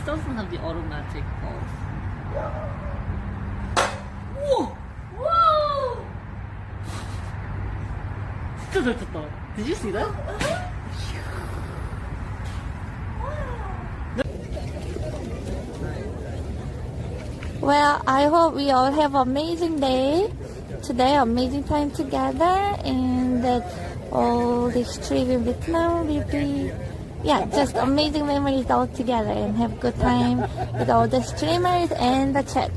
doesn't have the automatic pulse. Whoa! Whoa! 진짜 잘 쳤다. Did you see that? Well, I hope we all have an amazing day today, amazing time together, and that all this trip in Vietnam will be, just amazing memories all together, and have a good time with all the streamers and the chat.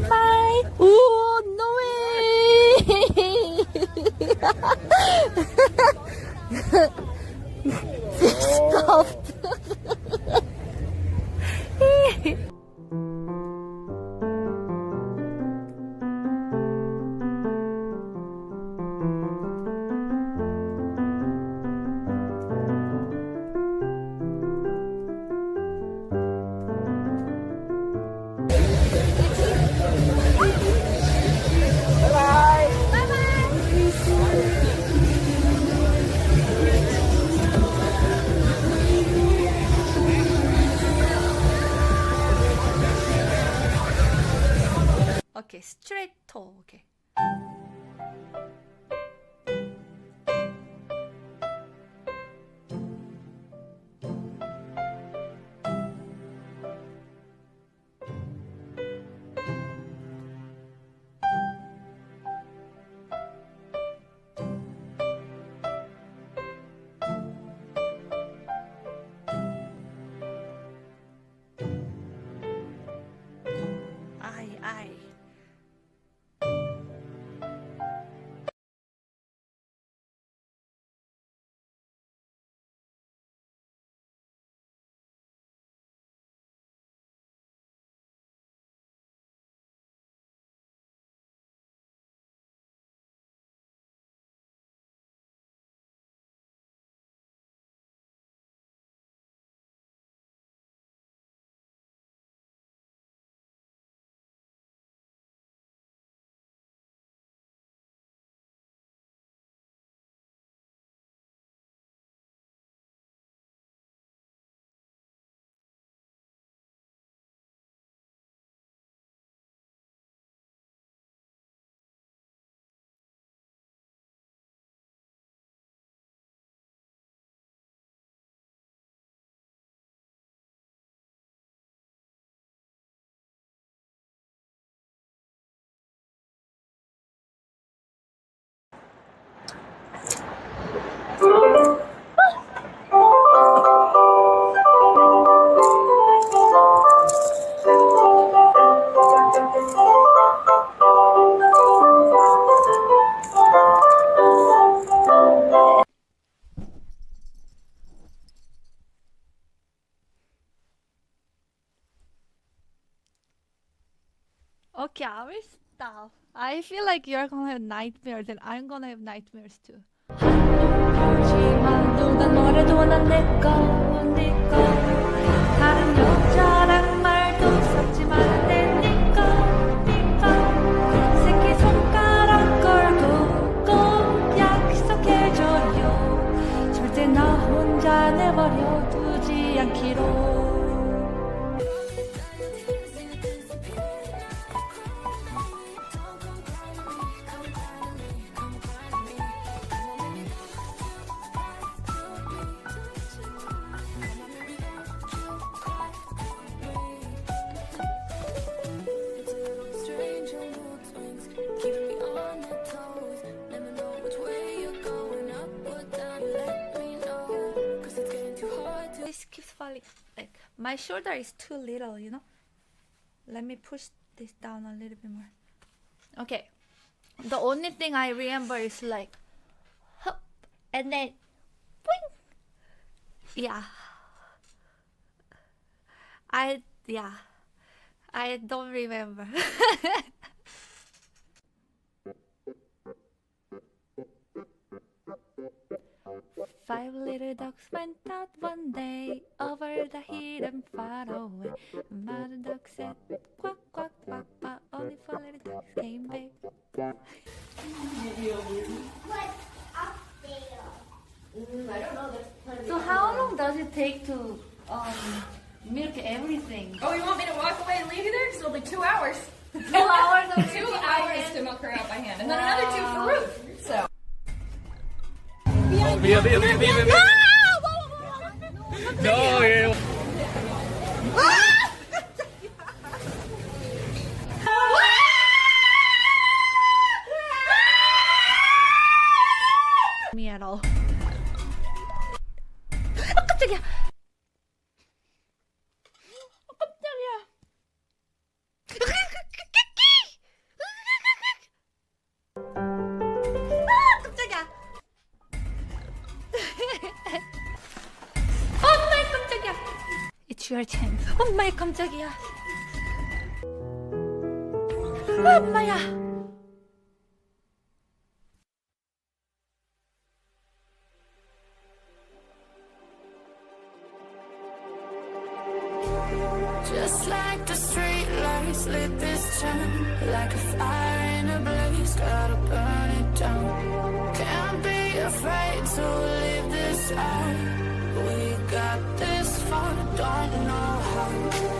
Bye! Ooh, no way! Stopped. Okay, straight toe. Okay. Aye. Okay, I will stop. I feel like you're gonna have nightmares and I'm gonna have nightmares too. 하지만 누가 뭐래도 난 내꺼 다른 여자랑 말도 섞지 말아야 되니까 새끼손가락 걸고 꼭 약속해줘요 절대 나 혼자 내버려 두지 않기로. This keeps falling. Like my shoulder is too little, you know. Let me push this down a little bit more. Okay. The only thing I remember is like, hop, and then, boing. Yeah. I don't remember. Five little ducks went out one day over the hill and far away. Mother duck said quack quack quack, but only 4 little ducks came back. What's up there? So how long does it take to milk everything. Oh, you want me to walk away and leave you there? Because it'll be 2 hours. 2 hours of 2 hours to milk her out by hand. And then another 2 for Ruth. So. No, yeah. Me at all. 깜짝이야. 깜짝이야. 깜짝이야. 엄마의 깜짝이야. It's your turn. 엄마의 깜짝이야. 엄마야. Just like the street lights lit this town, like a fire in a blaze, gotta burn it down. Can't be afraid to leave this out. We got this far, don't know how.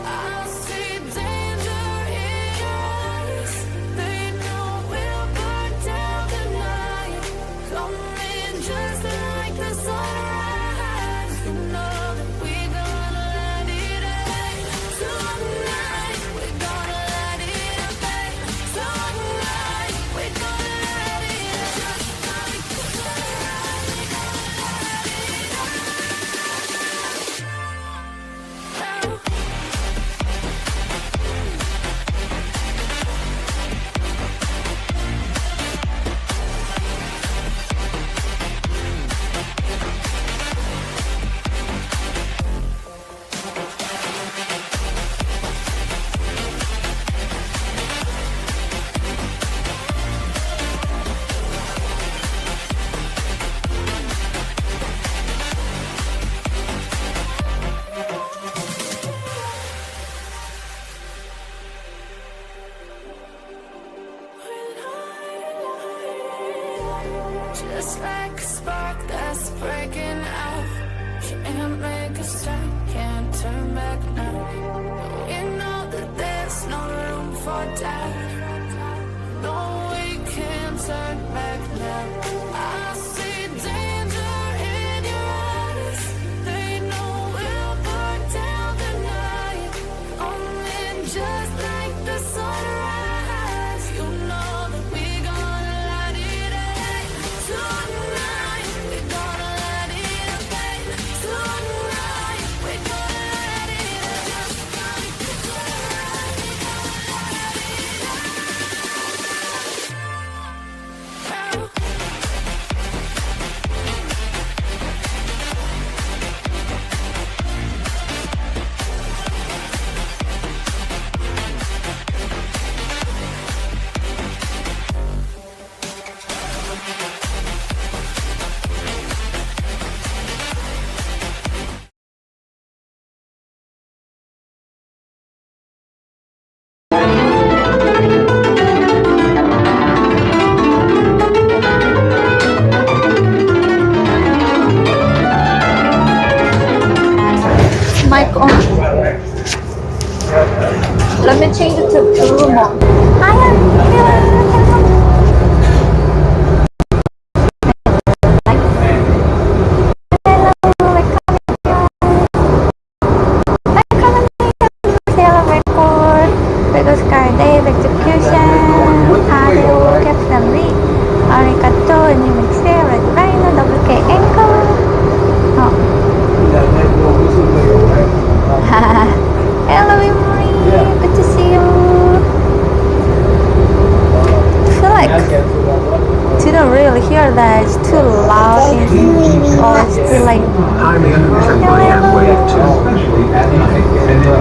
I see danger in your eyes. They know we'll burn down the night. Coming just like the sunrise. You know that we gonna let it out. Tonight, we're gonna let it out. Tonight, we're gonna let it out. Just like the sunrise, we're gonna let it out. Just like a spark that's breaking out. Can't make a stop, can't turn back now. We know that there's no room for doubt. No, we can't turn back now. I see danger in your eyes. They know we'll burn down the night. Only just like the sunrise. You know that we gonna let it out. Tonight, we're gonna let it out. Tonight, we're gonna let it out. Just like the sunrise, we're gonna let it out. Mic on. Let me change it to blue mode. I am Hello, Emory. Good to see you. I feel like didn't really hear that. It's too loud. Or it's too like.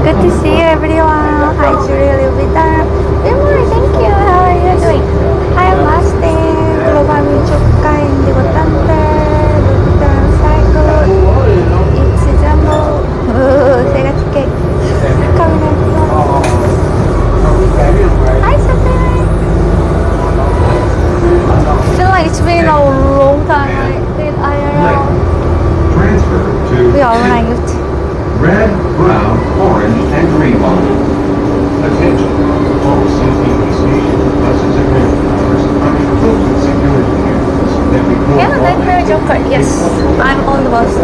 Good to see you, everyone. Hi, Julie Vidar. Emory, thank you. How are you doing? Hi, Master. Global Mutual Indigo Thunder. Return Cycle. It's Jumbo. Sega Cake. Hi, Sophie. I feel like it's been a long time I did IRL. We are on YouTube. Yes, I'm on the bus.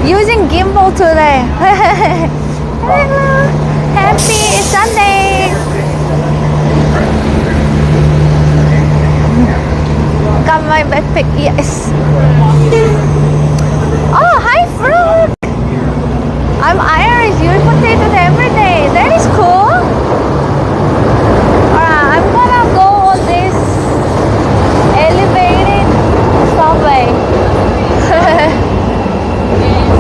Using gimbal today. Hello. Happy Sunday. Got my backpack. Yes. Oh, hi, fruit. I'm Irish. You eat potatoes every day. That is cool. Alright, I'm gonna go on this elevated subway.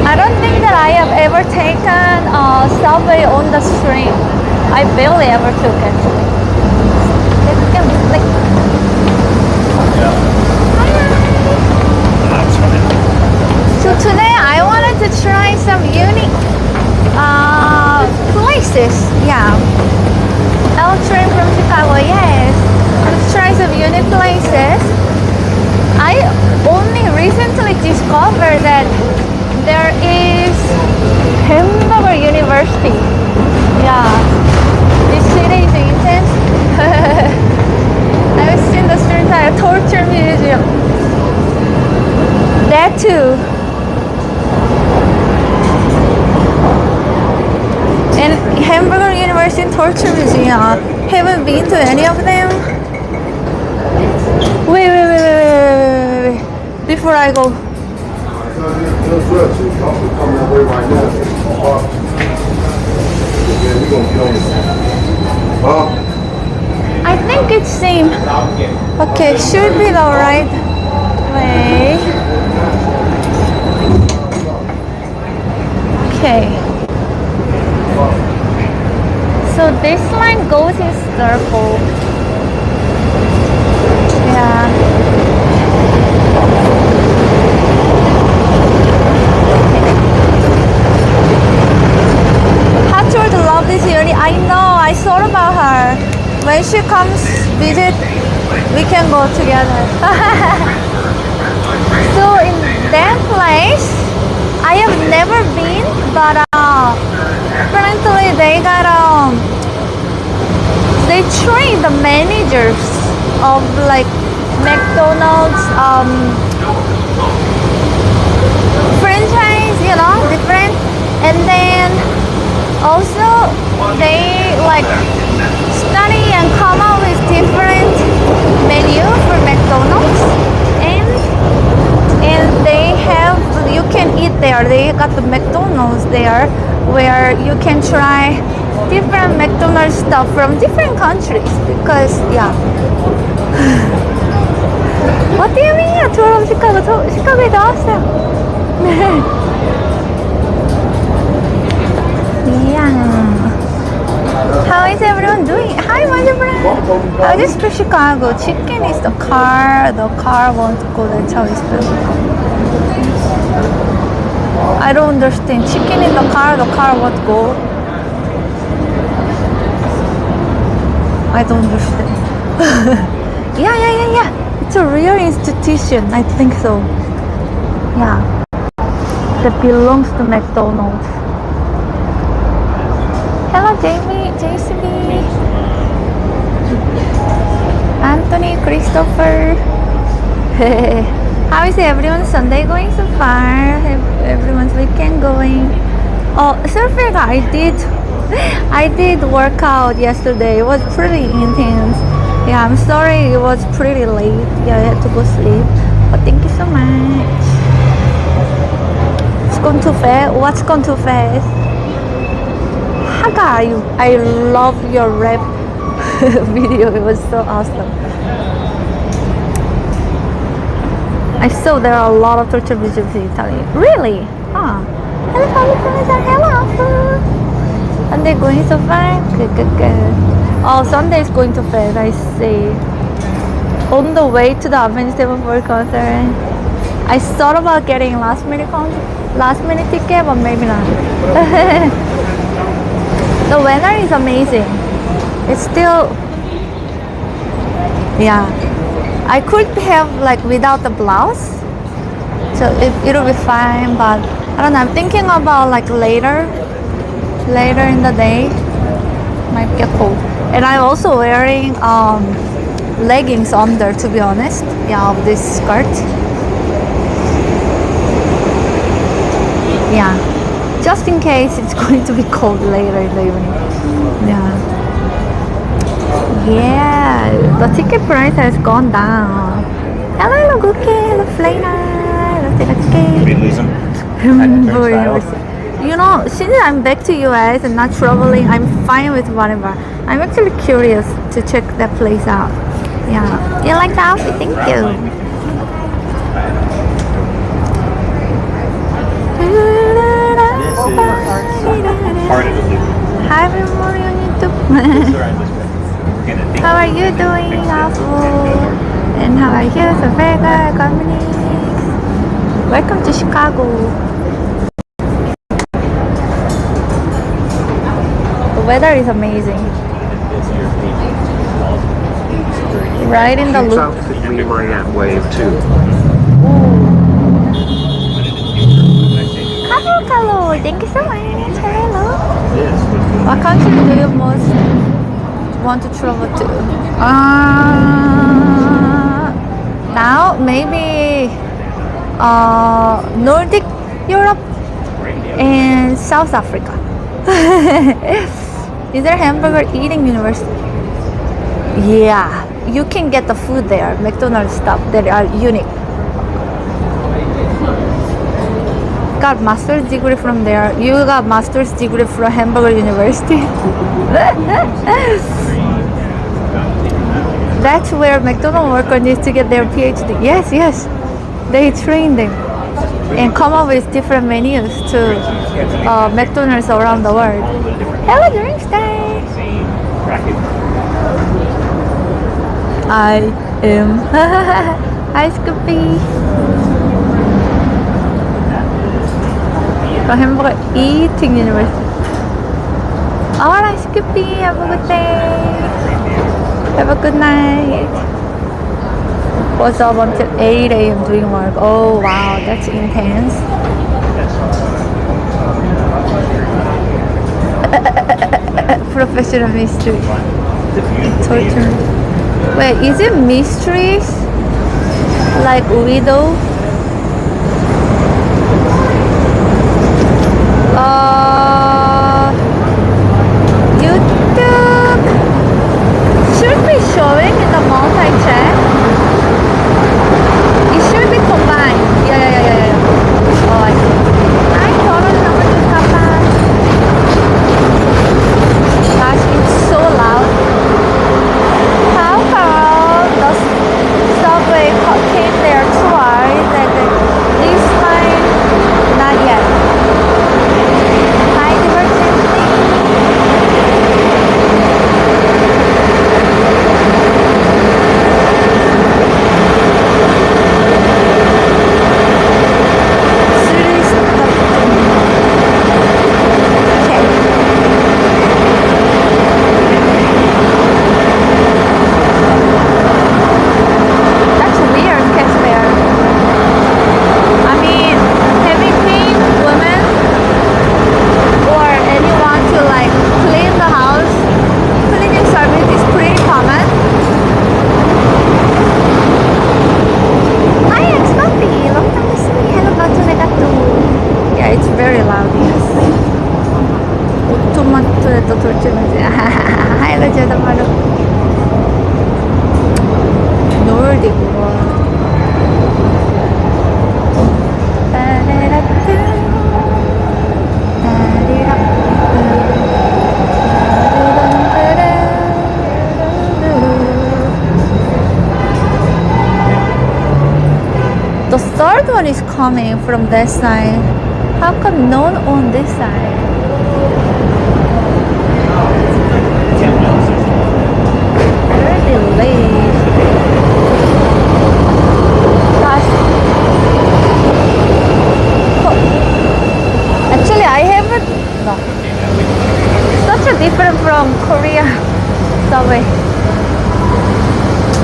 I don't think that I have ever taken a subway on the stream. I barely ever took it. So today I wanted to try some unique places. Yeah. L train from Chicago, yes. Let's try some unique places. I only recently discovered that there is Hamburger University. Yeah. This city is intense. I've seen the street entire torture museum. That too. And Hamburger University and Torture Museum. Haven't been to any of them. Wait. Before I go. I think it's same. Okay, should be the right way. Okay. So this line goes in circle. Yeah. Hot to love this uni. I know. I thought about her. When she comes visit, we can go together. So in that place, I have never been, but apparently they got they train the managers of like McDonald's franchise, you know, different, and then also they like study and come up with different menu for McDonald's, and they have, you can eat there. They got the McDonald's there where you can try different McDonald's stuff from different countries, because yeah. What do you mean? Tour of Chicago. Chicago에 나왔어요. Yeah. How is everyone doing? Hi, my friend. I just to Chicago. Chicken is the car. The car won't go. That's how it's built. I don't understand. Chicken in the car won't go. I don't understand. Yeah. It's a real institution. I think so. Yeah. That belongs to McDonald's. Hello, Jamie, JCB, Anthony, Christopher. How is everyone's Sunday going so far? Everyone's weekend going? Oh, surfing, I did work out yesterday. It was pretty intense. Yeah, I'm sorry it was pretty late. Yeah, I had to go sleep. But thank you so much. It's gone too fast. What's gone too fast? Haga, I love your rap video. It was so awesome. I saw there are a lot of torture videos in Italy. Really? Ah. Hello. And they're going so far? Good. Oh, Sunday is going too fast, I see. On the way to the Avenged Sevenfold concert, I thought about getting last minute ticket, but maybe not. The weather is amazing. It's still, yeah. I could have like without the blouse, so it'll be fine. But I don't know. I'm thinking about like later in the day. Might get cold. And I'm also wearing leggings under, to be honest. Yeah, of this skirt. Yeah, just in case it's going to be cold later in the evening. Yeah. Yeah, the ticket price has gone down. Hello, Cookie. Hello, Flaina. Hello, Did we lose him? Hamburger University. You know, since I'm back to US and not traveling, I'm fine with whatever. I'm actually curious to check that place out. Yeah. You like the outfit? Thank you. Part of the loop. Hi everybody on YouTube. How are you doing, Afu? And how are you, Vega, Commuting? Welcome to Chicago. The weather is amazing. Right in the Shoots loop. out the Green Marriott Wave too. Hello, thank you so much. Hello. What country do you most want to travel to? Now maybe Nordic Europe and South Africa. Is there Hamburger eating university? Yeah, you can get the food there, McDonald stuff that are unique. Got master's degree from there. You got master's degree from Hamburger University. That's where McDonald workers need to get their PhD. Yes, yes. They train them and come up with different menus to McDonald's around the world. Hello, drinks day. I am. Hi, Scoopy. Hamburger eating university. Alright, Scoopy, have a good day. Have a good night. Was up until 8 a.m. doing work. Oh wow, that's intense. Professional mystery. Torture. Wait, is it mysteries? Like widow? YouTube should be showing in the multi-check. It should be combined. Yeah. Oh, I see. Hi, Total number 2 Papa. Gosh, it's so loud. How come the subway came there twice and then this line not yet? Hi, Divergently. That's weird, Casper. I mean, having clean women or anyone to like clean the house, cleaning service is pretty common. Hi, X-Puppy. Long time to see. Hello, Gato Negato. Yeah, it's very loud, yes. 오토마토에도 돌출하지. Hello, Jadamaru. Nordic world. The third one is coming from that side. How come none on this side? Very delayed. Gosh. Actually, I haven't. No. Such a different from Korea subway.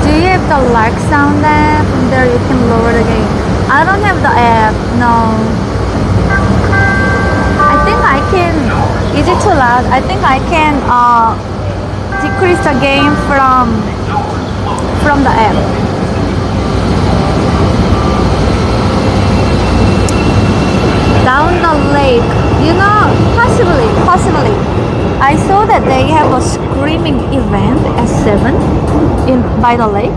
Do you have the lark sound app? From there you can lower the gain. I don't have the app, no. I think I can. Is it too loud? I think I can decrease the gain from the app. Down the lake, you know, possibly. I saw that they have a screaming event at 7 by the lake.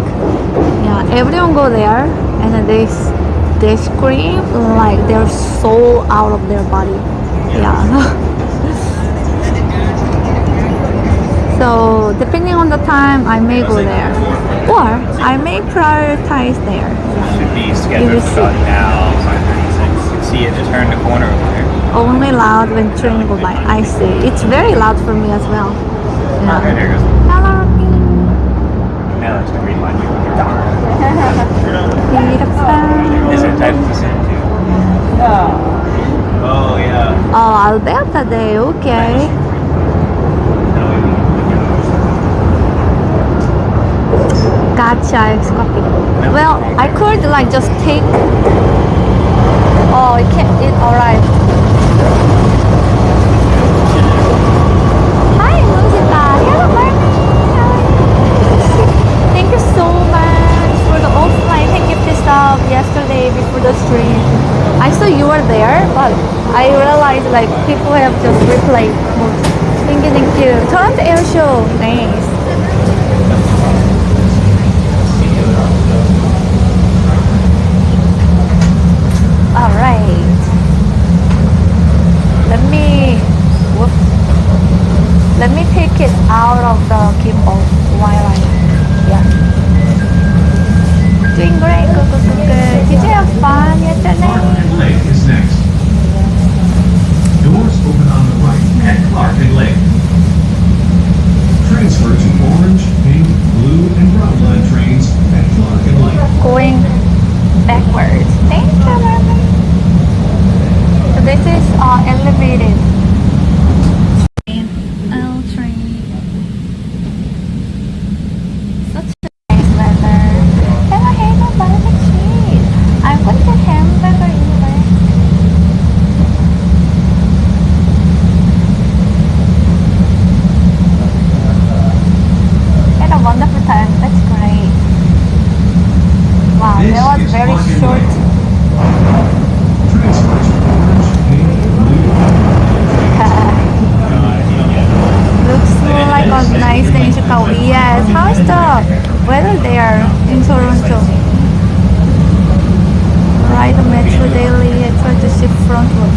Yeah, everyone go there and then they scream like their soul out of their body. Yeah. So depending on the time, I may go there, or I may prioritize there. Should be scheduled for about now, 5:36. You can see it just turned the corner over there. Only loud when train go by. I see. It's very loud for me as well. Yeah. Okay, there it goes. Hello. Now it's the green line. Darn. Beautiful. Is it type to send to? Oh, yeah. Oh, Alberta Day. Okay. Gotcha, it's copy. Well, I could like just take. Oh, it can't. Alright. Hi, Musita. Hello, Marnie. How are you? Thank you so much for the offline. Thank you this up yesterday before the stream. I saw you were there, but I realized like people have just replayed. Thank you. Toronto Air Show. Nice. Alright. Let me take it out of the gimbal while doing great, good. Did you have fun yesterday? Lake is next. Doors open on the right at Clark and Lake. Transfer to orange, pink, blue, and brown line trains at Clark and Lake. Going backwards. Thank you, Mama. So this is elevated. L train. Such a nice weather. Hello, Barbecue cheese. I want the hamburger anyway. Had a wonderful time. That's great. Wow, that was very short. Transfer to orange, pink, blue. Looks like a nice day in Chicago. Yes. How is the weather there in Toronto? Ride the metro daily. I try to shift front row.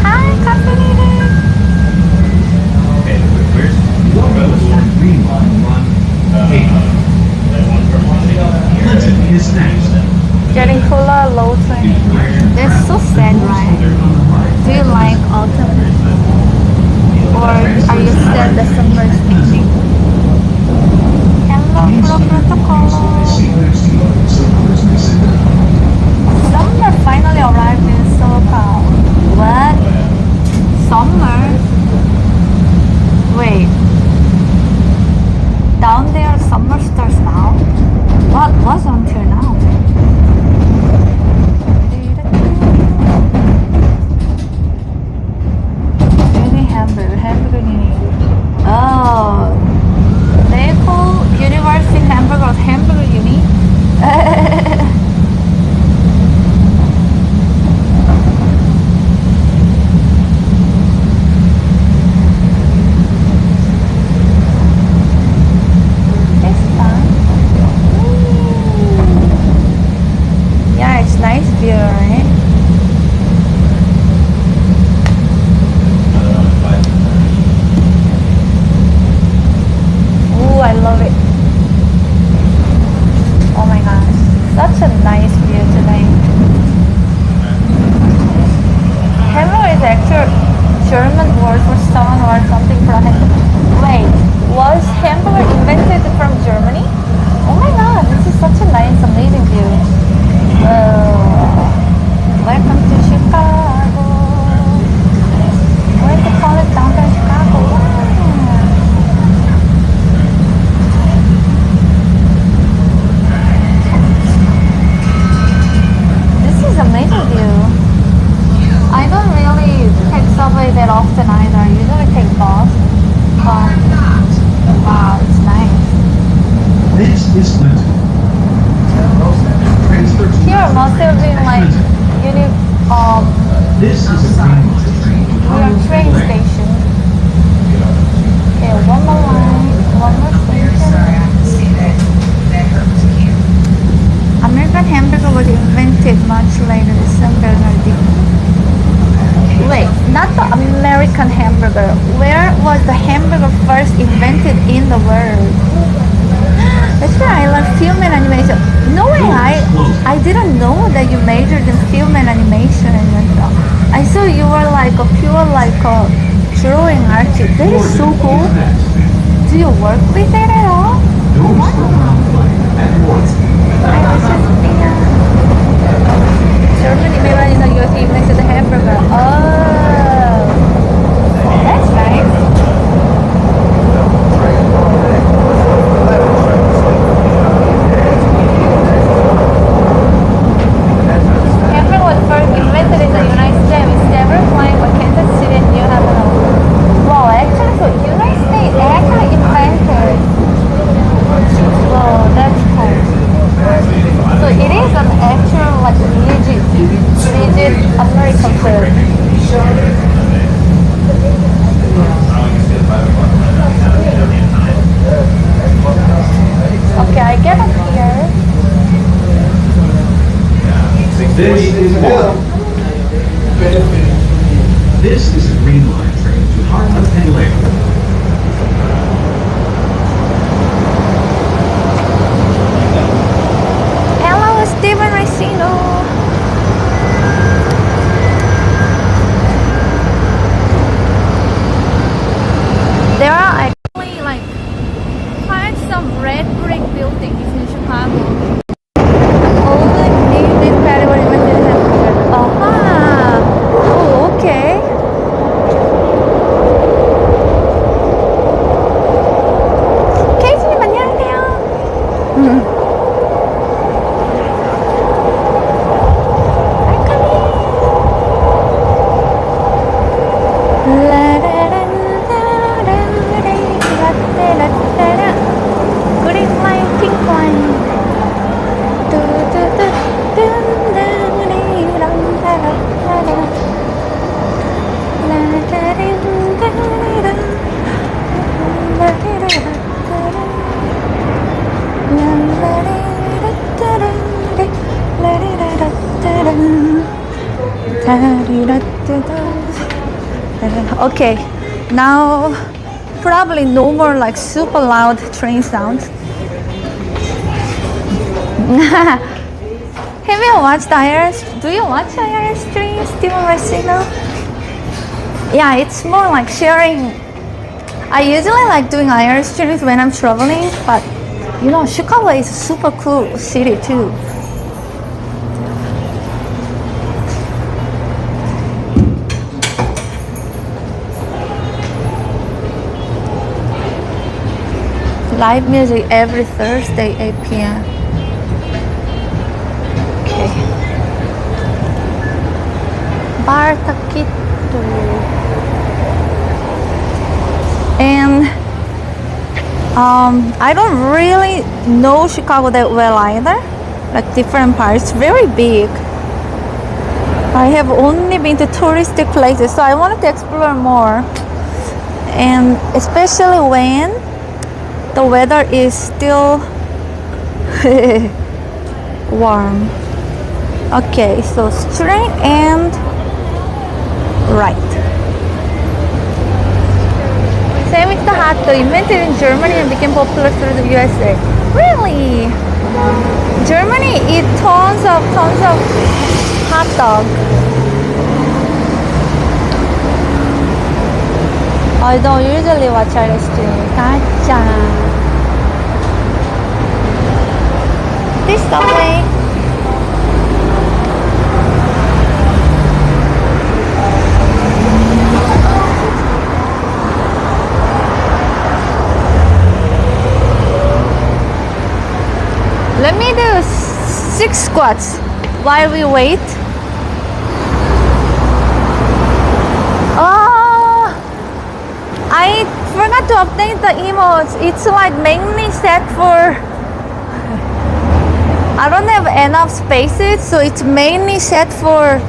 Hi, caffeinated. Okay, where's Green line run. Clinton is next. Getting cooler, low train. That's so sad, right? Do you like autumn? Or are you sad that summer is ending? Hello, Pro Protocol. Summer finally arrived in SoCal. What? Summer? Wait. Down there, summer starts now? What was until now? Hamburger uni. Oh, they call University Hamburger Hamburger uni. It's fun. Yeah, it's nice view, right? I love it. Oh my gosh, such a nice view today. Hamburger is actually German word for someone or something from hamburger. Wait, was hamburger invented from Germany? Oh my god, this is such a nice, amazing view. Welcome to Chicago. Why do they call it downtown Chicago? Wow. Amazing view. I don't really take subway that often either. I usually take car. Wow, it's nice. This is Clinton. Transfer to Here must have been like This is a green line train to we are train station. Okay, one more line, one more station. American hamburger was invented much later in San Bernardino. Wait, not the American hamburger. Where was the hamburger first invented in the world? That's why I like film and animation. No way, I didn't know that you majored in film and animation and stuff. I saw you were like a pure like a drawing artist. That is so cool. Do you work with it at all? I was just Germany made in the US invented the hamburger. Oh, that's nice. Hamburger was first invented in the United States. It's never flying by Kansas City and New Hampshire. Wow, actually, so United States actually invented. Wow, that's cool. So it is an actual like rigid American food. Okay, I get up here. This is a green line train to Hartmut and Laird. Hello, Steven Racino. There are actually like quite some red brick buildings in Chicago. Only named this category when they have here. Aha! Oh, okay. 케이스님 안녕하세요. Green line, pink line. Okay, now probably no more like super loud train sounds. Have you watched IRL? Do you watch IRL streams, Steven Racino? Yeah, it's more like sharing. I usually like doing IRL streams when I'm traveling, but you know, Chicago is a super cool city too. Live music every Thursday, 8 p.m. Okay. Bar Taquito. And I don't really know Chicago that well either. Like different parts, very big. I have only been to touristic places, so I wanted to explore more. And especially when the weather is still warm. Okay, so straight and right. Same with the hot dog, invented in Germany and became popular through the USA. Really? Germany eat tons of hot dog. I don't usually watch IRL stream. Gotcha. This subway. Let me do 6 squats while we wait. I forgot to update the emotes. It's like mainly set for, I don't have enough spaces, so it's mainly set for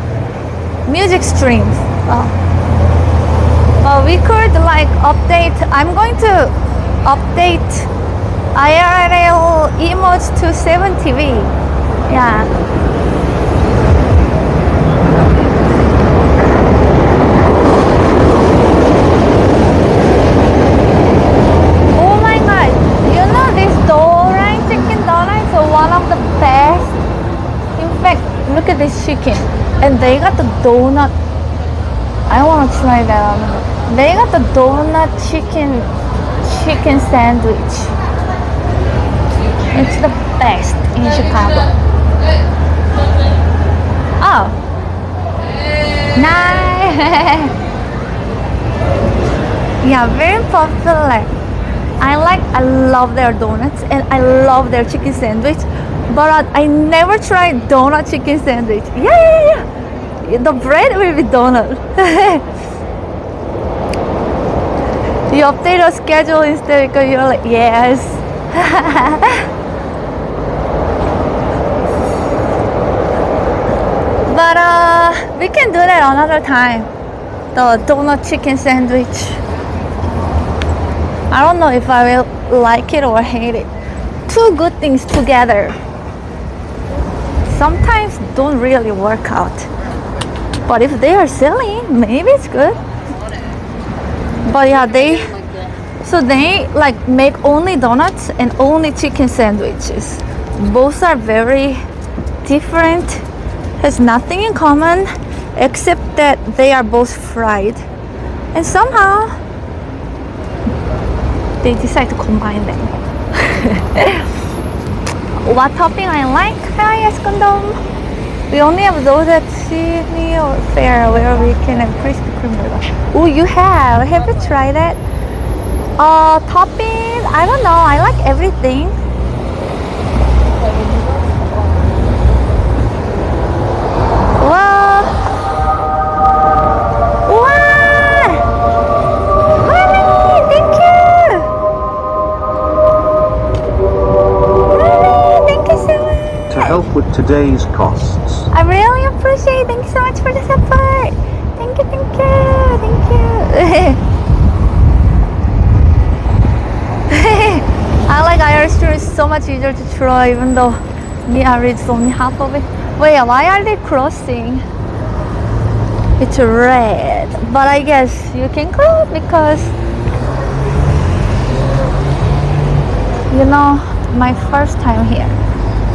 music streams. But we could like update, I'm going to update IRL emotes to 7TV. Yeah. Oh my god, you know this donut, chicken donuts are one of the best. In fact, look at this chicken. And they got the donut. I want to try that. They got the donut chicken sandwich. It's the best in Chicago. Oh, nice. Yeah, very popular. I love their donuts and I love their chicken sandwich, but I never tried donut chicken sandwich. Yeah. The bread will be donut. You update a schedule instead because you're like, yes. But we can do that another time. The donut chicken sandwich. I don't know if I will like it or hate it. Two good things together sometimes don't really work out. But if they are selling, maybe it's good. But yeah, they like make only donuts and only chicken sandwiches. Both are very different, has nothing in common except that they are both fried. And somehow they decide to combine them. What topping I like? Hi, Eskondom. We only have those at Sydney or Fair where we can have Krispy Kreme burger. Oh, you have? Have you tried it? Topping? I don't know. I like everything. Well, wow! Mommy, thank you! Mommy, thank you so much! To help with today's costs. I really appreciate it. Thank you so much for the support. Thank you. I like IRL stream is so much easier to try even though Mia reads only half of it. Wait, why are they crossing? It's red. But I guess you can cross because you know my first time here.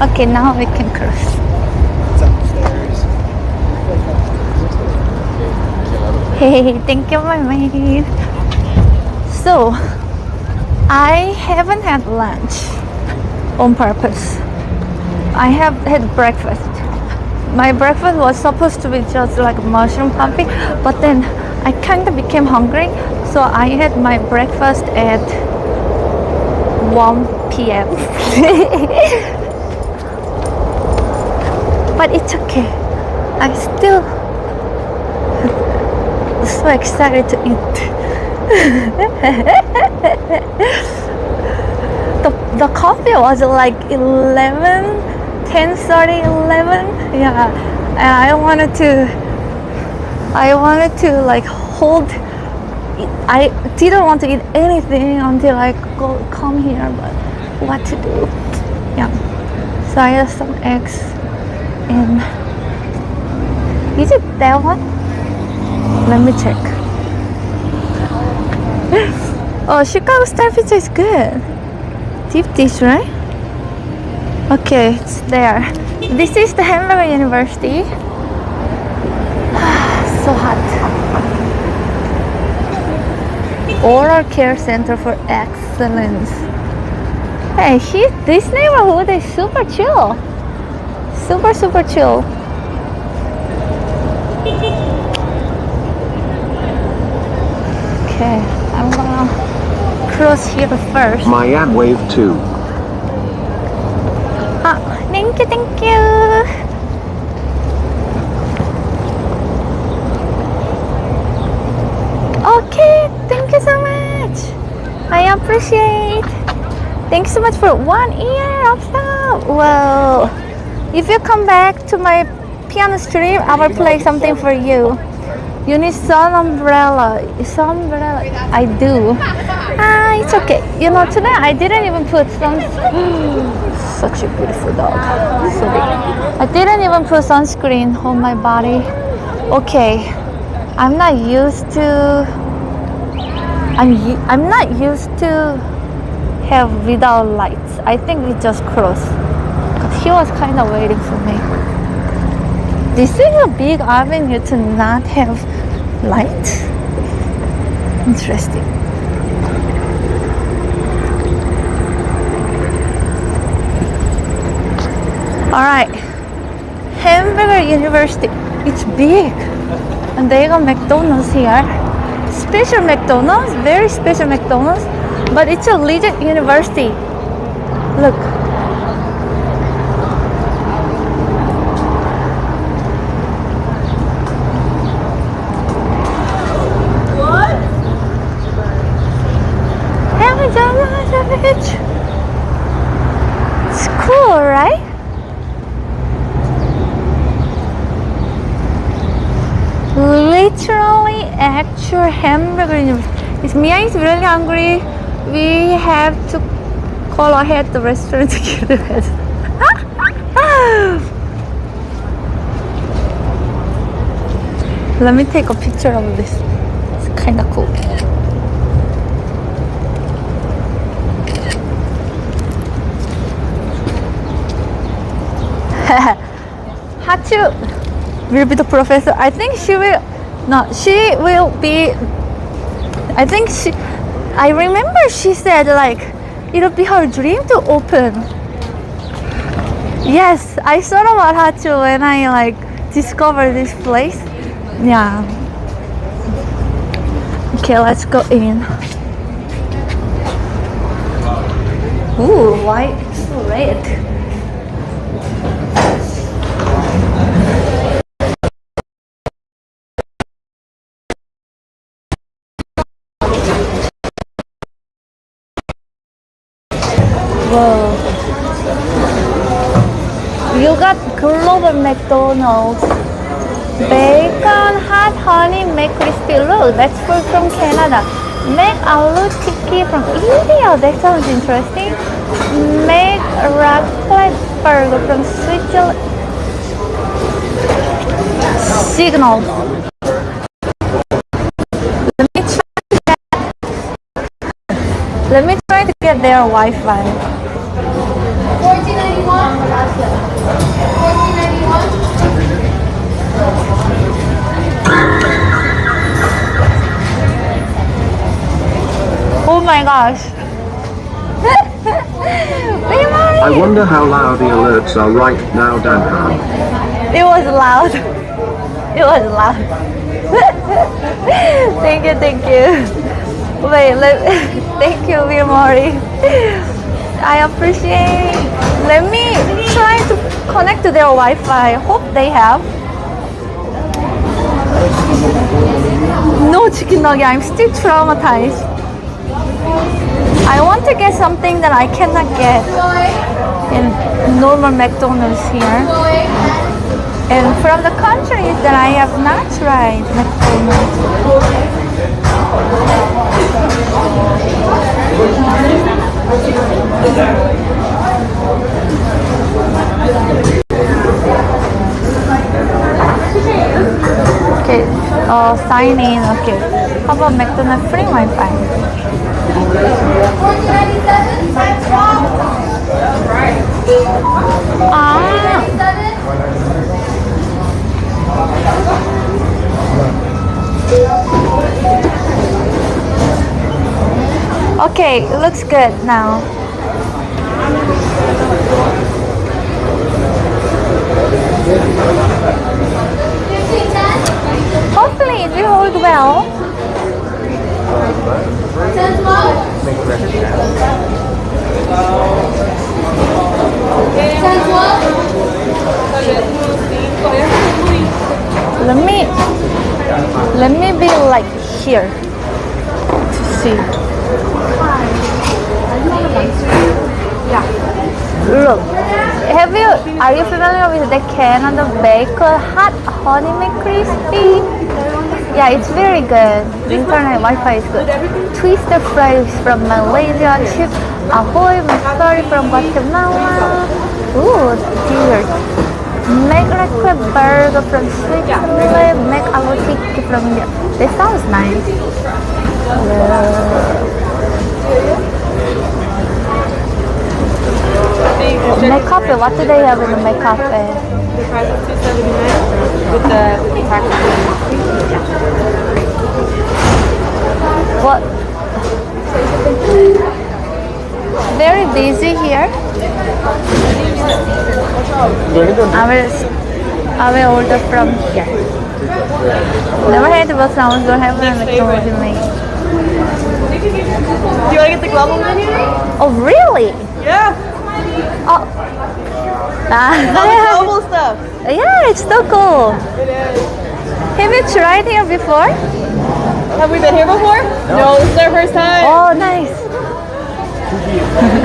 Okay, now we can cross. Hey, thank you, my maid. So, I haven't had lunch on purpose. I have had breakfast. My breakfast was supposed to be just like mushroom pumpkin, but then I kind of became hungry, so I had my breakfast at 1 p.m. But it's okay. I'm still so excited to eat. The coffee was like 10:30, 11. Yeah, and I wanted to like hold. I didn't want to eat anything until I come here, but what to do? Yeah, so I have some eggs and is it that one? Let me check. Oh, Chicago Star Pizza is good. Deep dish, right? Okay, it's there. This is the Hamburger University. So hot. Oral Care Center for Excellence. Hey, this neighborhood is super chill. Super chill. Okay, I'm gonna cross here first. Miami Wave 2. Thank you. Okay, thank you so much. appreciate. Thanks so much for 1 year of sub. Well, if you come back to my piano stream, I will play something for you. You need sun umbrella. I do. It's okay. You know, today I didn't even put some. Such a beautiful dog. Sorry. I didn't even put sunscreen on my body. Okay. I'm not used to. I'm not used to have without lights. I think we just crossed. But he was kind of waiting for me. This is a big avenue to not have light. Interesting. Alright. Hamburger University. It's big. And they got McDonald's here. Special McDonald's, very special McDonald's. But it's a legit university. Look. It's cool, right? Literally actual hamburger university. If Mia is really hungry, we have to call ahead the restaurant to get it. Let me take a picture of this. It's kind of cool. Hachu will be the professor. I think she will. No, she will be. I think she. I remember she said like it'll be her dream to open. Yes, I thought about Hachu when I like discovered this place. Yeah. Okay, let's go in. Ooh, why it's so red? Whoa. You got global McDonald's. Bacon, hot honey, make crispy roll. That's food from Canada. Make aloo tikki from India. That sounds interesting. Make raclette burger from Switzerland. Signal. Let me try to get their Wi-Fi. 1491. 1491. Oh my gosh. I wonder how loud the alerts are right now, Dan. It was loud. It was loud. Thank you, thank you. Wait, thank you, Mori. I appreciate. Let me try to connect to their Wi-Fi. Hope they have. No chicken nugget. I'm still traumatized. I want to get something that I cannot get in normal McDonald's here. And from the countries that I have not tried McDonald's. Okay, sign in. Okay, how about McDonald's free Wi-Fi? 1497 times 12. Right. Okay, it looks good now. Hopefully it will hold well. 1012. 1012. Let me be like here to see. Look, are you familiar with the Canada Bacon Hot Honey McCrispy? Yeah, it's very good. The internet Wi-Fi is good. Twister fries from Malaysia. Chip Ahoy McFlurry from Guatemala. Ooh, dear. McRacket Burger from Switzerland. McAlotiki from India. This sounds nice. McCafe, what do they have in the McCafe? The price is $2.79 with the tax. What? Very busy here. I will order from here. Never had the bus, I was going to have a McDonald's in me. Do you want to get the global menu? Oh, really? Yeah. Oh. All the global stuff. Yeah, it's so cool. It is. Have you tried here before? Have we been here before? No, this is our first time. Oh, nice.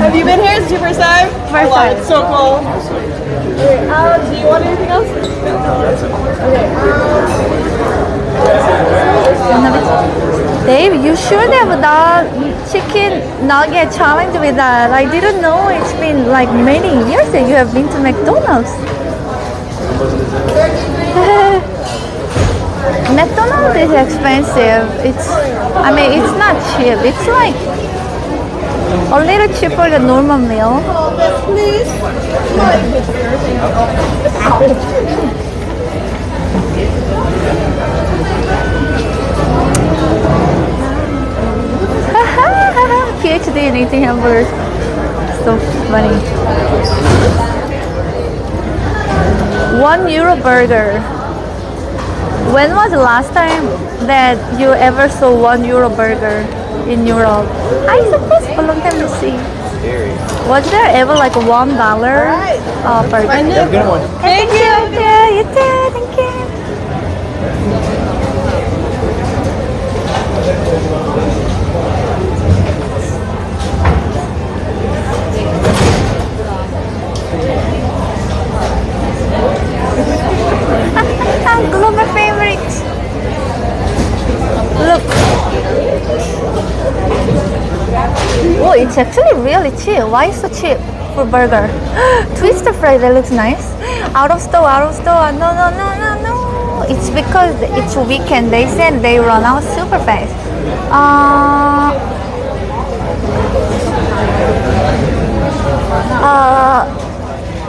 Have you been here? Is this your first time? First time. It's so cool. Do you want anything else? Dave, you should have done chicken nugget challenge with that. I didn't know it's been like many years that you have been to McDonald's. McDonald's is expensive. It's not cheap. It's like a little cheaper than normal meal. PhD in eating hamburgers. So funny. €1 burger. When was the last time that you ever saw €1 burger in Europe? I suppose a long time to see. Was there ever like a $1 burger? Have a good one. Thank you. Yeah, you too. Thank you. Global favorite. Look. Oh, it's actually really cheap. Why is so cheap for burger? Twister fry, that looks nice. Out of store. No. It's because it's weekend. They said they run out super fast.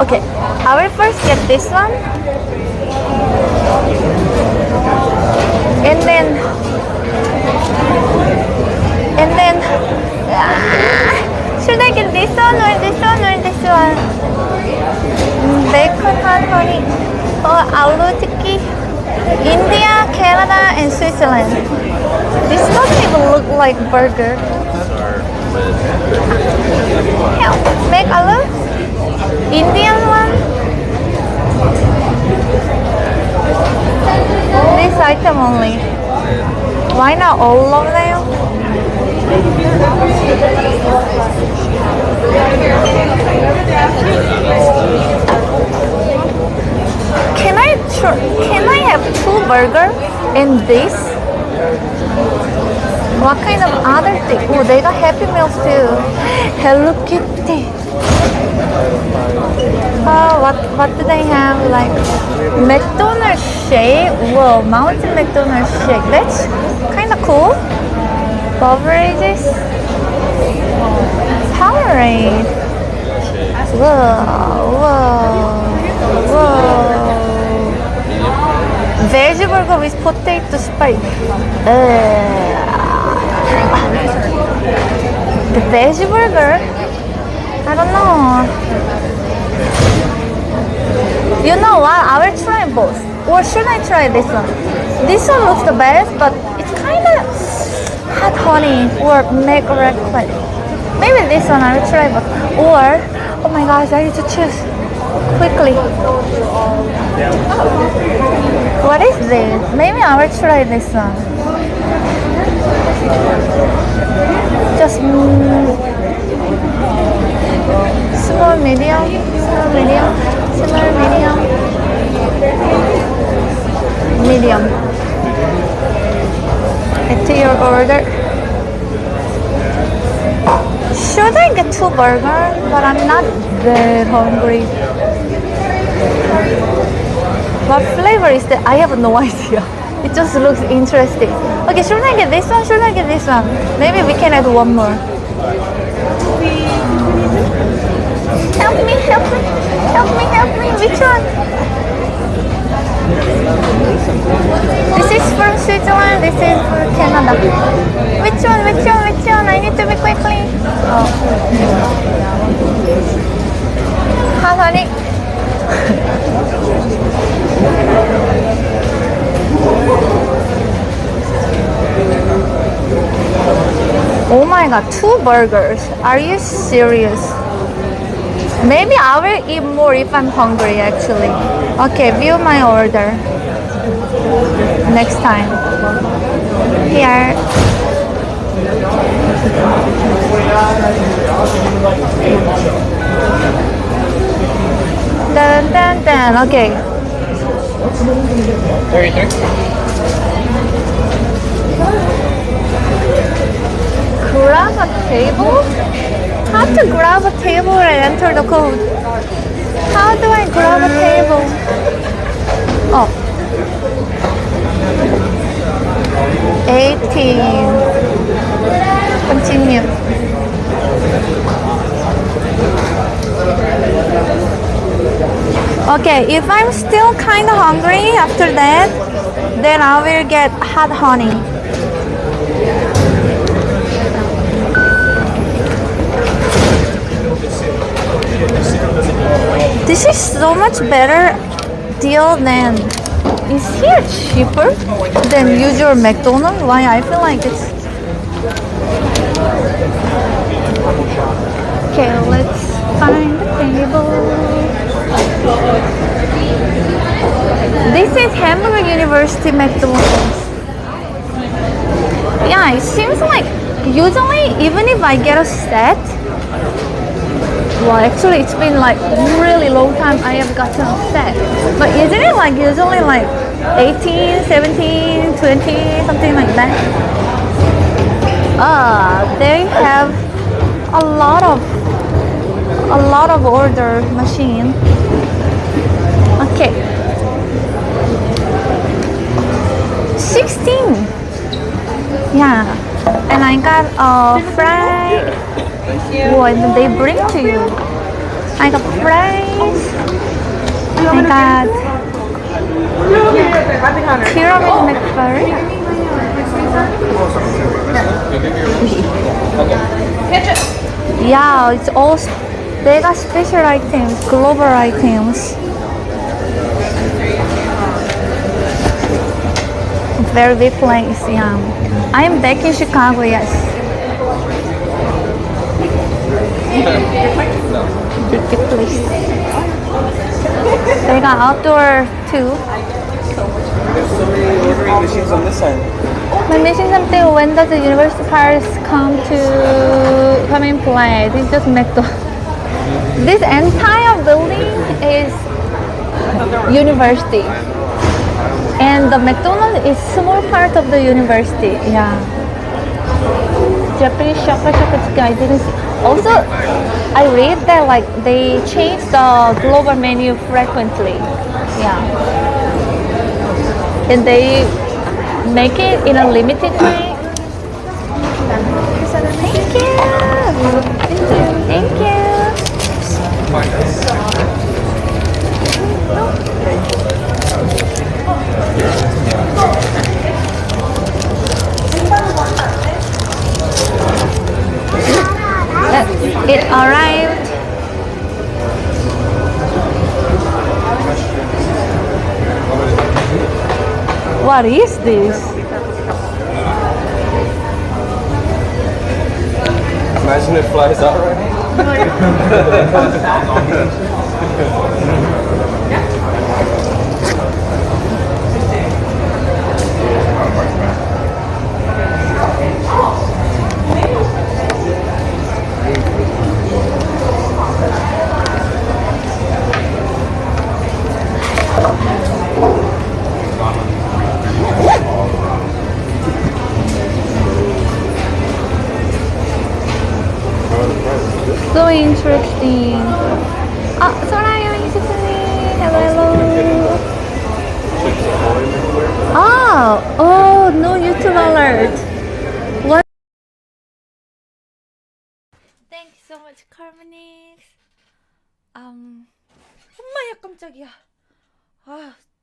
Okay, I will first get this one. And then should I get this one or this one or this one? Bacon hot honey or alutiki. India, Canada, and Switzerland. This doesn't even look like burger. Make a look. Indian one. This item only. Why not all of them? Can I have 2 burgers and this? What kind of other thing? Oh, they got Happy Meals too. Hello Kitty. What do they have? Like McDonald's shake. Whoa, Mountain McDonald's shake. That's kind of cool. Beverages. Powerade. Whoa. Veggie burger with potato spike. The veggie burger? I don't know. You know what? I will try both. Or should I try this one? This one looks the best, but it's kind of hot honey or make a red plate. Maybe this one I will try both. Or, oh my gosh, I need to choose quickly. What is this? Maybe I will try this one. Just Small, medium, small, medium, small, medium, medium. Add to your order. Should I get 2 burgers? But I'm not that hungry. What flavor is that? I have no idea. It just looks interesting. Okay, should I get this one? Should I get this one? Maybe we can add one more. Help me, help me, help me, help me. Which one? This is from Switzerland. This is for Canada. Which one? Which one? Which one? I need to be quickly. Oh. Hi, honey. Oh my god, 2 burgers. Are you serious? Maybe I will eat more if I'm hungry actually. Okay, view my order. Next time. Here. Dun dun dun. Okay. 33. Grab a table? How to grab a table and enter the code? How do I grab a table? Oh. 18. Continue. Okay, if I'm still kind of hungry after that, then I will get hot honey. This is so much better deal than, is here cheaper than usual McDonald? Why I feel like it's, okay, let's find the table. This is Hamburger University McDonald's. Yeah, it seems like usually even if I get a set, well, actually, it's been like really long time I have gotten a set. But isn't it like usually like 18, 17, 20, something like that? They have a lot of order machine. Okay. 16. Yeah. And I got a fry. What did they bring to you? I got fries. I got tiramisu McFlurry. Yeah, it's all. They got special items, global items. Very big place. Yeah, I am back in Chicago. Yes. Big place. They got outdoor too. There's so many ordering machines on this side. I'm missing something. When does the university cars come in play? This is just McDonald's. This entire building is university, and the McDonald's is small part of the university. Yeah. Japanese shopper guy didn't see. Also, I read that like they change the global menu frequently. Yeah. And they make it in a limited time. Thank you. Thank you. It arrived. What is this? Imagine it flies out right now. interesting. Soraya is listening. Hello. Oh, no YouTube alert. What? Thank you so much, Carmenix. 엄마야 깜짝이야.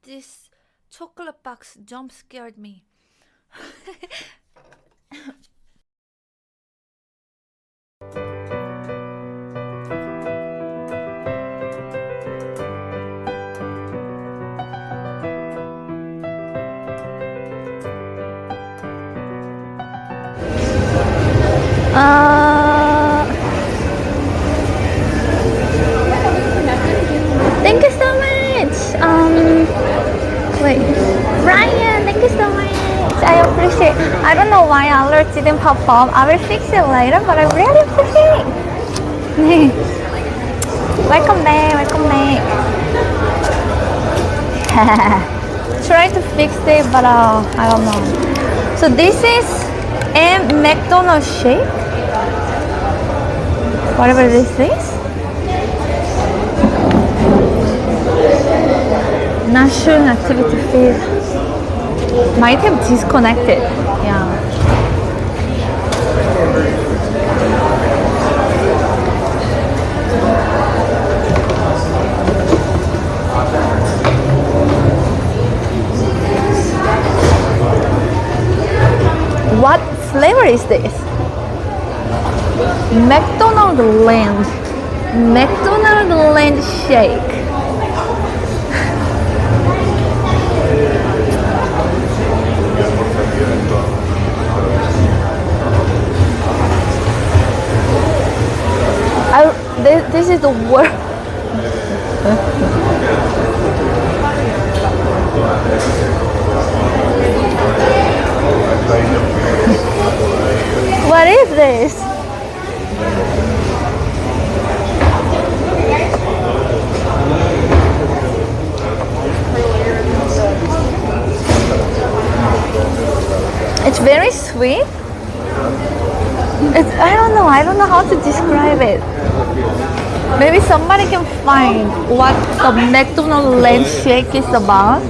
This chocolate box jump scared me. Thank you so much. Wait, Ryan, thank you so much. I appreciate. I don't know why alert didn't pop up. I will fix it later, but I really appreciate. 네. Welcome back. Welcome back. Try to fix it, but I don't know. So this is a McDonald shake. Whatever this is. Not showing activity feed. Might have disconnected. Yeah. What flavor is this? McDonald Land. McDonald Land shake. This is the worst. What is this? It's very sweet. I don't know how to describe it. Maybe somebody can find what the McDonald Land shake is about.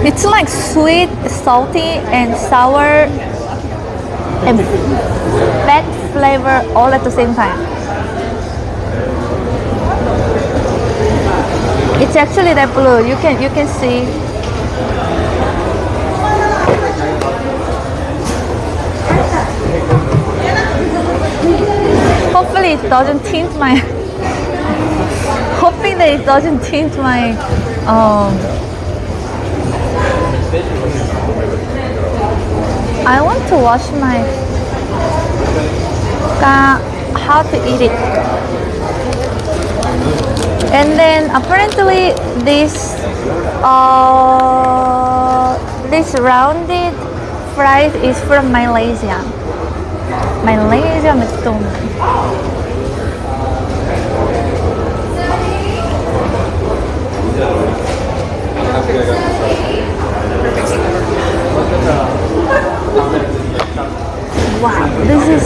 It's like sweet, salty, and sour, and fat flavor all at the same time. It's actually that blue. You can see. Hopefully it doesn't tint my. Hoping that it doesn't tint my. I want to wash my. How to eat it. And then apparently this rounded fries is from Malaysia. Malaysia McDonald. Wow, this is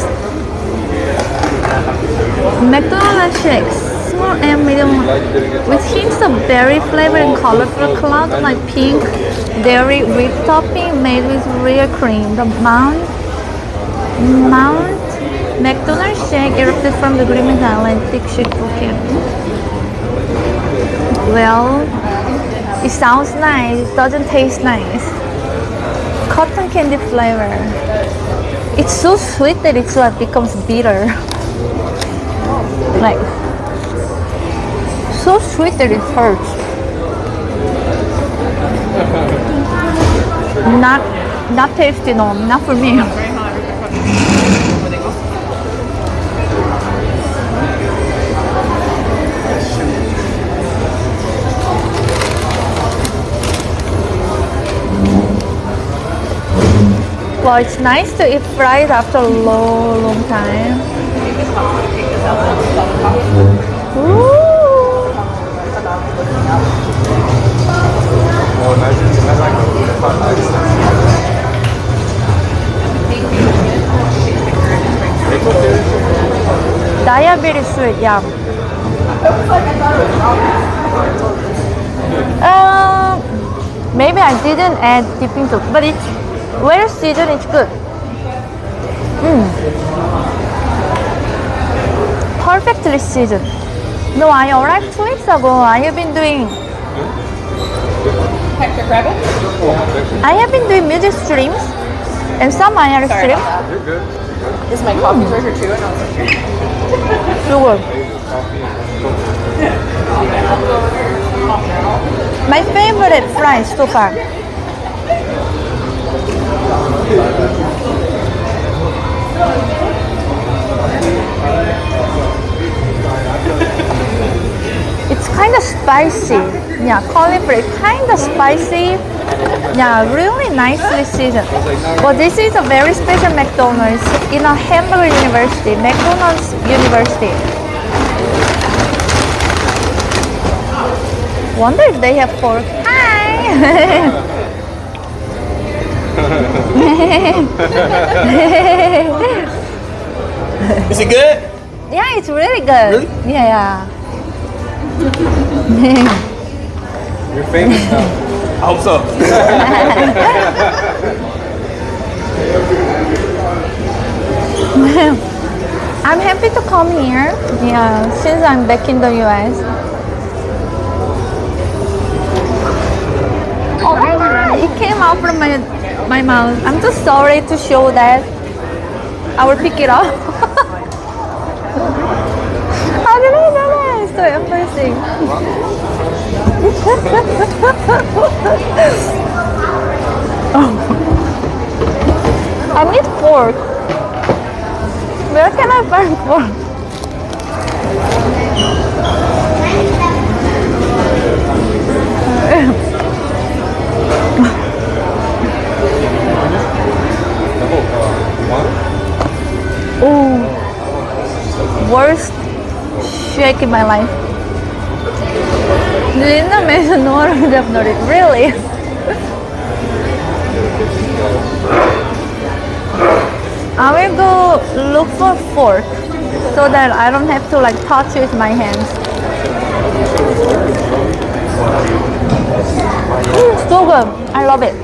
McDonald's shakes, small and medium, with hints of berry flavor and colorful clouds like pink dairy whipped topping made with real cream. The Mount McDonald's shake erupted from the Greenland Atlantic shake volcano. Well, it sounds nice, it doesn't taste nice. Cotton candy flavor. It's so sweet that it's like becomes bitter. Like so sweet that it hurts. Not tasty, no, not for me. Well, it's nice to eat fries after a long time. Ooh. sweet, yeah. Maybe I didn't add dipping sauce, but it's well seasoned, it's good. Perfectly seasoned. No, I arrived 2 weeks ago. I have been doing Hector Rabbit? I have been doing music streams and some IRL Sorry streams. about that. Is my coffee treasure too? And I was like, So good. My favorite fries so far. It's kind of spicy. Yeah, cauliflower is kind of spicy. Yeah, really nicely seasoned. But this is a very special McDonald's in a Hamburger University, McDonald's University. Wonder if they have pork. Hi! Is it good? Yeah, it's really good. Really? Yeah. You're famous now. I hope so. I'm happy to come here. Yeah, since I'm back in the US. Oh my god, it came out from my mouth. I'm just sorry to show that. I will pick it up. How did I do that? It's so embarrassing. I need fork. Where can I find fork? Oh, worst shake in my life. Linda made a noise of it. Really? I will go look for fork so that I don't have to like touch with my hands. So good. I love it.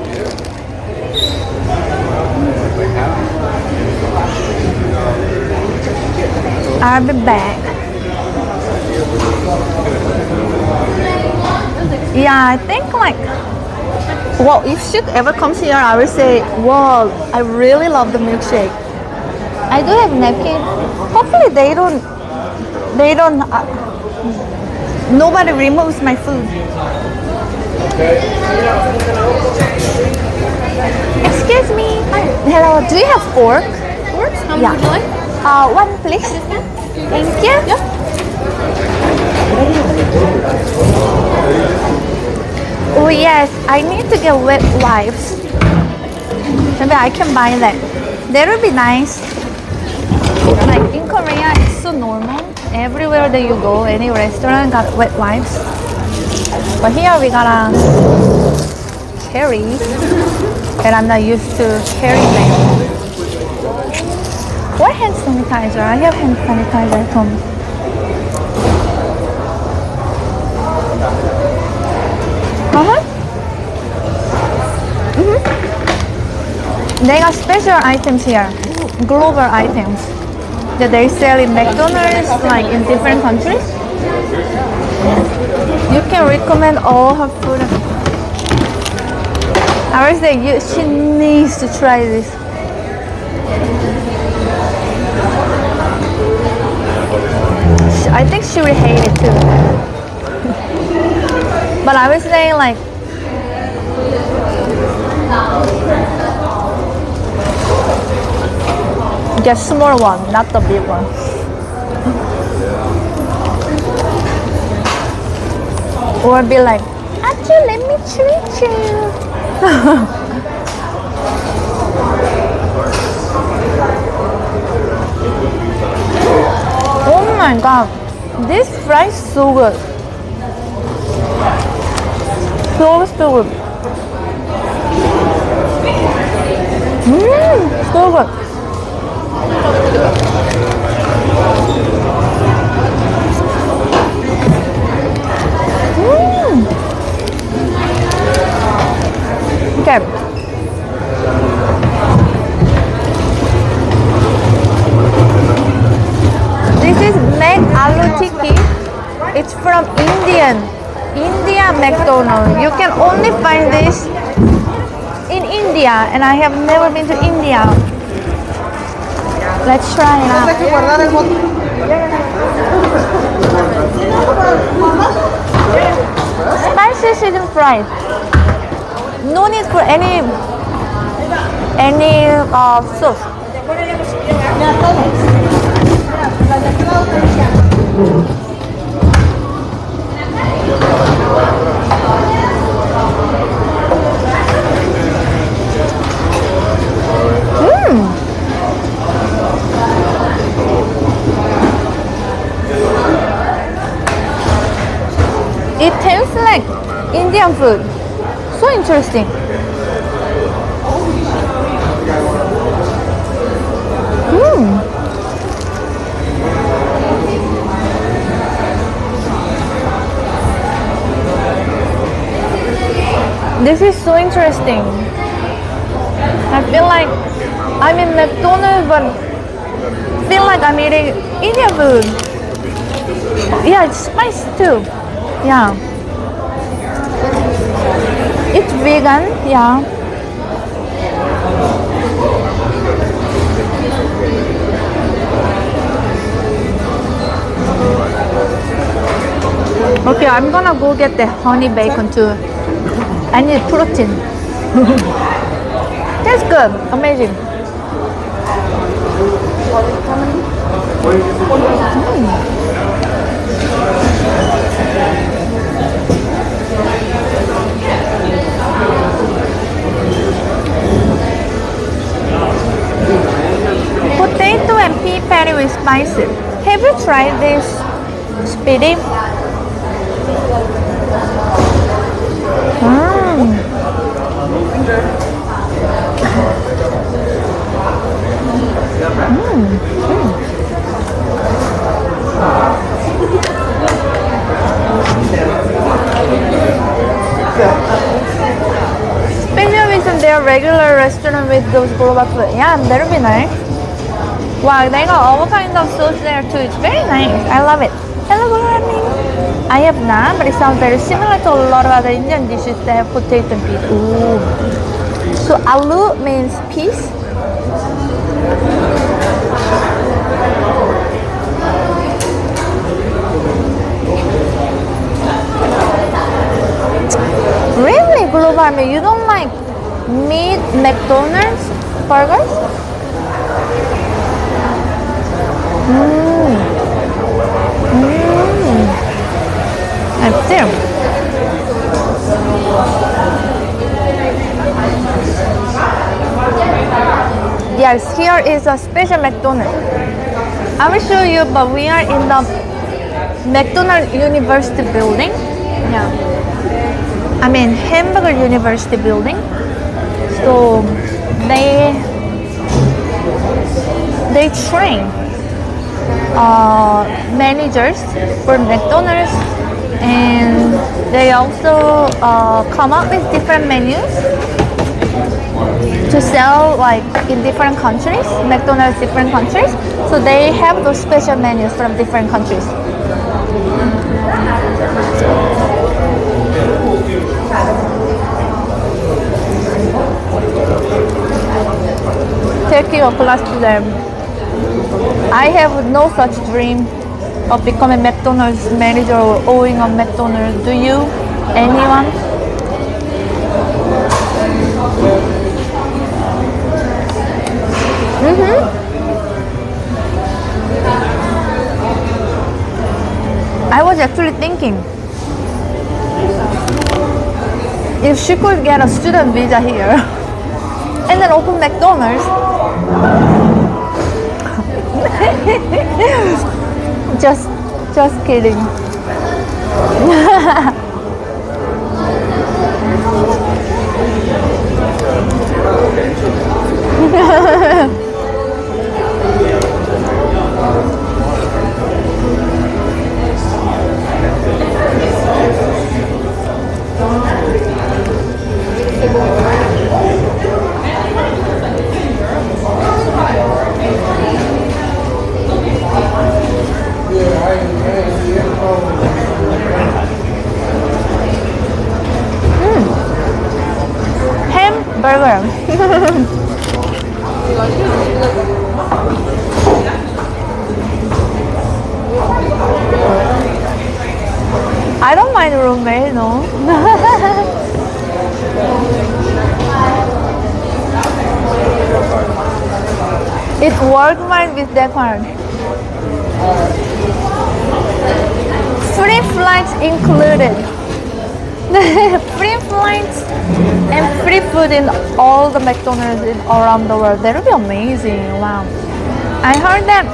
I'll be back. Yeah, I think like, well, if she ever comes here, I will say, wow, I really love the milkshake. I do have napkin. Hopefully they don't, nobody removes my food. Excuse me. Hello, do you have fork? Forks? How Yeah. would you like? One please. Thank you. Yeah. Oh yes, I need to get wet wipes. Maybe I can buy that. That would be nice. Like in Korea, it's so normal. Everywhere that you go, any restaurant got wet wipes. But here we gotta carry, and I'm not used to carrying them. What hand sanitizer? I have hand sanitizer at home. They got special items here, global items that they sell in McDonald's, like in different countries. You can recommend all her food. I would say she needs to try this. I think she will hate it too. But I was saying like, get small one, not the big one. Or be like, Achu, let me treat you. Oh my god, this fries so good. So good. So good. It's from India McDonald. You can only find this in India, and I have never been to India. Let's try it out. Spicy seasoned fries. No need for any sauce. It tastes like Indian food. So interesting. This is so interesting. I feel like I'm in McDonald's, but feel like I'm eating Indian food. Yeah, it's spicy too. Yeah. It's vegan, yeah. Okay, I'm gonna go get the honey bacon too. I need protein. Tastes good, amazing. Potato and pea patty with spicy. Have you tried this, Speedy? Especially with their regular restaurant with those global food. Yeah, that'll be nice. Wow, they got all kinds of sauce there too. It's very nice. I love it. Hello, good morning. I have naan, but it sounds very similar to a lot of other Indian dishes that have potato and peas. Ooh. So aloo means peas. Really, Global, you don't like meat McDonald's burgers? I'm there. Yes, here is a special McDonald's. I will show you, but we are in the McDonald University building. Yeah. I mean Hamburger University building. So they train managers for McDonald's, and they also come up with different menus to sell like in different countries, McDonald's different countries. So they have those special menus from different countries. Taking a class to them. I have no such dream of becoming McDonald's manager or owning a McDonald's. Do you? Anyone? I was actually thinking if she could get a student visa here and then open McDonald's. Just kidding. everywhere. I don't mind roommate, no. It worked mine with that one. Free flights included. Free flights and free food in all the McDonald's around the world. That would be amazing. Wow. I heard that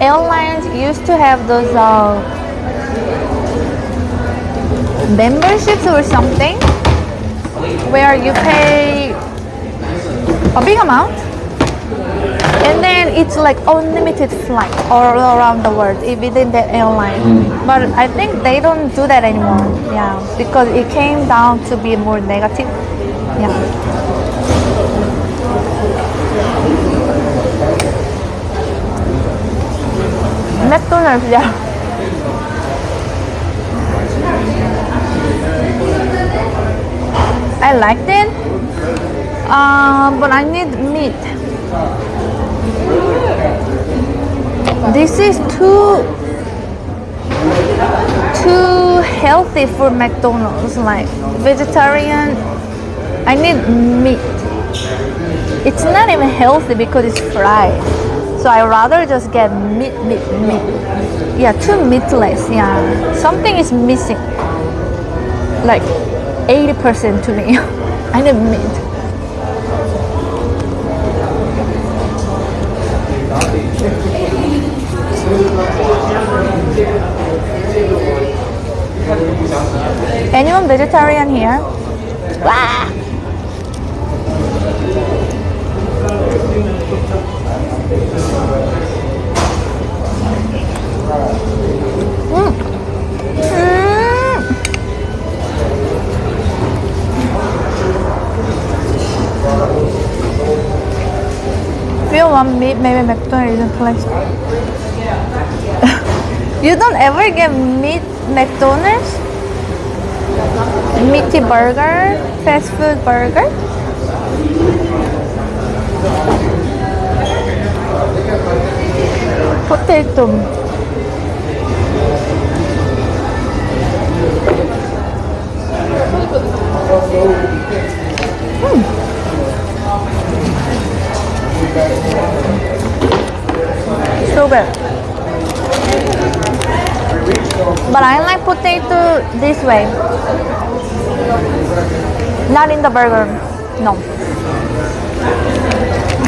airlines used to have those memberships or something where you pay a big amount and then it's like unlimited flight all around the world within the airline. But I think they don't do that anymore. Yeah, because it came down to be more negative. Yeah. McDonald's, yeah. I liked it, but I need meat. This is too healthy for McDonald's, like vegetarian. I need meat. It's not even healthy because it's fried. So I rather just get meat. Yeah, too meatless. Yeah, something is missing. Like 80% to me. I need meat. Anyone vegetarian here? Wah! If you want meat, maybe McDonald's isn't place. You don't ever get meat McDonald's? Meaty burger? Fast food burger? Potato. So good. But I like potato this way. Not in the burger. No.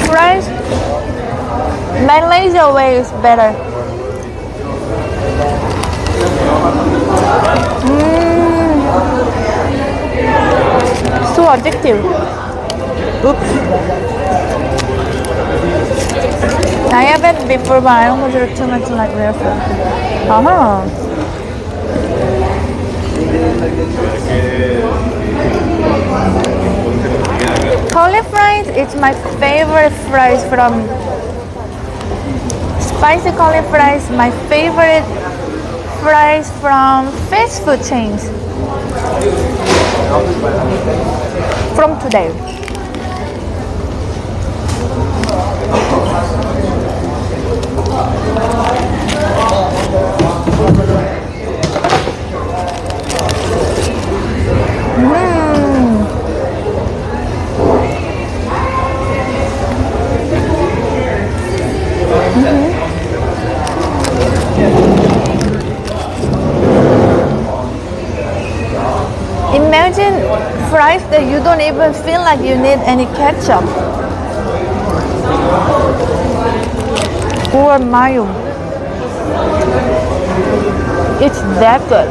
Fries, Malaysia way is better. So addictive. Oops. I have it before, but I don't consider too much like real food. Curly fries, it's my favorite fries from spicy curly fries. My favorite fries from fast food chains. From today. Imagine fries that you don't even feel like you need any ketchup or mayo. It's that good.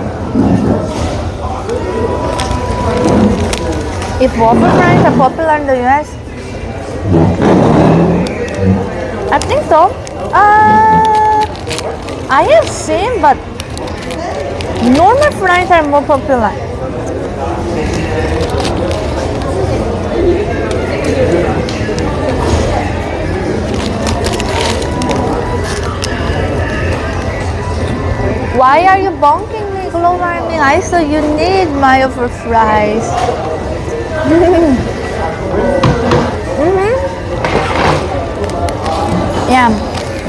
If waffle fries are popular in the US, I think so. I have seen, but normal fries are more popular. Why are you bonking me, Glowing? I said you need mayo for fries. Yeah,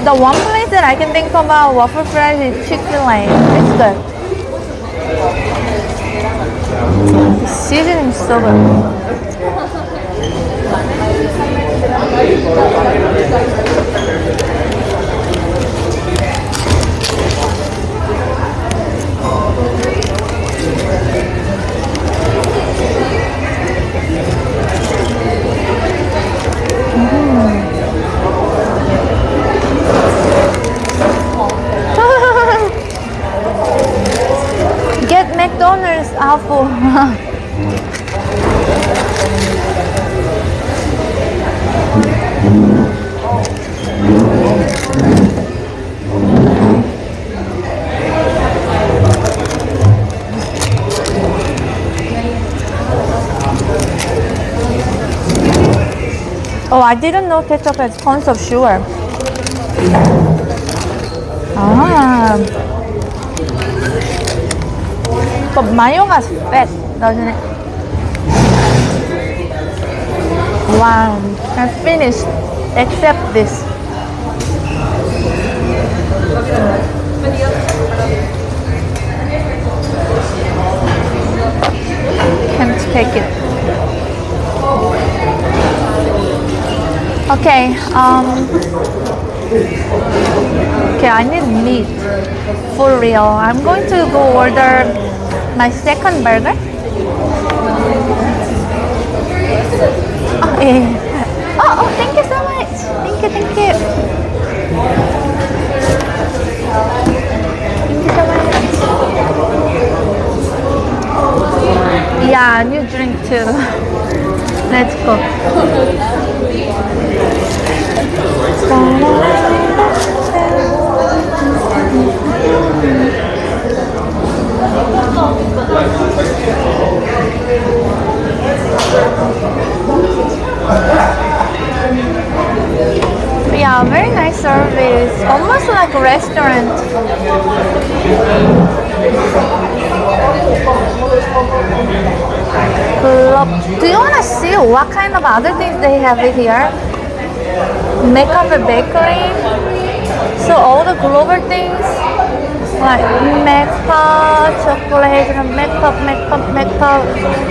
the one place that I can think about waffle fries is Chick-fil-A. It's good. The seasoning is so good. Get McDonald's apple. Oh, I didn't know ketchup has tons of sugar. Ah. But mayo has fat, doesn't it? Wow, I'm finished except this. Can't take it. Okay, okay, I need meat for real. I'm going to go order my second burger. Oh, yeah. Oh, thank you so much. Thank you. Thank you so much. Yeah, new drink too. Let's go. Yeah, very nice service. Almost like a restaurant. Do you want to see what kind of other things they have here? Makeup and bakery. So all the global things like makeup, chocolate, makeup.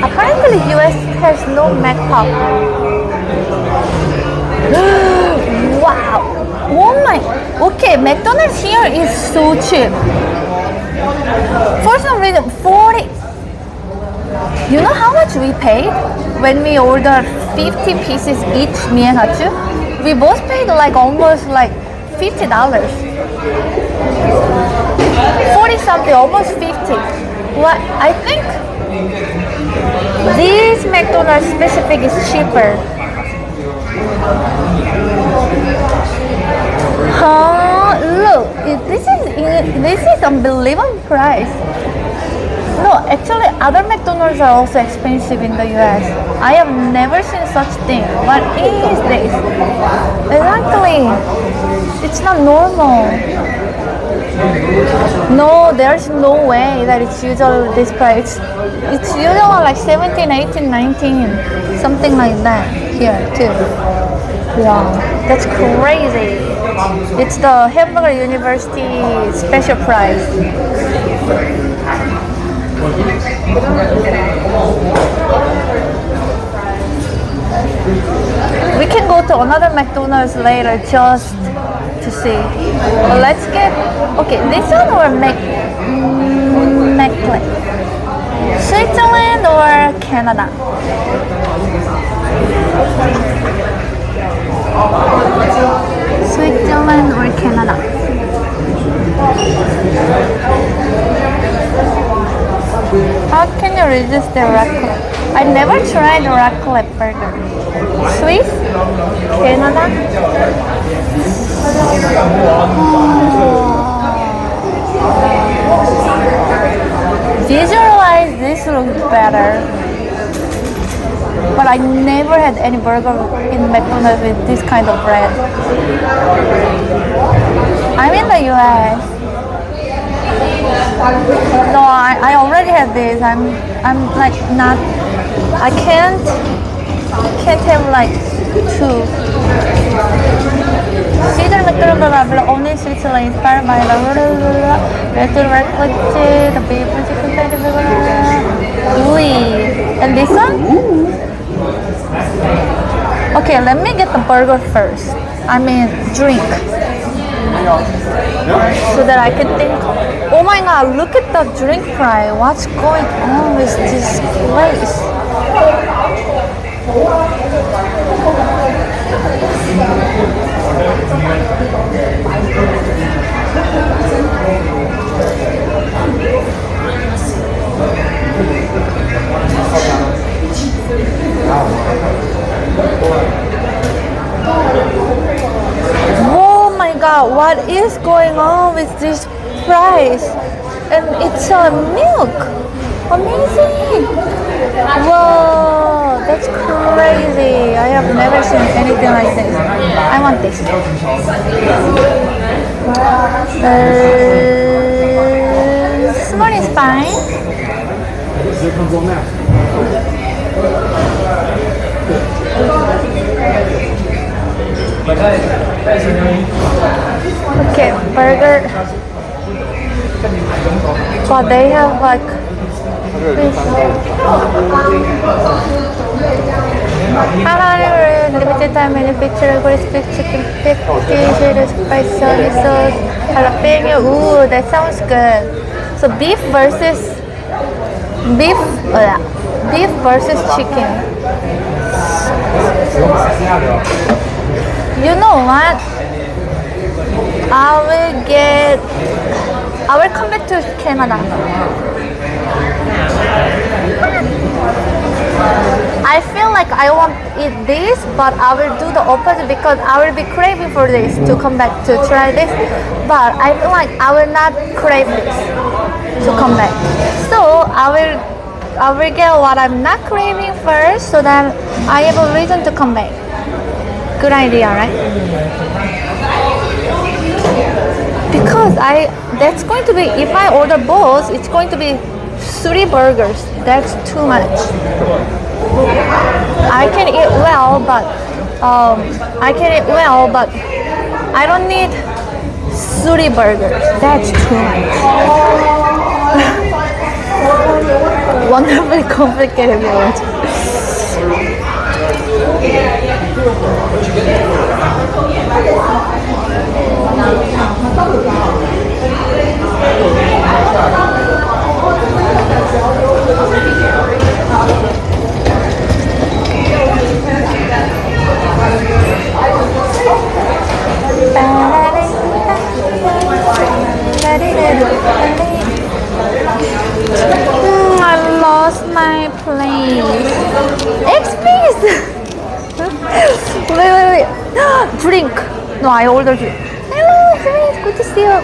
Apparently US has no makeup. Wow. Oh my. Okay, McDonald's here is so cheap. For some reason, 40. You know how much we paid when we ordered 50 pieces each, me and Hachu? We both paid like almost like $50. 40 something, almost 50. What I think this McDonald's specific is cheaper. Look, this is unbelievable price. No, actually other McDonald's are also expensive in the US. I have never seen such thing. What is this? Exactly. It's not normal. No, there's no way that it's usually this price. It's usually like 17, 18, 19. Something like that here too. Wow, that's crazy. It's the Hamburger University special price. We can go to another McDonald's later just to see. Well, let's get, okay, this one or McLean? Switzerland or Canada? Switzerland or Canada? How can you resist the raclette? I never tried raclette burger. Swiss? Canada? Visualize this looks better. But I never had any burger in McDonald's with this kind of bread. I'm in the US. No, I already had this. I'm like not I can't have like two. Caesar McDonald only Switzerland inspired by the red the beef and chicken and this one? Okay, let me get the burger first. I mean drink. So that I can think. Oh my god, look at the drink price. What's going on with this place? Oh my god, what is going on with this price? And it's milk. Amazing. Whoa, that's crazy. I have never seen anything like this. I want this. Small is fine. Okay, burger. But they have like this. Limited time manufacturer, crispy chicken, 50 shaded spice soy sauce, jalapeno. Ooh, that sounds good. So beef versus chicken. You know what? I will come back to Canada. I feel like I won't eat this, but I will do the opposite because I will be craving for this to come back to try this. But I feel like I will not crave this to come back. So I will get what I'm not craving first, so that I have a reason to come back. Good idea, right? Because that's going to be, if I order both, it's going to be 3 burgers. That's too much. I can eat well, but I don't need 3 burgers. That's too much. Wonderfully complicated word. I lost my place. Please. Wait. Drink. No, I ordered drink. Hello, Chris. Good to see you.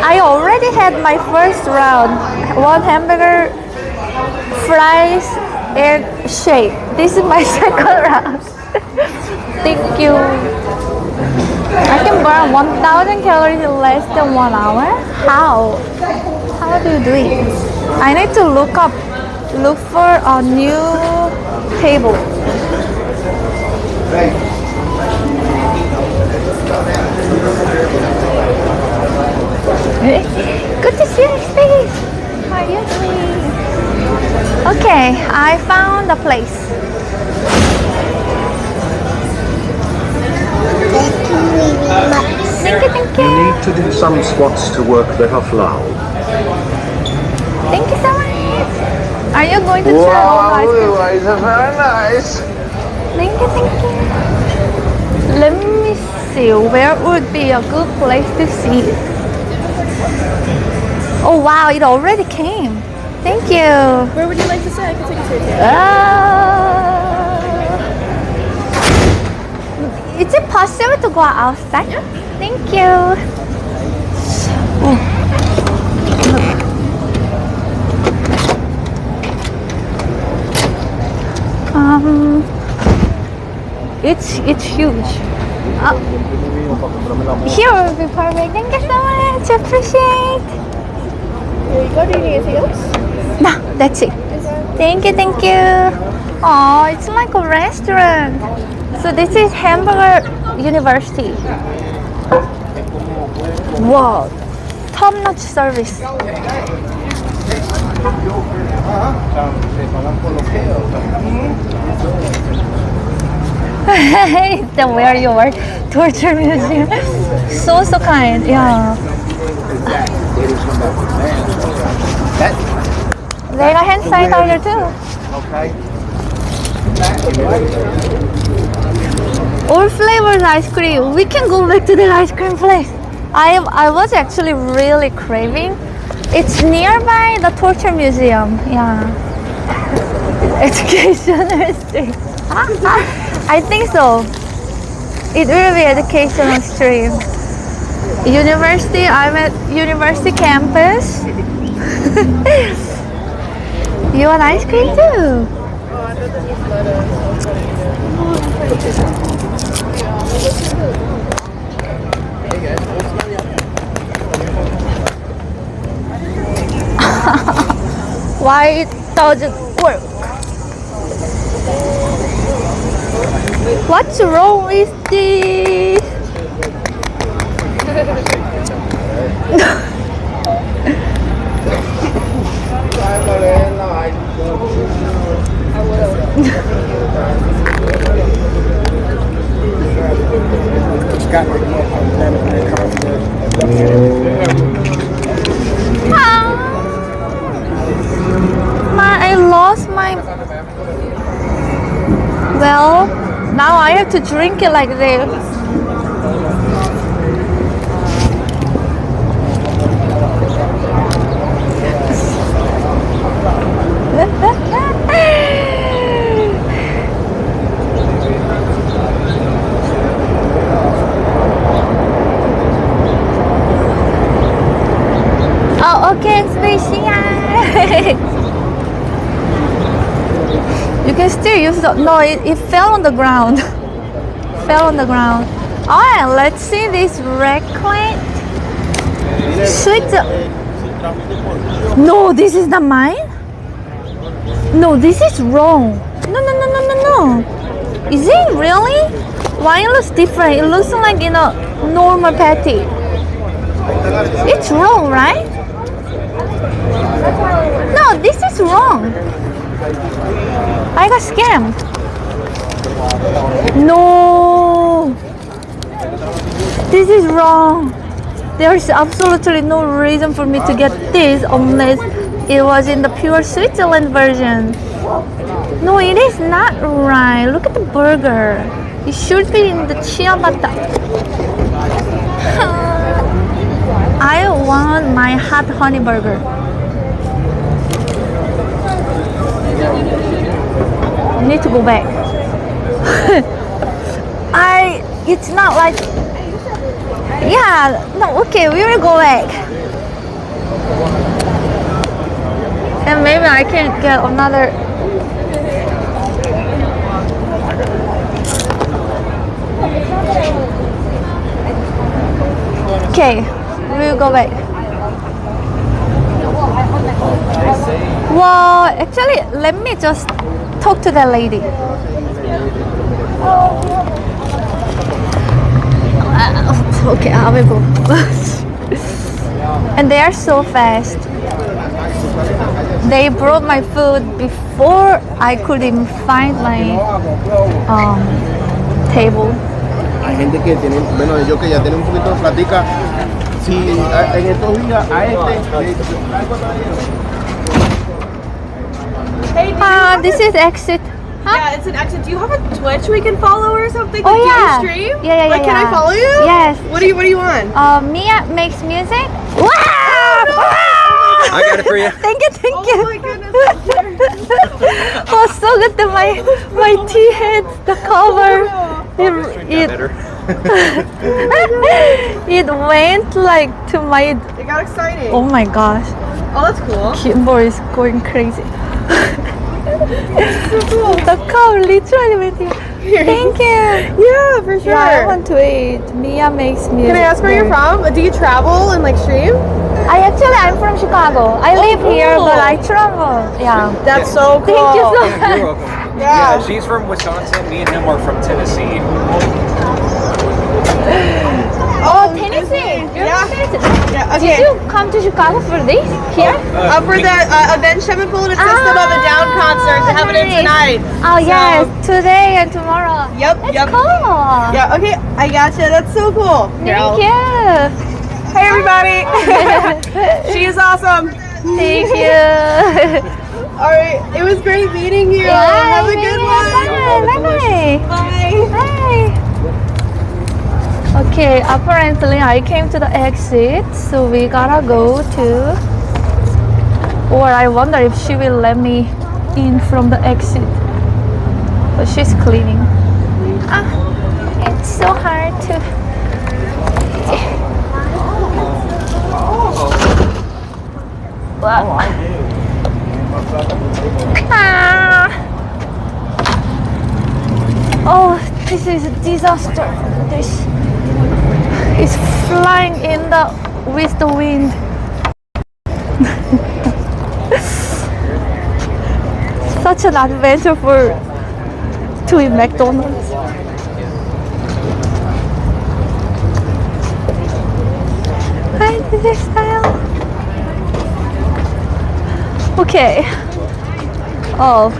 I already had my first round. 1 hamburger, fries, and shake. This is my second round. Thank you. I can burn 1,000 calories in less than 1 hour. How? How do you do it? I need to look for a new table. Good to see you, Steve. How are you doing? Okay, I found a place. Thank you. You need to do some squats to work the halal. Thank you so much. Are you going to try all ice cream? Wow, it's very nice. Thank you. Let me see, where would be a good place to see it? Oh wow, it already came. Thank you. Where would you like to sit? I can take you to a table. Is it possible to go outside? Yeah. Thank you. It's huge. Here will be perfect. Thank you so much. Appreciate. There you go. Do you need anything else? No, that's it. Thank you. Oh, it's like a restaurant. So this is Hamburger University. Wow, top-notch service. Then where you work? Torture museum. So kind. Yeah. They got hand sanitizer too. All flavors ice cream. We can go back to that ice cream place. I was actually really craving. It's nearby the torture museum. Yeah. Educational stream. I think so. It will be educational stream. University. I'm at university campus. You want ice cream too? Why it doesn't work? What's wrong with this? I lost my... Well, now I have to drink it like this. Oh, okay, squishy. You can still use the... No, it fell on the ground. Fell on the ground. Alright, let's see this reclaimed sweet... No, this is not mine? No, this is wrong. No. Is it really? Why it looks different? It looks like, you know, normal patty. It's wrong, right? No, this is wrong. I got scammed. No. This is wrong. There's absolutely no reason for me to get this unless it was in the pure Switzerland version. No, it is not right. Look at the burger. It should be in the ciabatta. I want my hot honey burger. I need to go back. It's not like... Yeah, no, okay, we will go back. And maybe I can get another... Okay, we will go back. Well, actually, let me just talk to that lady. Okay, I will go. And they are so fast. They brought my food before I could even find my table. Hay gente que tiene, bueno, yo que ya tiene un poquito de platica, si en estos días a Hey, this is exit. Huh? Yeah, it's an exit. Do you have a Twitch we can follow or something? Oh, Like, yeah. do you stream? Yeah. Like, can I follow you? Yes. What do you want? Mia makes music. Wow! I got it for you. Thank you. Oh my goodness. Oh, so good that my tea hits the cover. It went like to my... It got exciting. Oh my gosh. Oh, that's cool. Kimbo is going crazy. So cool. The cow literally went here. Thank you. Yeah, for sure. Yeah, I want to eat. Mia makes music. Can I ask where you're from? Do you travel and like stream? I'm from Chicago. I live here, cool. but I travel. Yeah. That's so cool. Thank you so much. You're welcome. Yeah, she's from Wisconsin. Me and him are from Tennessee. Oh, Tennessee. You're Yeah. from Tennessee. Yeah, Did okay. you come to Chicago for this? Here? For the Avenged Sevenfold and System of a Down concert happening nice. tonight. Oh, So- yes. Today and tomorrow. Yep, That's yep. cool. Yeah, okay, I gotcha. That's so cool. Thank you. Hey, everybody. She is awesome. Thank you. All right, it was great meeting you. Yeah, Have a good one. Bye. Bye. Bye. Okay, apparently I came to the exit, so we gotta go to. Or I wonder if she will let me in from the exit. But she's cleaning. It's so hard to. Wow. Oh, this is a disaster. This is flying in with the wind. Such an adventure to eat McDonald's. Hi, this is style. Okay. Oh,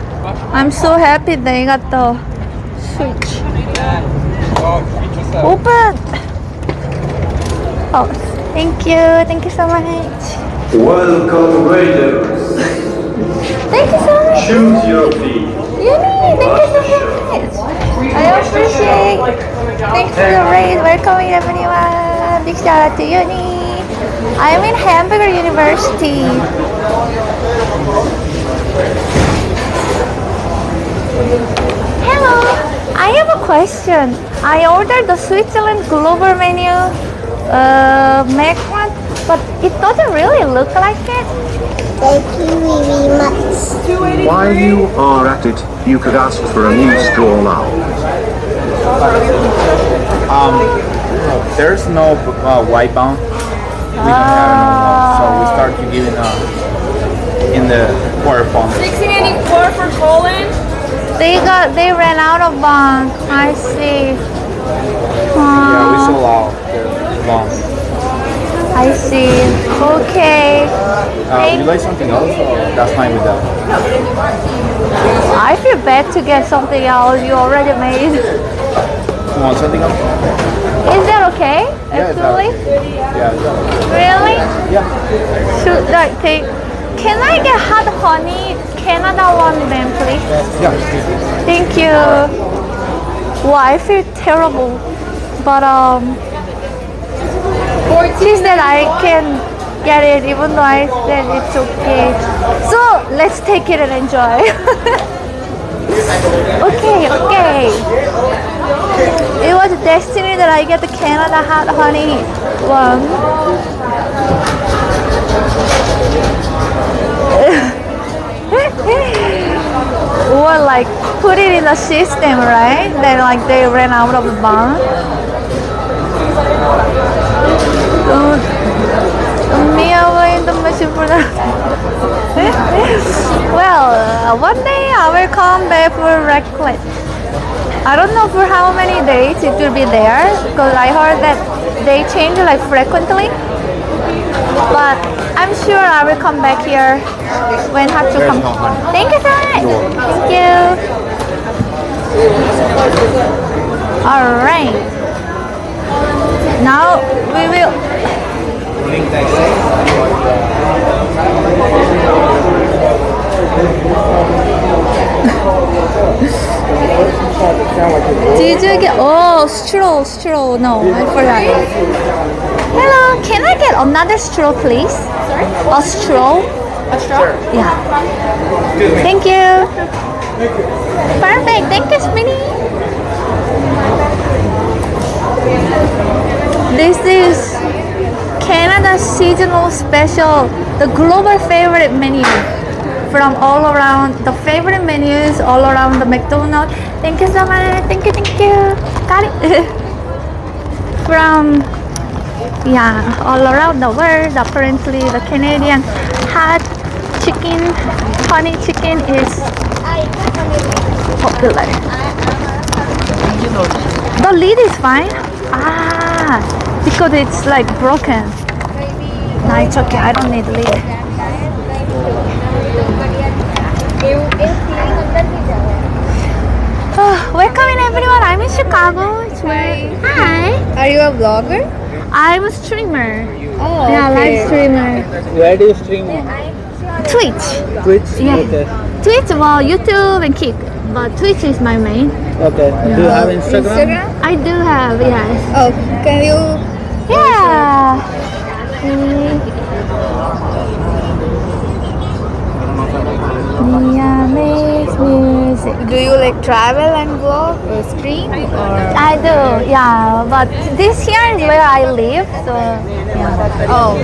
I'm so happy they got the switch. Open. Oh, thank you so much. Welcome, Raiders. Thank you so much. Choose your feet. Yumi, thank you so much. I appreciate. Thanks for the raid. Welcome everyone. Big shout out to Uni. I'm in Hamburger University. Hello. I have a question. I ordered the Switzerland Global menu, Mac one, but it doesn't really look like it. Thank you very much. While you are at it, you could ask for a new straw now. There's no white bound. We don't have no, so we start to give it in the quarter pound. 1684 for colon. They ran out of bond. I see. Yeah, we sold out the long. I see. Okay. Would you like something else? Or that's fine with that. I feel bad to get something else you already made. You want something else? Is that okay? Yeah, it's Actually? Yeah. Really? Yeah. Should I take? Can I get hot honey Canada one then, please? Yeah. Thank you. Well, I feel terrible, but she said I can get it even though I said it's okay. So let's take it and enjoy. Okay. It was destiny that I get the Canada hot honey one. Or like put it in the system, right? Then like they ran out of the bond. In the machine for that. Well, one day I will come back for Reckless. I don't know for how many days it will be there because I heard that they change like frequently. But I'm sure I will come back here when Hatsu comes. Thank you so much. Thank you. Alright. Now we will. Did you get? Oh, straw. No, I forgot. Hello, can I get another straw, please? Sorry? A straw? A straw? Yeah. Thank you. Perfect. Thank you, Spinny. This is Canada seasonal special, the global favorite menu from all around, the favorite menus all around the McDonald. Thank you so much. Thank you. Got it. From all around the world. Apparently the Canadian hot chicken honey chicken is popular. The lid is fine. Ah, because it's like broken. No, it's okay. I don't need lid. Welcome everyone. I'm in Chicago. It's Hi. Are you a vlogger? I'm a streamer. Oh, Yeah, okay. live streamer. Where do you stream on? Twitch. Twitch? Yeah. Okay. Twitch, well, YouTube and Kick, but Twitch is my main. Okay. Do you have Instagram? I do have, yes. Oh, can you? Yeah. Mia makes music. Do you like travel and vlog or stream or? I do, yeah. But this here is where I live, so yeah. Oh,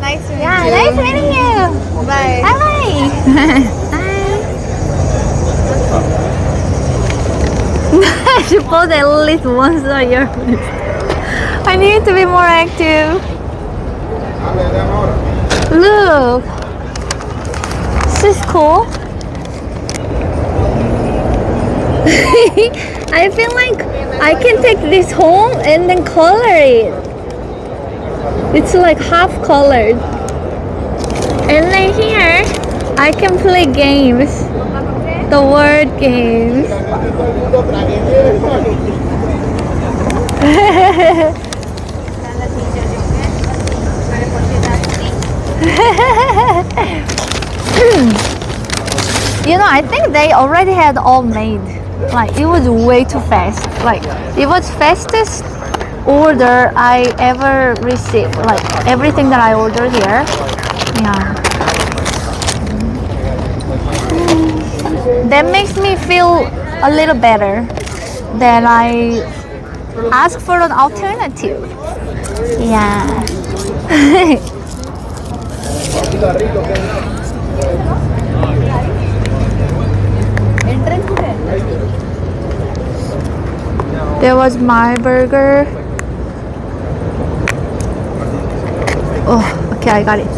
nice to meet Yeah, you. nice meeting you. Bye. Bye bye. I should post at least once a year. I need to be more active. Look, this is cool. I feel like I can take this home and then color it. It's like half colored. And then here, I can play games. The word games. You know, I think they already had all made. Like, it was way too fast. Like, it was fastest order I ever received. Like, everything that I ordered here. Yeah. That makes me feel a little better that I ask for an alternative. Yeah. There was my burger. Oh, okay, I got it.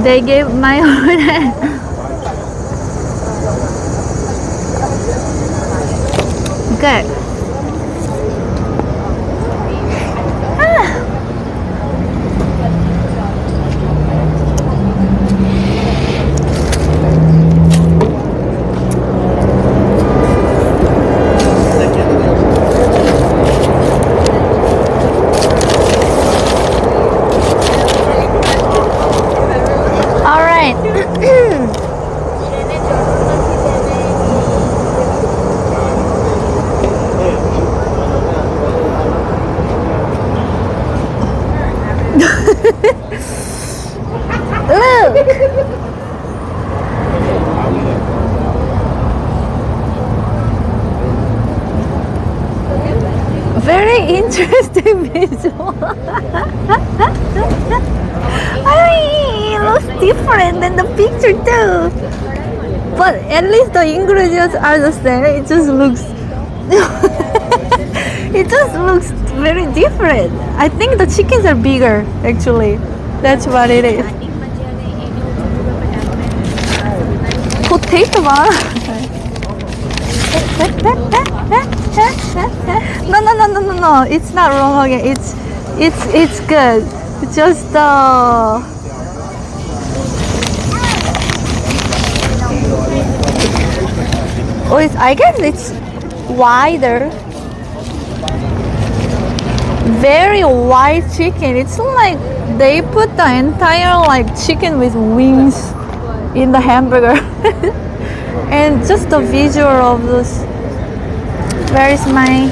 They gave my order. Good. All right. Look. Very interesting visual. It looks different than the picture too. But at least the ingredients are the same. It just looks it just looks very different. I think the chickens are bigger actually. That's what it is. Potato bar. No. It's not wrong again. It's good. It's just I guess it's wider. Very wide chicken. It's like they put the entire like chicken with wings in the hamburger. And just the visual of this. Where is my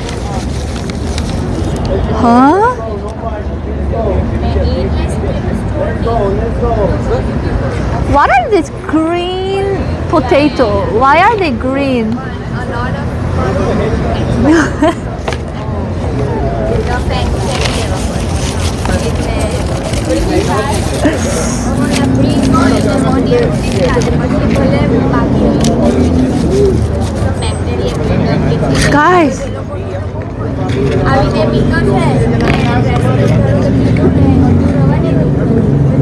What are these green potato? Why are they green? Guys,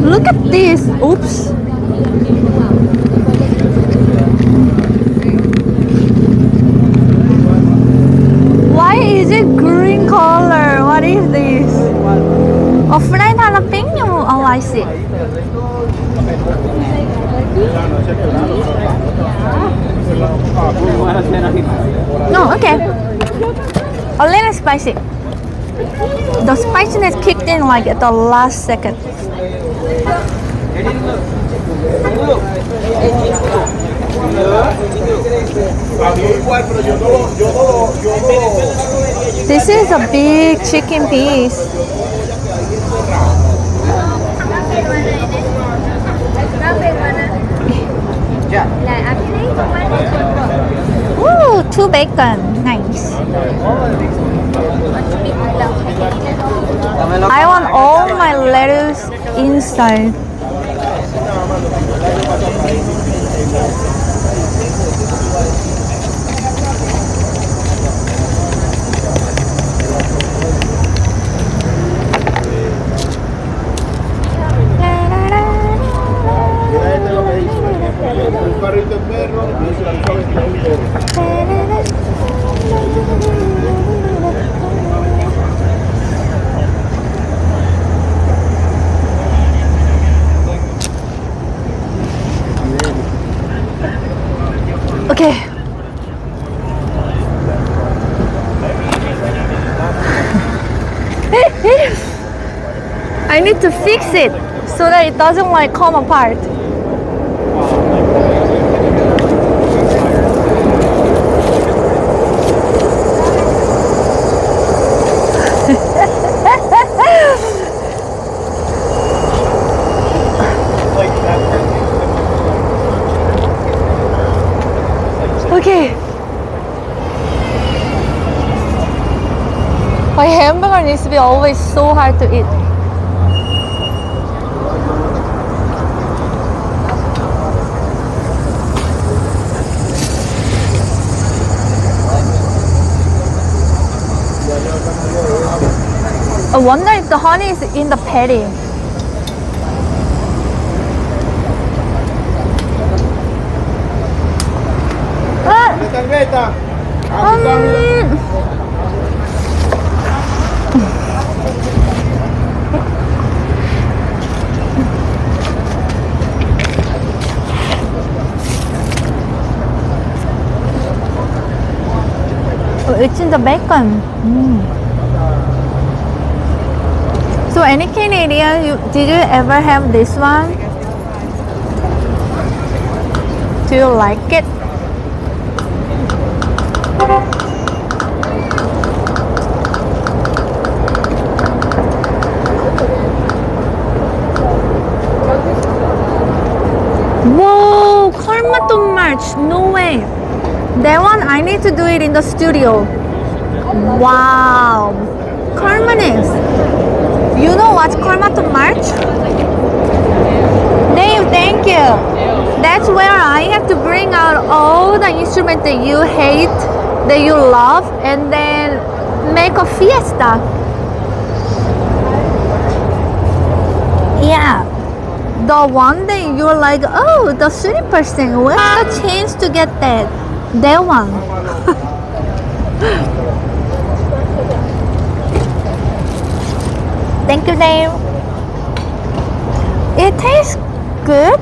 look at this. Oops. No, okay. A little spicy. The spiciness kicked in like at the last second. This is a big chicken piece. Ooh, 2 bacon. Nice. I want all my lettuce inside. Okay. I need to fix it so that it doesn't like come apart. Okay. My hamburger needs to be always so hard to eat. I wonder if the honey is in the patty. Oh, it's in the bacon. So any Canadian, did you ever have this one? Do you like it? Whoa, Karmaton March, no way. That one, I need to do it in the studio. Wow. Karmanis. You know what's Karmaton March? Dave, thank you. That's where I have to bring out all the instruments that you hate, that you love, and then make a fiesta. Yeah. The one that you're like, oh, the 30%, where's the chance to get that? That one. Thank you, Dave. It tastes good.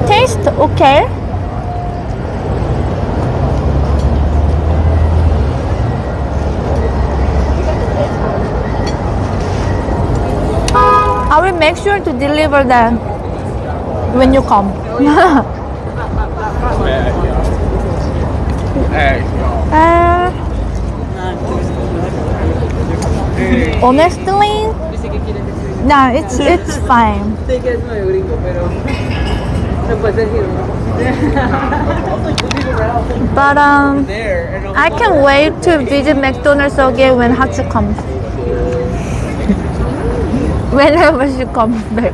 Tastes okay. I will make sure to deliver that when you come. Honestly, no, it's fine. But I can't wait to visit McDonald's again when Hatsu comes. Whenever she comes back.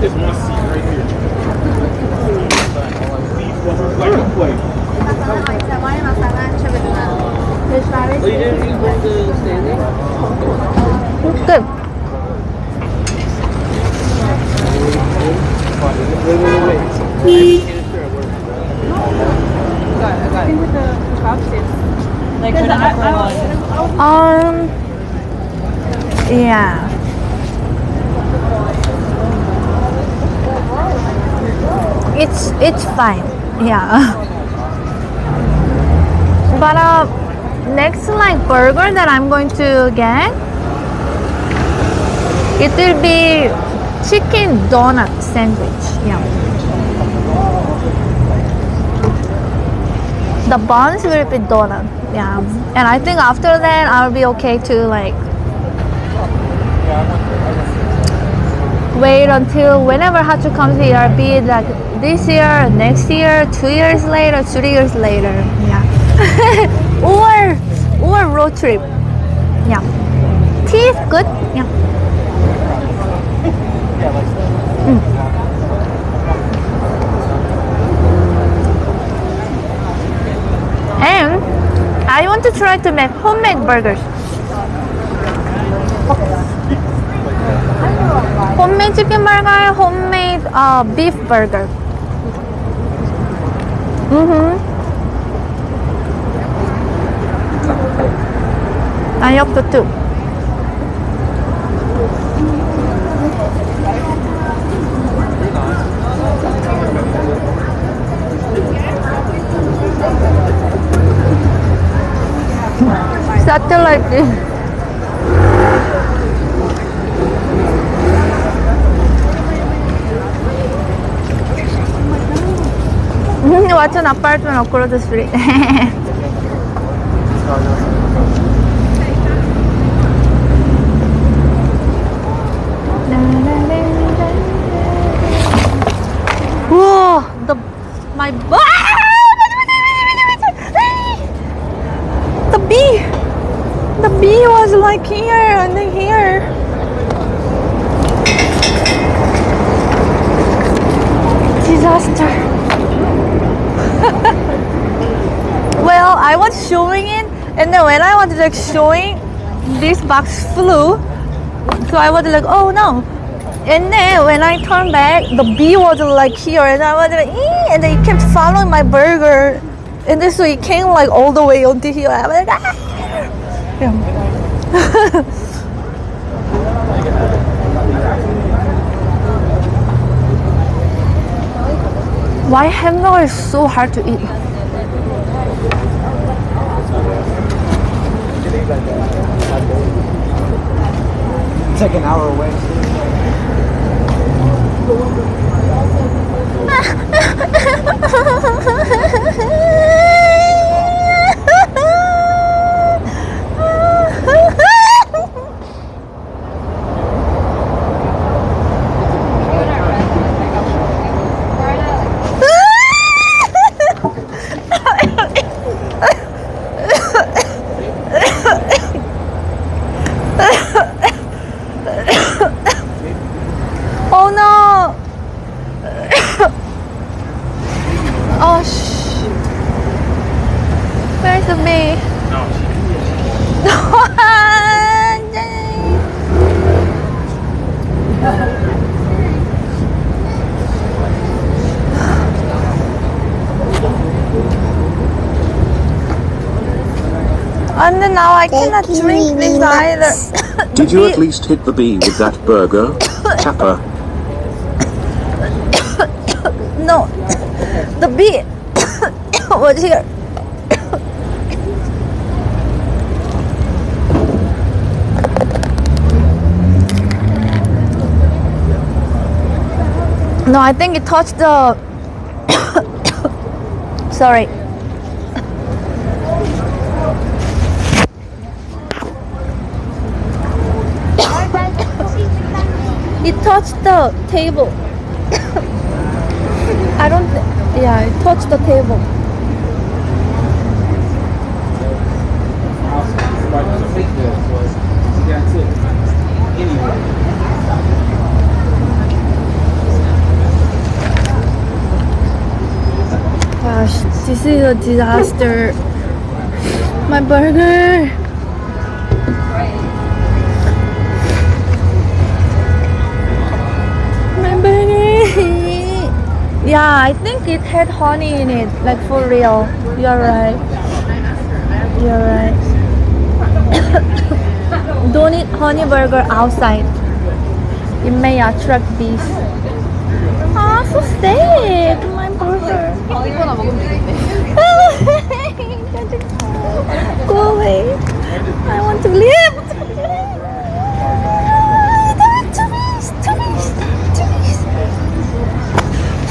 There's one seat right here. Like a plate. Oh, you didn't eat one of the standing? Good. I got it. With the chopsticks. Like, Yeah. It's fine. Yeah. But next like burger that I'm going to get, it will be chicken donut sandwich. Yeah. The buns will be donut. Yeah. And I think after that I'll be okay to like wait until whenever Hachu comes here, be it like this year, next year, 2 years later, 3 years later. Yeah. or road trip. Yeah. Tea is good. Yeah. And I want to try to make homemade burgers. Homemade chicken burger, homemade beef burger. I hope so too. Satellite. What's an apartment across the street? Whoa! My the bee was like here and then here. Disaster. Well, I was showing it, and then when I was like showing, this box flew. So I was like, oh no. And then when I turned back, the bee was like here, and I was like, ee! And then it kept following my burger, and then so it came like all the way onto here. I was like, ah! Yeah. Why hamburger is so hard to eat? It's like an hour away. Oh no! Oh where's the bee? And then now I cannot drink this either. Did you at least hit the bee with that burger, Tapper? No, the bee was here. No, I think it touched the. Sorry. It touched the table. I don't think. Yeah, it touched the table. Gosh, this is a disaster. My burger. My burger. Yeah, I think it had honey in it, like for real. You're right. You're right. Don't honey burger outside. It may attract bees. Ah, so sad. My burger. Go away. I want to live. Two bees.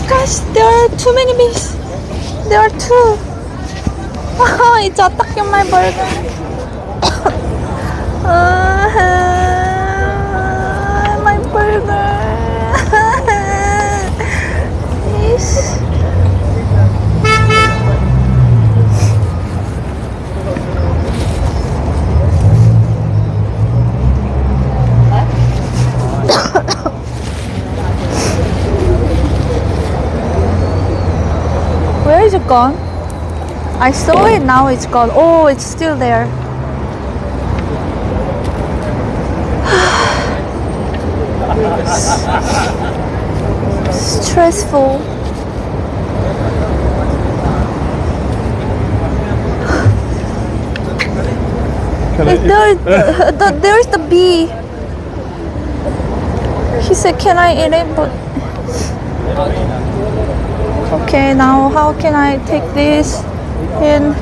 Gosh, there are too many bees. There are two. Oh, it's attacking my burger. My burger. Yes. Where is it gone? I saw it, now it's gone. Oh, it's still there. Stressful. There's the bee. He said, can I eat it? But okay, now how can I take this? And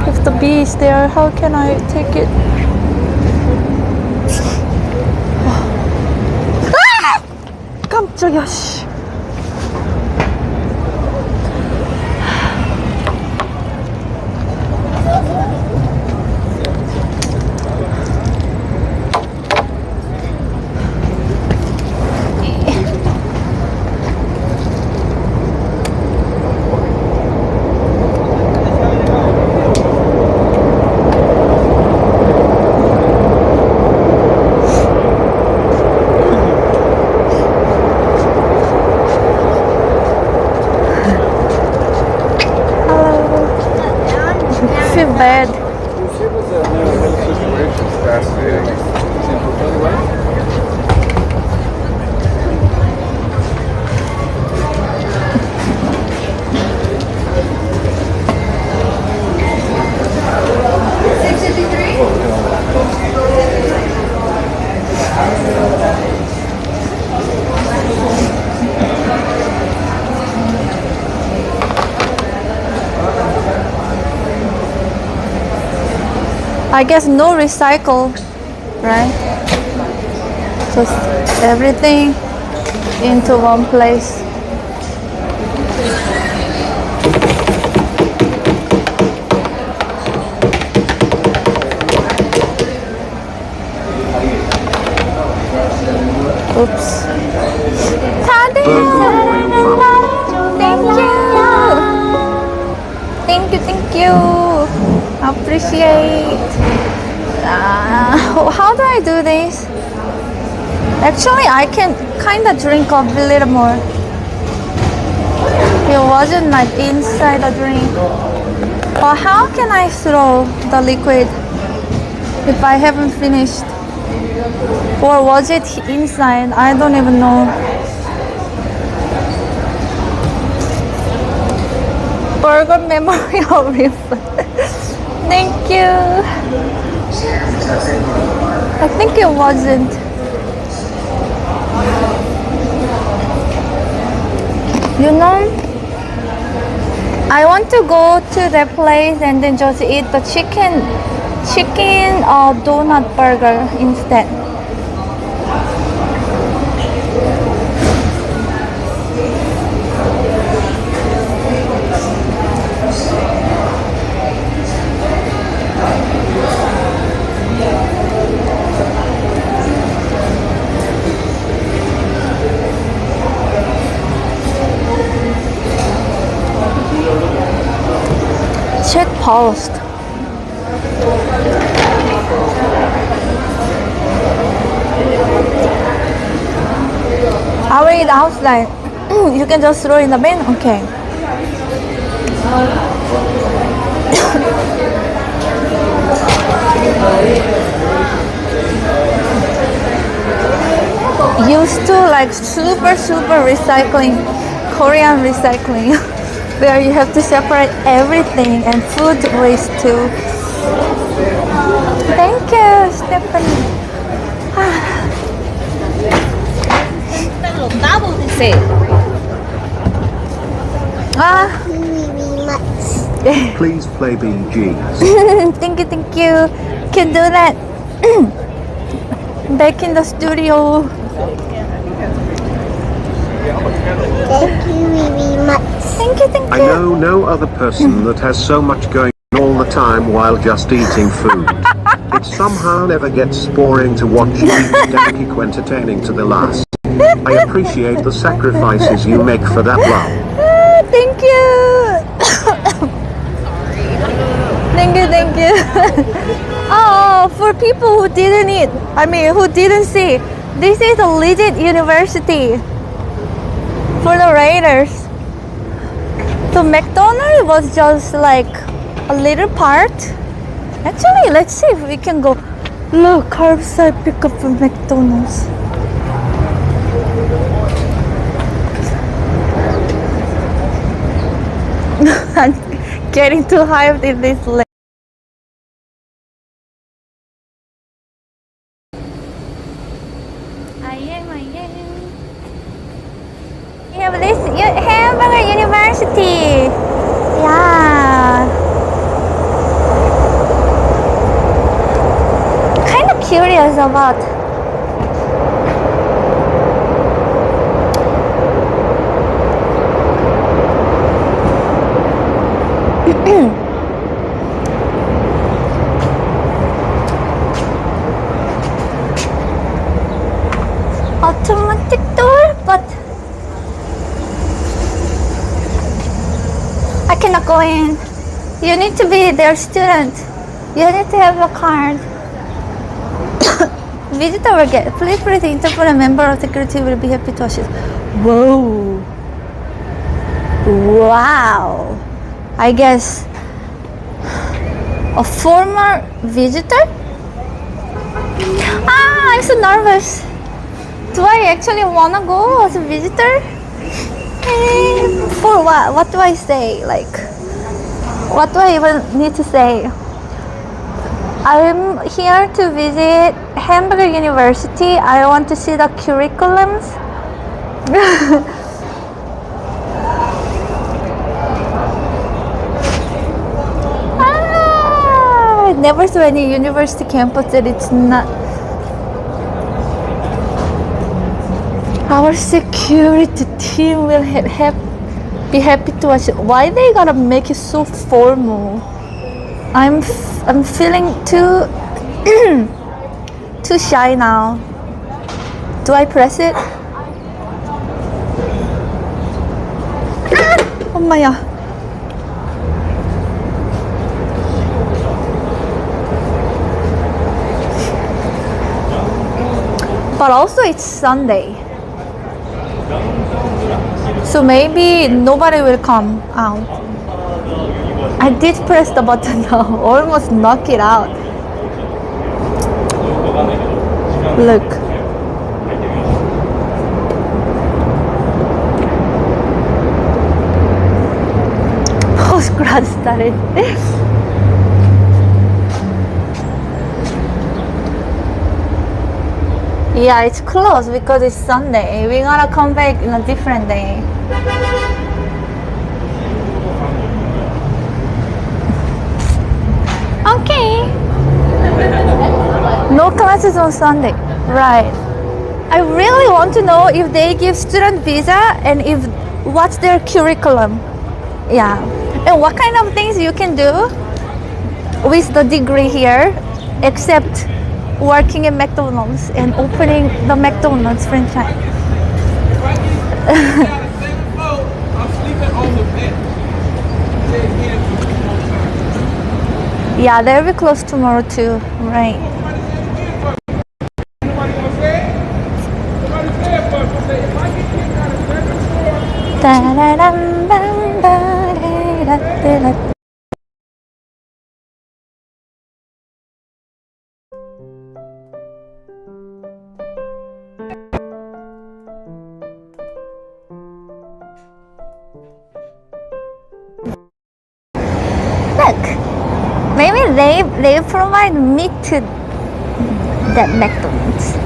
if the bee is there, how can I take it? 아! 깜짝이야, 씨. Bad. I guess no recycle, right? Just everything into one place. Oops. Thank you. Appreciate. How do I do this? Actually, I can kind of drink a little more. It wasn't like inside the drink. But how can I throw the liquid if I haven't finished? Or was it inside? I don't even know. Burger memorial refund. Thank you. I think it wasn't. You know, I want to go to that place and then just eat the chicken donut burger instead. Check post. I will eat outside. You can just throw in the bin? Okay. Used to like super recycling, Korean recycling. Where you have to separate everything and food waste too. Thank you. happening? Sí. Please play BGs. Thank you. Can do that. Back in the studio. Thank you. I know no other person that has so much going on all the time while just eating food. It somehow never gets boring to watch you eat Danky entertaining to the last. I appreciate the sacrifices you make for that love. Thank you. Thank you. Oh, for people who didn't eat, who didn't see, this is a legit university for the Raiders. So McDonald was just like a little part. Actually, let's see if we can go. Look, curbside pickup from McDonald's. I'm getting too hyped in this lane. I am. We have this Hamburger University. Yeah. Kind of curious about automatic door, but I cannot go in. You need to be their student. You need to have a card. Visitor will get. Please press enter for a member of security will be happy to assist. Whoa. Wow. I guess a former visitor? I'm so nervous. Do I actually wanna go as a visitor? For what? What do I say? Like, what do I even need to say? I'm here to visit Hamburger University. I want to see the curriculums. I never saw any university campus that it's not. Our security team will be happy to watch it. Why they gotta make it so formal? I'm feeling too too shy now. Do I press it? 엄마야. But also it's Sunday. So maybe nobody will come out. I did press the button now, almost knock it out. Look. Post-grad started. Yeah, it's closed because it's Sunday. We're gonna come back in a different day. Okay. No classes on Sunday. Right. I really want to know if they give student visa and if what's their curriculum. Yeah. And what kind of things you can do with the degree here except working in McDonald's and opening the McDonald's franchise. Yeah, they'll be closed tomorrow too, right? Look, maybe they provide meat to than McDonald's.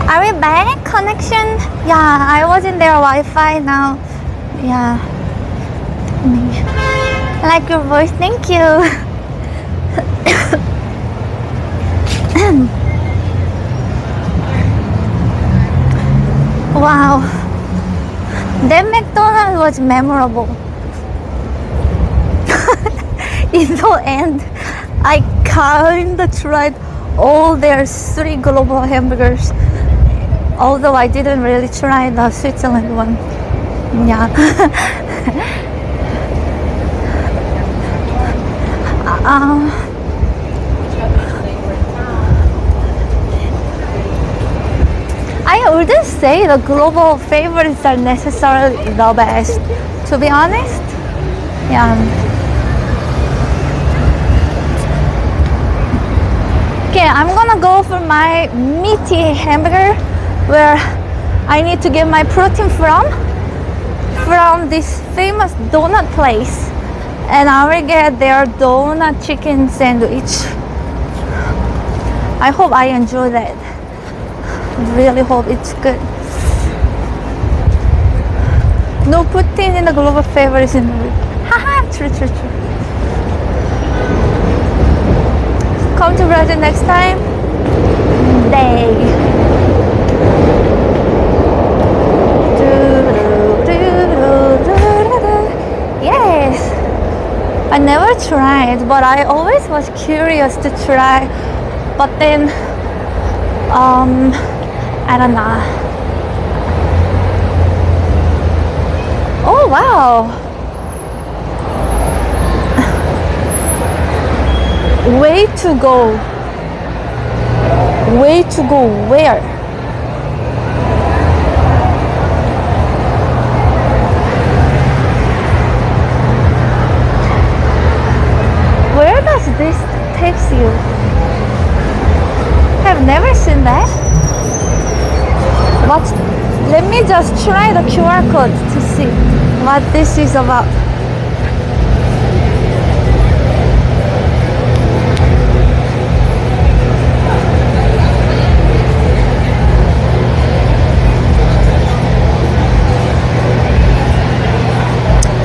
Are we back? Connection? Yeah, I was in their Wi-Fi now. Yeah. I like your voice, thank you. Wow. That McDonald's was memorable. In the end, I kinda tried all their 3 global hamburgers. Although I didn't really try the Switzerland one. Yeah. I wouldn't say the global favorites are necessarily the best, to be honest. Yeah. Okay, I'm gonna go for my meaty hamburger, where I need to get my protein from this famous donut place, and I will get their donut chicken sandwich. I hope I enjoy that. Really hope it's good. No protein in the global favorites in the week. Haha, true. Come to Brazil next time. Day. Yes, I never tried, but I always was curious to try. But then, I don't know. Oh wow! Way to go! Way to go! Where? Where does this take you? I've never seen that. What? Let me just try the QR code to see what this is about.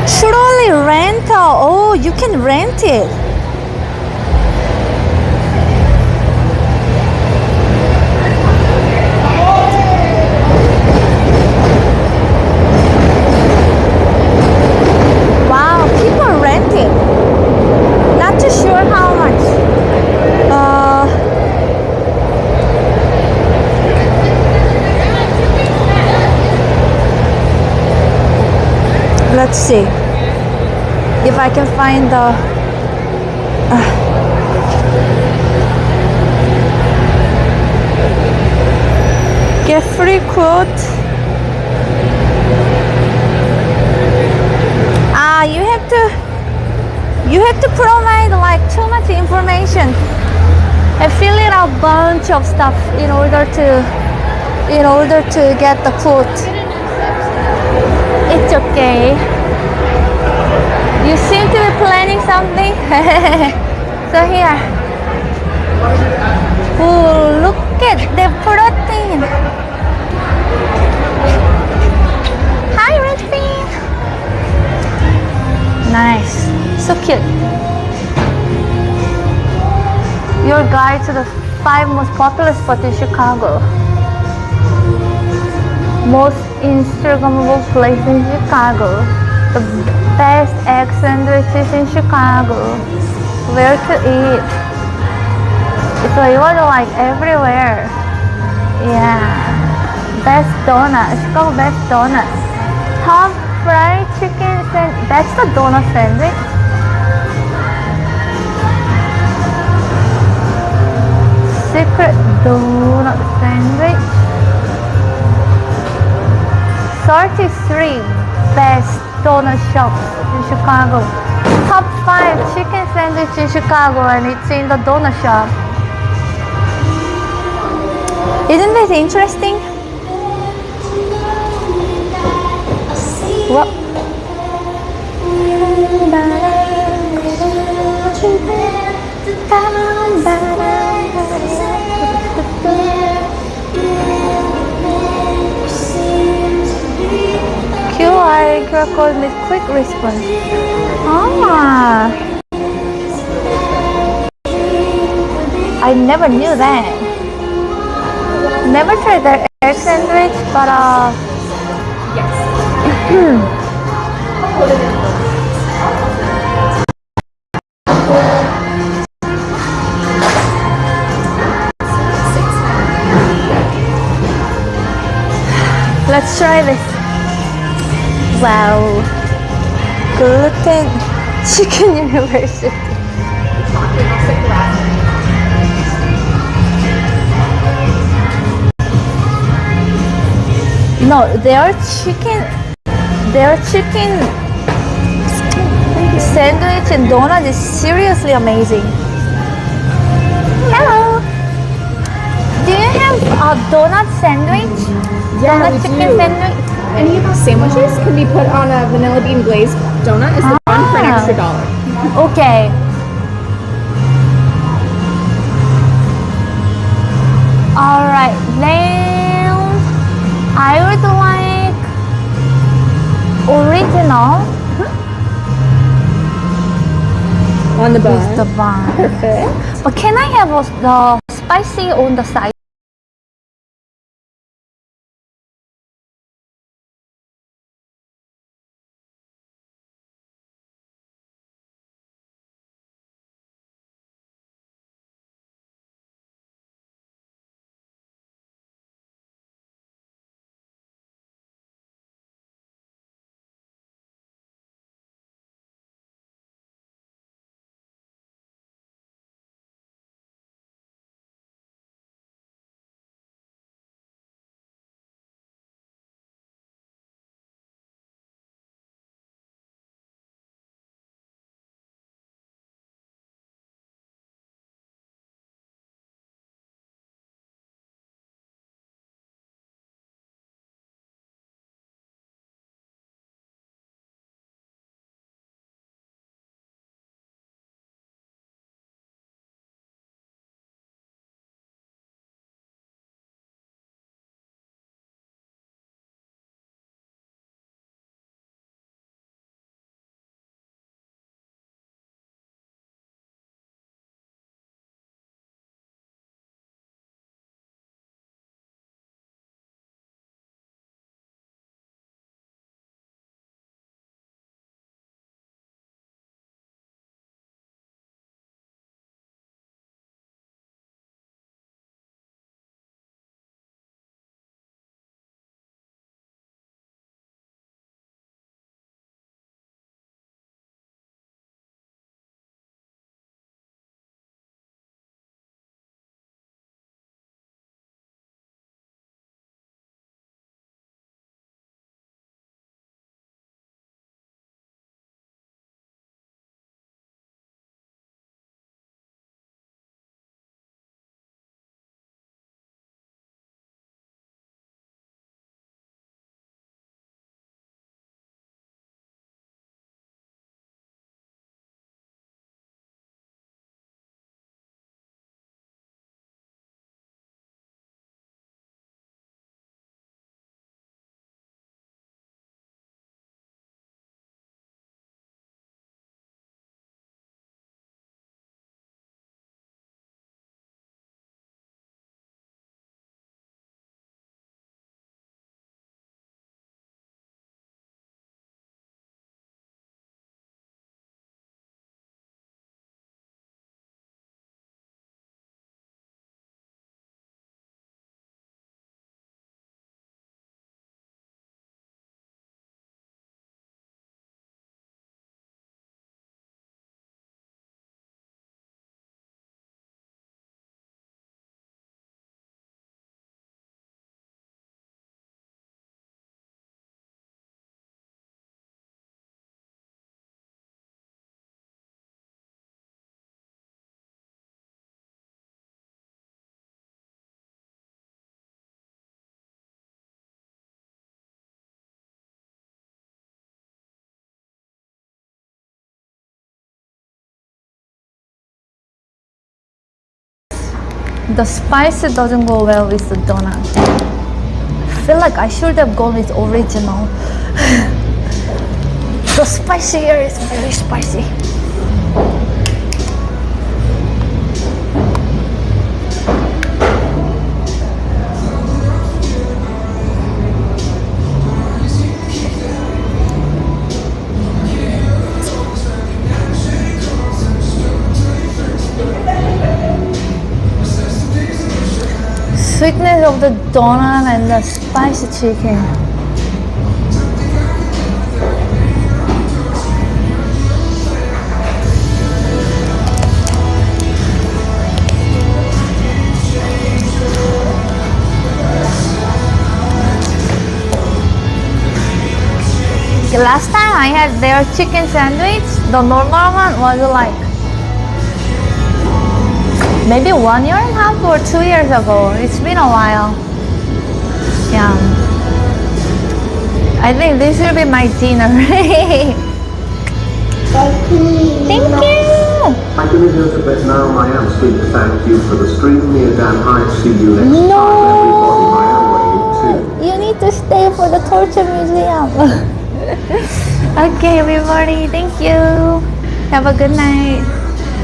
Surely rental. Oh, you can rent it. Wow, people rent it. Not too sure how much. Let's see if I can find the get free quote. You have to provide like too much information and fill in a bunch of stuff in order to get the quote. It's okay. You seem to be planning something. So here. Oh, look at the protein. Hi, Redfin. Nice. So cute. Your guide to the 5 most popular spots in Chicago. Most Instagrammable places in Chicago. The best egg sandwiches in Chicago. Where to eat. So it was like everywhere. Yeah. Best donut. Chicago best donut. Top fried chicken sandwich. That's the donut sandwich. Secret donut sandwich. 33 best donut shops in Chicago. Top 5 chicken sandwich in Chicago, and it's in the donut shop. Isn't this interesting? What? QR code with quick response. Ah, I never knew that. Never tried their egg sandwich, but let's try this. Wow. Gluten Chicken University. No, their chicken sandwich and donut is seriously amazing. Hello. Do you have a donut sandwich? Yeah, donut we chicken do. sandwich? Any of those sandwiches can be put on a vanilla bean glazed donut is the one for an extra $1. Okay. Alright, then I would like original On the bun. with the bun. Perfect. But can I have the spicy on the side? The spice doesn't go well with the donut. I feel like I should have gone with original. The spicy here is very spicy. Sweetness of the donut and the spicy chicken. Last time I had their chicken sandwich, the normal one was like maybe 1.5 years or 2 years ago. It's been a while. Yeah. I think this will be my dinner. Thank you. I can go to bed now, my sweet. Thank you for the stream. Me damn high. See you next time, everybody. My way too. You need to stay for the torture museum. Okay, everybody. Thank you. Have a good night.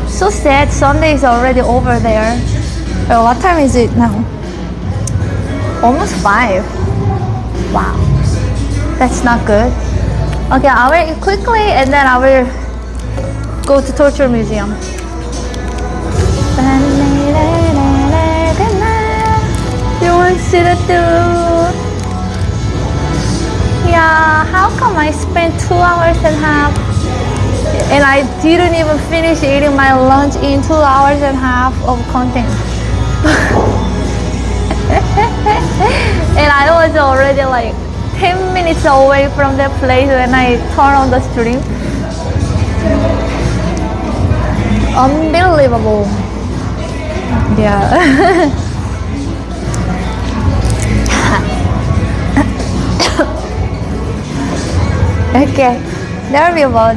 So sad, Sunday is already over there. Oh, what time is it now? Almost 5. Wow, that's not good. Okay, I will eat quickly and then I will go to torture museum. You want to see that too? Yeah, how come I spent 2.5 hours and I didn't even finish eating my lunch in 2.5 hours of content. And I was already like 10 minutes away from that place when I turned on the stream. Unbelievable. Yeah. Okay, there we go.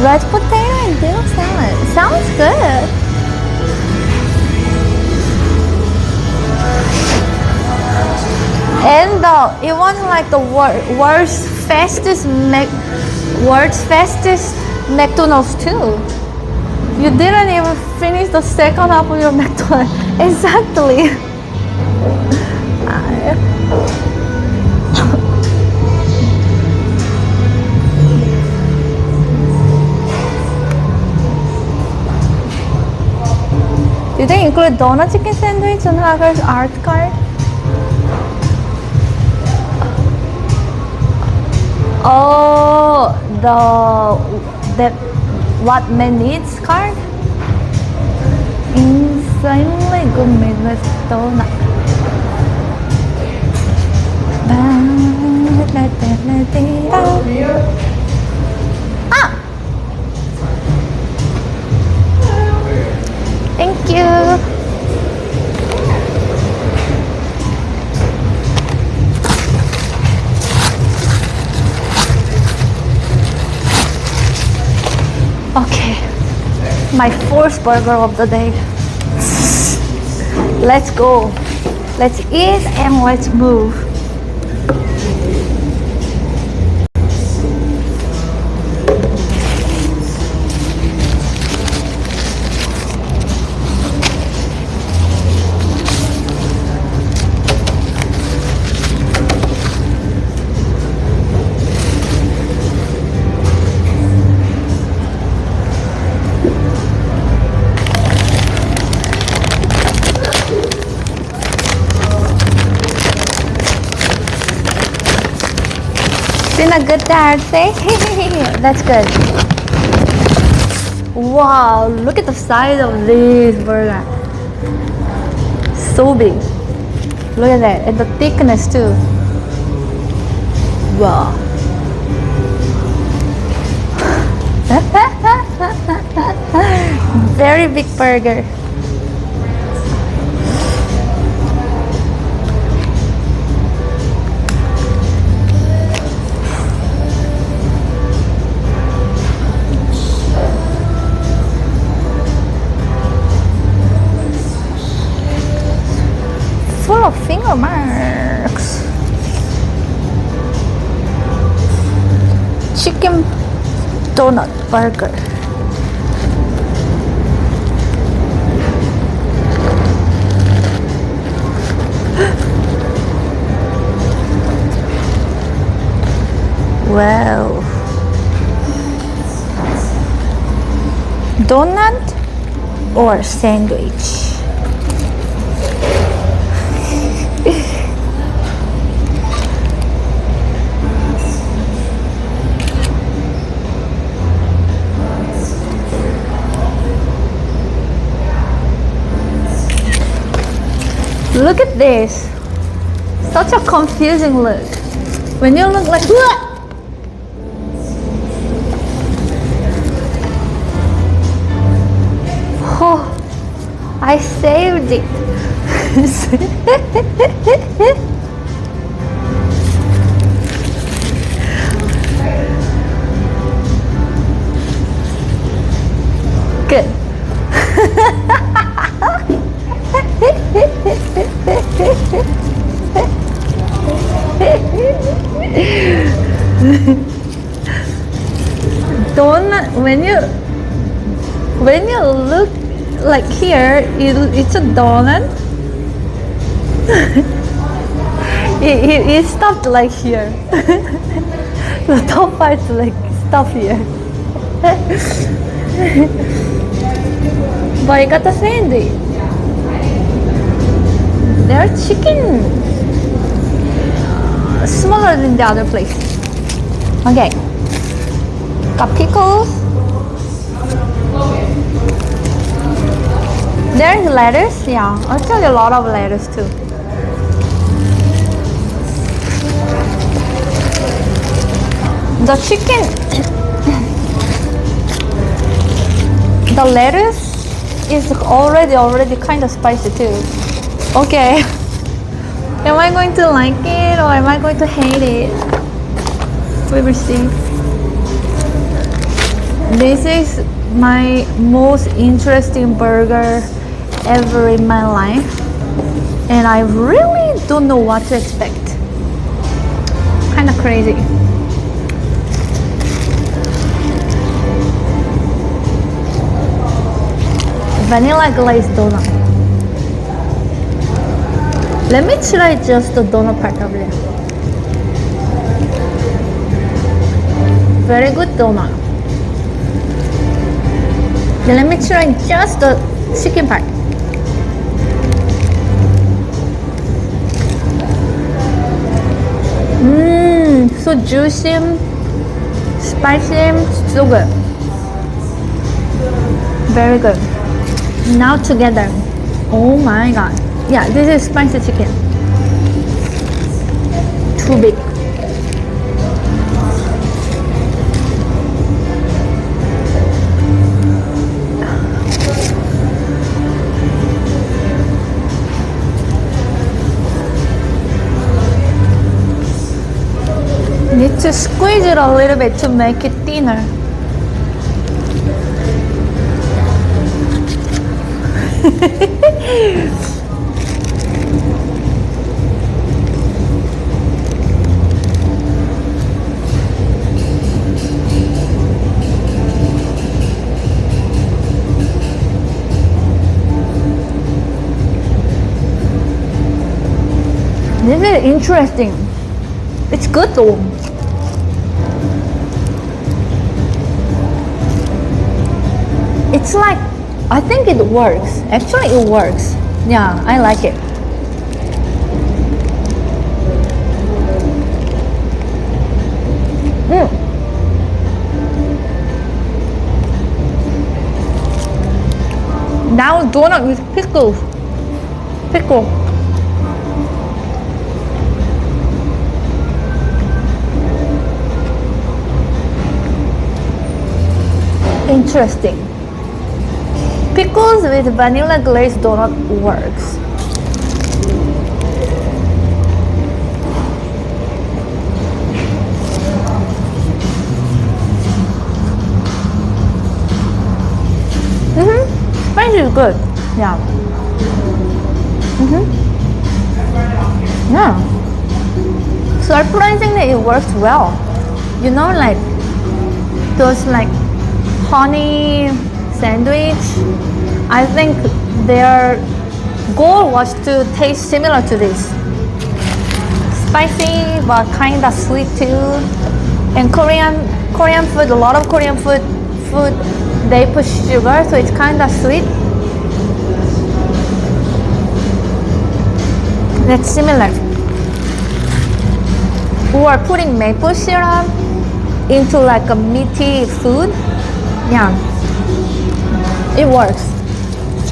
Red potato and dill salad. Sounds good. And it wasn't like the world's fastest McDonald's too. You didn't even finish the second half of your McDonald's. Exactly. Did they include donut chicken sandwich on Hager's art card? Oh, the what man needs card? Insanely good Midwest donut. Ah! Thank you. Okay, my fourth burger of the day. Let's go. Let's eat and let's move. Been a good Thursday. That's good. Wow, look at the size of this burger. So big. Look at that, and the thickness too. Wow. Very big burger. Full of finger marks. Chicken donut burger. Wow. Donut or sandwich? Look at this. Such a confusing look. When you look like, oh, I saved it. Good. Donut, when you look like here, it's a donut. it stopped like here. The top part's like stop here. But I got the sandwich. They're chicken, smaller than the other place. Okay, got pickles. There's lettuce, yeah, actually a lot of lettuce too. The chicken, the lettuce is already kind of spicy too. Okay, am I going to like it or am I going to hate it? We will see. This is my most interesting burger ever in my life, and I really don't know what to expect. Kind of crazy. Vanilla glazed donut. Let me try just the donut part of it. Very good donut. Then let me try just the chicken part. So juicy, spicy, so good. Very good. Now together. Oh my god. Yeah, this is spicy chicken. Too big. Need to squeeze it a little bit to make it thinner. This is interesting. It's good though. It's like, I think it works. Actually, it works. Yeah, I like it. Now donut with pickles. Pickle. Interesting. Pickles with vanilla glazed donut works. Spice is good. Yeah. Yeah. Surprisingly, it works well. You know, like those like honey sandwich. I think their goal was to taste similar to this. Spicy but kinda sweet too. And Korean food, a lot of Korean food they put sugar, so it's kinda sweet. That's similar. Or putting maple syrup into like a meaty food. Yeah, it works.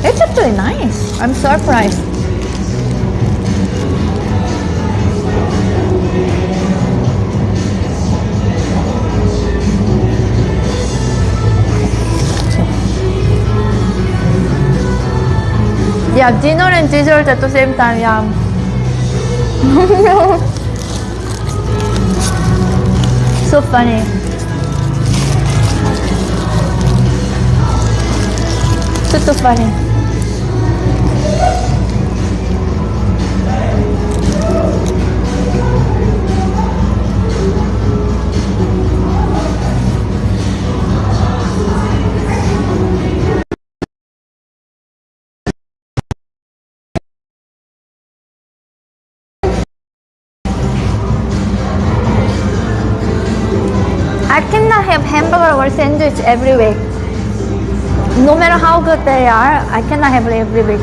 It's actually nice. I'm surprised. Yeah, dinner and dessert at the same time, yeah. So funny. So funny. I cannot have hamburger or sandwich every week. No matter how good they are, I cannot have it every week.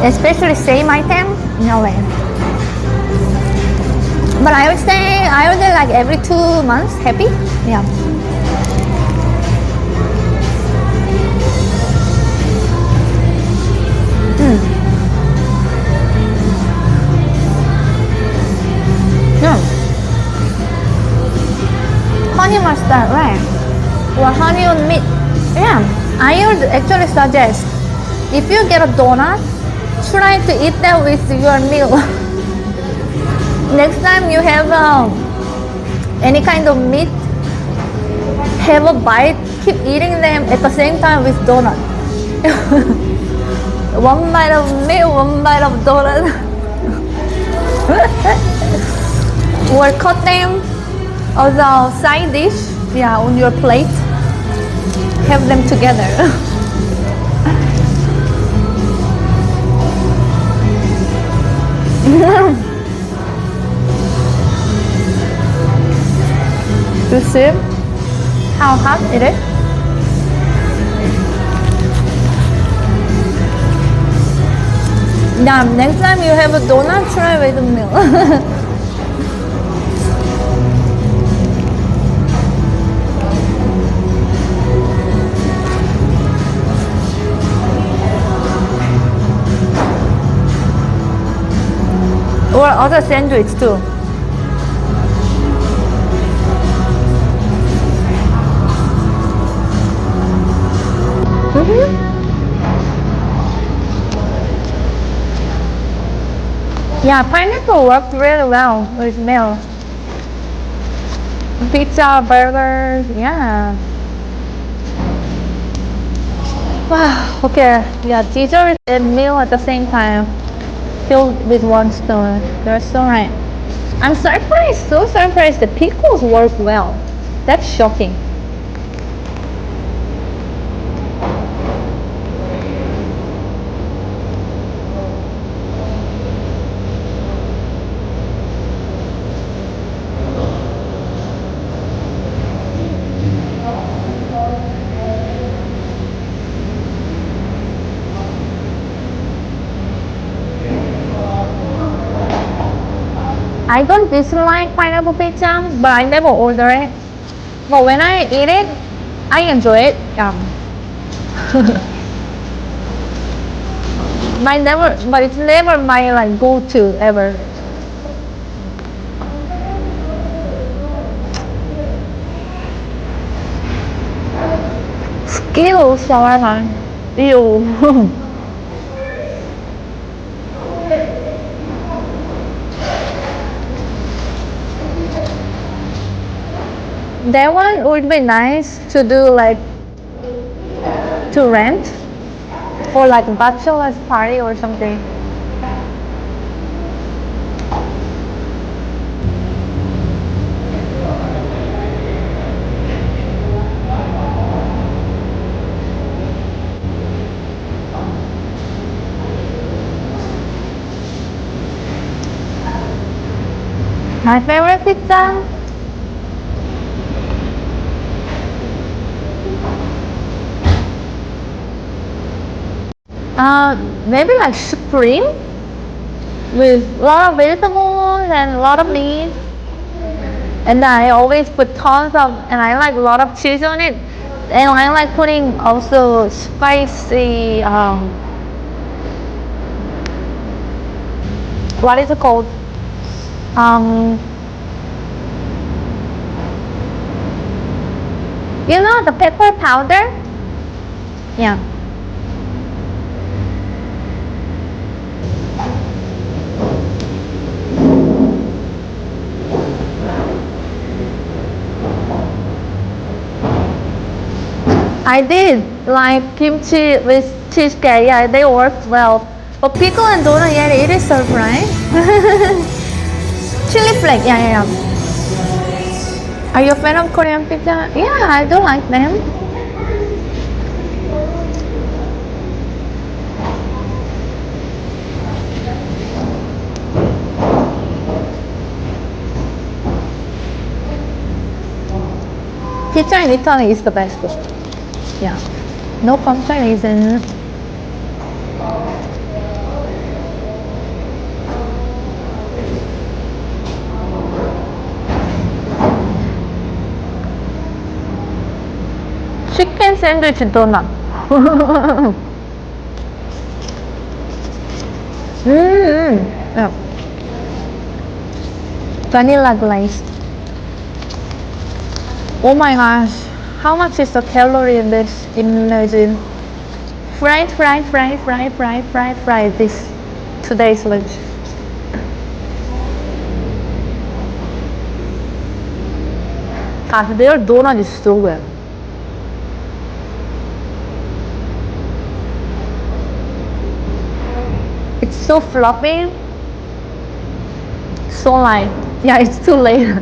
Especially same item, no way. But I would say like every 2 months, happy? Yeah. Yeah. Honey mustard, right? Or honey on meat. Yeah, I would actually suggest if you get a donut, try to eat that with your meal. Next time you have any kind of meat, have a bite, keep eating them at the same time with donut. One bite of meat, one bite of donut. Or cut them as a side dish, yeah, on your plate. Have them together. To see how hot it is. Yeah, next time you have a donut, try with a meal. Or other sandwich too. Yeah, pineapple works really well with meal. Pizza, burgers, yeah. Wow, okay, yeah, dessert and meal at the same time. Filled with one stone. You're so right. I'm surprised, so surprised the pickles work well. That's shocking. I don't dislike pineapple pizza, but I never order it. But when I eat it, I enjoy it. But it's never my like go-to ever. Ew, shawarma. Ew. That one would be nice to do like to rent for like bachelor's party or something. My favorite pizza? Maybe like supreme with a lot of vegetables and a lot of meat. And I always put tons of, and I like a lot of cheese on it. And I like putting also spicy, what is it called? You know the pepper powder? Yeah. I did like kimchi with cheesecake. Yeah, they worked well. But pickle and donut, yeah, it is served, right? Chili flake, yeah. Are you a fan of Korean pizza? Yeah, I do like them. Pizza in Italy is the best. Yeah, no comparison. Chicken sandwich donut. Yeah. Vanilla glaze. Oh my gosh, how much is the calorie in this? Imagine. Fried. This today's lunch. God, their donut is so good. It's so fluffy. So light. Yeah, it's too late.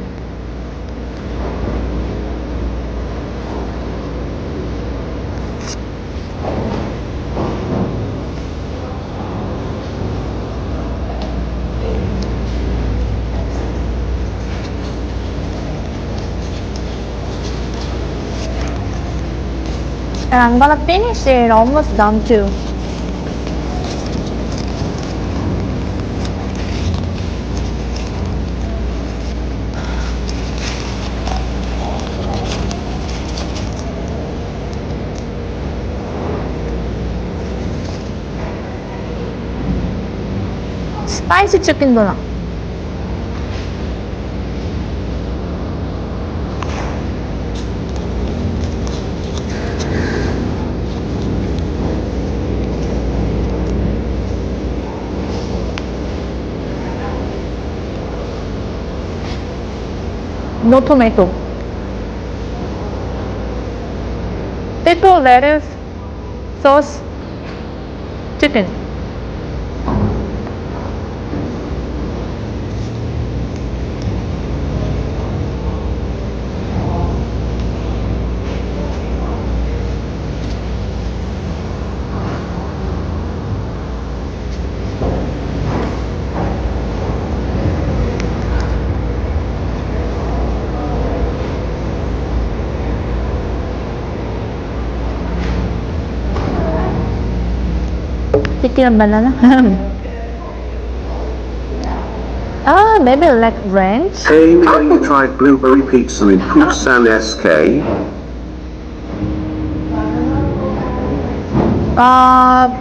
And I'm gonna finish it, almost done too. Spicy chicken donut. No tomato. Pickle, lettuce, sauce, chicken. Chicken and banana. Maybe like ranch. Hey, have you tried blueberry pizza in Busan SK?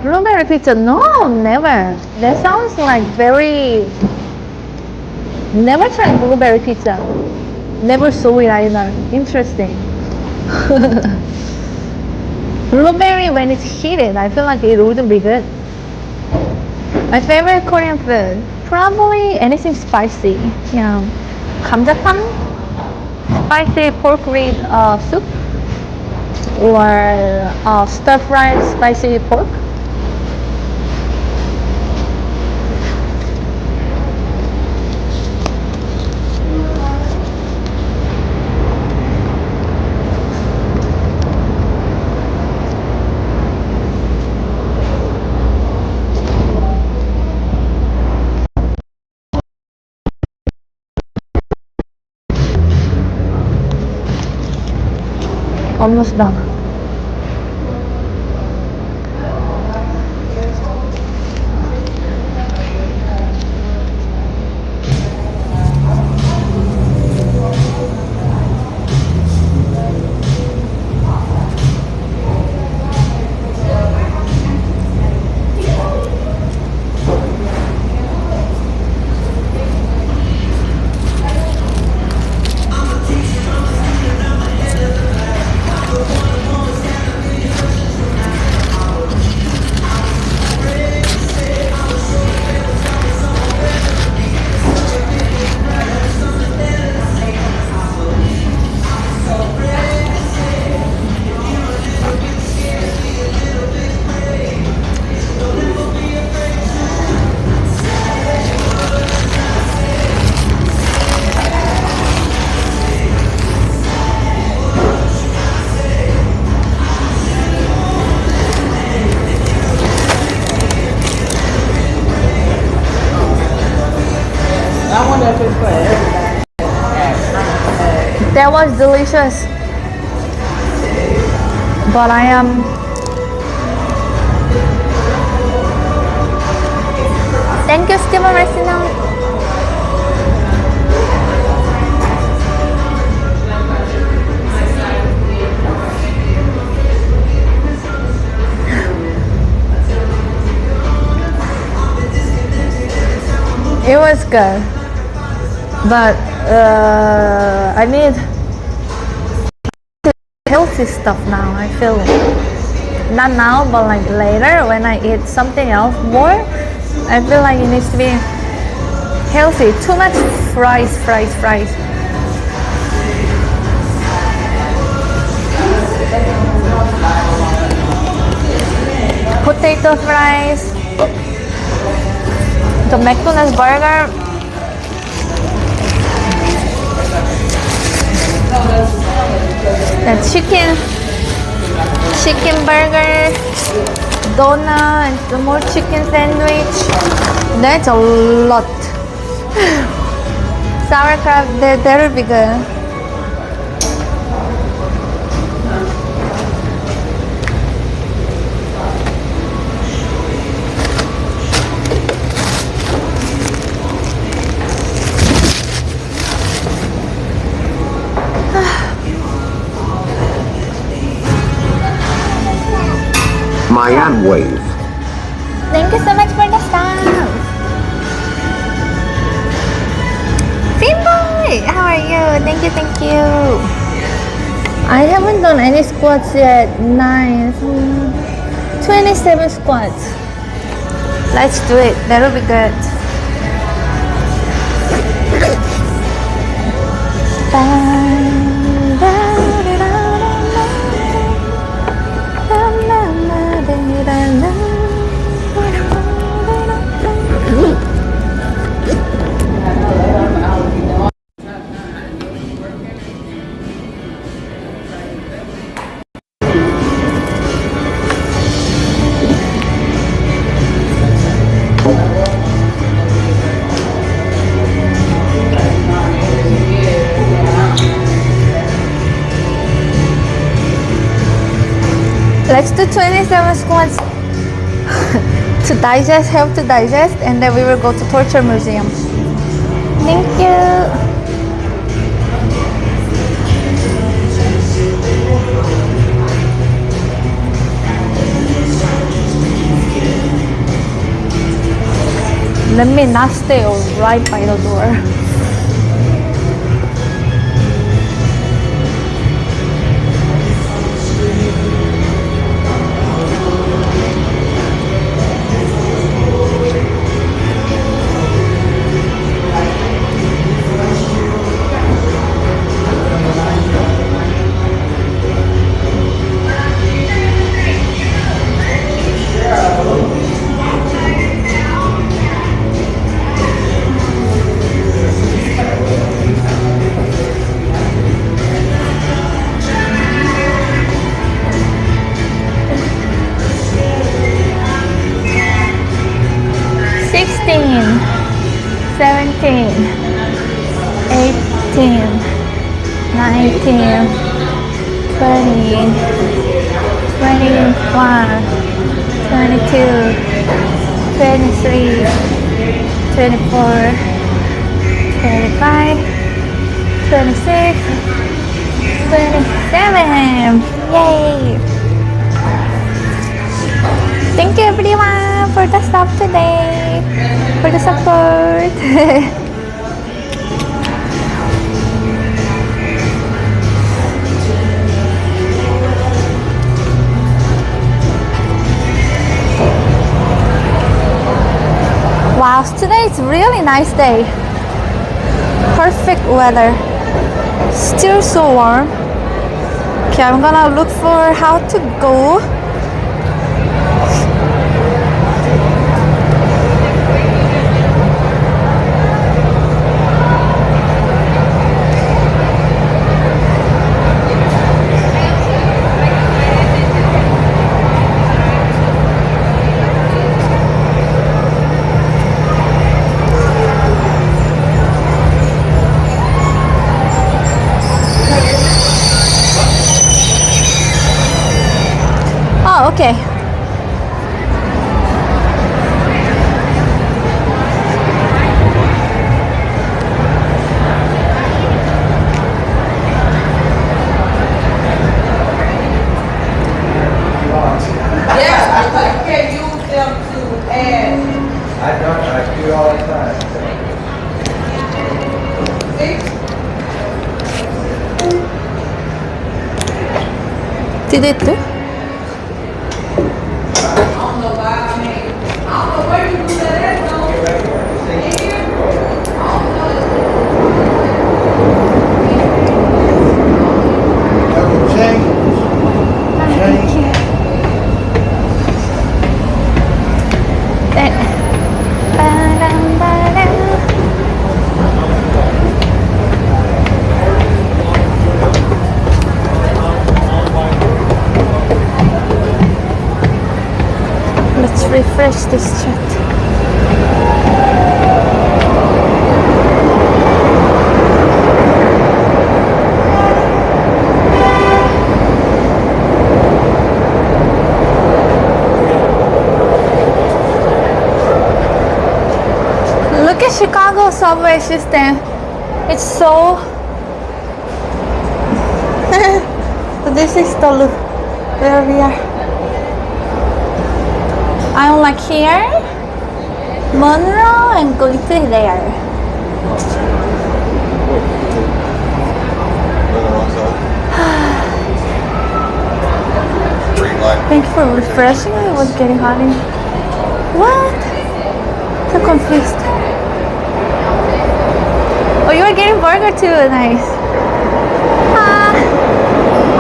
Blueberry pizza? No, never. That sounds like very. Never tried blueberry pizza. Never saw it either. Interesting. Blueberry when it's heated, I feel like it wouldn't be good. My favorite Korean food, probably anything spicy. Yeah, 감자탕, spicy pork rib soup, or stir-fried spicy pork. Almost done. That was delicious, but I am thank you, Steven Messina. It was good, but I need healthy stuff now. I feel not now, but like later when I eat something else more, I feel like it needs to be healthy. Too much fries. Potato fries. The McDonald's burger. The chicken burger, donut, and the more chicken sandwich. That's a lot. Sauerkraut, that'll be good. Mayan wave. Thank you so much for the stuff. Finboy, how are you? Thank you. I haven't done any squats yet. Nice. 27 squats. Let's do it. That'll be good. Let's do 27 squats to help to digest, and then we will go to torture museum. Thank you. Let me not stay right by the door. 19, 20, 21, 22, 23, 24, 25, 26, 27. Yay! Thank you everyone for the stuff today, for the support. Wow, today is really nice day. Perfect weather. Still so warm. Okay, I'm gonna look for how to go. Oh, okay. Did it do? Let's refresh this chat. Look at Chicago subway system. It's so... This is the loop where we are. I'm like here, Monero, and going to there. Thank you for refreshing. I was getting hot in. What? So confused. Oh, you are getting burger too. Nice.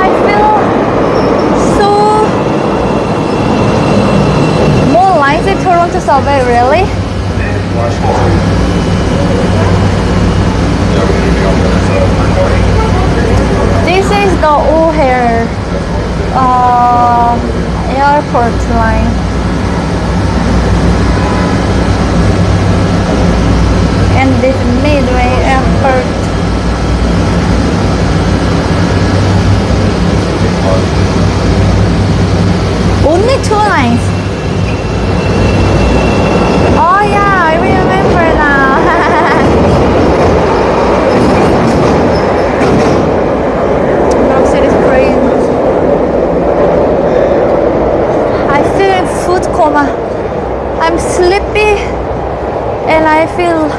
I feel so more lines in Toronto subway, really? This is the O'Hare airport line. And this Midway airport. Only 2 lines. Oh yeah, I remember now. New City's great. I feel in food coma. I'm sleepy and I feel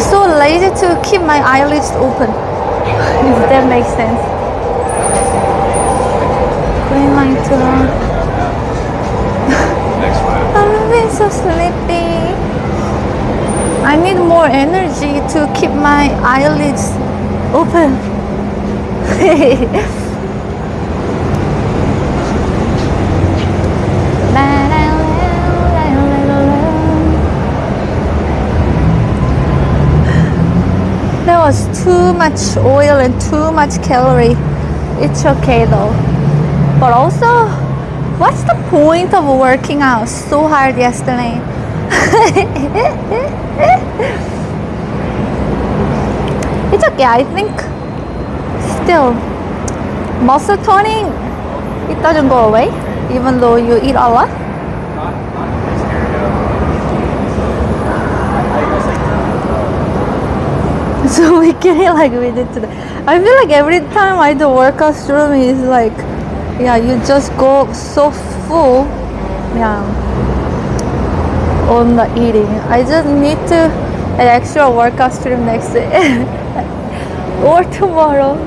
so lazy to keep my eyelids open. If that makes sense. Green line to I'm being so sleepy. I need more energy to keep my eyelids open. There was too much oil and too much calorie. It's okay though. But also, what's the point of working out so hard yesterday? It's okay, I think still, muscle toning, it doesn't go away, even though you eat a lot. So we can eat like we did today. I feel like every time I do workout stream is like, yeah, you just go so full, yeah, on the eating. I just need to an extra workout stream next day or tomorrow.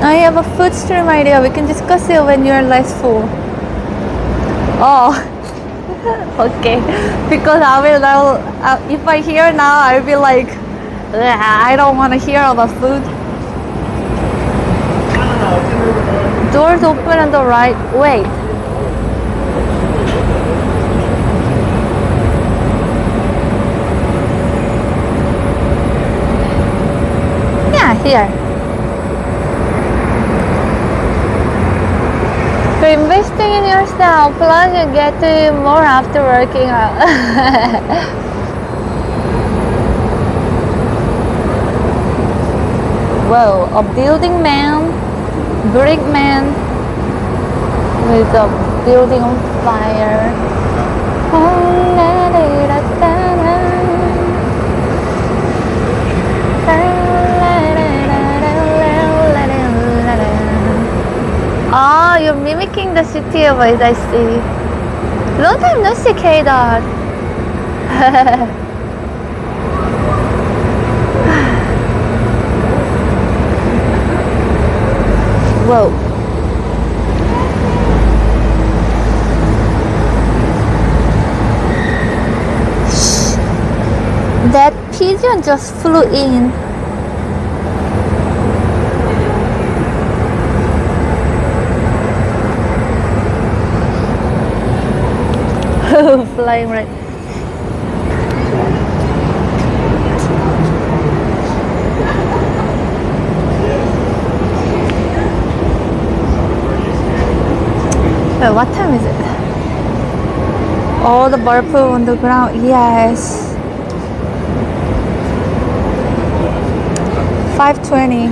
I have a food stream idea. We can discuss it when you're less full. Oh, okay. Because I will, if I hear now, I'll be like, I don't want to hear about food. Doors open on the right. Wait. Yeah, here. You're investing in yourself, plus you get to eat more after working out. Whoa, a building man, brick man with a building on fire. Ah, you're mimicking the city voice, I see. Long time no see, K-Dot. Whoa. Shh. That pigeon just flew in. Flying right. What time is it? Oh, the purple on the ground. Yes. 5:20.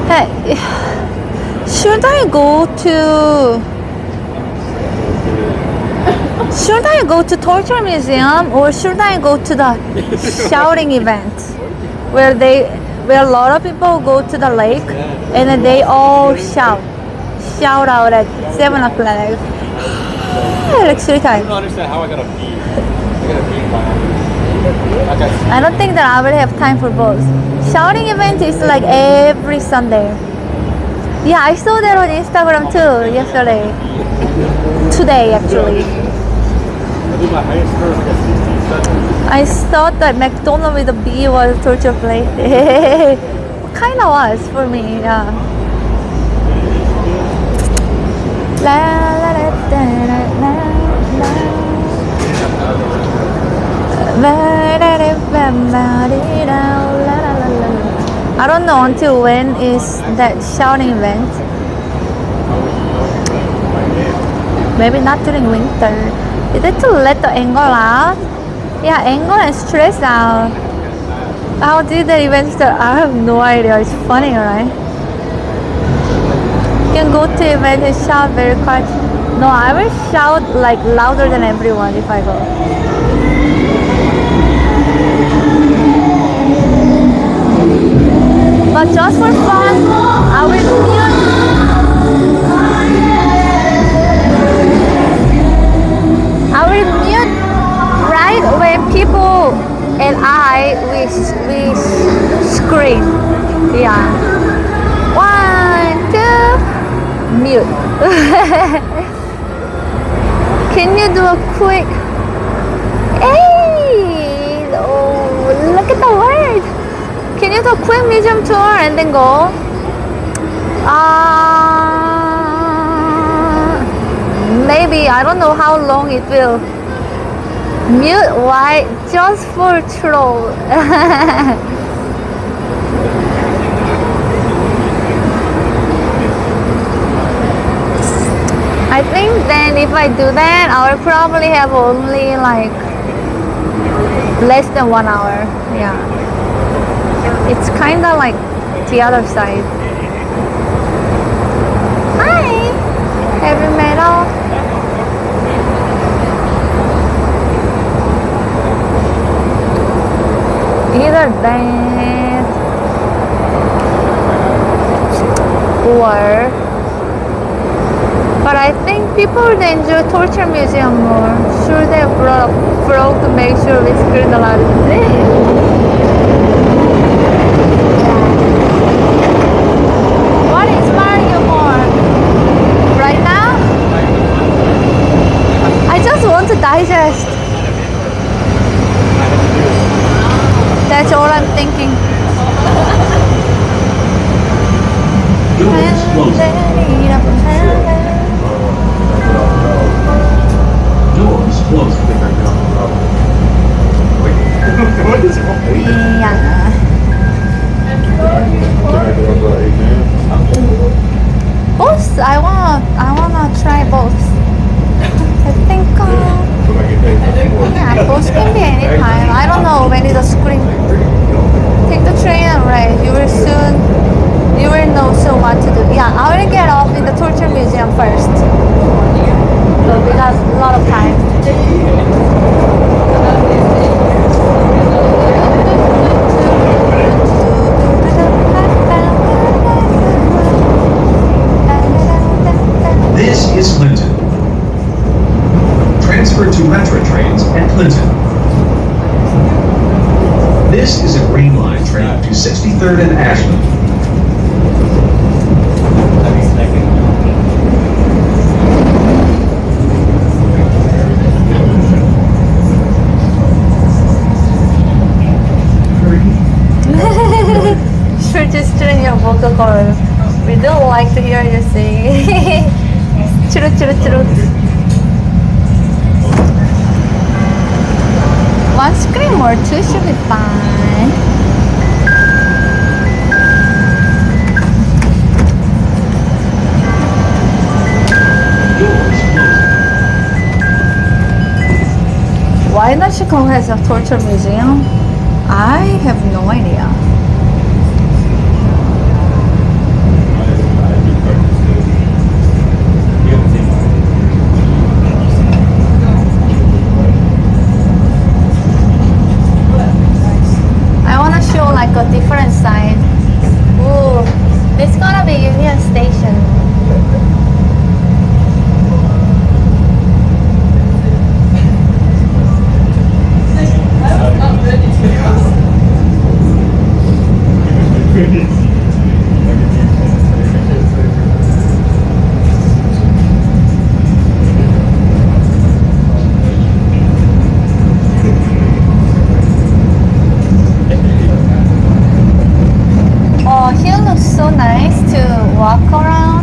Hey, should I go to torture museum, or should I go to the shouting event where a lot of people go to the lake and then they all shout out at 7 o'clock, like 3 times. I don't understand how I got a B. I got a B in my I don't think that I will have time for both. Shouting event is like every Sunday. Yeah, I saw that on Instagram too yesterday. Today actually. I thought that McDonald with a B was a torture plate. Kinda was for me, yeah. La la la da, la la la. I don't know until when is that shouting event. Maybe not during winter. Is it to let the anger out? Yeah, anger and stress out. How did the event start? I have no idea. It's funny, right? You can go to event and shout very quiet. No, I will shout like louder than everyone if I go. But just for fun, I will mute right when people and we scream. Yeah. 1, 2, mute. Can you do a quick? Hey! Oh, look at the word. Can you do a quick museum tour and then go? Maybe, I don't know how long it will. Mute, why? Just for troll. I think then if I do that, I will probably have only like Less than 1 hour. Yeah. It's kind of like the other side. Hi! Heavy metal. Either that or, but I think people would enjoy Torture Museum more. Sure, they brought a frog to make sure we screwed a lot of things. What inspires you more? Right now? I just want to digest. That's all I'm thinking. Doors closed. Doors closed. What is wrong? Yeah. Both. I wanna try both. I think. Yeah, both can be anytime. I don't know when is the screen. Take the train and ride. You will know soon what to do. Yeah, I will get off in the Torture Museum first. So we got a lot of time. This is Clinton. Transfer to Metro trains at Clinton. This is a Green Line train to 63rd and Ashland. Sure, just turn your vocal cord. We don't like to hear you sing. Churut, churut, churut. One screen or two should be fine. Why not Chicago has a torture museum? I have no idea. I want to show like a different side. Ooh, it's gonna be Union Station. Oh, here looks so nice to walk around.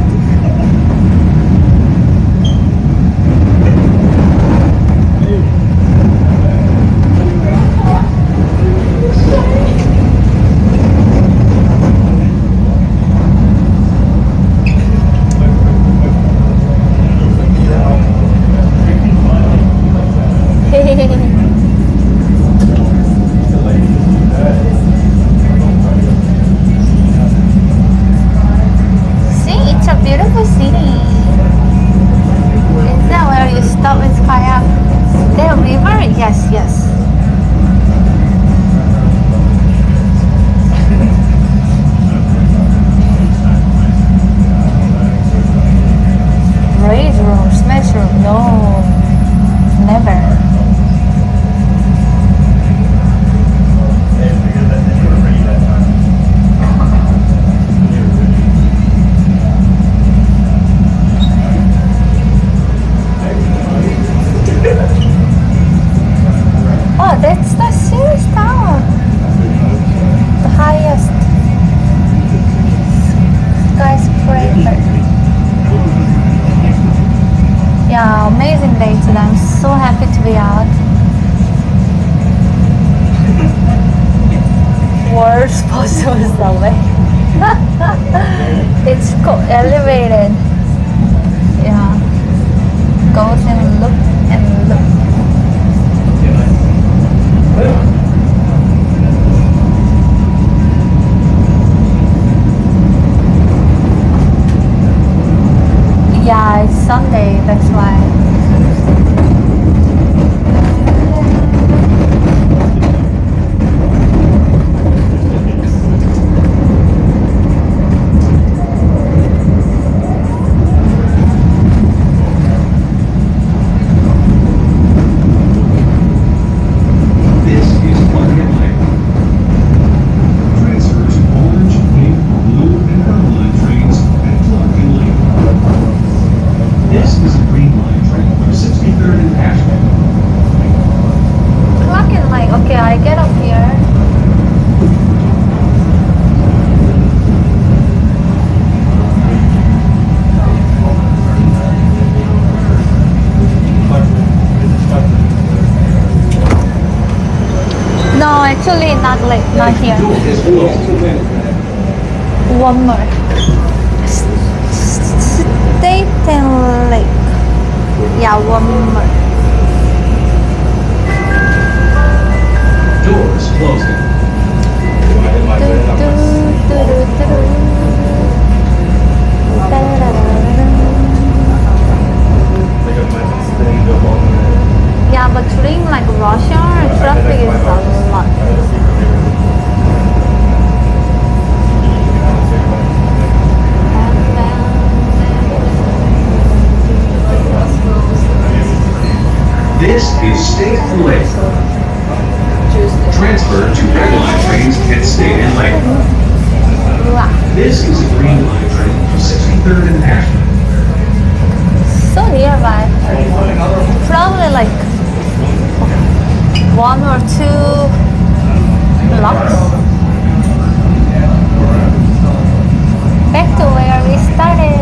See, it's a beautiful city. Is that where you stop with kayak? The river? Yes, yes. Raise room, smash room? No, never. Oh, that's the Sears Tower. The highest skyscraper. Yeah, amazing day today. I'm so happy to be out. Worst possible subway. It's elevated. Yeah. Goes and look and look. Actually, not late, not here. One more. State and Lake. Yeah, one more. Doors closing. Yeah, but during like rush hour, traffic is a lot. This is State and Lake. Transfer to red line trains at State and Lake. This is a green line train to 63rd and Ashland. So nearby. Probably like 1 or 2 blocks. Back to where we started.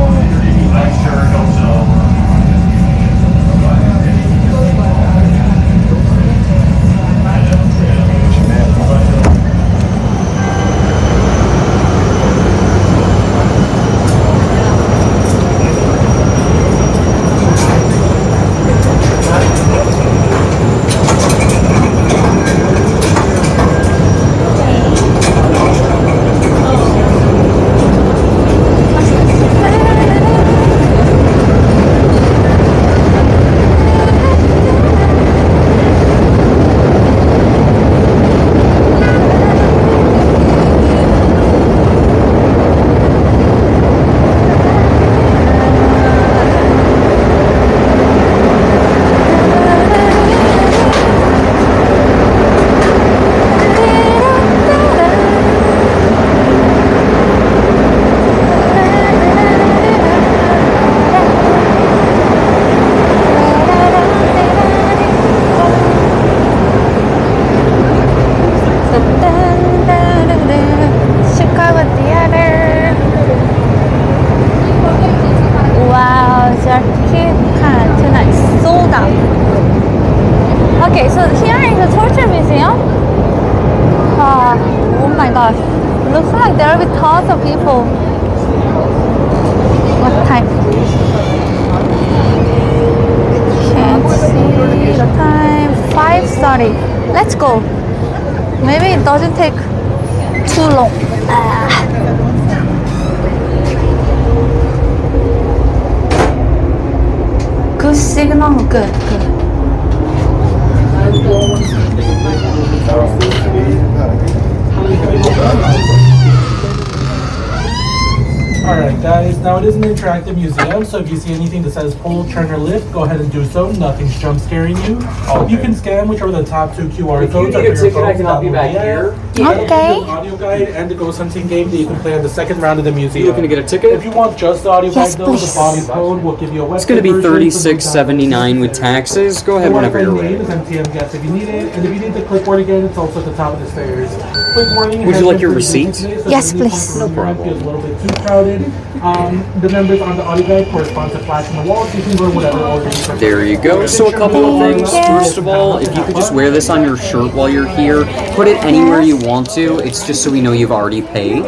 Okay, so here is the torture museum. Oh my gosh, looks like there will be tons of people. What time? Can't see the time. 5:30. Let's go. Maybe it doesn't take too long. Good signal, good. Alright guys, now it is an interactive museum, so if you see anything that says pull, turn, or lift, go ahead and do so. Nothing's jump scaring you. Okay. You can scan whichever the top 2 QR codes If you need a ticket, I can help you back here. Okay. An audio guide and the ghost hunting game that you can play on the second round of the museum. You looking to get a ticket? If you want just the audio Yes, guide though, the please. body code will give you a website. It's going to be $36.79 with taxes. Go ahead whenever you're ready. MTM guest if you need it, and if you need the clipboard again, it's also at the top of the stairs. Quick warning. Would you like your receipt? Yes, please. No problem. Feels a little bit too crowded. The numbers on the audio guide correspond to flash on the wall, so you can go whatever order you prefer. There you go. So a couple of things. First of all, if you could just wear this on your shirt while you're here, put it anywhere you want to. It's just so we know you've already paid.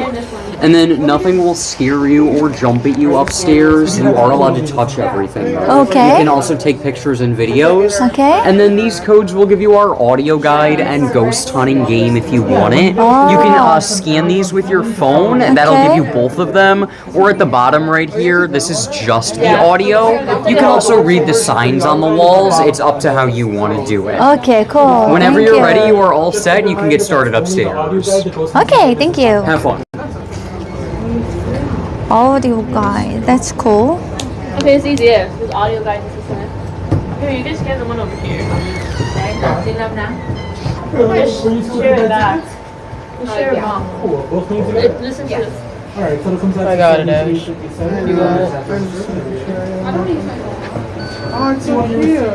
And then nothing will scare you or jump at you upstairs. You are allowed to touch everything though. Okay. You can also take pictures and videos. Okay. And then these codes will give you our audio guide and ghost hunting game if you want it. You can scan these with your phone and that'll give you both of them. Or at the bottom right here, this is just the audio. You can also read the signs on the walls. It's up to how you want to do it. Okay, cool. Whenever Thank you're you. ready, you are all set. You can get started upstairs. Okay, thank you. Have fun. Audio guide, that's cool. Okay, it's easy. Yeah, with audio guide assistant. Here, you can scan the one over here. Just share it back. Just share it back. Cool. Both means together? Listen to this. Alright, so it comes out I to got it, 73.57. You got it. Oh, it's so cute.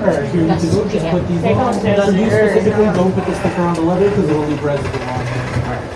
Alright, here you can just put these on. For you specifically, don't put the sticker on the leather because it will leave residue on there.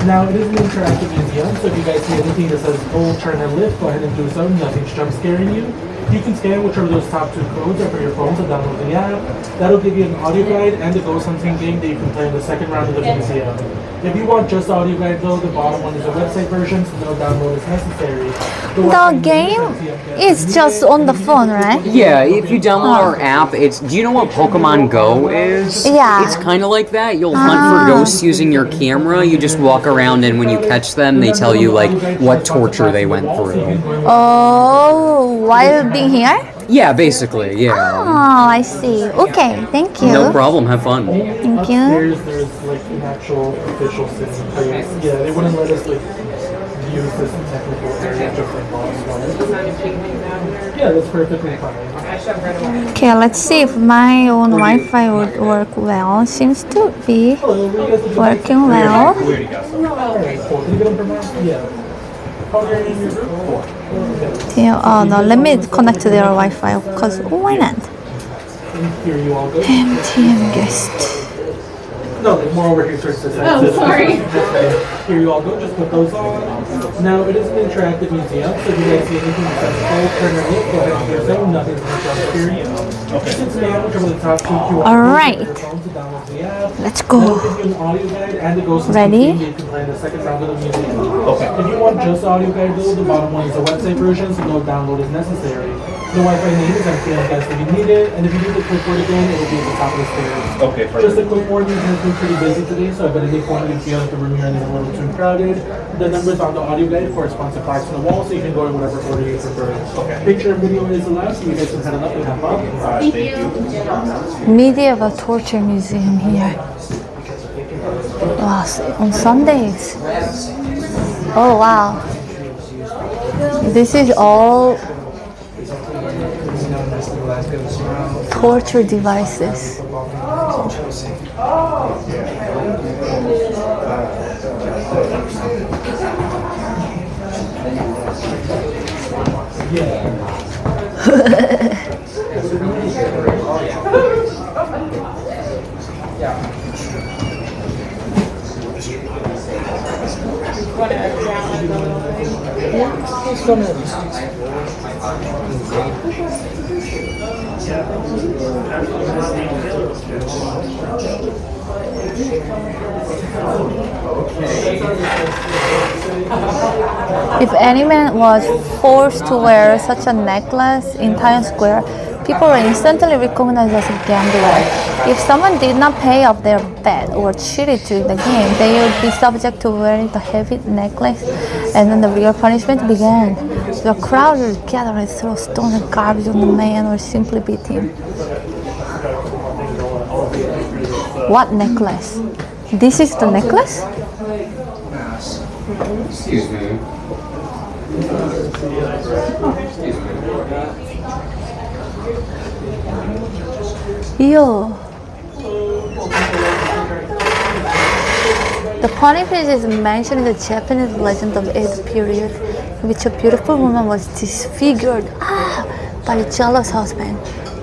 Now, it is an interactive museum, so if you guys see anything that says pull, turn, and lift, go ahead and do so. Nothing's jump scaring you. You can scan whichever of those top two codes are for your phone to download the app. That'll give you an audio guide and a ghost hunting game that you can play in the second round of the museum. If you want just the audio guide though, the bottom one is a website version, so no download is necessary. The game is just on the phone, right? Yeah, if you download our app, it's. Do you know what Pokemon Go is? Yeah. It's kind of like that. You'll hunt for ghosts using your camera. You just walk around, and when you catch them, they tell you like what torture they went through. Oh, while being here? Yeah, basically. Yeah. Oh, I see. Okay, thank you. No problem. Have fun. Thank you. Upstairs, there's like an actual official system place. Yeah, they wouldn't let us like use this technical area just like boss one. Yeah, that's perfectly fine. Okay, let's see if my own Wi-Fi would work well. Seems to be working well. Alright, cool. Can you get them from there? Yeah. How are you in your group? Yeah, oh no, let me connect to their Wi-Fi because why not? Here you all go. MTM guest. No, like more over here towards the side. Oh, sorry. Here you all go, just put those on. Now, it is an interactive museum, so if you guys see anything that's full, turn or look, go ahead and do so. Nothing's going to jump here. Okay. Since we have whichever the top two QR Alright. codes on your phone to download the app. Let's That'll go. give you an audio guide and a ghost Ready? game you can play in the second round of the museum. Okay. If you want just audio guide though, the bottom one is a website version, so no download is necessary. The Wi-Fi name is McDonald if you need it, and if you need the clipboard again, it will be at the top of the stairs. Okay, perfect. Just a quick warning, it's been pretty busy today, so if at any point you feel like the room here is a little too crowded, the numbers on the audio guide correspond to plaques on the wall, so you can go in whatever order you prefer. Okay. Picture and video is allowed, so you guys can head on up and have fun. Thank you. Medieval torture museum here. Wow, on Sundays. Oh wow. This is all torture devices. If any man was forced to wear such a necklace in Times Square, people were instantly recognized as a gambler. If someone did not pay off their bet or cheated during the game, they would be subject to wearing the heavy necklace, and then the real punishment began. The crowd would gather and throw stones and garbage on the man or simply beat him. What necklace? This is the necklace? Excuse me. Yo. The pony page is mentioned in the Japanese legend of Edo period, in which a beautiful woman was disfigured by a jealous husband.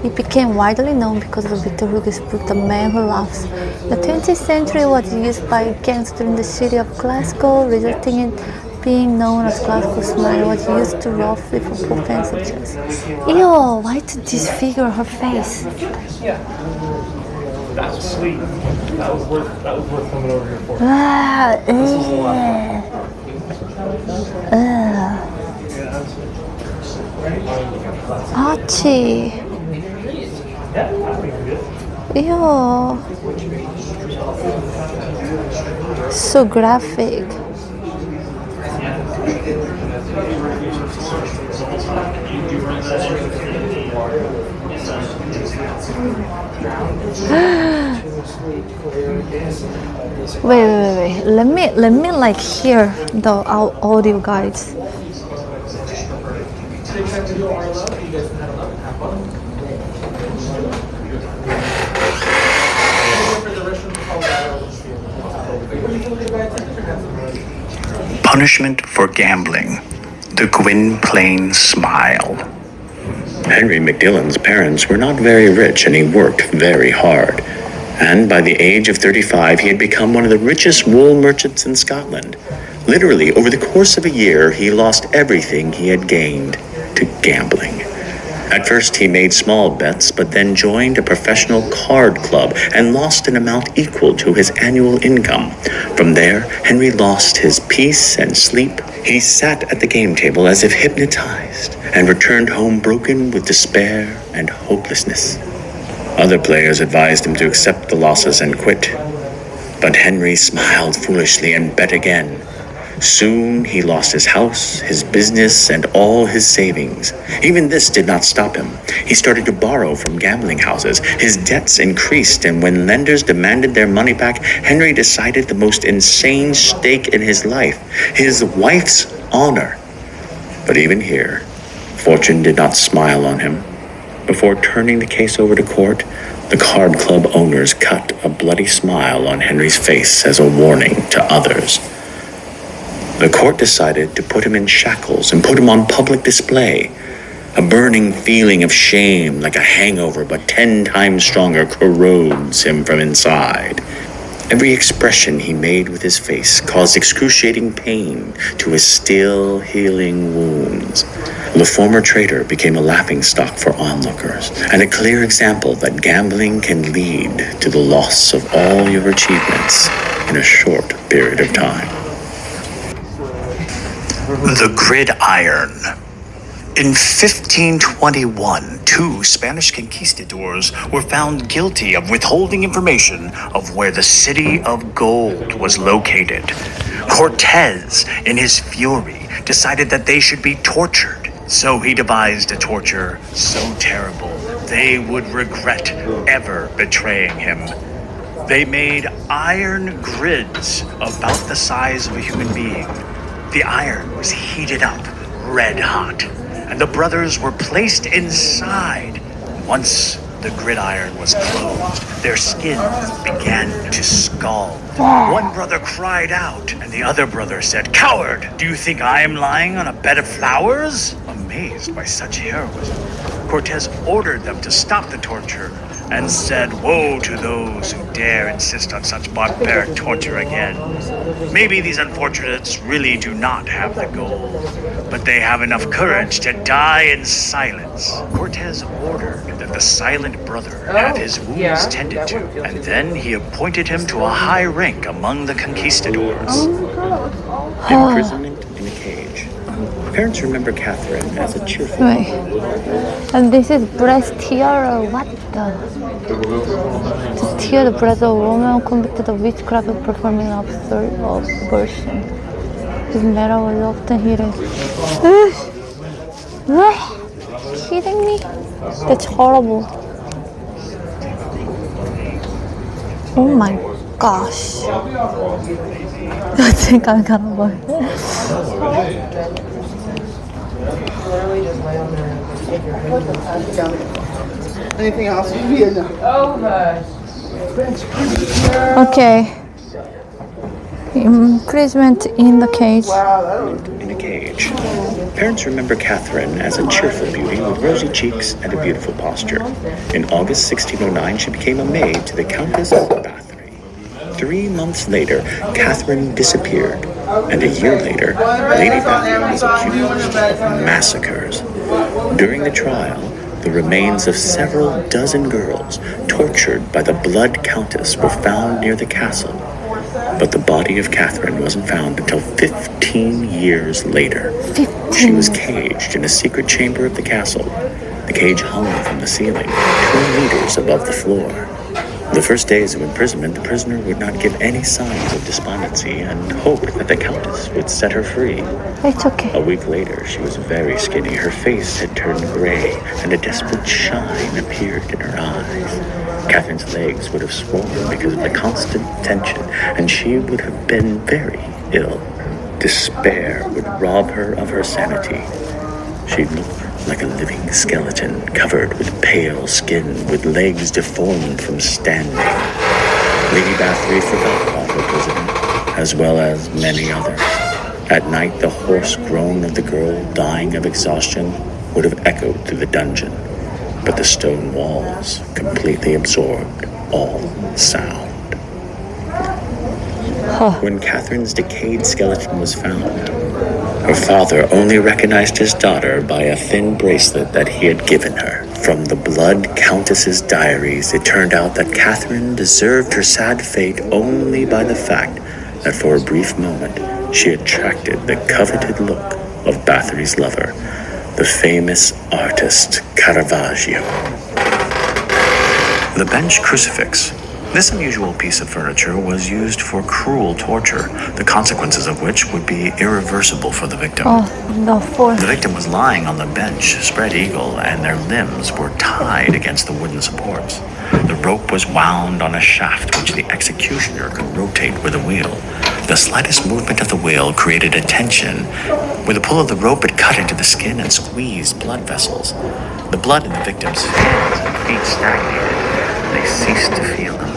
It became widely known because of Victor Hugo's book, The Man Who Laughs. The 20th century was used by gangsters in the city of Glasgow, resulting in being known as Glasgow Smile, was used to roughly for offenses. Ew, why to disfigure her face? That was sweet. That was worth coming over here for. Archie. Ew. So graphic. Wait. Let me like hear the audio guides. Punishment for gambling. The Gwynplaine Smile. Henry McDillen's parents were not very rich and he worked very hard. And by the age of 35, he had become one of the richest wool merchants in Scotland. Literally, over the course of a year, he lost everything he had gained to gambling. At first, he made small bets, but then joined a professional card club and lost an amount equal to his annual income. From there, Henry lost his peace and sleep. He sat at the game table as if hypnotized and returned home broken with despair and hopelessness. Other players advised him to accept the losses and quit. But Henry smiled foolishly and bet again. Soon he lost his house, his business, and all his savings. Even this did not stop him. He started to borrow from gambling houses. His debts increased, and when lenders demanded their money back, Henry decided the most insane stake in his life, his wife's honor. But even here, fortune did not smile on him. Before turning the case over to court, the card club owners cut a bloody smile on Henry's face as a warning to others. The court decided to put him in shackles and put him on public display. A burning feeling of shame, like a hangover but 10 times stronger, corrodes him from inside. Every expression he made with his face caused excruciating pain to his still healing wounds. The former trader became a laughingstock for onlookers, and a clear example that gambling can lead to the loss of all your achievements in a short period of time. The gridiron. In 1521, 2 Spanish conquistadors were found guilty of withholding information of where the city of gold was located. Cortez, in his fury, decided that they should be tortured. So he devised a torture so terrible they would regret ever betraying him. They made iron grids about the size of a human being. The iron was heated up, red hot, and the brothers were placed inside. Once the gridiron was closed, their skin began to scald. One brother cried out, and the other brother said, "Coward, do you think I am lying on a bed of flowers?" Amazed by such heroism, Cortez ordered them to stop the torture and said, "Woe to those who dare insist on such barbaric torture again. Maybe these unfortunates really do not have the gold, but they have enough courage to die in silence." Cortez ordered that the silent brother have his wounds tended to, and then he appointed him to a high rank among the conquistadors. Imprisonment in a cage. Parents remember Catherine as a cheerful... Wait. And this is breast tiara. What the? To tear the breast of a woman convicted of witchcraft and performing an abortion. This matter was often heated. Kidding me? That's horrible. Oh my gosh. I think I'm gonna work. Anything else? Okay. Imprisonment in the cage. In a cage. Parents remember Catherine as a cheerful beauty with rosy cheeks and a beautiful posture. In August 1609, she became a maid to the Countess of Bathory. 3 months later, Catherine disappeared, and a year later, Lady Bathory was accused of massacres. During the trial, the remains of several dozen girls tortured by the Blood Countess were found near the castle. But the body of Catherine wasn't found until 15 years later. She was caged in a secret chamber of the castle. The cage hung from the ceiling, 2 meters above the floor. The first days of imprisonment, the prisoner would not give any signs of despondency and hoped that the Countess would set her free. It's okay. A week later, she was very skinny. Her face had turned gray, and a desperate shine appeared in her eyes. Catherine's legs would have swollen because of the constant tension, and she would have been very ill. Despair would rob her of her sanity. She looked like a living skeleton, covered with pale skin, with legs deformed from standing. Lady Bathory forgot about her prisoner, as well as many others. At night, the hoarse groan of the girl dying of exhaustion would have echoed through the dungeon, but the stone walls completely absorbed all sound. When Catherine's decayed skeleton was found, her father only recognized his daughter by a thin bracelet that he had given her. From the Blood Countess's diaries, it turned out that Catherine deserved her sad fate only by the fact that for a brief moment she attracted the coveted look of Bathory's lover, the famous artist Caravaggio. The bench crucifix. This unusual piece of furniture was used for cruel torture, the consequences of which would be irreversible for the victim. The victim was lying on the bench, spread eagle, and their limbs were tied against the wooden supports. The rope was wound on a shaft which the executioner could rotate with a wheel. The slightest movement of the wheel created a tension. With a pull of the rope, it cut into the skin and squeezed blood vessels. The blood in the victim's hands and feet stagnated. They ceased to feel them.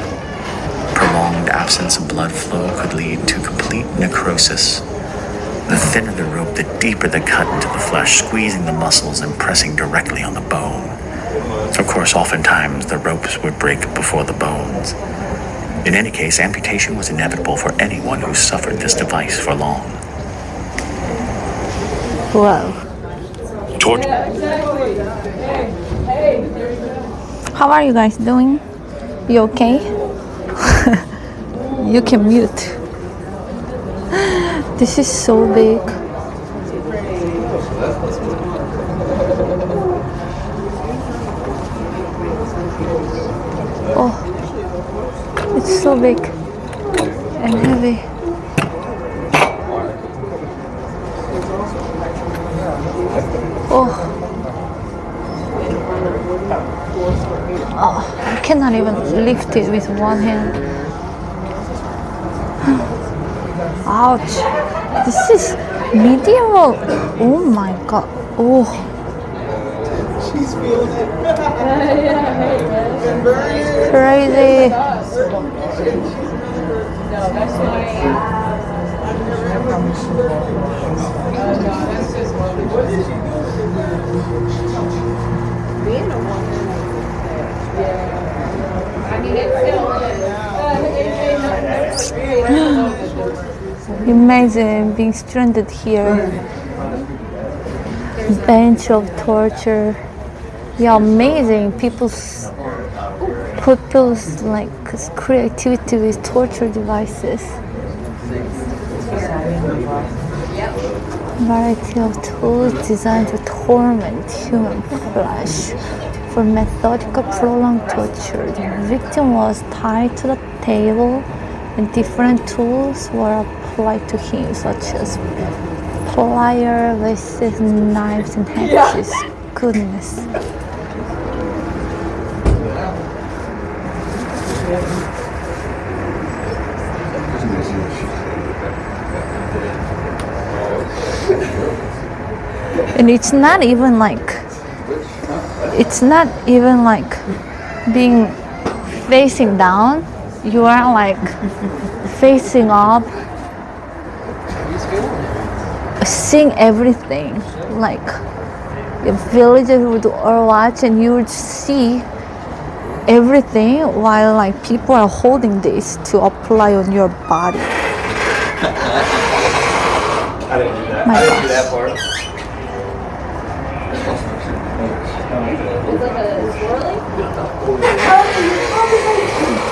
Prolonged absence of blood flow could lead to complete necrosis. The thinner the rope, the deeper the cut into the flesh, squeezing the muscles and pressing directly on the bone. Of course, oftentimes the ropes would break before the bones. In any case, amputation was inevitable for anyone who suffered this device for long. Wow. Torture. How are you guys doing? You okay? You can mute. This is so big. Oh, it's so big and heavy. Oh, I cannot even lift it with one hand. Ouch. This is medieval. Oh my god. Oh. She's feeling it. Crazy. Being a woman. Yeah. I mean, it's still. Imagine being stranded here. Bench of torture. Yeah, amazing. People's like creativity with torture devices. Variety of tools designed to torment human flesh. For methodical prolonged torture, the victim was tied to the table and different tools were applied to him, such as pliers, laces, knives, and hatchets. Goodness. And it's not even like being facing down. You are like facing up, seeing everything. Like the villagers would all watch, and you would see everything while like people are holding this to apply on your body. I didn't do that. My I didn't do gosh. that part.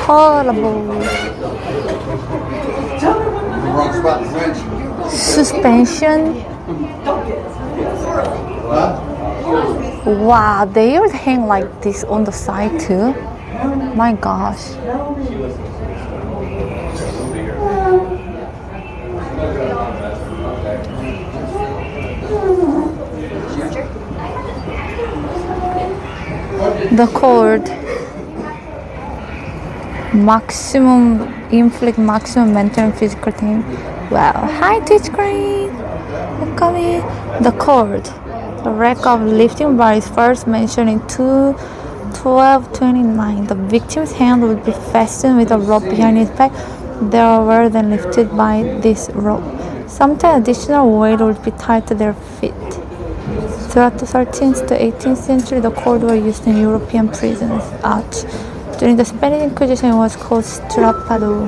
Horrible. Suspension. Wow, they would hang like this on the side too. My gosh. The cord. Inflict maximum mental and physical pain. Wow. Hi, Twitch Green. Welcome in. The cord. The rack of lifting bar is first mentioned in 1229. The victim's hand would be fastened with a rope behind his back. They were then lifted by this rope. Sometimes additional weight would be tied to their feet. Throughout the 13th to 18th century, the cord were used in European prisons. Ouch. During the Spanish Inquisition, it was called strapado.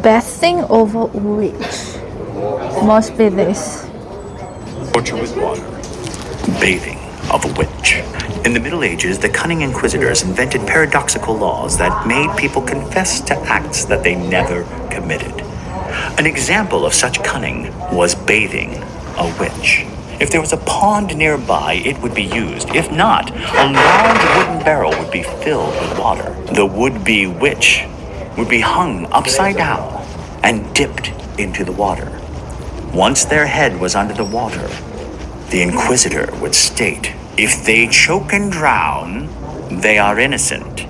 Bathing over witch. Must be this. Torture with water. Bathing of a witch. In the Middle Ages, the cunning inquisitors invented paradoxical laws that made people confess to acts that they never committed. An example of such cunning was bathing a witch. If there was a pond nearby, it would be used. If not, a large wooden barrel would be filled with water. The would-be witch would be hung upside down and dipped into the water. Once their head was under the water, the inquisitor would state, if they choke and drown, they are innocent.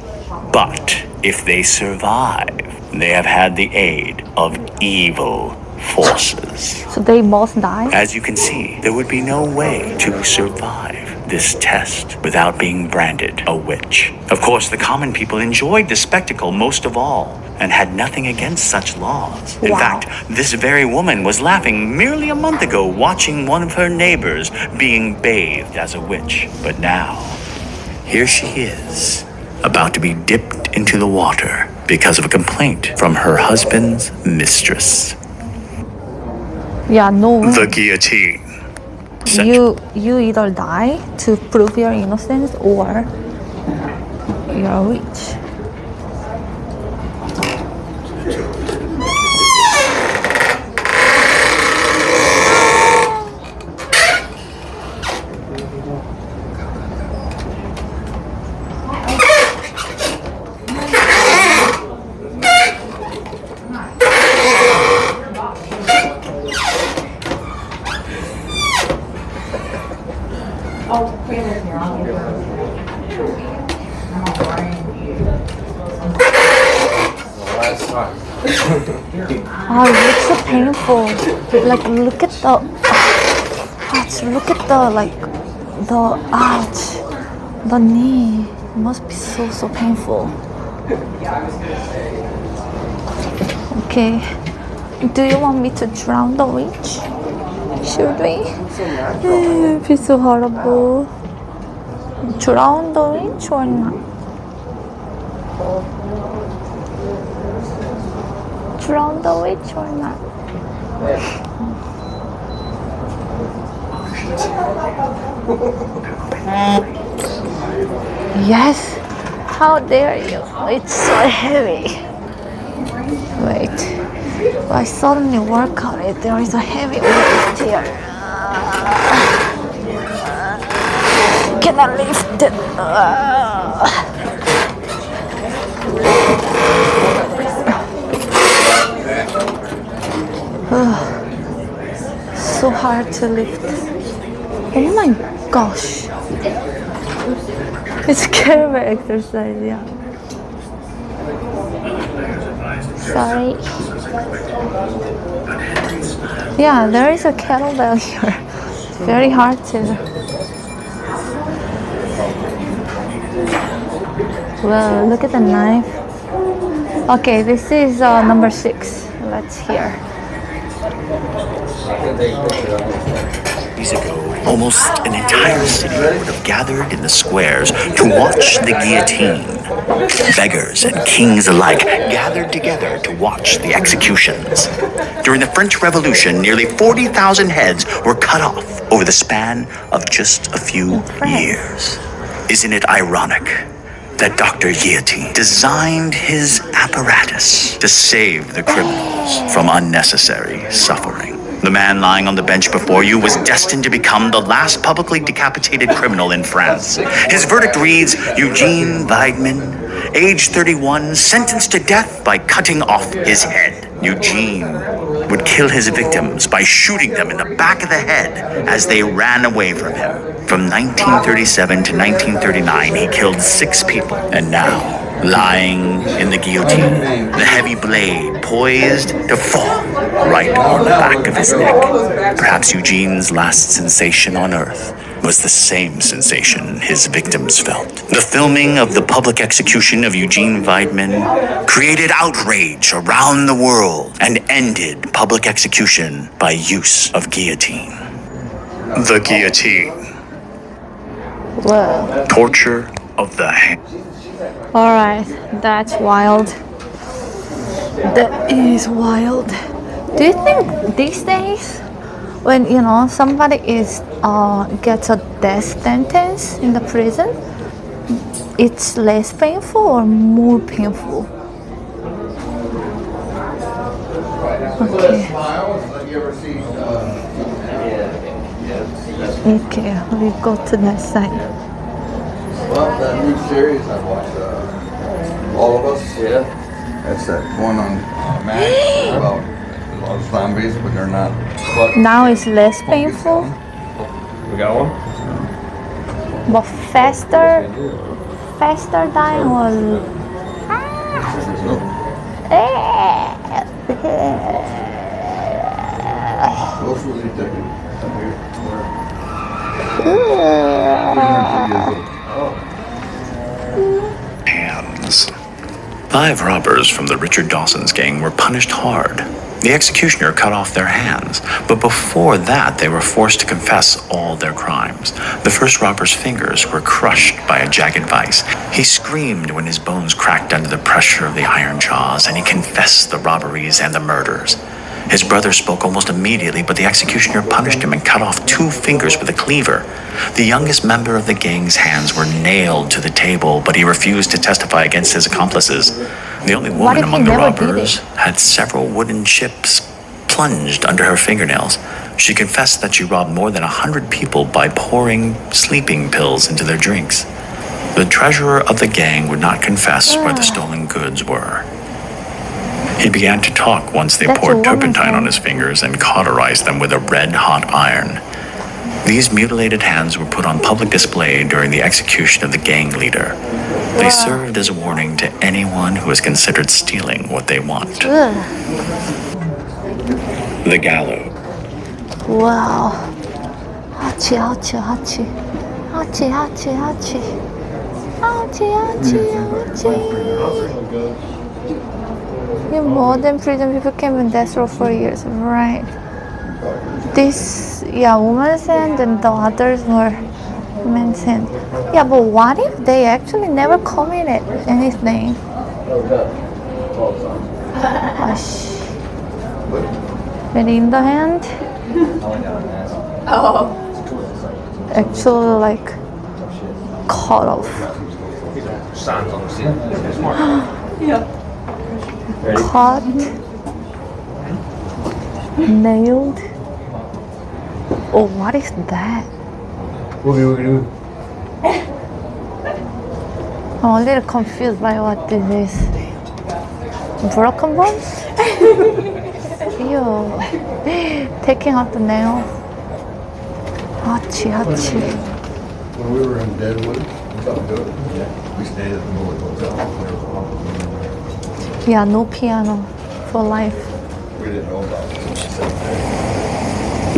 But if they survive, they have had the aid of evil forces. So they must die? As you can see, there would be no way to survive this test without being branded a witch. Of course, the common people enjoyed the spectacle most of all and had nothing against such laws. In fact, this very woman was laughing merely a month ago watching one of her neighbors being bathed as a witch. But now, here she is, about to be dipped into the water because of a complaint from her husband's mistress. Yeah, no way. The guillotine. You either die to prove your innocence or you're a witch. Oh, it looks so painful. Like, look at the ouch, look at the ouch, the knee. It must be so painful. Okay, do you want me to drown the witch? Should we? It'd be so horrible. Drown the witch or not? Drown the witch or not? Yes. How dare you? It's so heavy. Wait. I suddenly work on it. There is a heavy weight here. Can I lift it? So hard to lift. Oh my gosh. It's kettlebell exercise, yeah. Sorry. Yeah, there is a kettlebell here. It's very hard to. Well, look at the knife. Okay, this is number 6. Let's hear. Years ago, almost an entire city would have gathered in the squares to watch the guillotine. Beggars and kings alike gathered together to watch the executions. During the French Revolution, nearly 40,000 heads were cut off over the span of just a few years. Isn't it ironic that Dr. Guillotine designed his apparatus to save the criminals from unnecessary suffering? The man lying on the bench before you was destined to become the last publicly decapitated criminal in France. His verdict reads, Eugene Weidmann, age 31, sentenced to death by cutting off his head. Eugene would kill his victims by shooting them in the back of the head as they ran away from him. From 1937 to 1939, he killed 6 people. And now, lying in the guillotine, the heavy blade poised to fall right on the back of his neck. Perhaps Eugene's last sensation on earth was the same sensation his victims felt. The filming of the public execution of Eugene Weidmann created outrage around the world and ended public execution by use of guillotine. The guillotine. Wow. Torture of the hand. Alright, that's wild. That is wild. Do you think these days, when somebody gets a death sentence in the prison, it's less painful or more painful? Okay. Okay, we go to that side. Well, that new series I watched, All of Us. Yeah. That's that one on Max about a lot of zombies, but they're not. Now it's less painful, We got one? but faster dying was. Hands. 5 robbers from the Richard Dawson's gang were punished hard. The executioner cut off their hands, but before that they were forced to confess all their crimes. The first robber's fingers were crushed by a jagged vise. He screamed when his bones cracked under the pressure of the iron jaws, and he confessed the robberies and the murders. His brother spoke almost immediately, but the executioner punished him and cut off 2 fingers with a cleaver. The youngest member of the gang's hands were nailed to the table, but he refused to testify against his accomplices. The only woman among the robbers had several wooden chips plunged under her fingernails. She confessed that she robbed more than 100 people by pouring sleeping pills into their drinks. The treasurer of the gang would not confess where the stolen goods were. He began to talk once they poured turpentine on his fingers and cauterized them with a red-hot iron. These mutilated hands were put on public display during the execution of the gang leader. They served as a warning to anyone who is considered stealing what they want. The gallows. Wow. Hachi, hachi, hachi. Hachi, hachi, hachi. Hachi, hachi, hachi. In modern prison, people came in death row for years, right? This, woman's hand and the others were men's hand. Yeah, but what if they actually never committed anything? Gosh. But in the hand, actually like cut off. Cut, nailed. Oh, what is that? I'm a little confused by what this is. Broken bones? Ew. Taking out the nail. Hachi, hachi. When we were in Deadwood, we stayed at the Bullet Hotel. Yeah, no piano for life. We didn't know about it.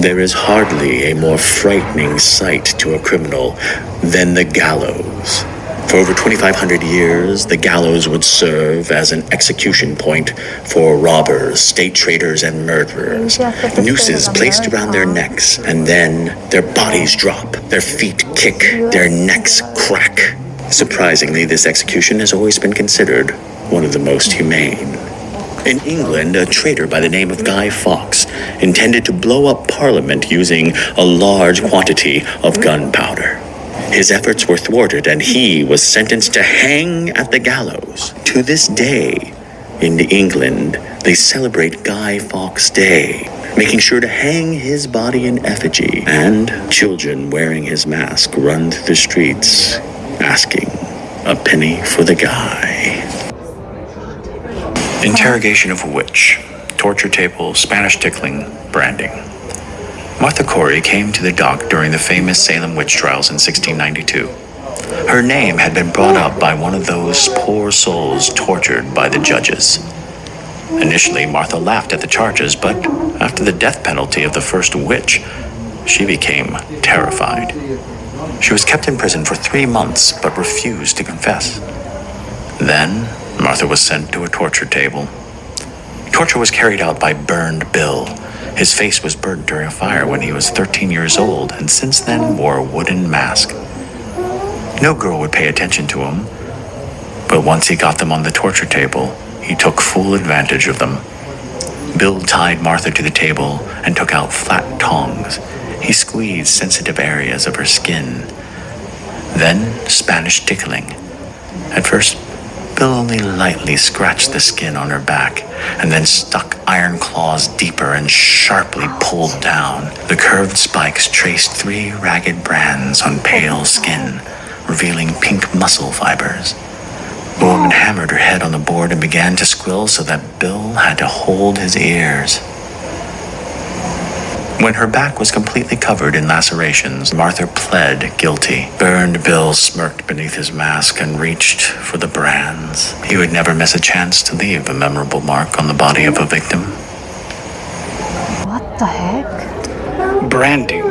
There is hardly a more frightening sight to a criminal than the gallows. For over 2,500 years, the gallows would serve as an execution point for robbers, state traitors, and murderers. Nooses placed around their necks, and then their bodies drop, their feet kick, their necks crack. Surprisingly, this execution has always been considered one of the most humane. In England, a traitor by the name of Guy Fawkes intended to blow up Parliament using a large quantity of gunpowder. His efforts were thwarted, and he was sentenced to hang at the gallows. To this day, in England, they celebrate Guy Fawkes Day, making sure to hang his body in effigy, and children wearing his mask run through the streets, asking a penny for the guy. Interrogation of a witch, torture table, Spanish tickling, branding. Martha Corey came to the dock during the famous Salem witch trials in 1692. Her name had been brought up by one of those poor souls tortured by the judges. Initially, Martha laughed at the charges, but after the death penalty of the first witch, she became terrified. She was kept in prison for 3 months, but refused to confess. Then, Martha was sent to a torture table. Torture was carried out by Burned Bill. His face was burnt during a fire when he was 13 years old, and since then wore a wooden mask. No girl would pay attention to him, but once he got them on the torture table, he took full advantage of them. Bill tied Martha to the table and took out flat tongs. He squeezed sensitive areas of her skin. Then Spanish tickling. At first, Bill only lightly scratched the skin on her back and then stuck iron claws deeper and sharply pulled down. The curved spikes traced 3 ragged brands on pale skin, revealing pink muscle fibers. The woman hammered her head on the board and began to squill so that Bill had to hold his ears. When her back was completely covered in lacerations, Martha pled guilty. Burned Bill smirked beneath his mask and reached for the brands. He would never miss a chance to leave a memorable mark on the body of a victim. What the heck? Branding.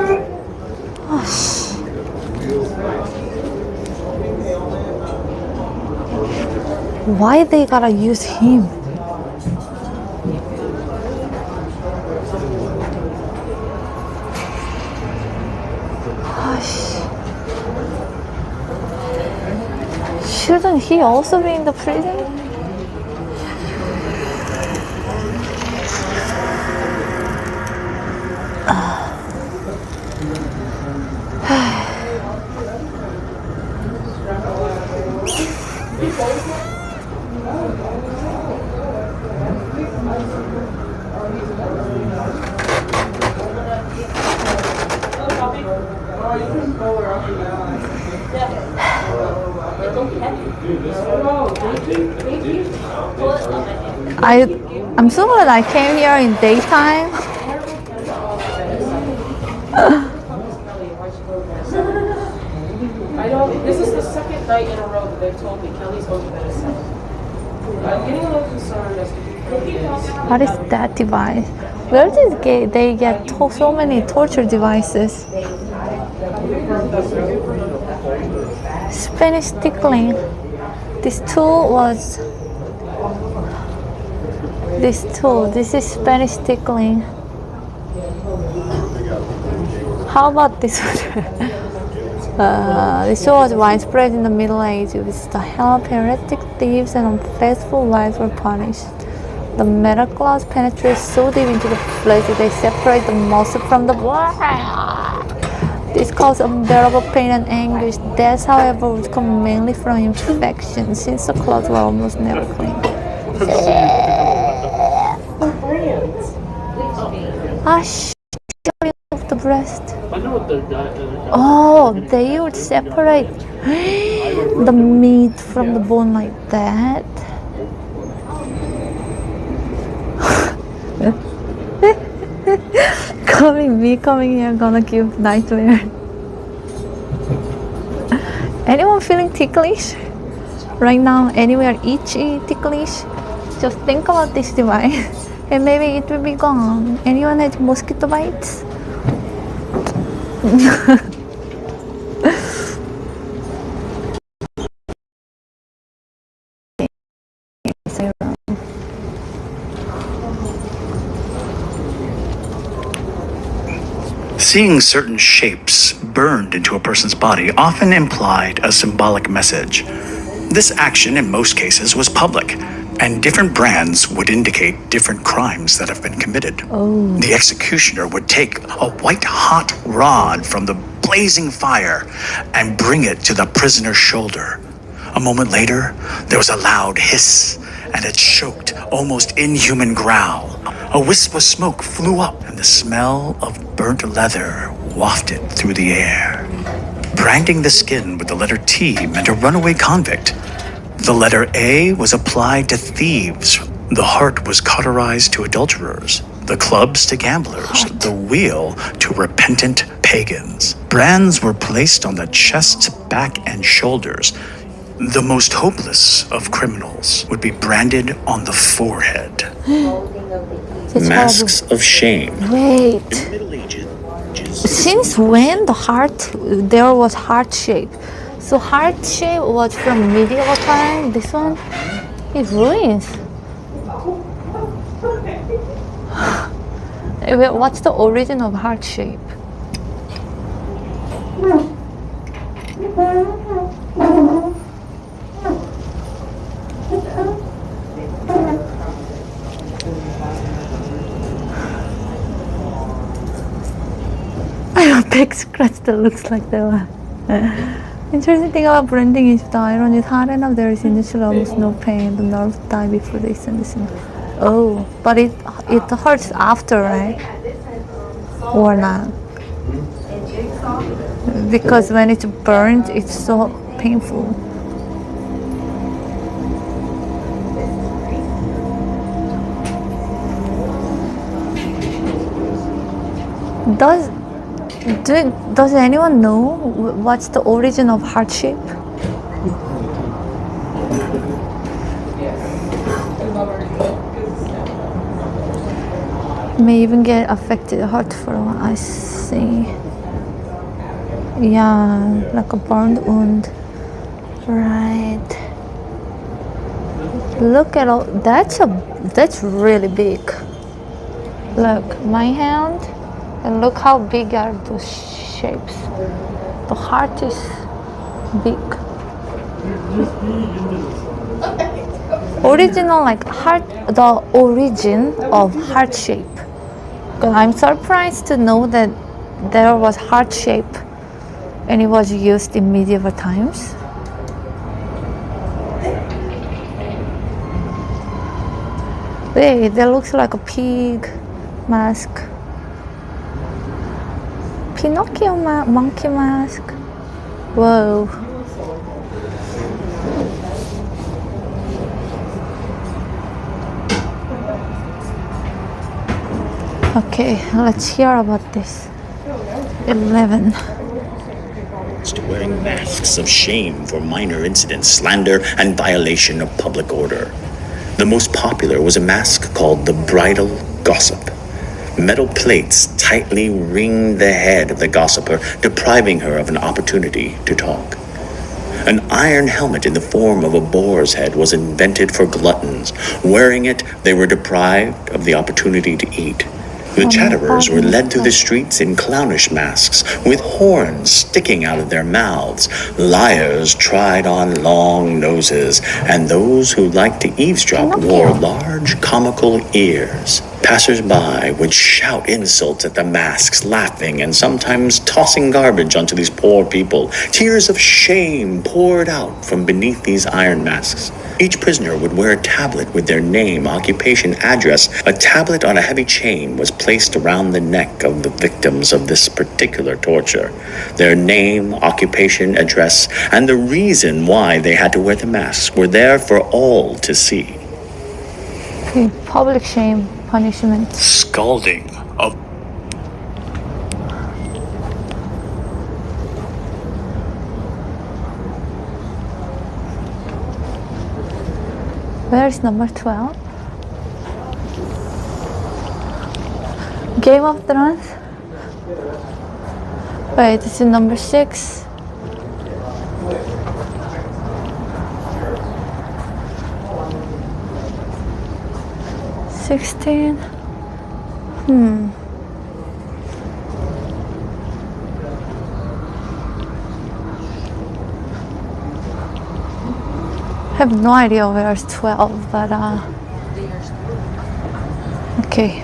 Oh, why they gotta use him? Shouldn't he also be in the prison? I'm so glad I came here in daytime. I don't. This is the second night in a row that they've told me Kelly's going to medicine. I'm getting a little concerned as to What is that device? Where did they get so many torture devices? Spanish tickling. This tool was. This is Spanish tickling. How about this one? This was widespread in the Middle Ages. The help heretic thieves and unfaithful wives were punished. The metal claws penetrate so deep into the flesh that they separate the muscle from the blood. This caused unbearable pain and anguish. Deaths, however, would come mainly from infection, since the claws were almost never clean. Of the breast. Oh, they would separate the meat from the bone like that. Coming here gonna give nightmare. Anyone feeling ticklish right now? Anywhere itchy, ticklish? Just think about this device and maybe it will be gone. Anyone has mosquito bites? Seeing certain shapes burned into a person's body often implied a symbolic message. This action, in most cases, was public, and different brands would indicate different crimes that have been committed. Oh. The executioner would take a white-hot rod from the blazing fire and bring it to the prisoner's shoulder. A moment later, there was a loud hiss and a choked, almost inhuman growl. A wisp of smoke flew up, and the smell of burnt leather wafted through the air. Branding the skin with the letter T meant a runaway convict. The letter A was applied to thieves. The heart was cauterized to adulterers. The clubs to gamblers. The wheel to repentant pagans. Brands were placed on the chest, back, and shoulders. The most hopeless of criminals would be branded on the forehead. Masks of shame. Wait. Since when there was heart shape? So heart shape was from medieval time. This one is ruins. What's the origin of heart shape? I have a back scratch that looks like that one. Interesting thing about branding is the iron is hard enough. There is initially almost no pain. The nerves die before they send the signal. Oh, but it hurts after, right? Or not? Because when it's burned, it's so painful. Does anyone know what's the origin of heart shape? May even get affected heart for what I see. Yeah, like a burned wound. Right. Look at all that's really big. Look, my hand, and look how big are those shapes. The heart is big. Original, like heart, the origin of heart shape. I'm surprised to know that there was heart shape and it was used in medieval times. Wait, that looks like a pig mask. Pinocchio monkey mask. Whoa. Okay, let's hear about this. 11. Wearing masks of shame for minor incidents, slander, and violation of public order. The most popular was a mask called the bridal gossip. Metal plates tightly ringed the head of the gossiper, depriving her of an opportunity to talk. An iron helmet in the form of a boar's head was invented for gluttons. Wearing it, they were deprived of the opportunity to eat. The chatterers were led through the streets in clownish masks, with horns sticking out of their mouths. Liars tried on long noses, and those who liked to eavesdrop wore large comical ears. Passers-by would shout insults at the masks, laughing and sometimes tossing garbage onto these poor people. Tears of shame poured out from beneath these iron masks. Each prisoner would wear a tablet with their name, occupation, address. A tablet on a heavy chain was placed around the neck of the victims of this particular torture. Their name, occupation, address, and the reason why they had to wear the masks were there for all to see. Okay, public shame punishment. Scalding of Where is number 12? Game of Thrones? Wait, this is number 6. $16. I have no idea where it's 12, but okay.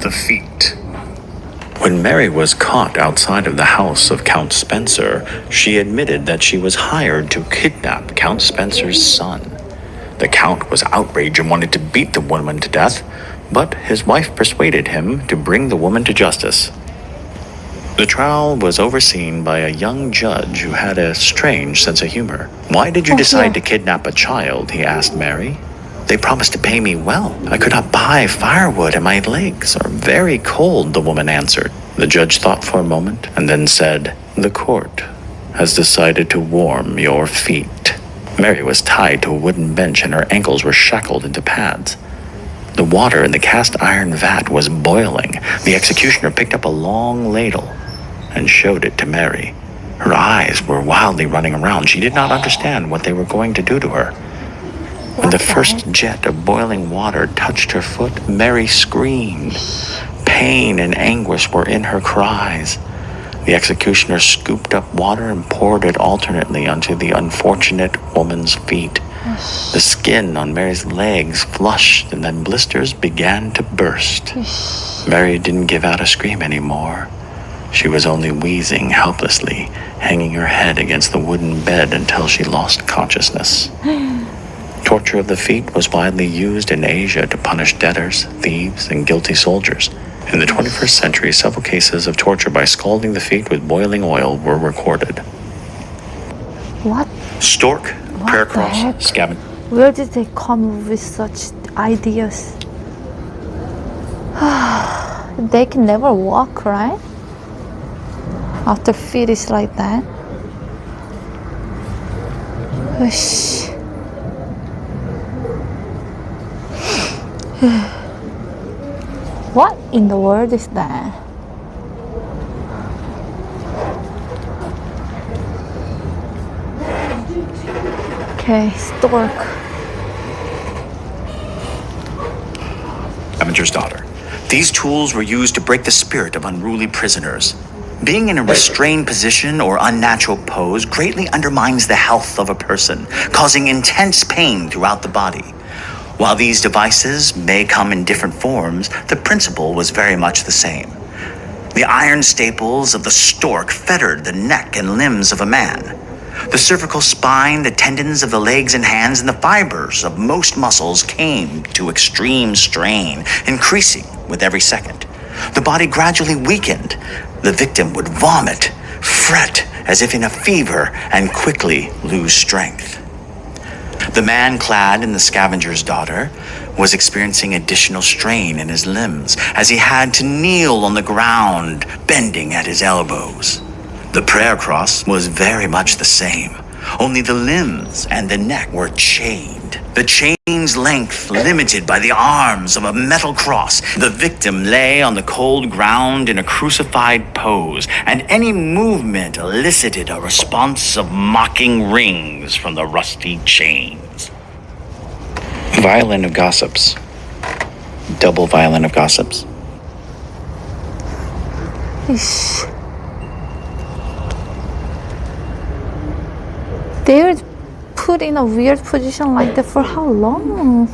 the feet. When Mary was caught outside of the house of Count Spencer, she admitted that she was hired to kidnap Count Spencer's son. The Count was outraged and wanted to beat the woman to death, but his wife persuaded him to bring the woman to justice. The trial was overseen by a young judge who had a strange sense of humor. "Why did you decide to kidnap a child?" he asked Mary. "They promised to pay me well. I could not buy firewood, and my legs are very cold," the woman answered. The judge thought for a moment and then said, "The court has decided to warm your feet." Mary was tied to a wooden bench and her ankles were shackled into pads. The water in the cast iron vat was boiling. The executioner picked up a long ladle and showed it to Mary. Her eyes were wildly running around. She did not understand what they were going to do to her. When the first jet of boiling water touched her foot, Mary screamed. Pain and anguish were in her cries. The executioner scooped up water and poured it alternately onto the unfortunate woman's feet. The skin on Mary's legs flushed and then blisters began to burst. Mary didn't give out a scream anymore. She was only wheezing helplessly, hanging her head against the wooden bed until she lost consciousness. Torture of the feet was widely used in Asia to punish debtors, thieves, and guilty soldiers. In the 21st century, several cases of torture by scalding the feet with boiling oil were recorded. What? Stork, prayer cross, scavenger. Where did they come with such ideas? They can never walk, right? After feet is like that. Whoosh. What in the world is that? Okay, stork. Scavenger's daughter. These tools were used to break the spirit of unruly prisoners. Being in a restrained position or unnatural pose greatly undermines the health of a person, causing intense pain throughout the body. While these devices may come in different forms, the principle was very much the same. The iron staples of the stork fettered the neck and limbs of a man. The cervical spine, the tendons of the legs and hands, and the fibers of most muscles came to extreme strain, increasing with every second. The body gradually weakened. The victim would vomit, fret as if in a fever, and quickly lose strength. The man clad in the scavenger's daughter was experiencing additional strain in his limbs as he had to kneel on the ground, bending at his elbows. The prayer cross was very much the same, only the limbs and the neck were chained. The chain's length limited by the arms of a metal cross. The victim lay on the cold ground in a crucified pose, and any movement elicited a response of mocking rings from the rusty chains. Violin of gossips. Double violin of gossips. They were put in a weird position like that for how long?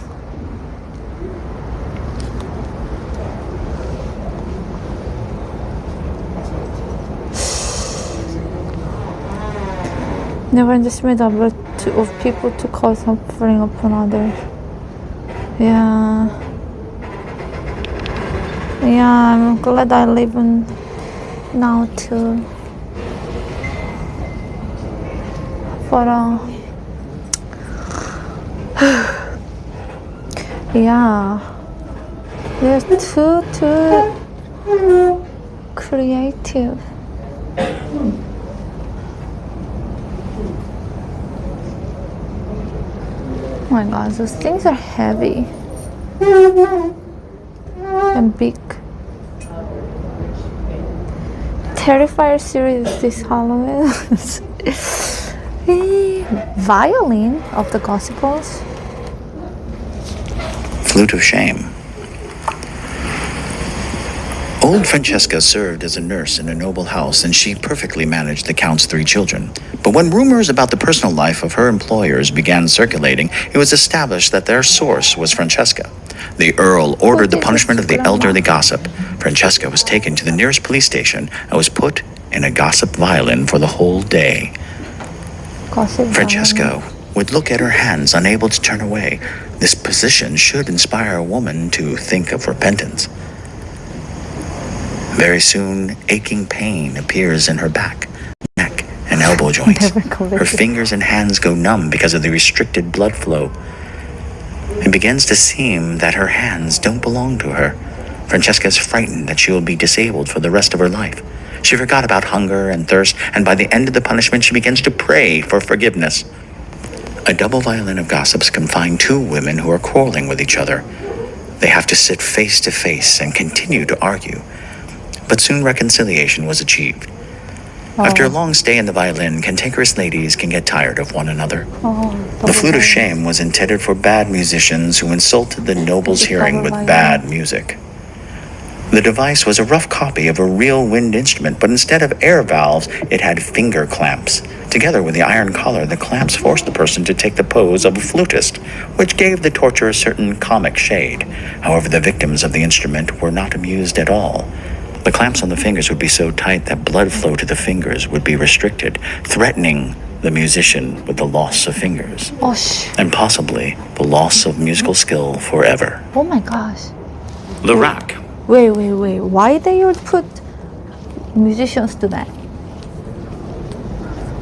Never underestimate the ability of people to cause suffering upon others. Yeah, I'm glad I live in now too. But yeah, they're too creative. Oh my god, those things are heavy and big. Terrifier series this Halloween. Violin of the Gospels. Flute of shame. Old Francesca served as a nurse in a noble house, and she perfectly managed the Count's 3 children. But when rumors about the personal life of her employers began circulating, it was established that their source was Francesca. The Earl ordered the punishment of the elderly gossip. Francesca was taken to the nearest police station and was put in a gossip violin for the whole day. Francesca would look at her hands, unable to turn away. This position should inspire a woman to think of repentance. Very soon, aching pain appears in her back, neck, and elbow joints. Her fingers and hands go numb because of the restricted blood flow. It begins to seem that her hands don't belong to her. Francesca is frightened that she will be disabled for the rest of her life. She forgot about hunger and thirst, and by the end of the punishment, she begins to pray for forgiveness. A double violin of gossips can find 2 women who are quarreling with each other. They have to sit face to face and continue to argue. But soon reconciliation was achieved. After a long stay in the violin, cantankerous ladies can get tired of one another. The flute of shame was intended for bad musicians who insulted the noble's hearing with bad music. The device was a rough copy of a real wind instrument, but instead of air valves, it had finger clamps. Together with the iron collar, the clamps forced the person to take the pose of a flutist, which gave the torture a certain comic shade. However, the victims of the instrument were not amused at all. The clamps on the fingers would be so tight that blood flow to the fingers would be restricted, threatening the musician with the loss of fingers. Oh, and possibly the loss of musical skill forever. Oh my gosh. The rack. Wait. Why they would put musicians to that?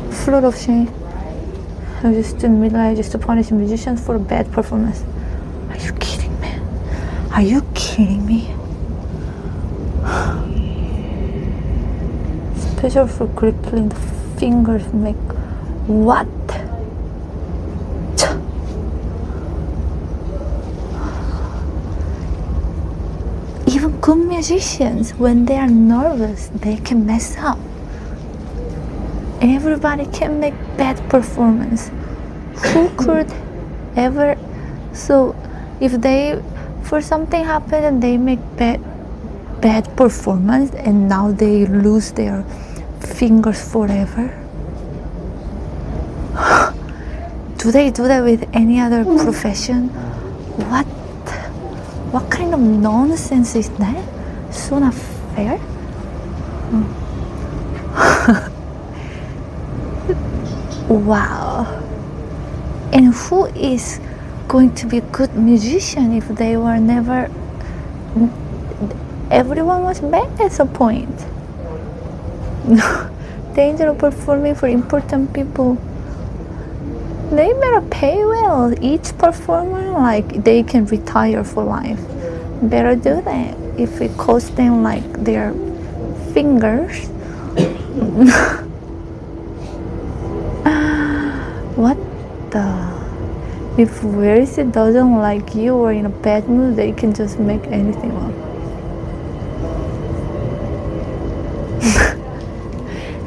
Flute of shame. I just in middle just to punish musicians for a bad performance. Are you kidding me? Are you kidding me? Special for crippling the fingers make what? Even good musicians, when they are nervous, they can mess up. Everybody can make bad performance. Who could ever? So, if they, for something happened and they make bad performance, and now they lose their fingers forever. Do they do that with any other profession? What kind of nonsense is that? So not fair. Wow. And who is going to be a good musician if they were never... Everyone was bad at some point. Danger of performing for important people. They better pay well. Each performer, like, they can retire for life. Better do that. If it costs them, like, their fingers. What the? If Verisi doesn't like you or in a bad mood, they can just make anything up.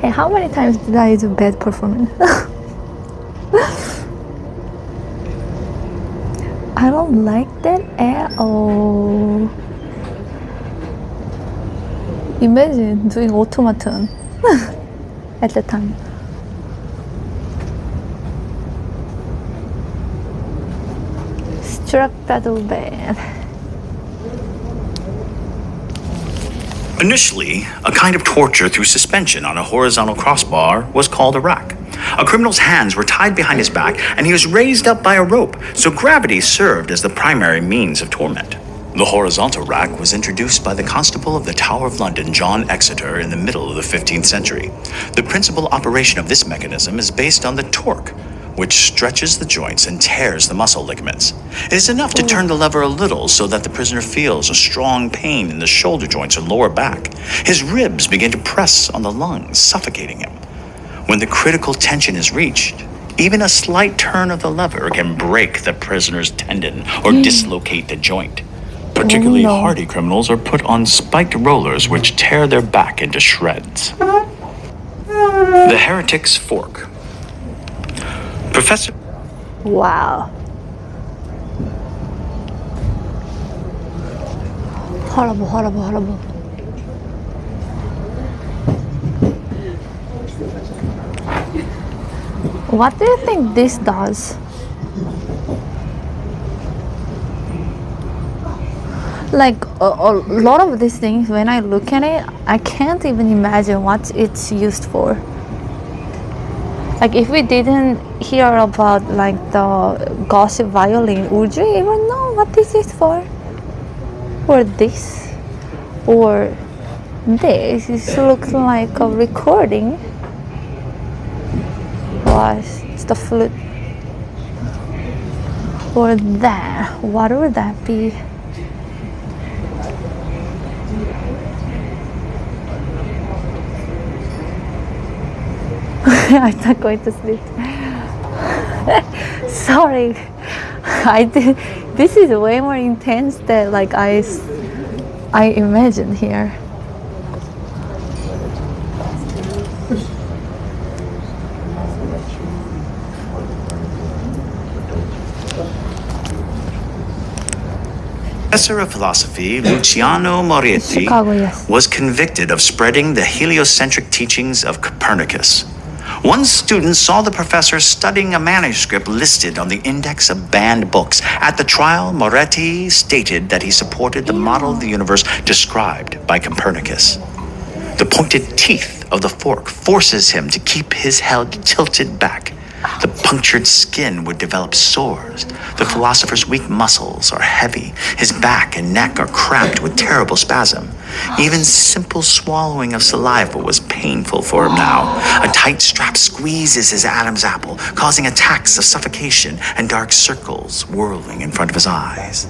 Hey, how many times did I do bad performance? I don't like that at all. Imagine doing automaton at the time. Struck battle bad. Initially, a kind of torture through suspension on a horizontal crossbar was called a rack. A criminal's hands were tied behind his back and he was raised up by a rope, so gravity served as the primary means of torment. The horizontal rack was introduced by the Constable of the Tower of London, John Exeter, in the middle of the 15th century. The principal operation of this mechanism is based on the torque, which stretches the joints and tears the muscle ligaments. It is enough to turn the lever a little so that the prisoner feels a strong pain in the shoulder joints or lower back. His ribs begin to press on the lungs, suffocating him. When the critical tension is reached, even a slight turn of the lever can break the prisoner's tendon or dislocate the joint. Particularly hardy criminals are put on spiked rollers which tear their back into shreds. The heretic's fork. Professor... Wow. Horrible, horrible, horrible. What do you think this does? Like a lot of these things, when I look at it, I can't even imagine what it's used for. Like if we didn't hear about like the gossip violin, would you even know what this is for? Or this? Or this? It looks like a recording. It's the flute. Or that. What would that be? I'm not going to sleep. Sorry. I did. This is way more intense than like I imagined here. Professor of philosophy Luciano Moretti Chicago, yes. was convicted of spreading the heliocentric teachings of Copernicus. One student saw the professor studying a manuscript listed on the index of banned books. At the trial, Moretti stated that he supported the model of the universe described by Copernicus. The pointed teeth of the fork forces him to keep his head tilted back. The punctured skin would develop sores. The philosopher's weak muscles are heavy. His back and neck are cramped with terrible spasm. Even simple swallowing of saliva was painful for him now. A tight strap squeezes his Adam's apple, causing attacks of suffocation and dark circles whirling in front of his eyes.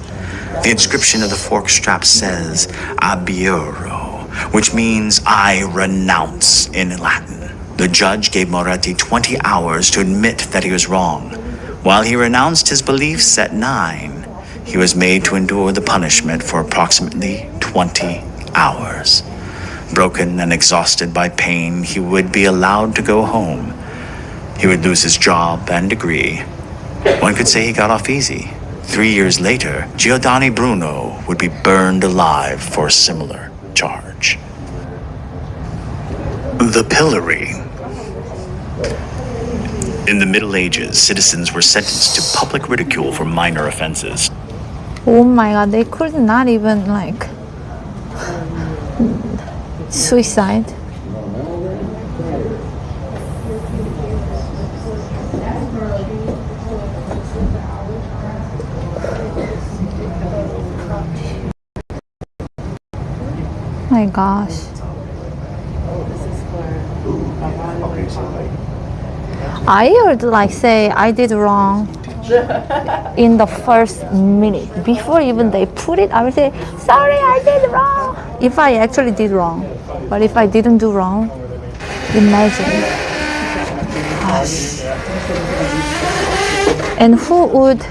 The inscription of the fork strap says, Abiuro, which means I renounce in Latin. The judge gave Moretti 20 hours to admit that he was wrong. While he renounced his beliefs at 9, he was made to endure the punishment for approximately 20 hours. Broken and exhausted by pain, he would be allowed to go home. He would lose his job and degree. One could say he got off easy. 3 years later, Giordani Bruno would be burned alive for a similar charge. The pillory. In the Middle Ages, citizens were sentenced to public ridicule for minor offenses. Oh my god, they could not even like suicide. My gosh. I would like say I did wrong in the first minute. Before even they put it, I would say, sorry, I did wrong. If I actually did wrong. But if I didn't do wrong, imagine. Gosh. And who would,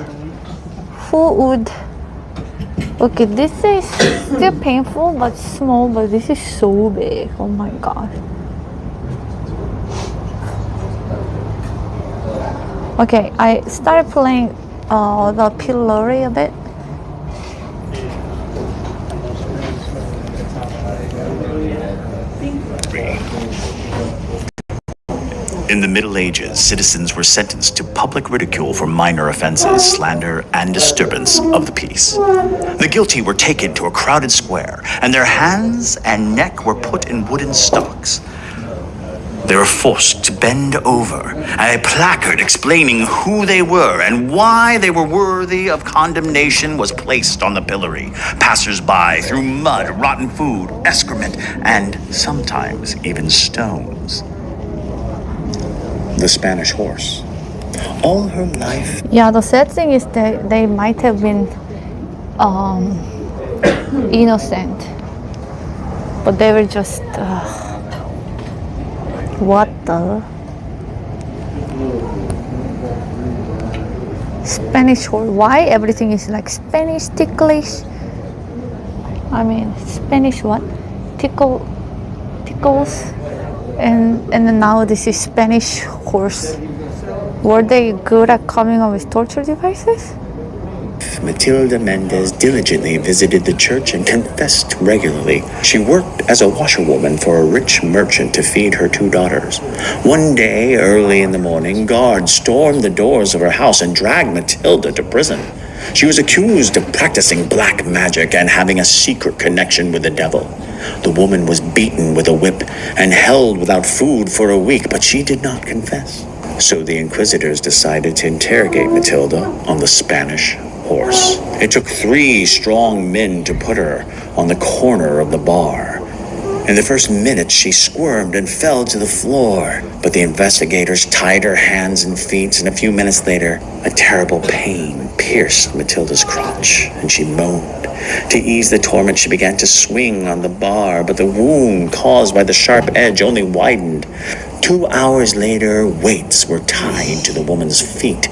okay, this is still painful but small, but this is so big. Oh my god. Okay, I started playing the pillory a bit. In the Middle Ages, citizens were sentenced to public ridicule for minor offenses, slander, and disturbance of the peace. The guilty were taken to a crowded square, and their hands and neck were put in wooden stocks. They were forced to bend over, and a placard explaining who they were and why they were worthy of condemnation was placed on the pillory. Passers-by threw mud, rotten food, excrement, and sometimes even stones. The Spanish horse. All her life. Yeah, the sad thing is that they might have been innocent, but they were just what the Spanish horse? Why everything is like Spanish ticklish? I mean, Spanish what? Tickles. And then now this is Spanish horse. Were they good at coming up with torture devices? Matilda Mendez diligently visited the church and confessed regularly. She worked as a washerwoman for a rich merchant to feed her 2 daughters. One day, early in the morning, guards stormed the doors of her house and dragged Matilda to prison. She was accused of practicing black magic and having a secret connection with the devil. The woman was beaten with a whip and held without food for a week, but she did not confess. So the inquisitors decided to interrogate Matilda on the Spanish horse. It took 3 strong men to put her on the corner of the bar. In the first minute, she squirmed and fell to the floor, but the investigators tied her hands and feet, and a few minutes later, a terrible pain pierced Matilda's crotch, and she moaned. To ease the torment, she began to swing on the bar, but the wound caused by the sharp edge only widened. 2 hours later, weights were tied to the woman's feet,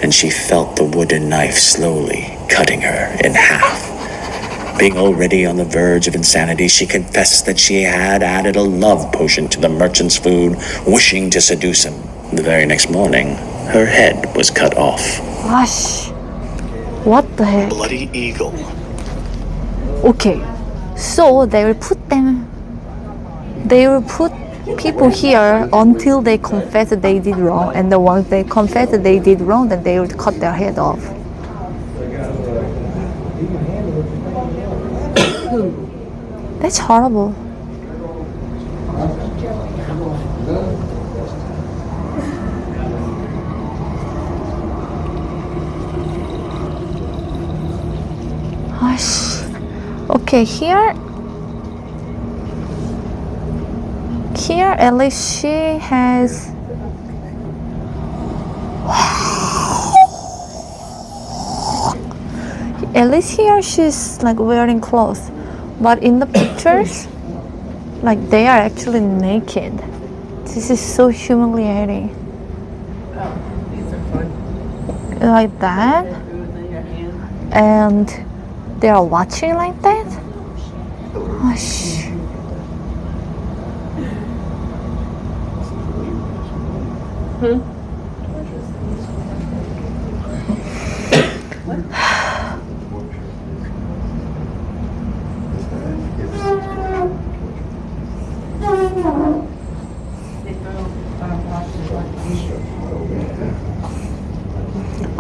and she felt the wooden knife slowly cutting her in half. Being already on the verge of insanity, she confessed that she had added a love potion to the merchant's food, wishing to seduce him. The very next morning, her head was cut off. Gosh, what the heck? Bloody eagle. Okay, so they will put people here until they confess that they did wrong, and then once they confess that they did wrong, then they will cut their head off. That's horrible. Okay, here at least she has at least here she's like wearing clothes, but in the pictures like they are actually naked. This is so humiliating. Like that, and they are watching like that. I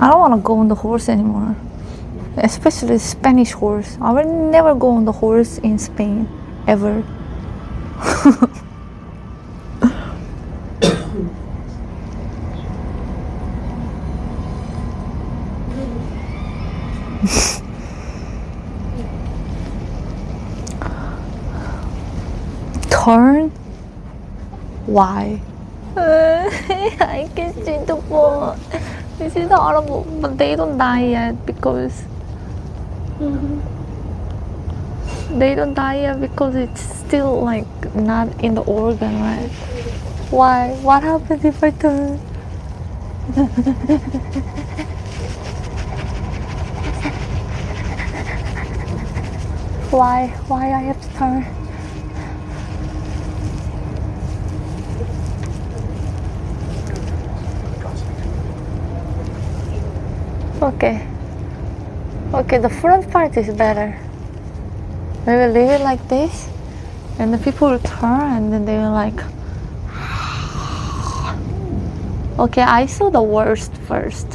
don't want to go on the horse anymore, especially Spanish horse. I will never go on the horse in Spain, ever. Turn? Why? I can see the ball. This is horrible, but they don't die yet because they don't die yet because it's still like not in the organ, right? Why? What happens if I turn? Why? Why I have to turn? Okay, the front part is better. We will leave it like this, and the people will turn, and then they will like. Okay, I saw the worst first.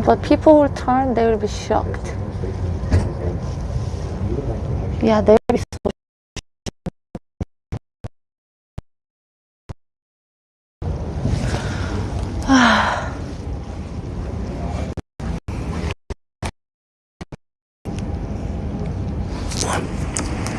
But people will turn, they will be shocked. Yeah, they will be so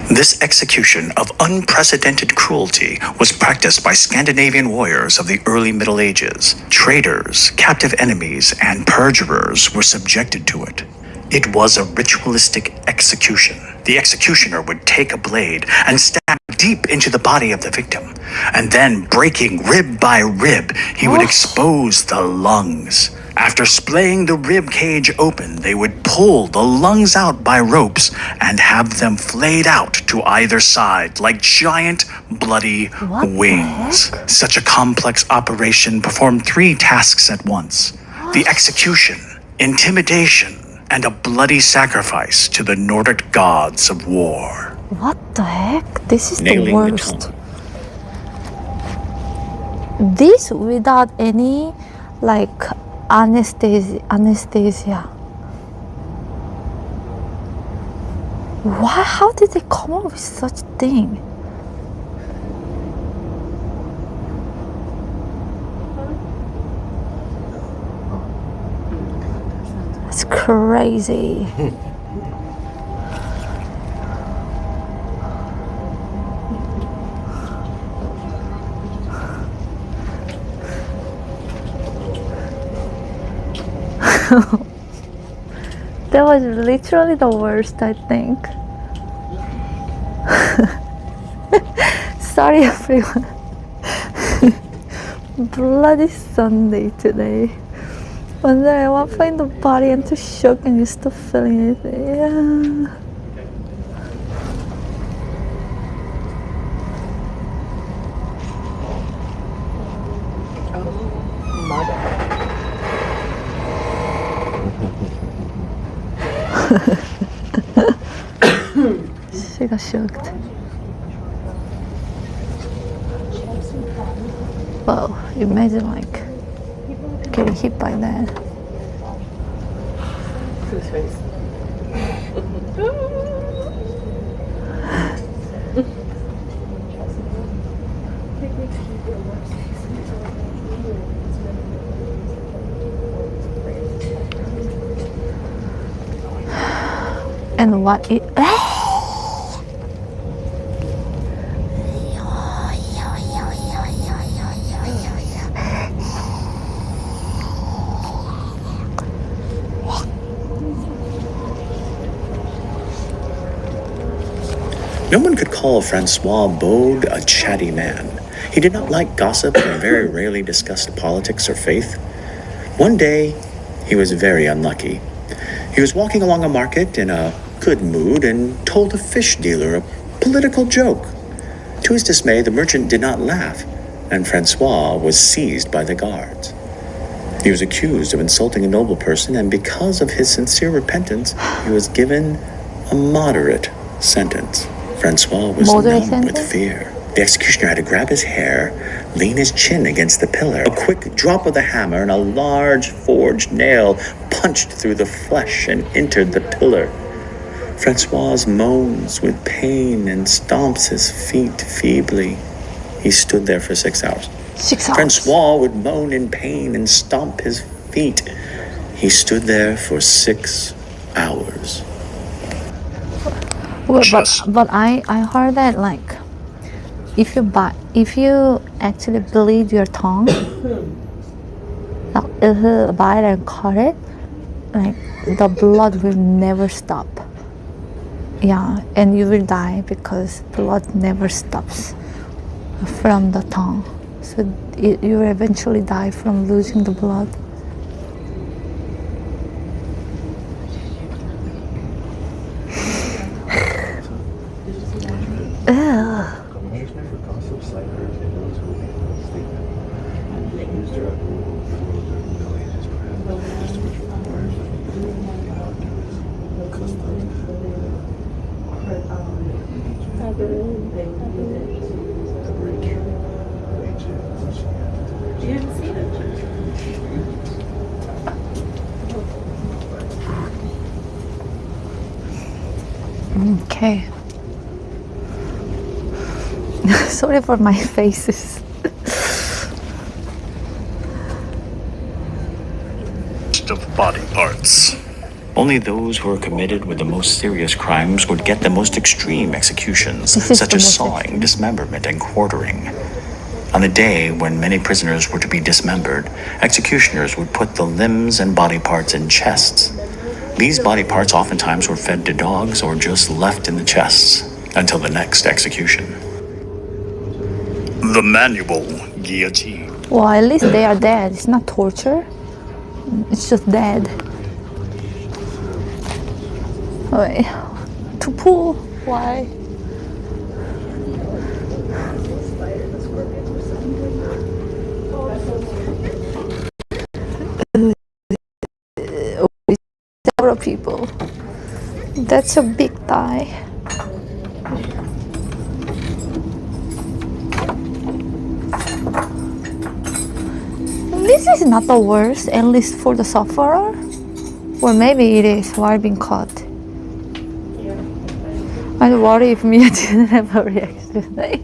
This execution of unprecedented cruelty was practiced by Scandinavian warriors of the early Middle Ages. Traitors, captive enemies, and perjurers were subjected to it. It was a ritualistic execution. The executioner would take a blade and stab deep into the body of the victim, and then, breaking rib by rib, he would expose the lungs. After splaying the rib cage open, they would pull the lungs out by ropes and have them flayed out to either side like giant, bloody wings. Such a complex operation performed 3 tasks at once: the execution, intimidation, and a bloody sacrifice to the Nordic gods of war. What the heck? This is Nailing the worst. This without any like anesthesia. Why? How did they come up with such a thing? It's crazy. That was literally the worst, I think. Sorry everyone. Bloody Sunday today. One day I want to find the body and to shock and you stop feeling anything. Yeah. got shocked. Wow, imagine like getting hit by that. His face. And what it No one could call Francois Bode a chatty man. He did not like gossip and very rarely discussed politics or faith. One day, he was very unlucky. He was walking along a market in a good mood and told a fish dealer a political joke. To his dismay, the merchant did not laugh, and Francois was seized by the guards. He was accused of insulting a noble person, and because of his sincere repentance, he was given a moderate sentence. Francois was numb with fear. The executioner had to grab his hair, lean his chin against the pillar. A quick drop of the hammer and a large forged nail punched through the flesh and entered the pillar. Francois moans with pain and stomps his feet feebly. He stood there for 6 hours. 6 hours. Francois would moan in pain and stomp his feet. He stood there for 6 hours. Well, but I heard that like if you actually bleed your tongue, like bite and cut it, like the blood will never stop. Yeah, and you will die because blood never stops from the tongue. So you will eventually die from losing the blood. Okay. Sorry for my faces. Of body parts. Only those who are committed with the most serious crimes would get the most extreme executions, such as sawing, dismemberment, and quartering. On the day when many prisoners were to be dismembered, executioners would put the limbs and body parts in chests. These body parts oftentimes were fed to dogs or just left in the chests until the next execution. The manual guillotine. Well, at least they are dead. It's not torture. It's just dead. Wait, to pull? Why? Several people. That's a big thigh. This is not the worst, at least for the sufferer. Or maybe it is while being caught. I worry if Mia didn't have a reaction today.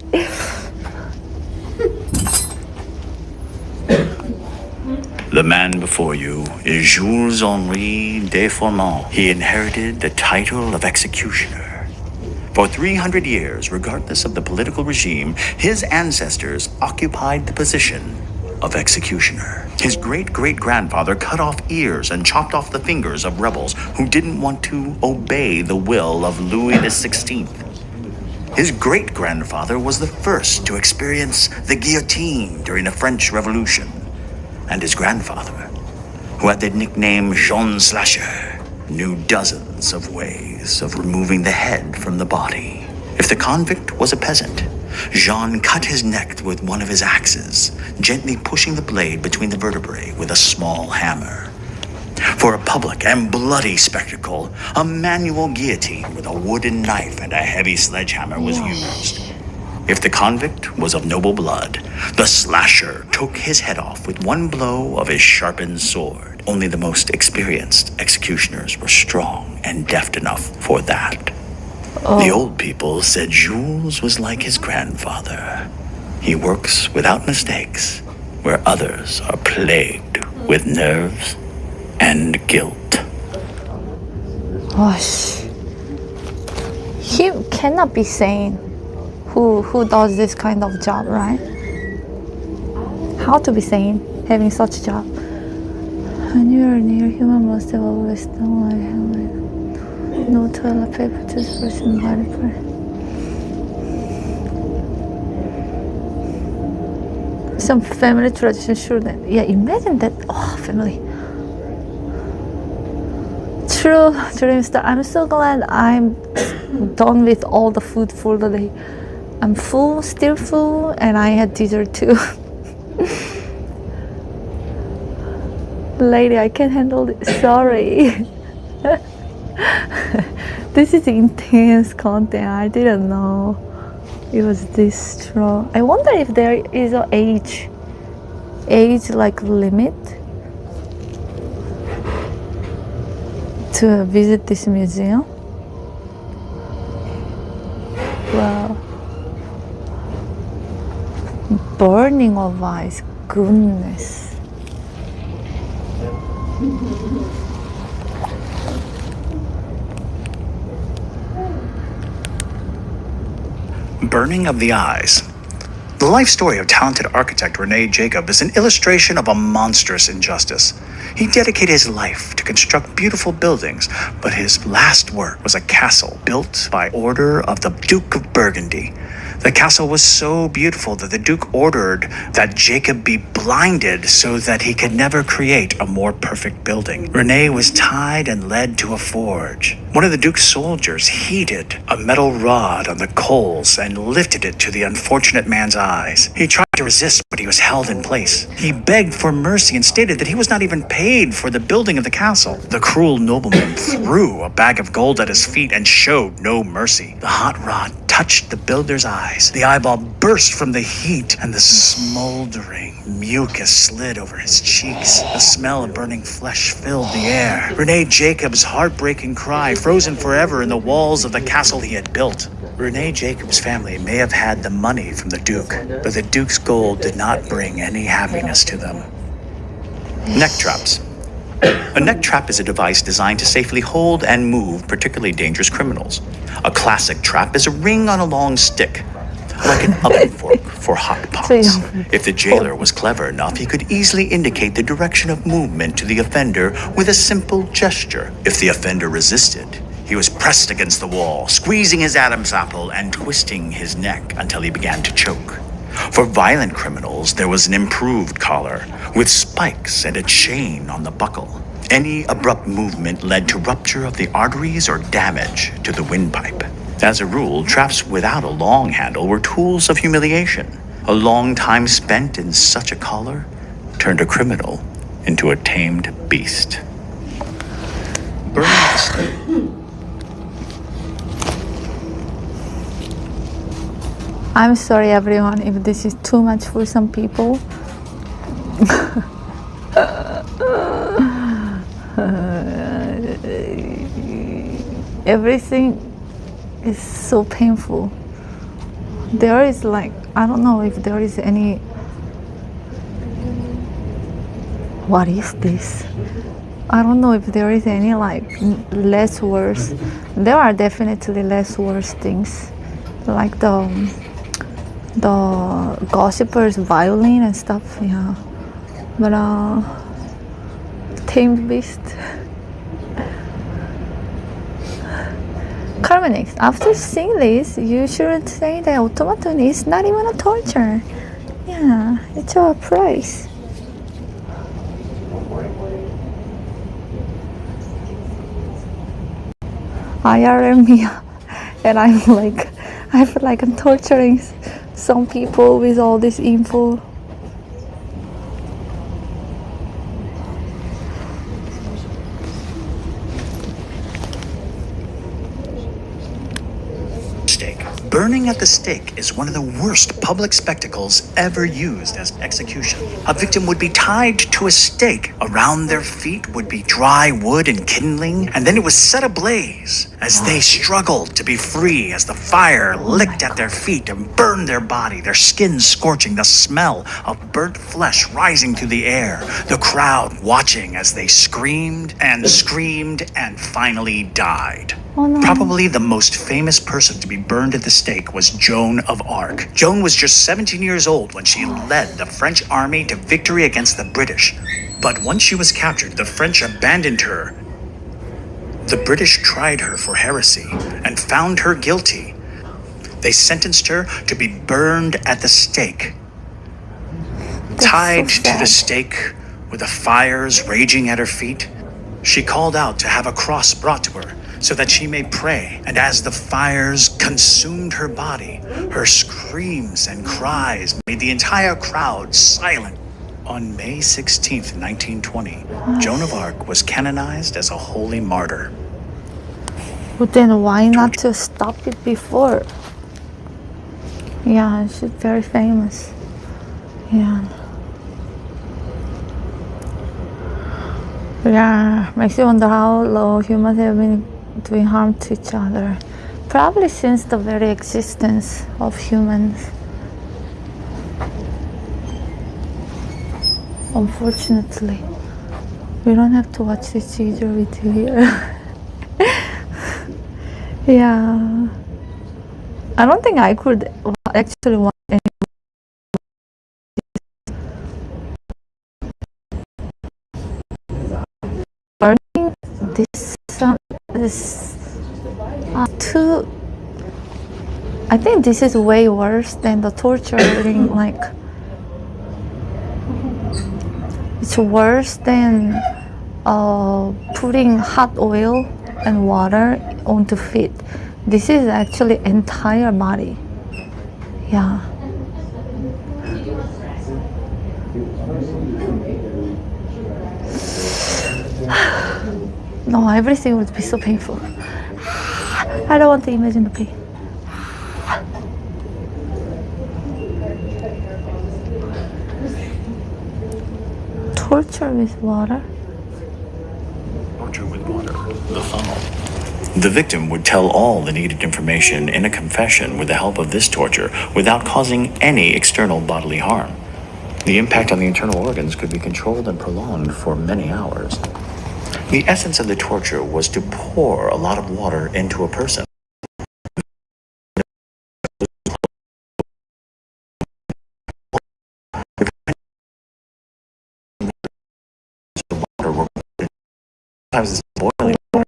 The man before you is Jules-Henri Deformant. He inherited the title of executioner. For 300 years, regardless of the political regime, his ancestors occupied the position of executioner. His great-great-grandfather cut off ears and chopped off the fingers of rebels who didn't want to obey the will of Louis XVI. His great-grandfather was the first to experience the guillotine during the French Revolution. And his grandfather, who had the nickname Jean Slasher, knew dozens of ways of removing the head from the body. If the convict was a peasant, Jean cut his neck with one of his axes, gently pushing the blade between the vertebrae with a small hammer. For a public and bloody spectacle, a manual guillotine with a wooden knife and a heavy sledgehammer was used. If the convict was of noble blood, the slasher took his head off with one blow of his sharpened sword. Only the most experienced executioners were strong and deft enough for that. The old people said Jules was like his grandfather. He works without mistakes, where others are plagued with nerves and guilt. Gosh. He cannot be sane. Who does this kind of job, right? How to be sane having such a job? When you are near human must have always done like no toilet paper, toothbrush, and body spray. Some family tradition, sure that. Yeah, imagine that. Oh, family. True, Dreamstar. I'm so glad I'm done with all the food for the day. I'm full, still full, and I had dessert too. Lady, I can't handle it. Sorry. This is intense content. I didn't know it was this strong. I wonder if there is an age like limit to visit this museum. Wow. Burning of eyes, goodness. Burning of the eyes. The life story of talented architect Rene Jacob is an illustration of a monstrous injustice. He dedicated his life to construct beautiful buildings, but his last work was a castle built by order of the Duke of Burgundy. The castle was so beautiful that the Duke ordered that Jacob be blinded so that he could never create a more perfect building. Rene was tied and led to a forge. One of the Duke's soldiers heated a metal rod on the coals and lifted it to the unfortunate man's eyes. He tried to resist, but he was held in place. He begged for mercy and stated that he was not even paid for the building of the castle. The cruel nobleman threw a bag of gold at his feet and showed no mercy. The hot rod touched the builder's eyes. The eyeball burst from the heat, and the smoldering mucus slid over his cheeks. The smell of burning flesh filled the air. Rene Jacob's heartbreaking cry frozen forever in the walls of the castle he had built. Rene Jacob's family may have had the money from the Duke, but the Duke's gold did not bring any happiness to them. Neck traps. A neck trap is a device designed to safely hold and move particularly dangerous criminals. A classic trap is a ring on a long stick, like an oven fork for hot pots. If the jailer was clever enough, he could easily indicate the direction of movement to the offender with a simple gesture. If the offender resisted, he was pressed against the wall, squeezing his Adam's apple and twisting his neck until he began to choke. For violent criminals, there was an improved collar with spikes and a chain on the buckle. Any abrupt movement led to rupture of the arteries or damage to the windpipe. As a rule, traps without a long handle were tools of humiliation. A long time spent in such a collar turned a criminal into a tamed beast. I'm sorry everyone if this is too much for some people. Everything is so painful. There is like, I don't know if there is any, what is this? I don't know if there is any like less worse. There are definitely less worse things, like the gossiper's violin and stuff, yeah. But tamed beast. Carmenix, after seeing this, you should say that automaton is not even a torture. Yeah, it's a price. IRL me, and I feel like I'm torturing some people with all this info. Burning at the stake is one of the worst public spectacles ever used as execution. A victim would be tied to a stake. Around their feet would be dry wood and kindling, and then it was set ablaze as they struggled to be free as the fire licked at their feet and burned their body, their skin scorching, the smell of burnt flesh rising through the air, the crowd watching as they screamed and finally died. Oh, no. Probably the most famous person to be burned at the stake was Joan of Arc. Joan was just 17 years old when she led the French army to victory against the British. But once she was captured, the French abandoned her. The British tried her for heresy and found her guilty. They sentenced her to be burned at the stake. Tied to the stake with the fires raging at her feet, she called out to have a cross brought to her so that she may pray. And as the fires consumed her body, her screams and cries made the entire crowd silent. On May 16th, 1920, Joan of Arc was canonized as a holy martyr. But then why not to stop it before? Yeah, she's very famous. Yeah. Yeah, makes you wonder how long humans have been doing harm to each other. Probably since the very existence of humans. Unfortunately, we don't have to watch this video with you here. Yeah, I don't think I could actually watch any. Burning this too. I think this is way worse than the torturing. Like, it's worse than putting hot oil and water onto feet. This is actually entire body. Yeah. No, everything would be so painful. I don't want to imagine the pain. Torture with water. Torture with water. The funnel. The victim would tell all the needed information in a confession with the help of this torture without causing any external bodily harm. The impact on the internal organs could be controlled and prolonged for many hours. The essence of the torture was to pour a lot of water into a person. Sometimes this boiling or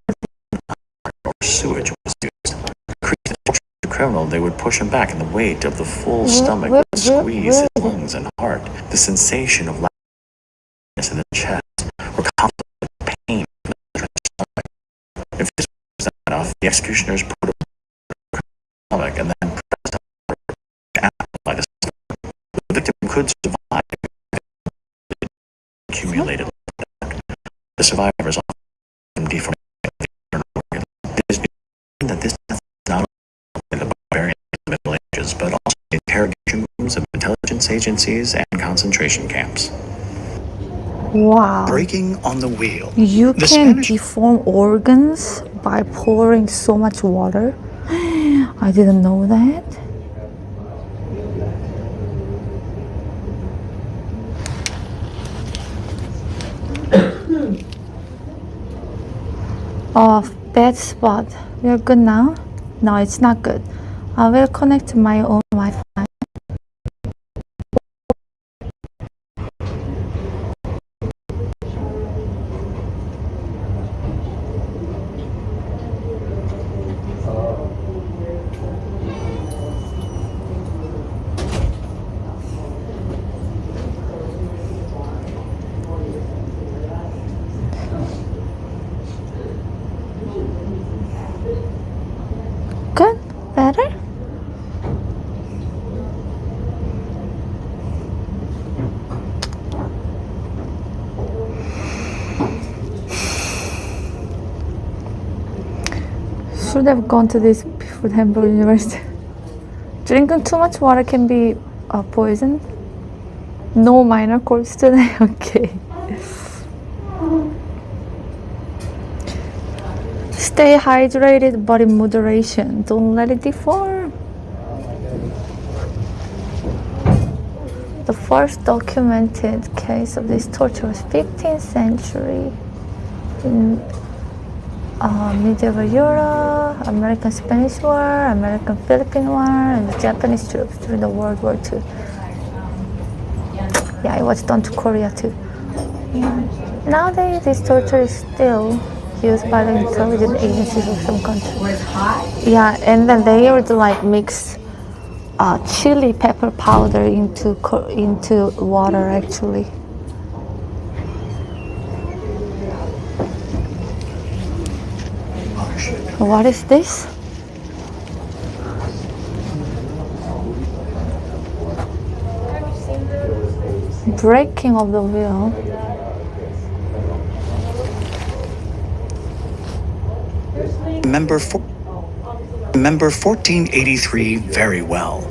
sewage was used. To increase the torture of the criminal, they would push him back, and the weight of the full stomach would squeeze his lungs and heart. The sensation of loudness in the chest or constant pain from the stomach. If this was not enough, the executioners put a stomach and then pressed to amplify the stomach. The victim could survive accumulated. The survivors often deformate the internal organ. It is believed that this death is not only the barbarian of the Middle Ages, but also the interrogation rooms of intelligence agencies and concentration camps. Wow. Breaking on the wheel. You can deform organs by pouring so much water. I didn't know that. Oh, bad spot. We're good now? No, it's not good. I will connect to my own Wi-Fi. Good? Better? Should have gone to this before Hamburger University. Drinking too much water can be poison. No minor chords today. Okay. Stay hydrated but in moderation. Don't let it deform. The first documented case of this torture was 15th century in medieval Europe, American-Spanish War, American-Philippine War, and the Japanese troops during the World War II. Yeah, it was done to Korea too. Nowadays, this torture is still used by the intelligence agencies of some countries. Yeah, and then they would like mix chili pepper powder into water actually. What is this? Breaking of the wheel. Remember 1483 very well.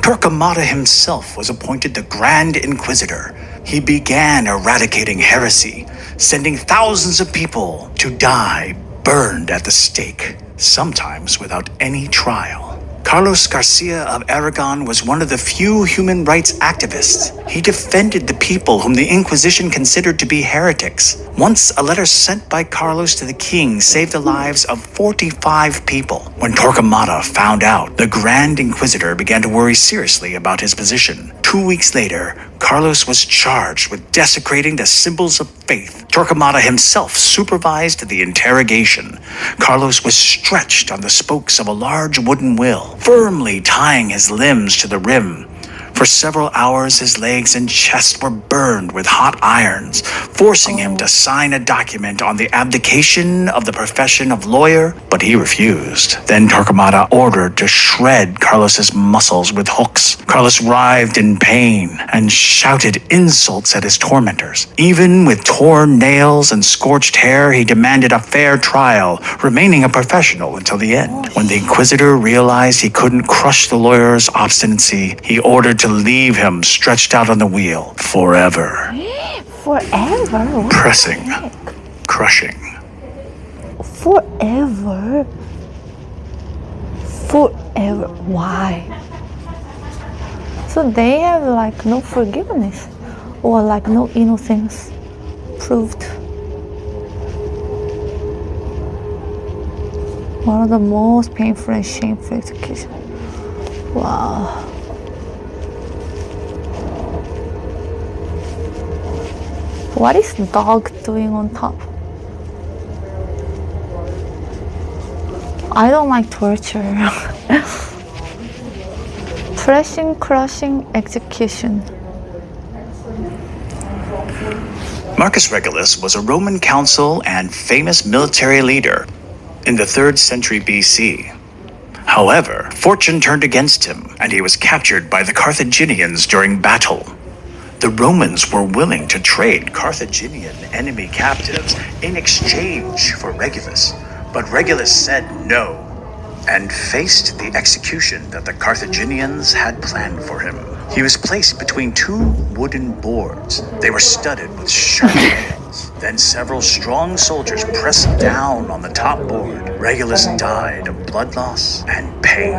Torquemada himself was appointed the Grand Inquisitor. He began eradicating heresy, sending thousands of people to die burned at the stake, sometimes without any trial. Carlos Garcia of Aragon was one of the few human rights activists. He defended the people whom the Inquisition considered to be heretics. Once, a letter sent by Carlos to the king saved the lives of 45 people. When Torquemada found out, the Grand Inquisitor began to worry seriously about his position. 2 weeks later, Carlos was charged with desecrating the symbols of faith. Torquemada himself supervised the interrogation. Carlos was stretched on the spokes of a large wooden wheel, firmly tying his limbs to the rim. For several hours, his legs and chest were burned with hot irons, forcing him to sign a document on the abdication of the profession of lawyer, but he refused. Then Torquemada ordered to shred Carlos's muscles with hooks. Carlos writhed in pain and shouted insults at his tormentors. Even with torn nails and scorched hair, he demanded a fair trial, remaining a professional until the end. When the Inquisitor realized he couldn't crush the lawyer's obstinacy, he ordered to leave him stretched out on the wheel forever. Forever? What? Pressing, crushing. Forever? Forever? Why? So they have like no forgiveness or like no innocence proved. One of the most painful and shameful executions. Wow. What is the dog doing on top? I don't like torture. Pressing, crushing, execution. Marcus Regulus was a Roman consul and famous military leader in the 3rd century BC. However, fortune turned against him, and he was captured by the Carthaginians during battle. The Romans were willing to trade Carthaginian enemy captives in exchange for Regulus, but Regulus said no and faced the execution that the Carthaginians had planned for him. He was placed between 2 wooden boards. They were studded with sharp nails. Then several strong soldiers pressed down on the top board. Regulus died of blood loss and pain.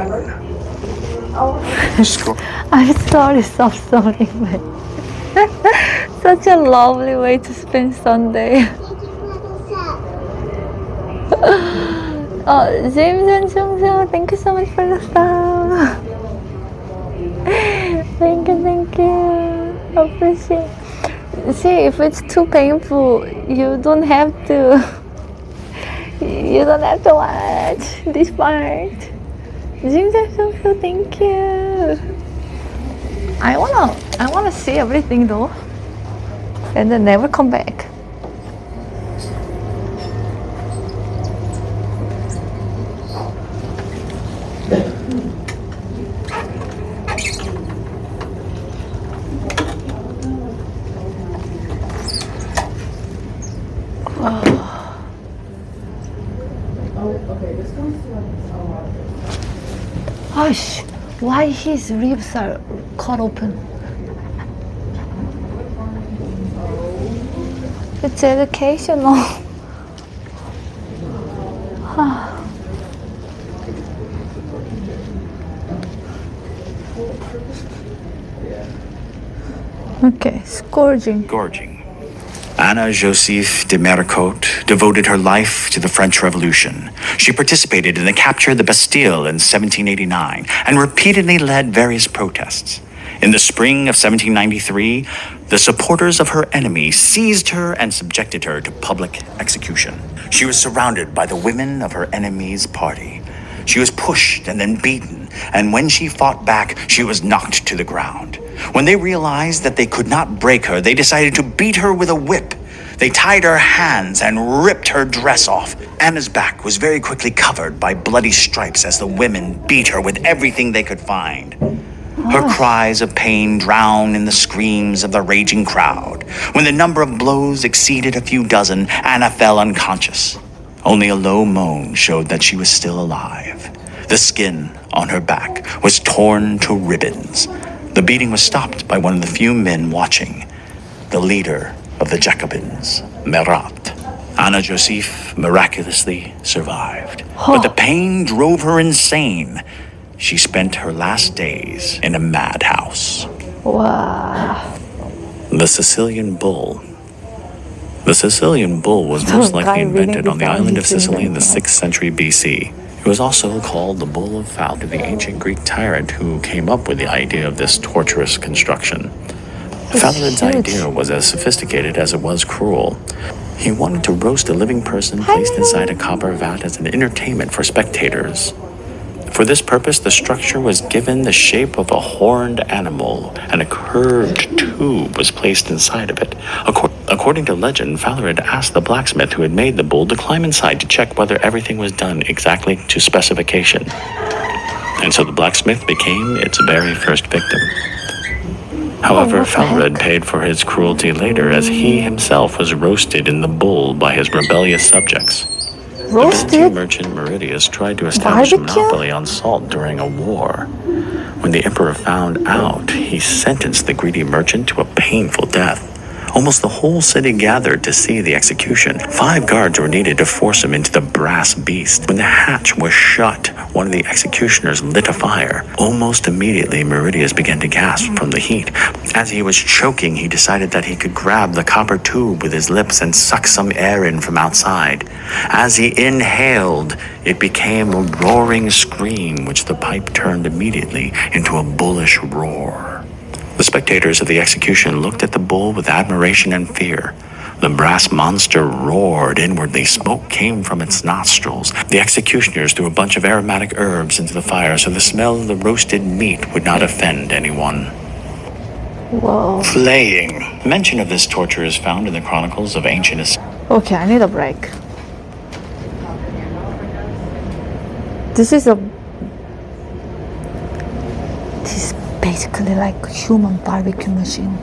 I'm sorry, but such a lovely way to spend Sunday. James and Jungjo, thank you so much for the sub. Thank you. Appreciate. See, if it's too painful, you don't have to. You don't have to watch this part. James and Jungjo, thank you. I wanna see everything though, and then never come back. Why his ribs are cut open? It's educational. Okay, scourging. Gorging. Anna Joseph de Méricourt devoted her life to the French Revolution. She participated in the capture of the Bastille in 1789 and repeatedly led various protests. In the spring of 1793, the supporters of her enemy seized her and subjected her to public execution. She was surrounded by the women of her enemy's party. She was pushed and then beaten, and when she fought back, she was knocked to the ground. When they realized that they could not break her, they decided to beat her with a whip. They tied her hands and ripped her dress off. Anna's back was very quickly covered by bloody stripes as the women beat her with everything they could find. Her cries of pain drowned in the screams of the raging crowd. When the number of blows exceeded a few dozen, Anna fell unconscious. Only a low moan showed that she was still alive. The skin on her back was torn to ribbons. The beating was stopped by one of the few men watching, the leader of the Jacobins, Marat. Anna Joseph miraculously survived, but the pain drove her insane. She spent her last days in a madhouse. Wow. The Sicilian Bull. The Sicilian Bull was most likely invented on the island of Sicily in the 6th century BC. It was also called the Bull of Falmouth, the ancient Greek tyrant who came up with the idea of this torturous construction. Falarid's idea was as sophisticated as it was cruel. He wanted to roast a living person placed inside a copper vat as an entertainment for spectators. For this purpose, the structure was given the shape of a horned animal, and a curved tube was placed inside of it. According to legend, Falarid asked the blacksmith who had made the bull to climb inside to check whether everything was done exactly to specification. And so the blacksmith became its very first victim. However, Falarid paid for his cruelty later, as he himself was roasted in the bull by his rebellious subjects. The Byzantine merchant Meridius tried to establish a monopoly on salt during a war. When the emperor found out, he sentenced the greedy merchant to a painful death. Almost the whole city gathered to see the execution. 5 guards were needed to force him into the brass beast. When the hatch was shut, one of the executioners lit a fire. Almost immediately, Meridius began to gasp from the heat. As he was choking, he decided that he could grab the copper tube with his lips and suck some air in from outside. As he inhaled, it became a roaring scream, which the pipe turned immediately into a bullish roar. The spectators of the execution looked at the bull with admiration and fear. The brass monster roared inwardly. Smoke came from its nostrils. The executioners threw a bunch of aromatic herbs into the fire so the smell of the roasted meat would not offend anyone. Whoa. Flaying. Mention of this torture is found in the chronicles of ancient Assyria. Okay, I need a break. This is basically like a human barbecue machine.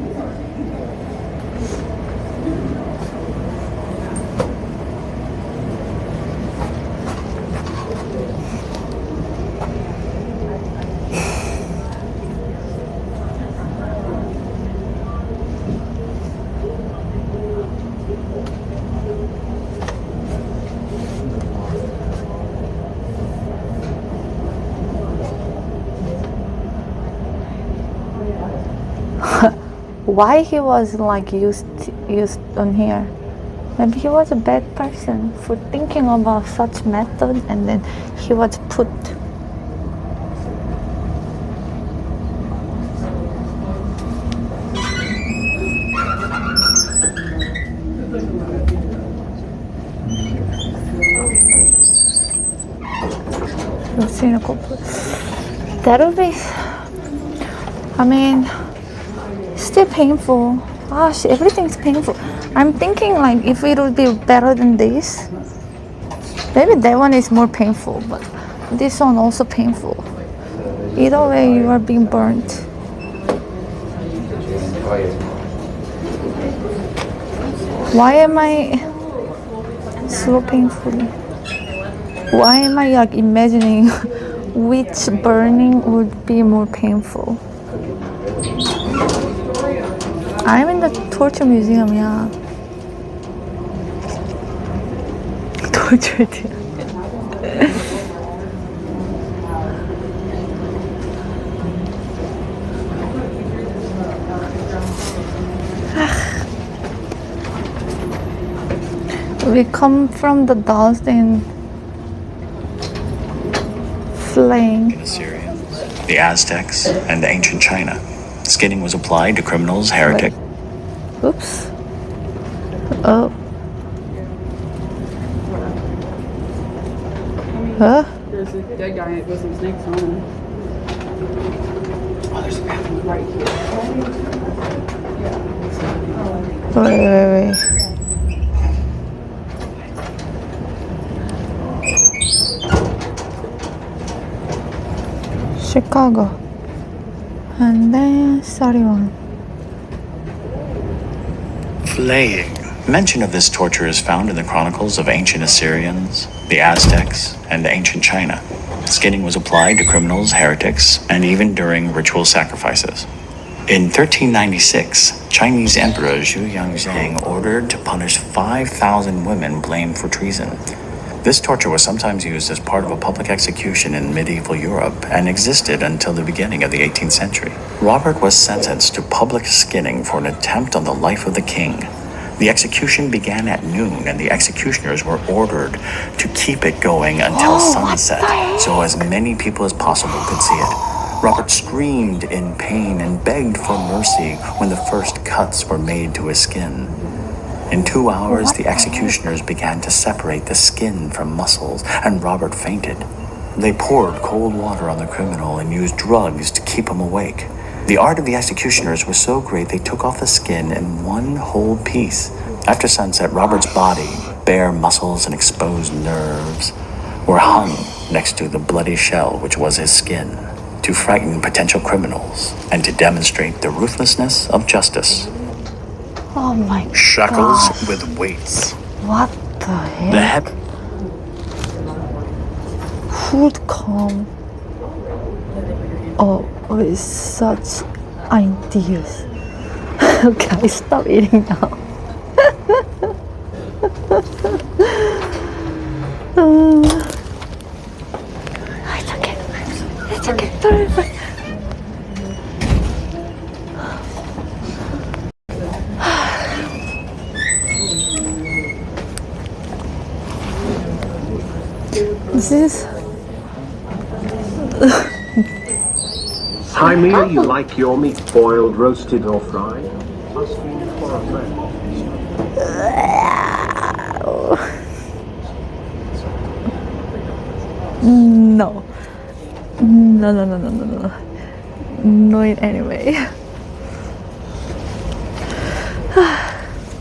Why he was like used on here? Maybe he was a bad person for thinking about such method, and then he was put. That'll be, I mean, still painful. Gosh, everything's painful. I'm thinking like if it would be better than this. Maybe that one is more painful, but this one also painful. Either way, you are being burnt. Why am I so painfully? Why am I like imagining which burning would be more painful? I'm in the torture museum, yeah. Torture. We come from the dust and flame. The Assyrians, the Aztecs, and the ancient China. Skinning was applied to criminals, heretics. Oops. Oh. Huh? There's a dead guy with some snakes on him. Oh, there's a bathroom right here. Wait. Chicago. And then 31. Flaying. Mention of this torture is found in the chronicles of ancient Assyrians, the Aztecs, and ancient China. Skinning was applied to criminals, heretics, and even during ritual sacrifices. In 1396, Chinese Emperor Zhu Yangzhang ordered to punish 5,000 women blamed for treason. This torture was sometimes used as part of a public execution in medieval Europe and existed until the beginning of the 18th century. Robert was sentenced to public skinning for an attempt on the life of the king. The execution began at noon, and the executioners were ordered to keep it going until sunset, so as many people as possible could see it. Robert screamed in pain and begged for mercy when the first cuts were made to his skin. In 2 hours, the executioners began to separate the skin from muscles, and Robert fainted. They poured cold water on the criminal and used drugs to keep him awake. The art of the executioners was so great they took off the skin in one whole piece. After sunset, Robert's body, bare muscles and exposed nerves, were hung next to the bloody shell which was his skin, to frighten potential criminals and to demonstrate the ruthlessness of justice. Oh my god. Shackles with weights. What the heck? The head. Who'd come up with such ideas? Okay, stop eating now. It's okay. Sorry. This is... Hi Mia, you like your meat boiled, roasted or fried? No. No in any way.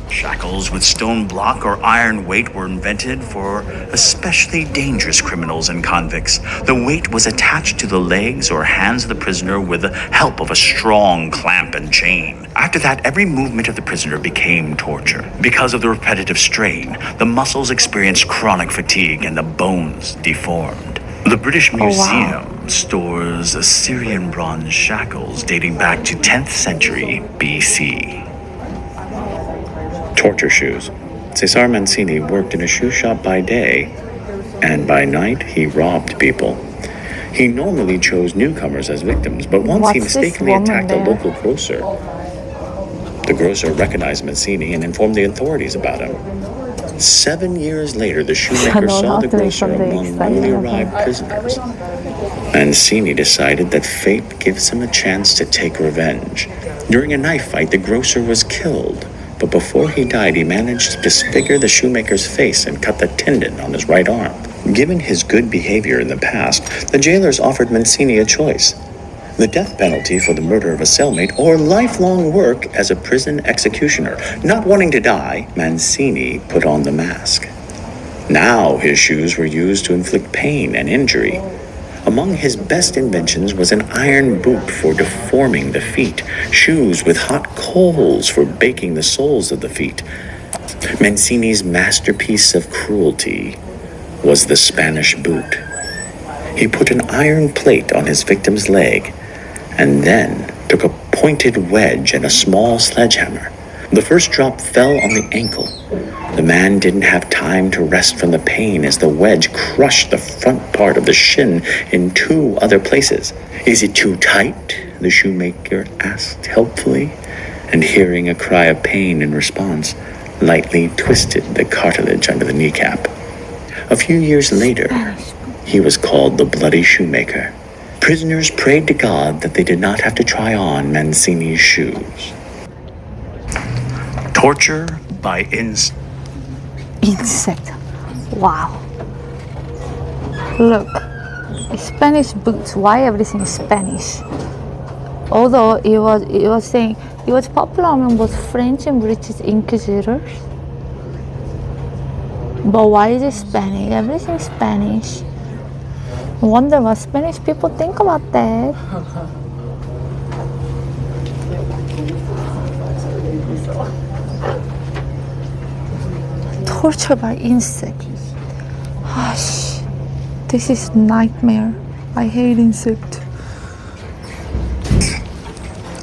Shackles with stone block or iron weight were invented for especially dangerous criminals and convicts. The weight was attached to the legs or hands of the prisoner with the help of a strong clamp and chain. After that, every movement of the prisoner became torture. Because of the repetitive strain, the muscles experienced chronic fatigue and the bones deformed. The British Museum stores Assyrian bronze shackles dating back to 10th century BC. Torture shoes. Cesare Mancini worked in a shoe shop by day, and by night he robbed people. He normally chose newcomers as victims, but once he mistakenly attacked a local grocer. The grocer recognized Mancini and informed the authorities about him. 7 years later, the shoemaker saw the grocer among newly arrived prisoners. Mancini decided that fate gives him a chance to take revenge. During a knife fight, the grocer was killed. But before he died, he managed to disfigure the shoemaker's face and cut the tendon on his right arm. Given his good behavior in the past, the jailers offered Mancini a choice: the death penalty for the murder of a cellmate or lifelong work as a prison executioner. Not wanting to die, Mancini put on the mask. Now his shoes were used to inflict pain and injury. Among his best inventions was an iron boot for deforming the feet, shoes with hot coals for baking the soles of the feet. Mancini's masterpiece of cruelty was the Spanish boot. He put an iron plate on his victim's leg and then took a pointed wedge and a small sledgehammer. The first drop fell on the ankle. The man didn't have time to rest from the pain as the wedge crushed the front part of the shin in 2 other places. "Is it too tight?" the shoemaker asked helpfully, and hearing a cry of pain in response, lightly twisted the cartilage under the kneecap. A few years later, he was called the Bloody Shoemaker. Prisoners prayed to God that they did not have to try on Mancini's shoes. Torture by Insect. Wow. Look. Spanish books. Why everything is Spanish? Although it was saying it was popular among both French and British inquisitors. But why is it Spanish? Everything is Spanish. I wonder what Spanish people think about that. Torture by insect. Gosh, this is nightmare. I hate insect.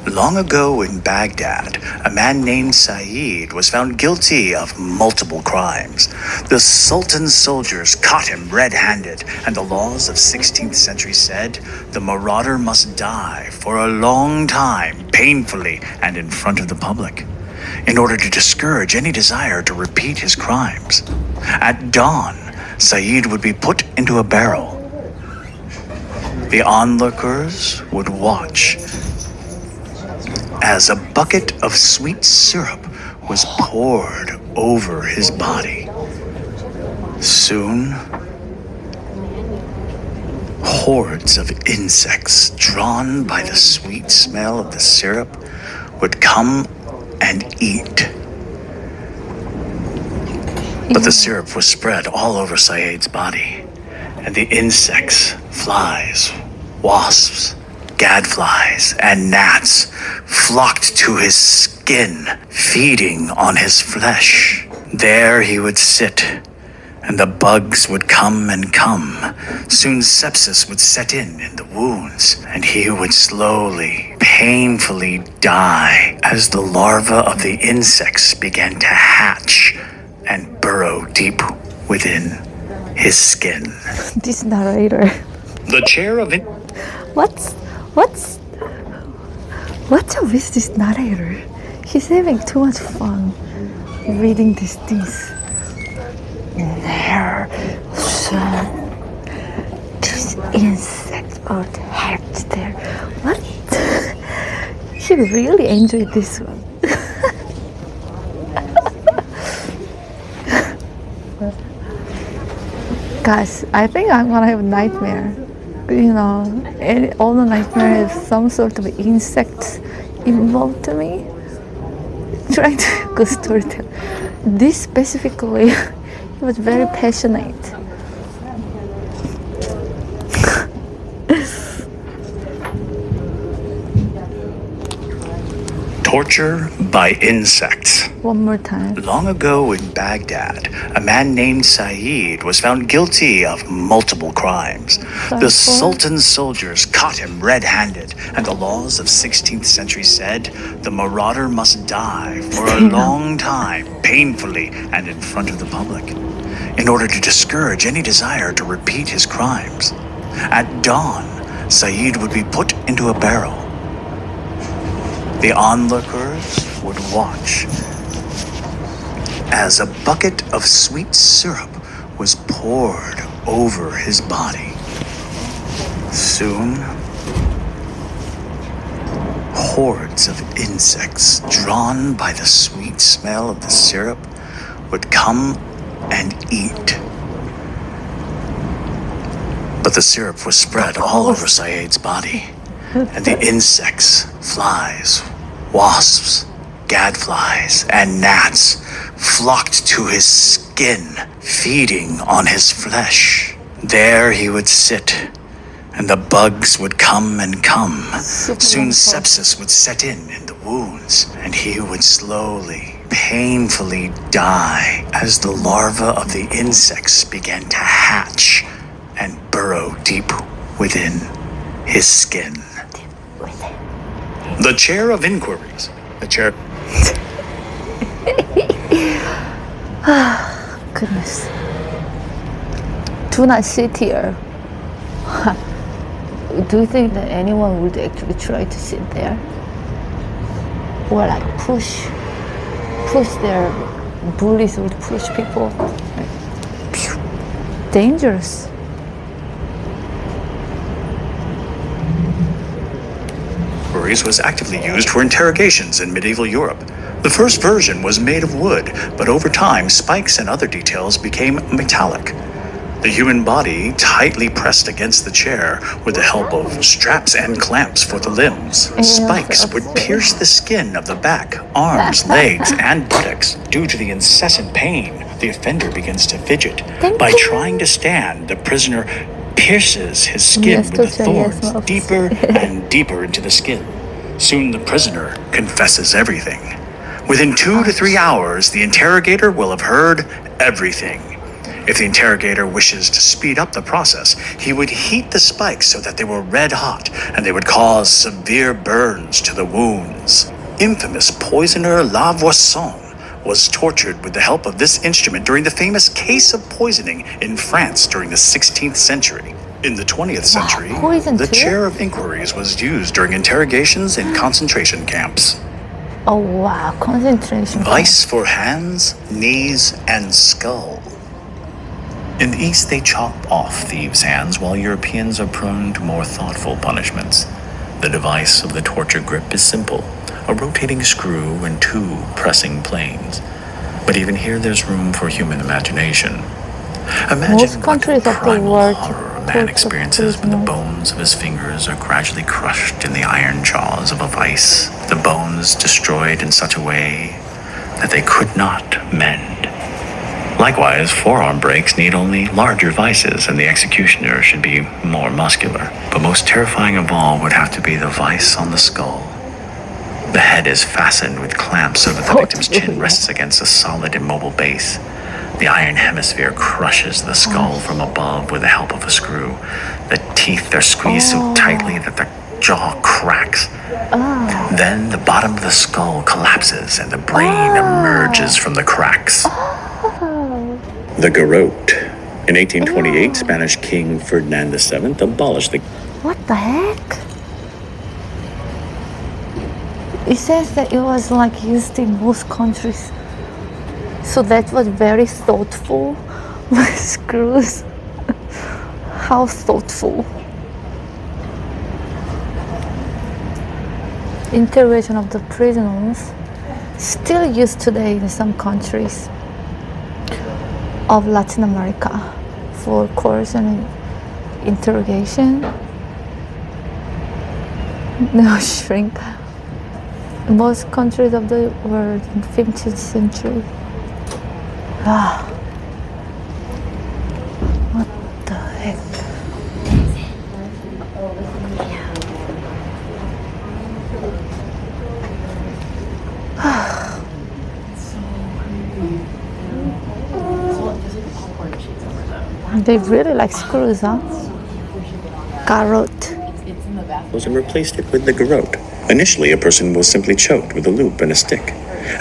Long ago in Baghdad, a man named Saeed was found guilty of multiple crimes. The Sultan's soldiers caught him red-handed, and the laws of 16th century said the marauder must die for a long time, painfully, and in front of the public, in order to discourage any desire to repeat his crimes. At dawn, Saeed would be put into a barrel. The onlookers would watch as a bucket of sweet syrup was poured over his body. Soon, hordes of insects drawn by the sweet smell of the syrup would come and eat. But the syrup was spread all over Saeed's body, and the insects, flies, wasps, gadflies, and gnats flocked to his skin, feeding on his flesh. There he would sit, and the bugs would come and come. Soon sepsis would set in the wounds, and he would slowly, painfully die as the larvae of the insects began to hatch and burrow deep within his skin. This narrator. The chair of it. What's up with this narrator? He's having too much fun reading these things. There, so these insects are hatched there. What? He really enjoyed this one. Guys, I think I'm gonna have a nightmare. You know, all the nightmare has some sort of insects involved to me. Trying to go storytell. This specifically, he was very passionate. Torture by insects. One more time. Long ago in Baghdad, a man named Saeed was found guilty of multiple crimes. The Sultan's soldiers caught him red-handed, and the laws of 16th century said the marauder must die for a long time, painfully, and in front of the public, in order to discourage any desire to repeat his crimes. At dawn, Saeed would be put into a barrel. The onlookers would watch as a bucket of sweet syrup was poured over his body. Soon, hordes of insects drawn by the sweet smell of the syrup would come and eat. But the syrup was spread all over Saeed's body, and the insects, flies, wasps, gadflies, and gnats flocked to his skin, feeding on his flesh. There he would sit, and the bugs would come and come. Soon sepsis would set in the wounds, and he would slowly, painfully die as the larvae of the insects began to hatch and burrow deep within his skin. The chair of inquiries. The chair. Goodness. Do not sit here. Do you think that anyone would actually try to sit there? Or like push their bullies would push people? Dangerous. Was actively used for interrogations in medieval Europe. The first version was made of wood, but over time, spikes and other details became metallic. The human body tightly pressed against the chair with the help of straps and clamps for the limbs. Spikes would pierce the skin of the back, arms, legs, and buttocks. Due to the incessant pain, the offender begins to fidget. By trying to stand, the prisoner pierces his skin with the thorns deeper and deeper into the skin. Soon the prisoner confesses everything. Within 2 to 3 hours, the interrogator will have heard everything. If the interrogator wishes to speed up the process, he would heat the spikes so that they were red hot and they would cause severe burns to the wounds. Infamous poisoner Lavoisson was tortured with the help of this instrument during the famous case of poisoning in France during the 16th century. In the 20th century, the chair of inquiries was used during interrogations in concentration camps. Oh wow, concentration. Vice for hands, knees, and skull. In the East, they chop off thieves' hands, while Europeans are prone to more thoughtful punishments. The device of the torture grip is simple: a rotating screw and 2 pressing planes. But even here, there's room for human imagination. Imagine most countries of the world a man experiences when the bones of his fingers are gradually crushed in the iron jaws of a vice, the bones destroyed in such a way that they could not mend. Likewise, forearm breaks need only larger vices, and the executioner should be more muscular. But most terrifying of all would have to be the vice on the skull. The head is fastened with clamps so that the victim's chin rests against a solid, immobile base. The iron hemisphere crushes the skull from above with the help of a screw. The teeth are squeezed so tightly that the jaw cracks. Then the bottom of the skull collapses and the brain emerges from the cracks. The garrote. In 1828, Spanish King Ferdinand VII abolished the... What the heck? It says that it was like used in most countries. So that was very thoughtful with screws. How thoughtful. Interrogation of the prisoners still used today in some countries of Latin America for coercion and interrogation. No shrink. Most countries of the world in 15th century. What the heck? They really like screws, huh? Garrote. And replaced it with the garrote. Initially, a person was simply choked with a loop and a stick.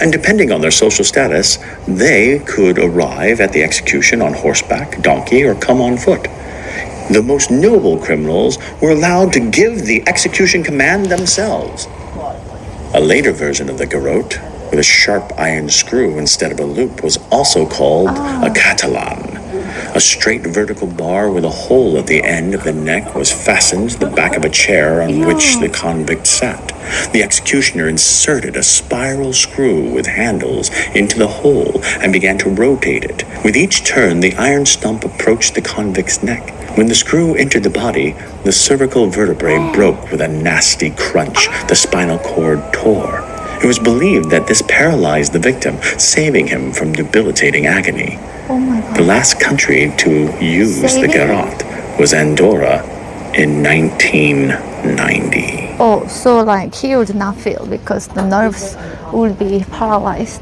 And depending on their social status, they could arrive at the execution on horseback, donkey, or come on foot. The most noble criminals were allowed to give the execution command themselves. A later version of the garrote, with a sharp iron screw instead of a loop, was also called a catalan. A straight vertical bar with a hole at the end of the neck was fastened to the back of a chair on which the convict sat. The executioner inserted a spiral screw with handles into the hole and began to rotate it. With each turn, the iron stump approached the convict's neck. When the screw entered the body, the cervical vertebrae broke with a nasty crunch. The spinal cord tore. It was believed that this paralyzed the victim, saving him from debilitating agony. Oh my God. The last country to use the garrote was Andorra in 1990. Oh, so like he would not feel because the nerves would be paralyzed.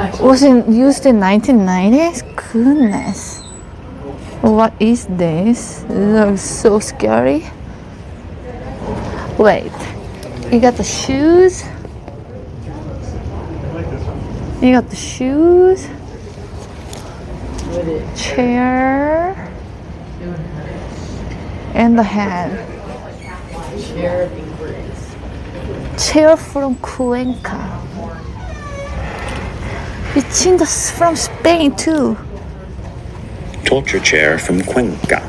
Was used in 1990s? Goodness. What is this? This looks so scary. Wait. You got the shoes. You got the shoes. Chair. And the hand. Chair from Cuenca. It's in from Spain too. Torture chair from Cuenca.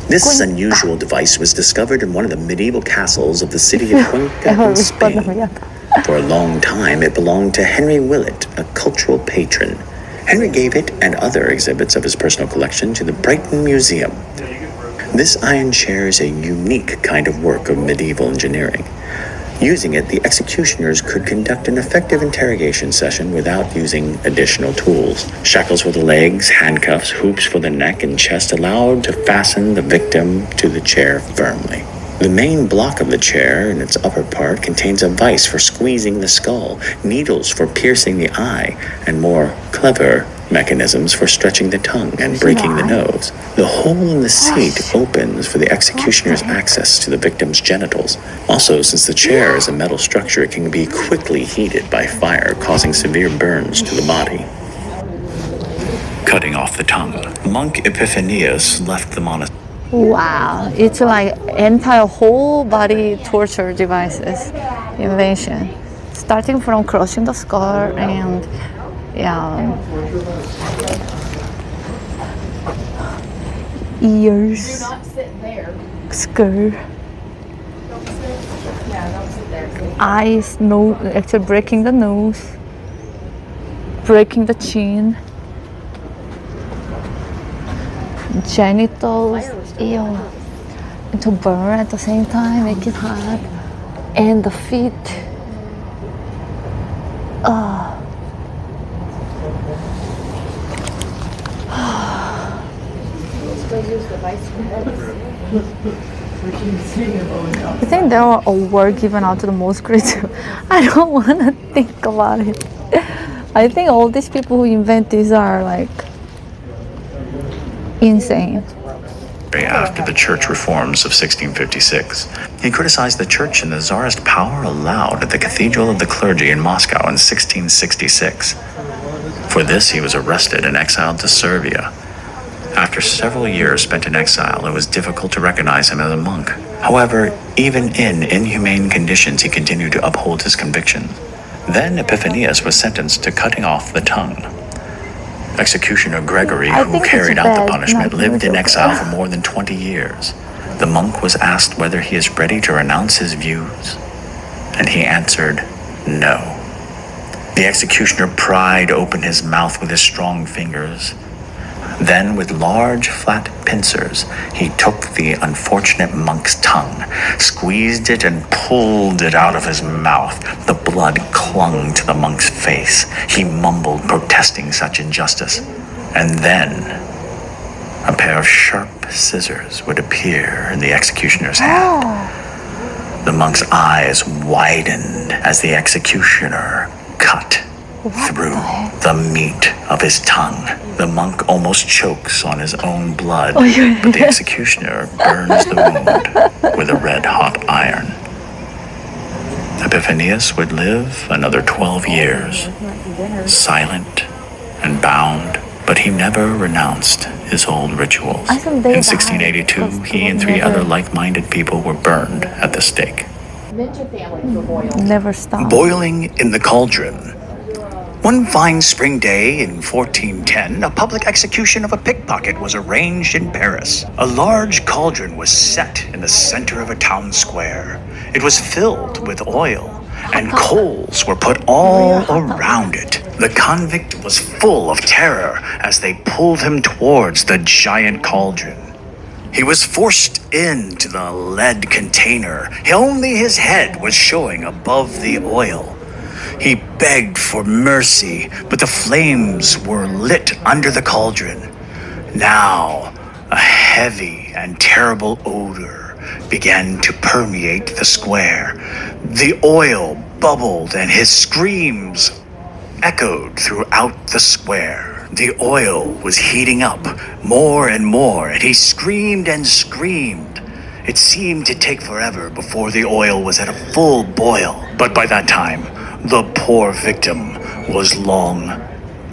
This unusual device was discovered in one of the medieval castles of the city of Cuenca in Spain. For a long time, it belonged to Henry Willett, a cultural patron. Henry gave it and other exhibits of his personal collection to the Brighton Museum. This iron chair is a unique kind of work of medieval engineering. Using it, the executioners could conduct an effective interrogation session without using additional tools. Shackles for the legs, handcuffs, hoops for the neck and chest allowed to fasten the victim to the chair firmly. The main block of the chair in its upper part contains a vise for squeezing the skull, needles for piercing the eye, and more clever mechanisms for stretching the tongue and breaking the nose. The hole in the seat opens for the executioner's access to the victim's genitals. Also, since the chair is a metal structure, it can be quickly heated by fire, causing severe burns to the body. Cutting off the tongue. Monk Epiphanius left the monastery. Wow, it's like entire whole body torture devices invention. Starting from crushing the skull and ears, skull, eyes, nose, actually breaking the nose, breaking the chin, genitals, ew, and to burn at the same time, make it hot, and the feet. I think there are awards given out to the most creative. I don't want to think about it. I think all these people who invent these are like insane. After the church reforms of 1656, he criticized the church and the czarist power allowed at the Cathedral of the Clergy in Moscow in 1666. For this, he was arrested and exiled to Serbia. After several years spent in exile, it was difficult to recognize him as a monk. However, even in inhumane conditions, he continued to uphold his convictions. Then Epiphanius was sentenced to cutting off the tongue. Executioner Gregory, who carried out the punishment, lived in exile for more than 20 years. The monk was asked whether he is ready to renounce his views, and he answered, no. The executioner pried open his mouth with his strong fingers. Then, with large, flat pincers, he took the unfortunate monk's tongue, squeezed it, and pulled it out of his mouth. The blood clung to the monk's face. He mumbled, protesting such injustice. And then, a pair of sharp scissors would appear in the executioner's hand. The monk's eyes widened as the executioner cut through the meat of his tongue. The monk almost chokes on his own blood, but the executioner burns the wound with a red-hot iron. Epiphanius would live another 12 years, silent and bound, but he never renounced his old rituals. In 1682, he and 3 other like-minded people were burned at the stake. Never stop. Boiling in the cauldron. One fine spring day in 1410, a public execution of a pickpocket was arranged in Paris. A large cauldron was set in the center of a town square. It was filled with oil, and coals were put all around it. The convict was full of terror as they pulled him towards the giant cauldron. He was forced into the lead container. Only his head was showing above the oil. He begged for mercy, but the flames were lit under the cauldron. Now, a heavy and terrible odor began to permeate the square. The oil bubbled, and his screams echoed throughout the square. The oil was heating up more and more, and he screamed and screamed. It seemed to take forever before the oil was at a full boil, but by that time, the poor victim was long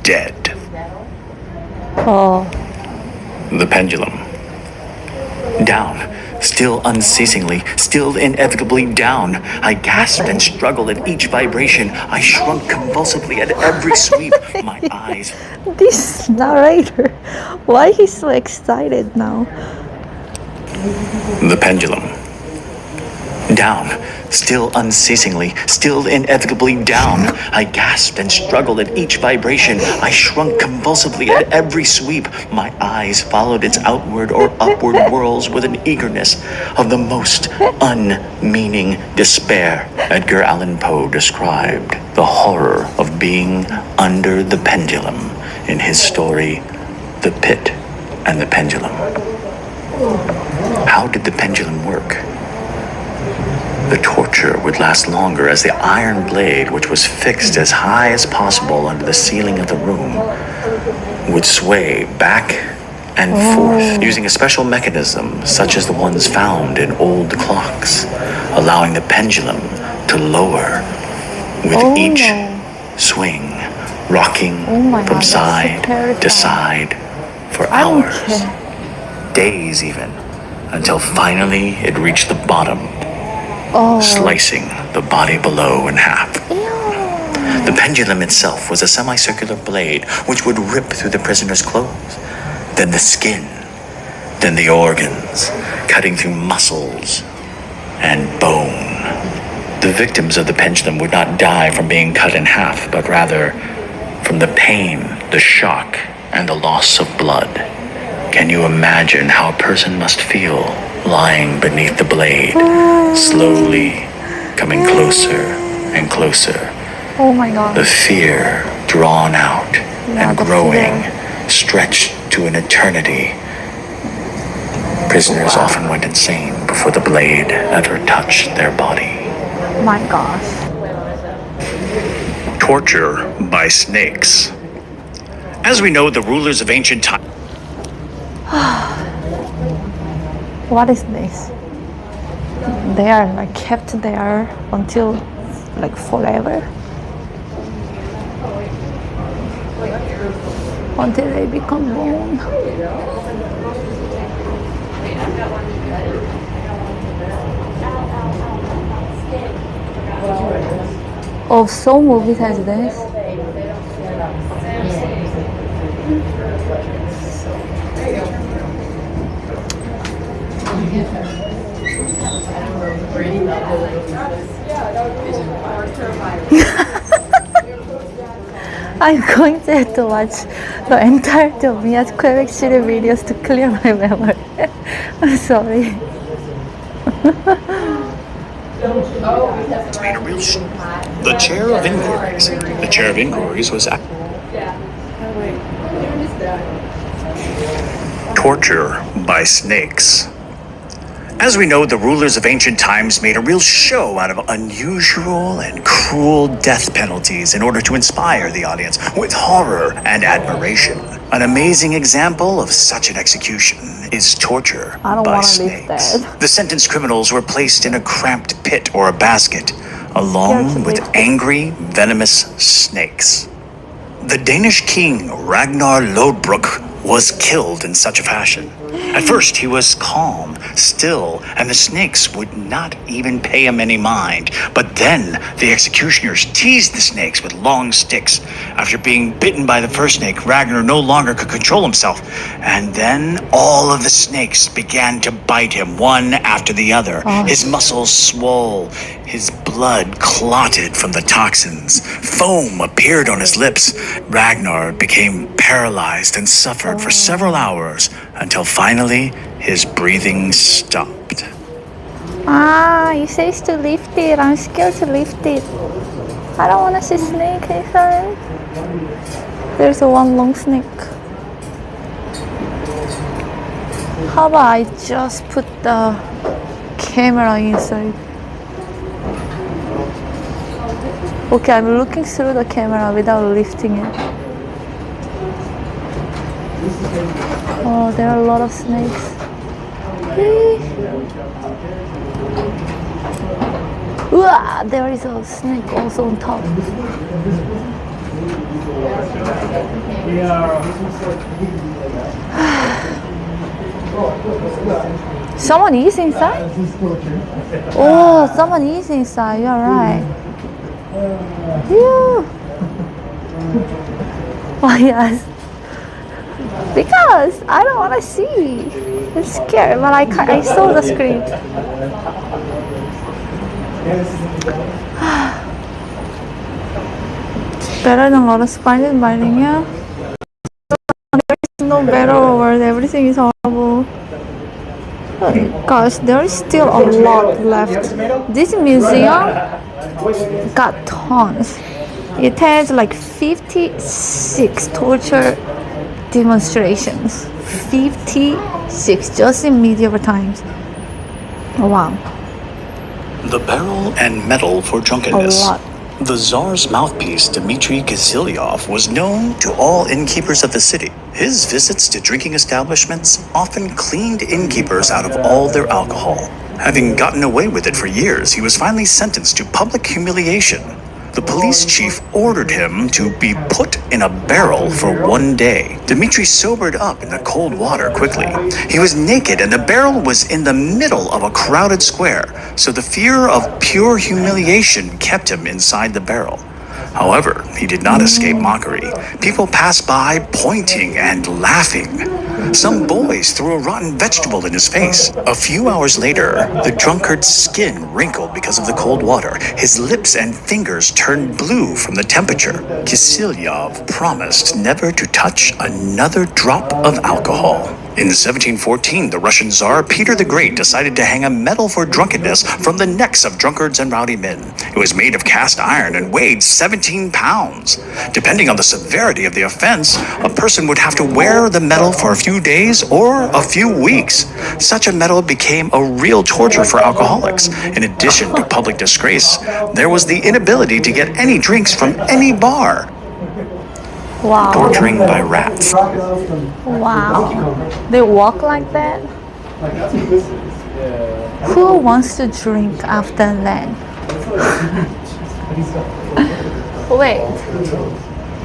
dead. Oh. The pendulum. Down. Still unceasingly, still inevitably down. I gasped and struggled at each vibration. I shrunk convulsively at every sweep. My eyes... This narrator, why he's so excited now? The pendulum. Down. Still unceasingly, still inevitably down. I gasped and struggled at each vibration. I shrunk convulsively at every sweep. My eyes followed its outward or upward whirls with an eagerness of the most unmeaning despair. Edgar Allan Poe described the horror of being under the pendulum in his story, The Pit and the Pendulum. How did the pendulum work? The torture would last longer as the iron blade, which was fixed as high as possible under the ceiling of the room, would sway back and forth using a special mechanism such as the ones found in old clocks, allowing the pendulum to lower with each swing, rocking from side to side for hours, days even, until finally it reached the bottom, slicing the body below in half. The pendulum itself was a semicircular blade which would rip through the prisoner's clothes, then the skin, then the organs, cutting through muscles and bone. The victims of the pendulum would not die from being cut in half, but rather from the pain, the shock, and the loss of blood. Can you imagine how a person must feel lying beneath the blade, slowly coming closer and closer? Oh my God. The fear drawn out and growing, stretched to an eternity. Prisoners often went insane before the blade ever touched their body. My gosh. Torture by snakes. As we know, the rulers of ancient times... What is this? They are like kept there until like forever? Until they become bone. Oh, so movies has this. I'm going to have to watch the entirety of Mia's Quebec City videos to clear my memory. I'm sorry. Made a real the chair of inquiries. The chair of inquiries was torture by snakes. As we know, the rulers of ancient times made a real show out of unusual and cruel death penalties in order to inspire the audience with horror and admiration. An amazing example of such an execution is torture by snakes. The sentenced criminals were placed in a cramped pit or a basket, along with angry, venomous snakes. The Danish king Ragnar Lodbrok was killed in such a fashion. At first, he was calm, still, and the snakes would not even pay him any mind. But then, the executioners teased the snakes with long sticks. After being bitten by the first snake, Ragnar no longer could control himself. And then, all of the snakes began to bite him, one after the other. His muscles swole. His blood clotted from the toxins. Foam appeared on his lips. Ragnar became paralyzed and suffered for several hours until finally his breathing stopped. It says to lift it. I'm scared to lift it. I don't want to see snake inside. There's a one long snake. How about I just put the camera inside? Okay, I'm looking through the camera without lifting it. Oh, there are a lot of snakes. Uah, there is a snake also on top. Someone is inside? Oh, someone is inside, you're right. Phew. Oh yes. Because I don't want to see. I'm scared, but I saw the screen. It's better than a lot of spiders biting you. There's no better word. Everything is horrible. Gosh, there is still a lot left. This museum got tons. It has like 56 torture demonstrations. 56 just in medieval times. Oh, wow. The barrel and medal for drunkenness. A lot. The Tsar's mouthpiece, Dmitry Kisilyev, was known to all innkeepers of the city. His visits to drinking establishments often cleaned innkeepers out of all their alcohol. Having gotten away with it for years, he was finally sentenced to public humiliation. The police chief ordered him to be put in a barrel for 1 day. Dmitry sobered up in the cold water quickly. He was naked and the barrel was in the middle of a crowded square, so the fear of pure humiliation kept him inside the barrel. However, he did not escape mockery. People passed by pointing and laughing. Some boys threw a rotten vegetable in his face. A few hours later, the drunkard's skin wrinkled because of the cold water. His lips and fingers turned blue from the temperature. Kisilyev promised never to touch another drop of alcohol. In 1714, the Russian Tsar Peter the Great decided to hang a medal for drunkenness from the necks of drunkards and rowdy men. It was made of cast iron and weighed 17 pounds. Depending on the severity of the offense, a person would have to wear the medal for a few days or a few weeks. Such a medal became a real torture for alcoholics. In addition to public disgrace, there was the inability to get any drinks from any bar. Wow. Torturing by rats. Wow. They walk like that? Who wants to drink after that? Wait.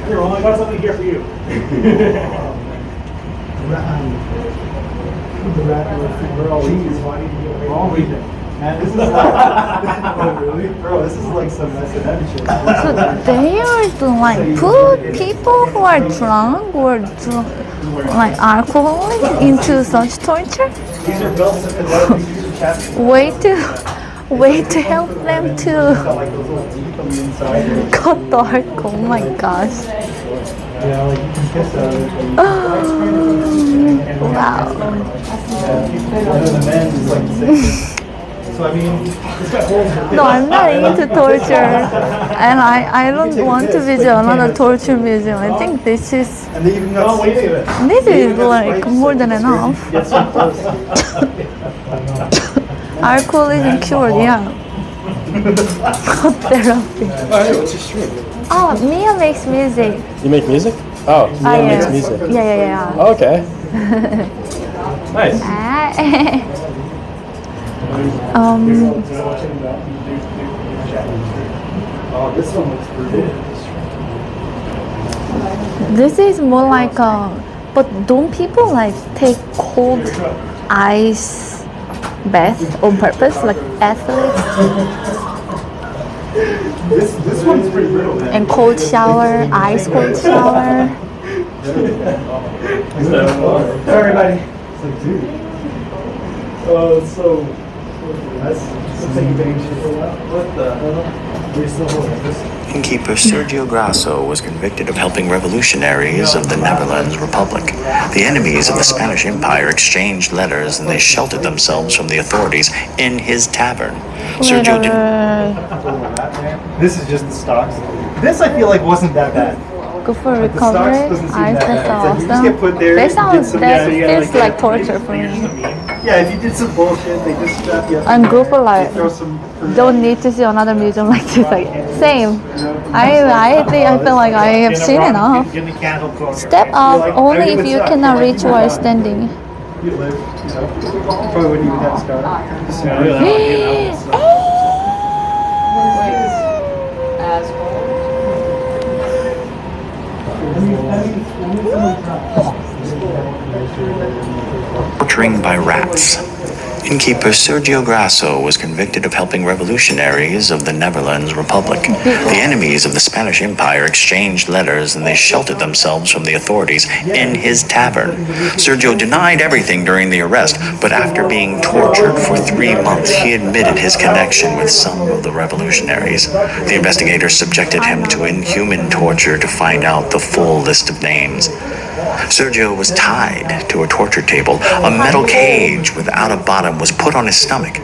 Here, well, I got something here for you. Really? Bro, this is like some method shit. So they are like put people who are drunk or like alcoholic into such torture? These are belts and way to help them to cut dark. Oh my gosh. Yeah, like you can kiss that. Wow. The men is like 6. So I mean, No, I'm not into torture, and I don't want to visit another torture museum. I think this is like more than enough. Alcoholism cured, yeah. Therapy. What's your stream? Oh, Mia makes music. You make music? Oh, Mia makes music. Yeah. Oh, okay. Nice. oh, this one looks pretty. This is more like but don't people like take cold ice bath on purpose, like athletes? This one's pretty brittle, man. And cold shower, ice cold shower. Sorry, buddy. It's like, dude. Oh, it's so. That's looks like you've been shit for a while. What the hell? We're still holding this. Innkeeper Sergio Grasso was convicted of helping revolutionaries of the Netherlands Republic. The enemies of the Spanish Empire exchanged letters and they sheltered themselves from the authorities in his tavern. Sergio didn't. This is just the stocks. This I feel like wasn't that bad. Good for Like, the stocks recovery. doesn't seem I that bad. that's It's like you just awesome. get put there, That you get sounds some- that yeah, feels like like torture for me. Yeah, if you did some bullshit, they just strap you up. And group like they throw some. don't need to see another museum like this. Like same. I feel like I have seen enough. Step up only if you cannot reach while standing. You live, you know. Probably wouldn't even have a scar. Torturing by rats. Innkeeper Sergio Grasso was convicted of helping revolutionaries of the Netherlands Republic. The enemies of the Spanish Empire exchanged letters and they sheltered themselves from the authorities in his tavern. Sergio denied everything during the arrest, but after being tortured for 3 months, he admitted his connection with some of the revolutionaries. The investigators subjected him to inhuman torture to find out the full list of names. Sergio was tied to a torture table. A metal cage without a bottom was put on his stomach.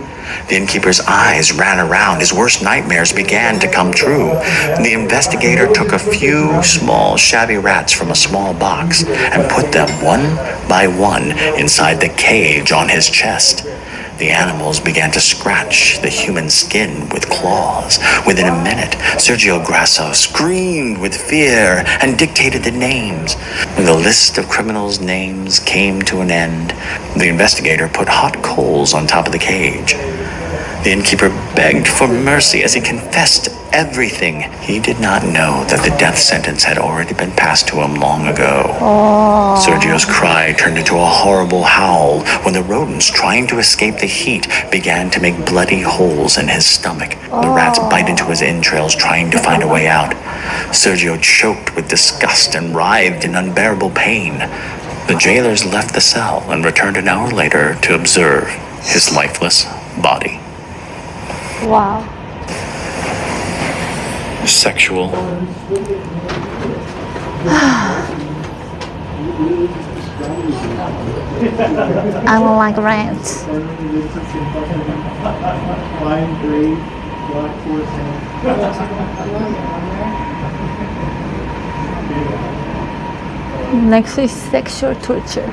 The innkeeper's eyes ran around. His worst nightmares began to come true. The investigator took a few small, shabby rats from a small box and put them one by one inside the cage on his chest. The animals began to scratch the human skin with claws. Within a minute, Sergio Grasso screamed with fear and dictated the names. When the list of criminals' names came to an end, the investigator put hot coals on top of the cage. The innkeeper begged for mercy as he confessed everything. He did not know that the death sentence had already been passed to him long ago. Sergio's cry turned into a horrible howl when the rodents, trying to escape the heat, began to make bloody holes in his stomach. The rats bite into his entrails, trying to find a way out. Sergio choked with disgust and writhed in unbearable pain. The jailers left the cell and returned an hour later to observe his lifeless body. Wow. Sexual. I don't like rants. Next is sexual torture.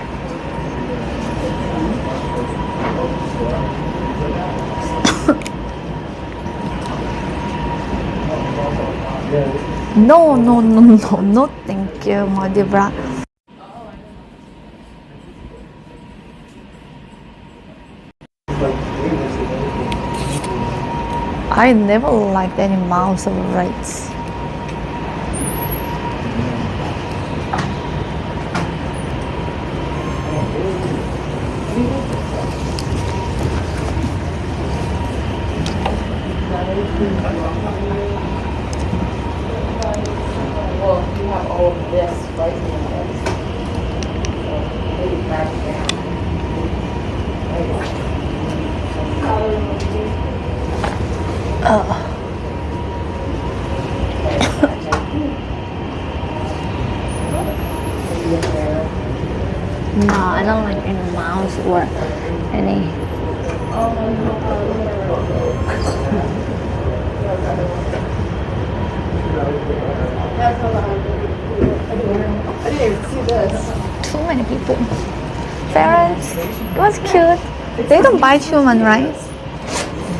No, thank you, my dear bra. I never liked any mouse or rats. Well, you have all of this right in this. So maybe back down. No, I don't like any mouse or any. I didn't even see this. Too many people. Parents, it was cute. They don't bite human, right?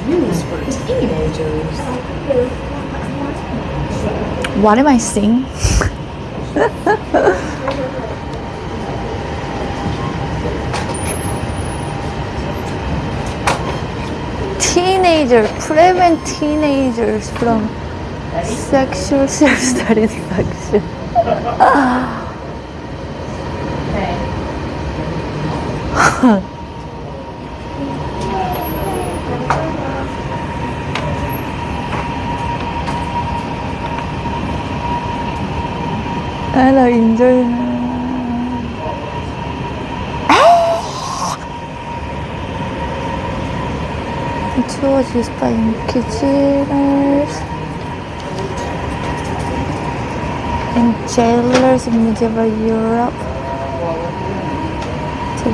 Used for teenagers. What am I saying? Prevent teenagers from sexual self-satisfaction. And I enjoy. It was used by inquisitors and jailers in medieval Europe to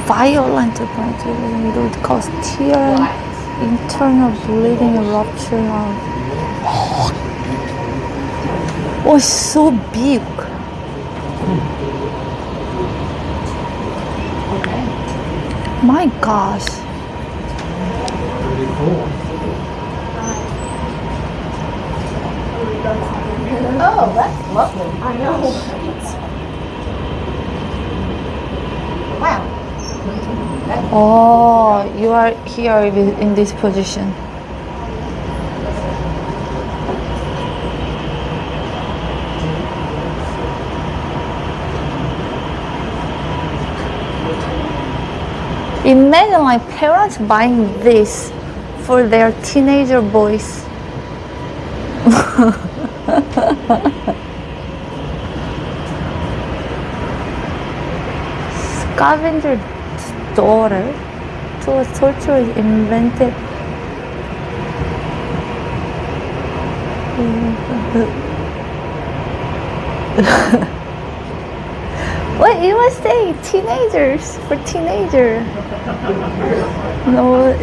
violent punishment. It would cause tear, internal bleeding, and rupture of. Oh, it's so big. My gosh. Really cool. Oh, that's lovely. I know. Wow. Oh, you are here in this position. Imagine like parents buying this for their teenager boys. Scavenger's daughter to a torture is invented. What you were saying? Teenagers for teenager. No.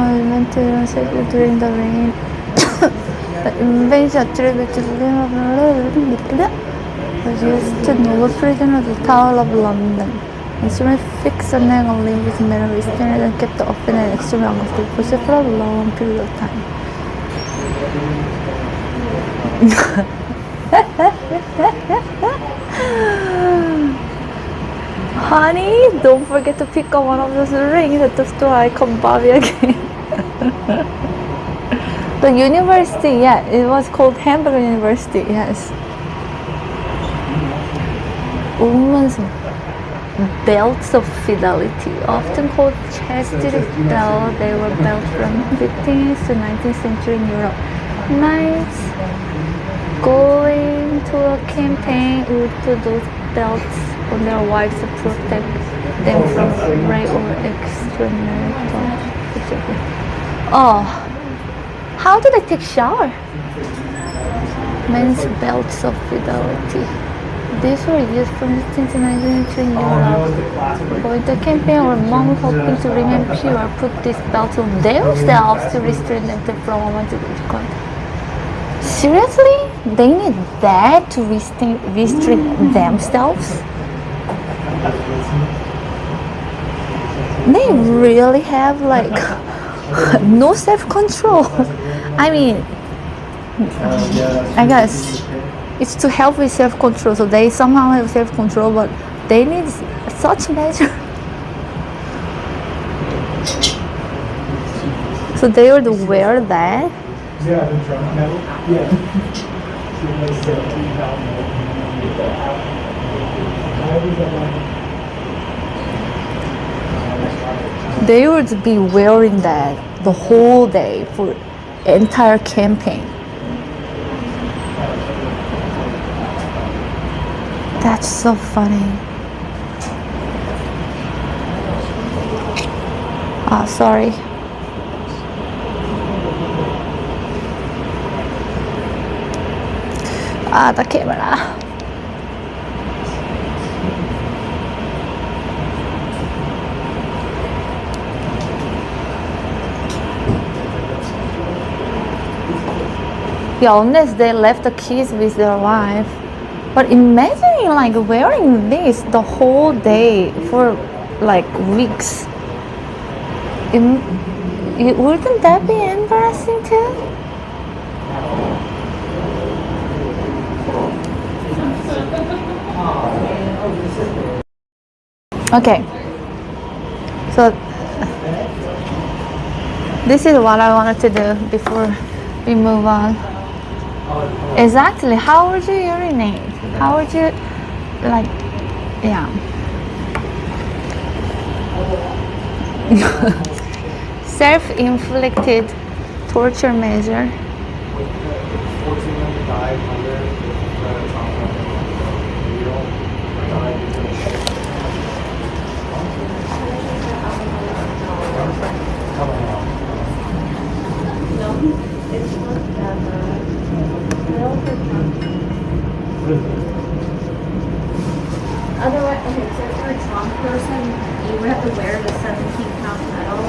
Invented and circulated during the reign. The invention attributed to was used to noble prison of the Tower of London. Instrument fixed on a link with metal restrained and kept open and extremely uncomfortable for a long period of time. Honey, don't forget to pick up one of those rings at the store. I come Bobby again. The university, yeah, it was called Hamburger University, yes. Women's belts of fidelity, often called chastity belt. They were belts from 15th to 19th century in Europe. Knights going to a campaign would put those belts on their wives to protect them from rape or extramarital. Oh, how do they take shower? Men's belts of fidelity. These were used from the 15th to 19th century in Europe. Going to a campaign or monks hoping to remain pure put these belts on themselves to restrain them from unwanted contact. Seriously? They need that to restrict themselves? They really have like no self-control. I mean, I guess it's to help with self-control, so they somehow have self-control, but they need such measure. So they would wear that? Yeah, the drum metal. Yeah. They would be wearing that the whole day for entire campaign. That's so funny. Ah, sorry. Ah, the camera. Yeah, unless they left the keys with their wife. But imagining like wearing this the whole day for like weeks. Wouldn't that be embarrassing too? Okay. So this is what I wanted to do before we move on. Exactly. How would you urinate? How would you, like, yeah. Self-inflicted torture measure. Otherwise, okay, so if you're a trunk person, you would have to wear the 17-pound medal.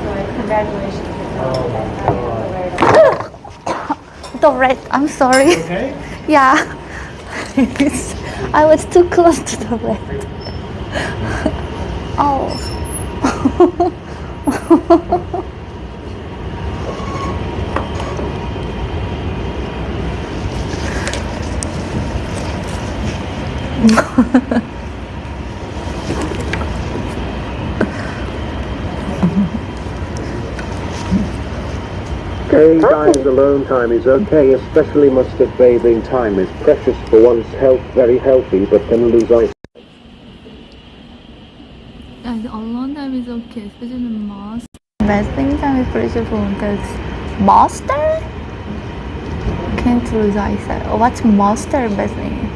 So congratulations. The red, I'm sorry. Okay? Yeah. I was too close to the bed. Oh. Hey guys, alone time is okay, especially mustard bathing time is precious for one's health, very healthy, but can lose eyesight. Alone time is okay, especially master. Bathing time is precious for one's master? Can't lose eyesight. What's master bathing?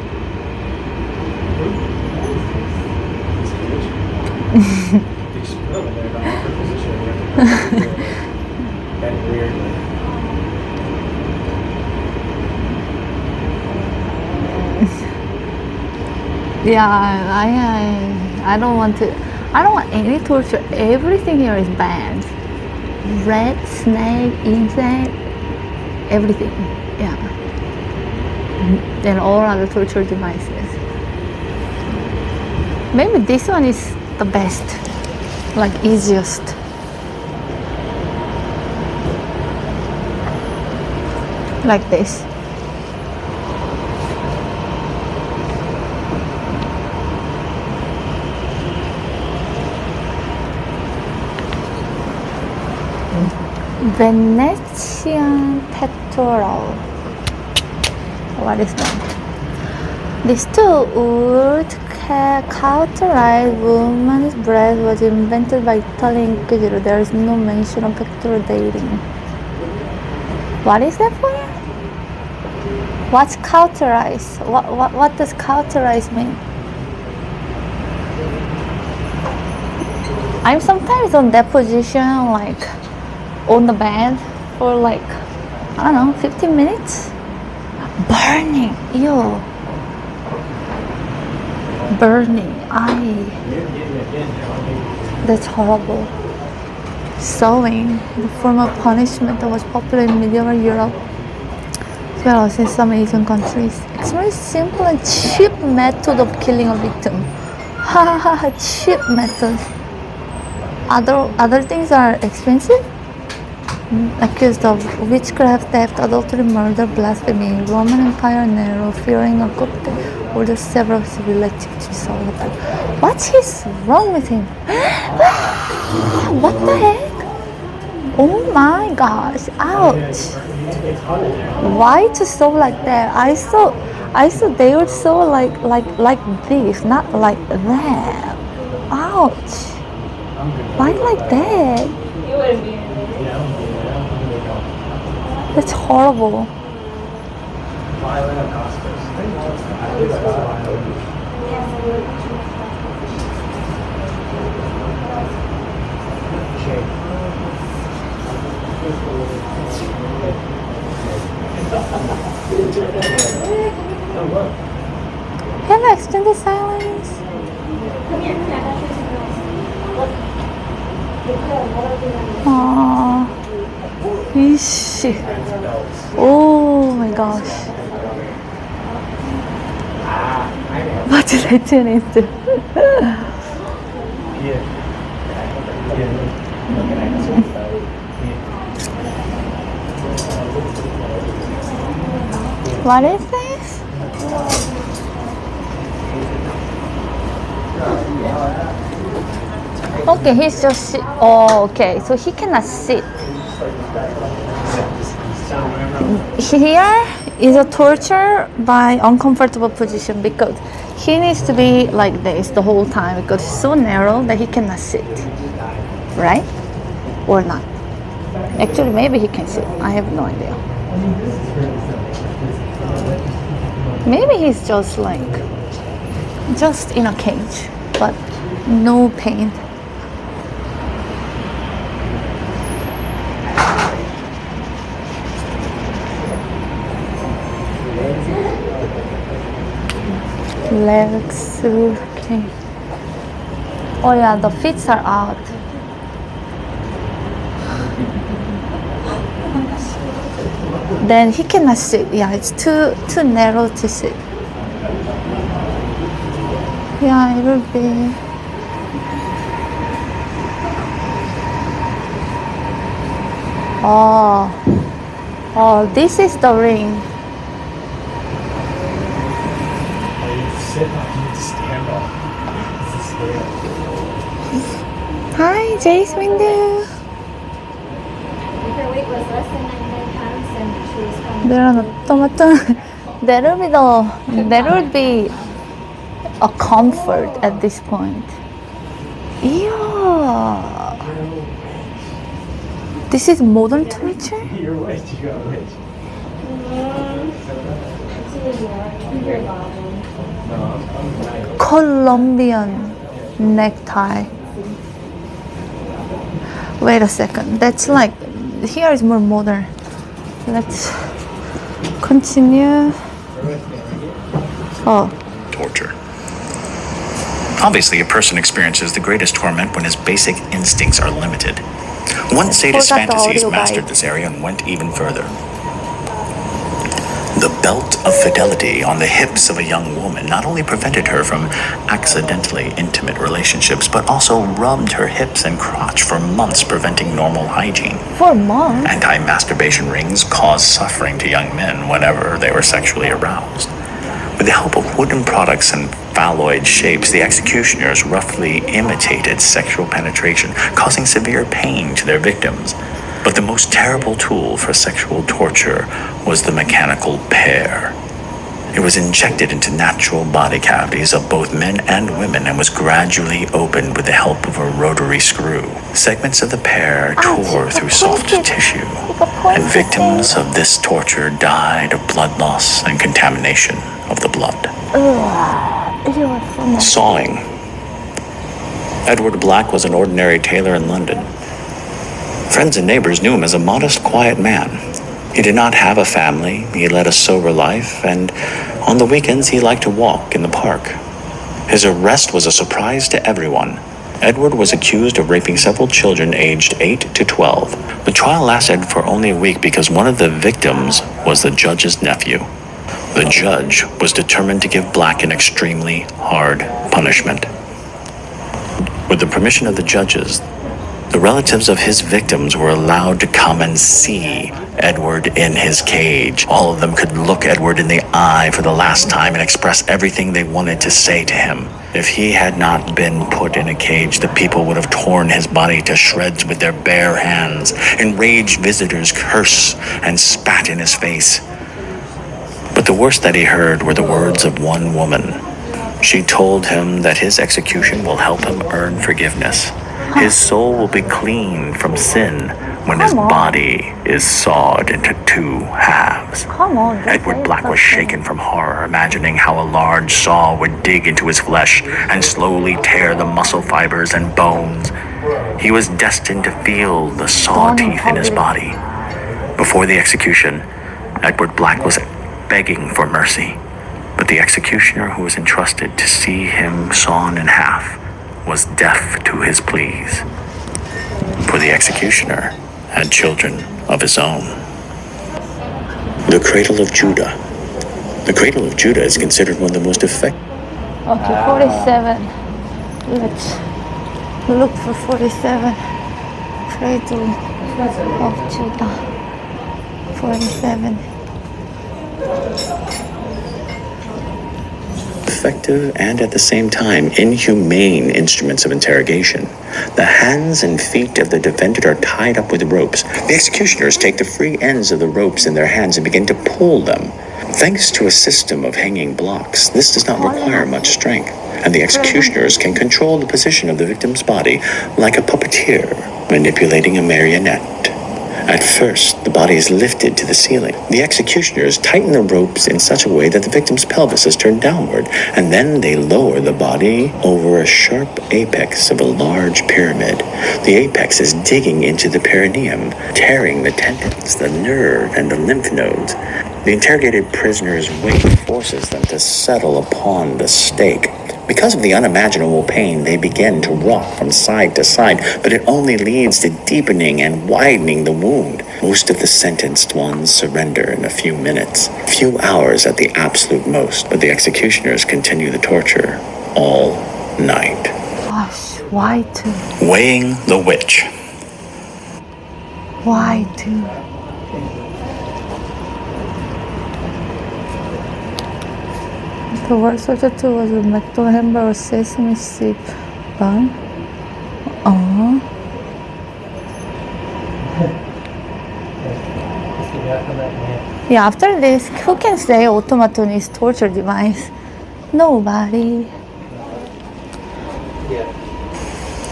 Yeah, I don't want to. I don't want any torture. Everything here is banned. Rat, snake, insect, everything. Yeah. And all other torture devices. Maybe this one is the best, like easiest. Like this. Venetian pectoral. What is that? This tool would cauterize woman's breast was invented by Italian inquisitor. There is no mention of pectoral dating. What is that for? What's cauterize? What does cauterize mean? I'm sometimes on that position, like on the bed for like, I don't know, 15 minutes. Burning, ew. Burning, that's horrible. Sewing, the form of punishment that was popular in medieval Europe, as well as in some Asian countries. Extremely simple and cheap method of killing a victim. Ha ha ha, cheap method. Other things are expensive. Accused of witchcraft, theft, adultery, murder, blasphemy, Roman Empire, Nero, fearing a good ordered several relatives to Saul. What is wrong with him? What the heck? Oh my gosh! Ouch! Why to sew like that? I saw they would sew like this, not like that. Ouch! Why like that? That's horrible. Hello, extended silence. Aww. Eesh. Oh my gosh. What did I tune into? What is this? Okay, he's just oh, okay, so he cannot sit. Here is a torture by uncomfortable position because he needs to be like this the whole time because it's so narrow that he cannot sit, right? Or not. Actually, maybe he can sit. I have no idea. Maybe he's just in a cage, but no pain. Legs, okay. Oh yeah, the feet are out. Then he cannot sit. Yeah, it's too narrow to sit. Yeah, it would be. Oh, this is the ring. Hi, Jace Windu. If her weight was less than 99 pounds, then she was fine. That would be a comfort at this point. Yeah. This is modern torture? You're right, you got rich. Colombian necktie. Wait a second. That's like, here is more modern. Let's continue. Oh. Torture. Obviously, a person experiences the greatest torment when his basic instincts are limited. One sadist fantasies mastered this area and went even further. The belt of fidelity on the hips of a young woman not only prevented her from accidentally intimate relationships, but also rubbed her hips and crotch for months, preventing normal hygiene. For months? Anti-masturbation rings caused suffering to young men whenever they were sexually aroused. With the help of wooden products and phalloid shapes, the executioners roughly imitated sexual penetration, causing severe pain to their victims. But the most terrible tool for sexual torture was the mechanical pear. It was injected into natural body cavities of both men and women and was gradually opened with the help of a rotary screw. Segments of the pear tore through soft tissue, and victims of this torture died of blood loss and contamination of the blood. Sawing. Edward Black was an ordinary tailor in London. Friends and neighbors knew him as a modest, quiet man. He did not have a family, he led a sober life, and on the weekends he liked to walk in the park. His arrest was a surprise to everyone. Edward was accused of raping several children aged 8 to 12. The trial lasted for only a week because one of the victims was the judge's nephew. The judge was determined to give Black an extremely hard punishment. With the permission of the judges, the relatives of his victims were allowed to come and see Edward in his cage. All of them could look Edward in the eye for the last time and express everything they wanted to say to him. If he had not been put in a cage, the people would have torn his body to shreds with their bare hands. Enraged visitors cursed and spat in his face. But the worst that he heard were the words of one woman. She told him that his execution will help him earn forgiveness. His soul will be clean from sin when his body is sawed into 2 halves. Edward Black was shaken from horror, imagining how a large saw would dig into his flesh and slowly tear the muscle fibers and bones. He was destined to feel the saw teeth in his body. Before the execution, Edward Black was begging for mercy, but the executioner who was entrusted to see him sawn in half was deaf to his pleas, for the executioner had children of his own. The Cradle of Judah. The Cradle of Judah is considered one of the most effective. Okay, 47. Let's look for 47. Cradle of Judah. 47. Effective and at the same time inhumane instruments of interrogation. The hands and feet of the defendant are tied up with ropes. The executioners take the free ends of the ropes in their hands and begin to pull them. Thanks to a system of hanging blocks, this does not require much strength, and the executioners can control the position of the victim's body like a puppeteer manipulating a marionette. At first, the body is lifted to the ceiling. The executioners tighten the ropes in such a way that the victim's pelvis is turned downward, and then they lower the body over a sharp apex of a large pyramid. The apex is digging into the perineum, tearing the tendons, the nerve, and the lymph nodes. The interrogated prisoner's weight forces them to settle upon the stake. Because of the unimaginable pain, they begin to rock from side to side, but it only leads to deepening and widening the wound. Most of the sentenced ones surrender in a few minutes, few hours at the absolute most, but the executioners continue the torture all night. Gosh, why two? Weighing the witch. Why two? The worst of the two was a McDonald hamburger sesame seed bun. Oh. Yeah, after this, who can say automaton is torture device? Nobody.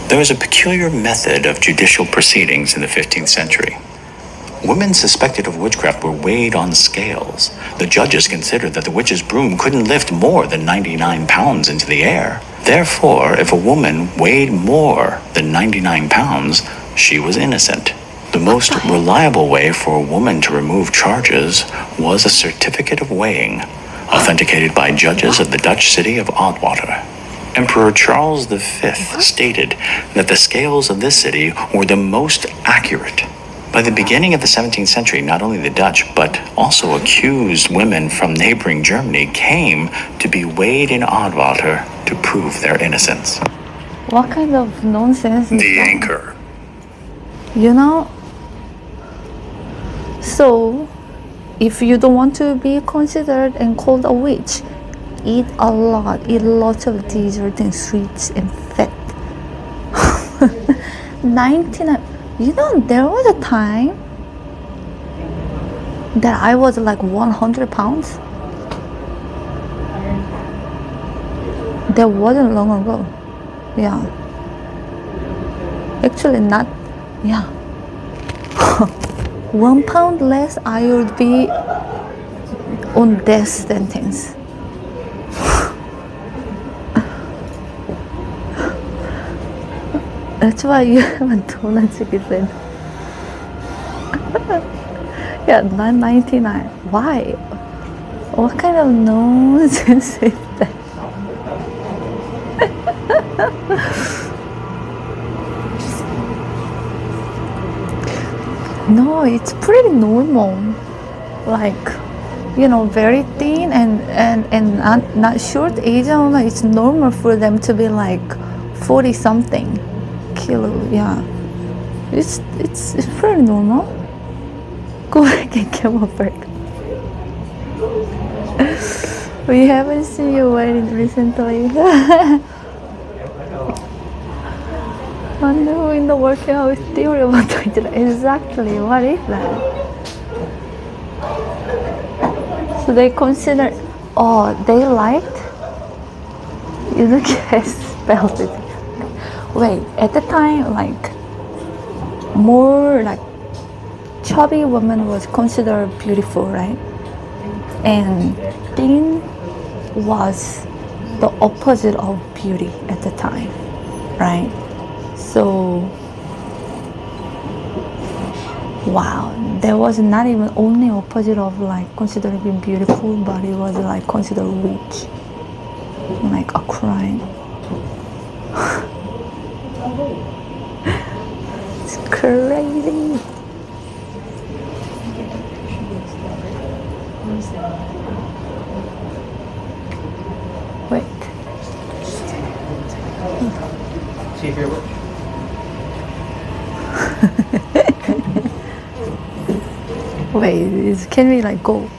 There was a peculiar method of judicial proceedings in the 15th century. Women suspected of witchcraft were weighed on scales. The judges considered that the witch's broom couldn't lift more than 99 pounds into the air. Therefore, if a woman weighed more than 99 pounds, she was innocent. The most reliable way for a woman to remove charges was a certificate of weighing, authenticated by judges of the Dutch city of Oudwater. Emperor Charles V stated that the scales of this city were the most accurate. By the beginning of the 17th century, not only the Dutch, but also accused women from neighboring Germany came to be weighed in Oudwater to prove their innocence. What kind of nonsense is The that? anchor. You know? So, if you don't want to be considered and called a witch, eat a lot, eat lots of dessert and sweets and fat. 99. You know, there was a time that I was like 100 pounds. That wasn't long ago. Yeah. Actually, not. Yeah. 1 pound less, I would be on death sentence. That's why you have a donut chicken said. Yeah, 9.99. Why? What kind of nonsense is that? No, it's pretty normal. Like, you know, very thin and not short Asian. It's normal for them to be like 40 something kilo. Yeah, it's pretty normal. Go back and get a burger. We haven't seen you wedding recently. I know in the working out with Ethereum. Exactly, what is that? So they consider, oh, they liked? You look at spelled it. Wait, at the time, like, more like chubby woman was considered beautiful, right? And thin was the opposite of beauty at the time, right? So, wow, there was not even only opposite of like considered being beautiful, but it was like considered weak, like a crime. It's crazy. Wait. See if you're with. Wait, can we like go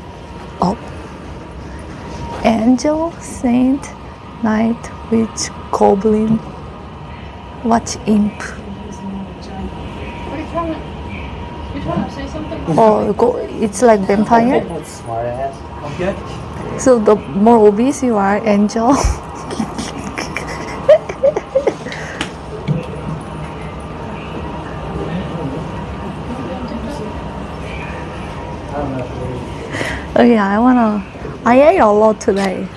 up? Angel, saint, knight, witch, goblin, what imp? What are you trying to say something? Oh, it's like vampire? Smart ass. Okay. So the more obese you are, angel. Oh yeah, I ate a lot today.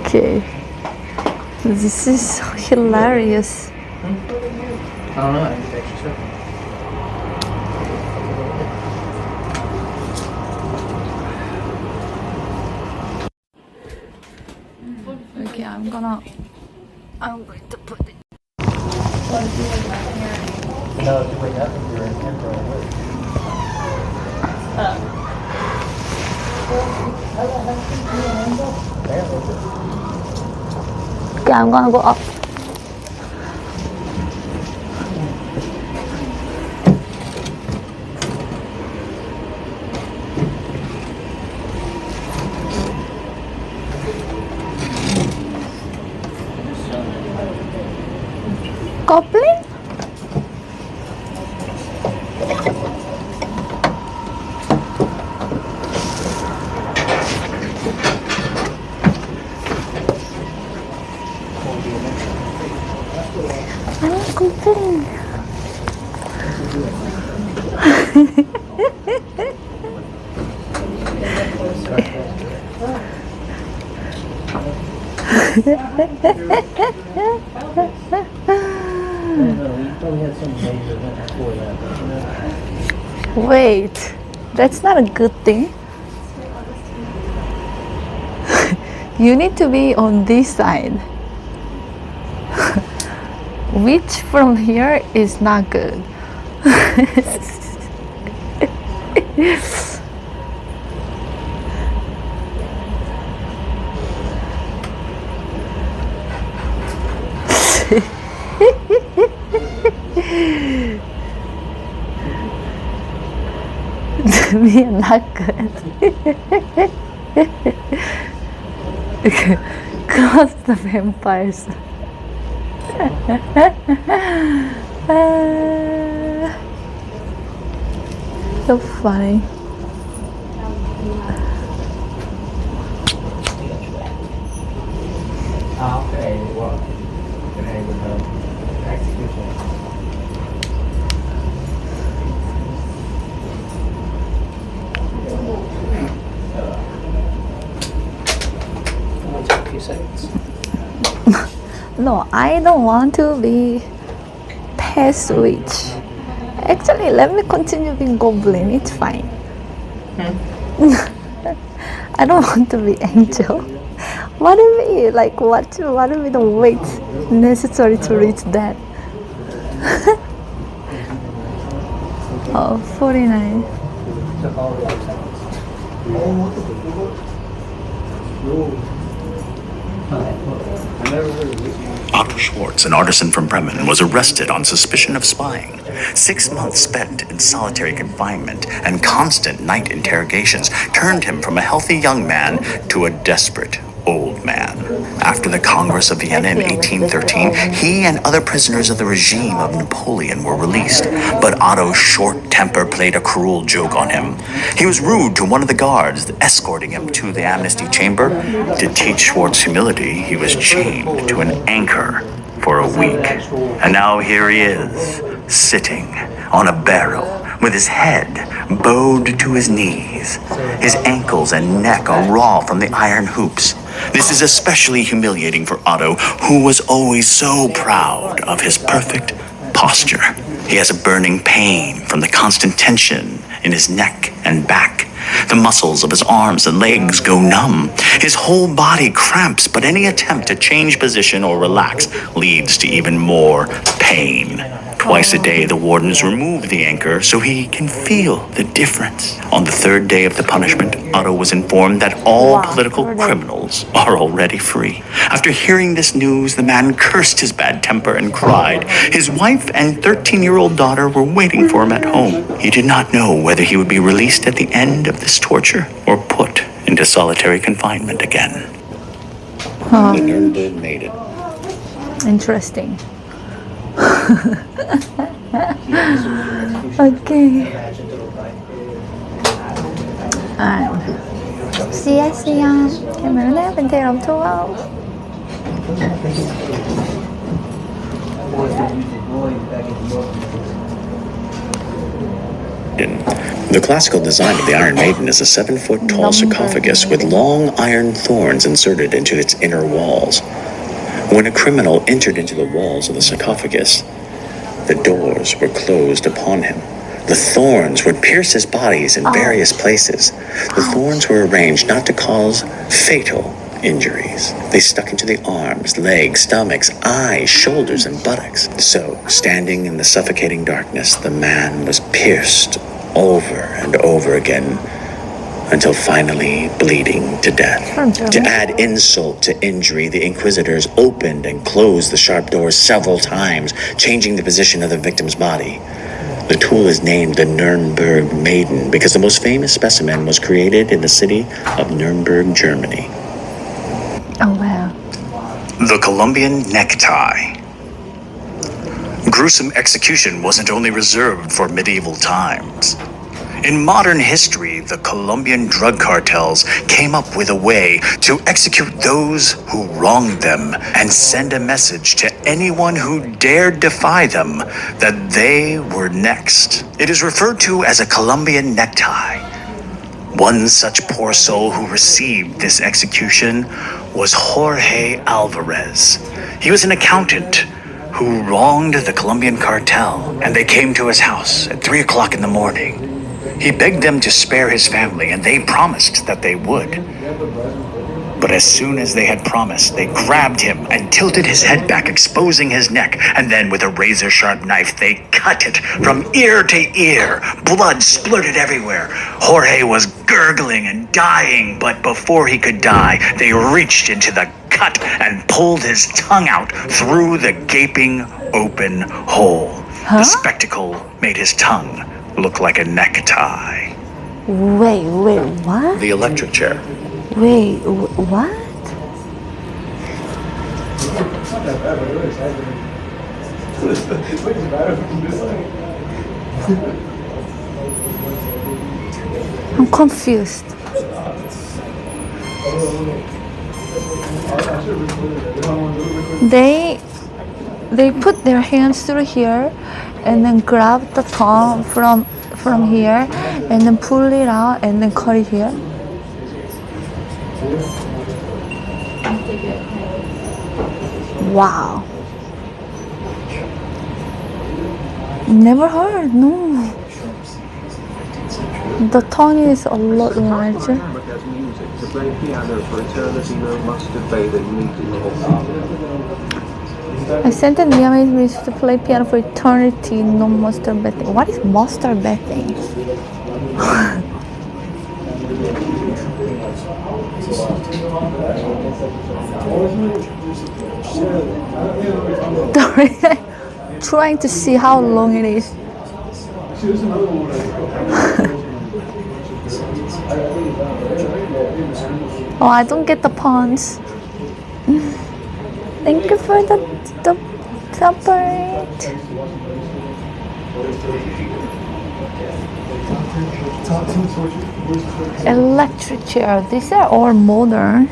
Okay. This is so hilarious. I don't know. I need extra stuff. I'm going to put it. No, if you wake up and you're in temporary. Okay, I'm gonna go up. Goblin? Goblin. Wait, that's not a good thing. You need to be on this side. Which from here is not good. Me not good. Cause the vampires. So funny. Okay, well, today with the execution. Only took a few seconds. No, I don't want to be past switch. Actually, let me continue being goblin. It's fine. I don't want to be angel. What if we like what if we don't wait necessary to reach that? Oh, 49. Otto Schwartz, an artisan from Bremen, was arrested on suspicion of spying. 6 months spent in solitary confinement and constant night interrogations turned him from a healthy young man to a desperate old man. After the Congress of Vienna in 1813, he and other prisoners of the regime of Napoleon were released, but Otto's short temper played a cruel joke on him. He was rude to one of the guards escorting him to the amnesty chamber. To teach Schwartz humility, he was chained to an anchor for a week. And now here he is, sitting on a barrel with his head bowed to his knees. His ankles and neck are raw from the iron hoops. This is especially humiliating for Otto, who was always so proud of his perfect posture. He has a burning pain from the constant tension in his neck and back. The muscles of his arms and legs go numb. His whole body cramps, but any attempt to change position or relax leads to even more pain. Twice a day, the wardens remove the anchor so he can feel the difference. On the third day of the punishment, Otto was informed that all political criminals are already free. After hearing this news, the man cursed his bad temper and cried. His wife and 13-year-old daughter were waiting for him at home. He did not know whether he would be released at the end of this torture or put into solitary confinement again. Huh. The Nuremberg made it. Interesting. Okay. See ya. Cảm ơn em bên theo đồng thu không? The classical design of the Iron Maiden is a 7-foot tall sarcophagus with long iron thorns inserted into its inner walls. When a criminal entered into the walls of the sarcophagus, the doors were closed upon him. The thorns would pierce his bodies in various places. The thorns were arranged not to cause fatal injuries. They stuck into the arms, legs, stomachs, eyes, shoulders, and buttocks. So, standing in the suffocating darkness, the man was pierced over and over again until finally bleeding to death. To add insult to injury, the inquisitors opened and closed the sharp doors several times, changing the position of the victim's body. The tool is named the Nuremberg Maiden because the most famous specimen was created in the city of Nuremberg, Germany. Oh, wow. The Colombian necktie. Gruesome execution wasn't only reserved for medieval times. In modern history, the Colombian drug cartels came up with a way to execute those who wronged them and send a message to anyone who dared defy them that they were next. It is referred to as a Colombian necktie. One such poor soul who received this execution was Jorge Alvarez. He was an accountant who wronged the Colombian cartel, and they came to his house at 3 o'clock in the morning. He begged them to spare his family, and they promised that they would. But as soon as they had promised, they grabbed him and tilted his head back, exposing his neck, and then with a razor-sharp knife, they cut it from ear to ear. Blood splurted everywhere. Jorge was gurgling and dying, but before he could die, they reached into the cut and pulled his tongue out through the gaping open hole. The spectacle made his tongue look like a necktie. Wait, what? The electric chair. Wait, what? I'm confused. They put their hands through here and then grab the tongue from here and then pull it out and then cut it here. Wow. Never heard, no. The tongue is a lot larger. To play piano for eternity, no mustard bathing needed. I sent an email to play piano for eternity, no mustard bathing. What is mustard bathing? Trying to see how long it is. Oh, I don't get the puns. Thank you for the support. Electric chair. These are all modern.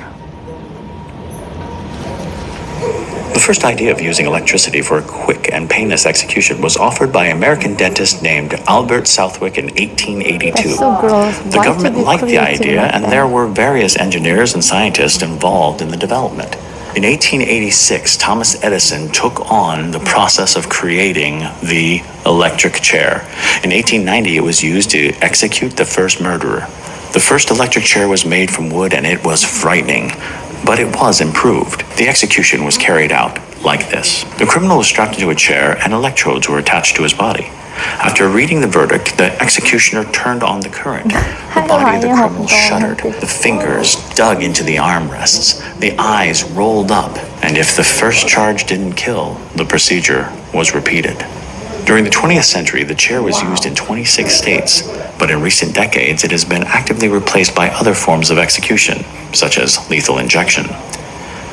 The first idea of using electricity for a quick and painless execution was offered by an American dentist named Albert Southwick in 1882. That's so gross. The government liked the idea, and there were various engineers and scientists involved in the development. In 1886, Thomas Edison took on the process of creating the electric chair. In 1890, it was used to execute the first murderer. The first electric chair was made from wood, and it was frightening, but it was improved. The execution was carried out like this. The criminal was strapped into a chair, and electrodes were attached to his body. After reading the verdict, the executioner turned on the current. The body of the criminal shuddered. The fingers dug into the armrests. The eyes rolled up. And if the first charge didn't kill, the procedure was repeated. During the 20th century, the chair was used in 26 states, but in recent decades, it has been actively replaced by other forms of execution, such as lethal injection.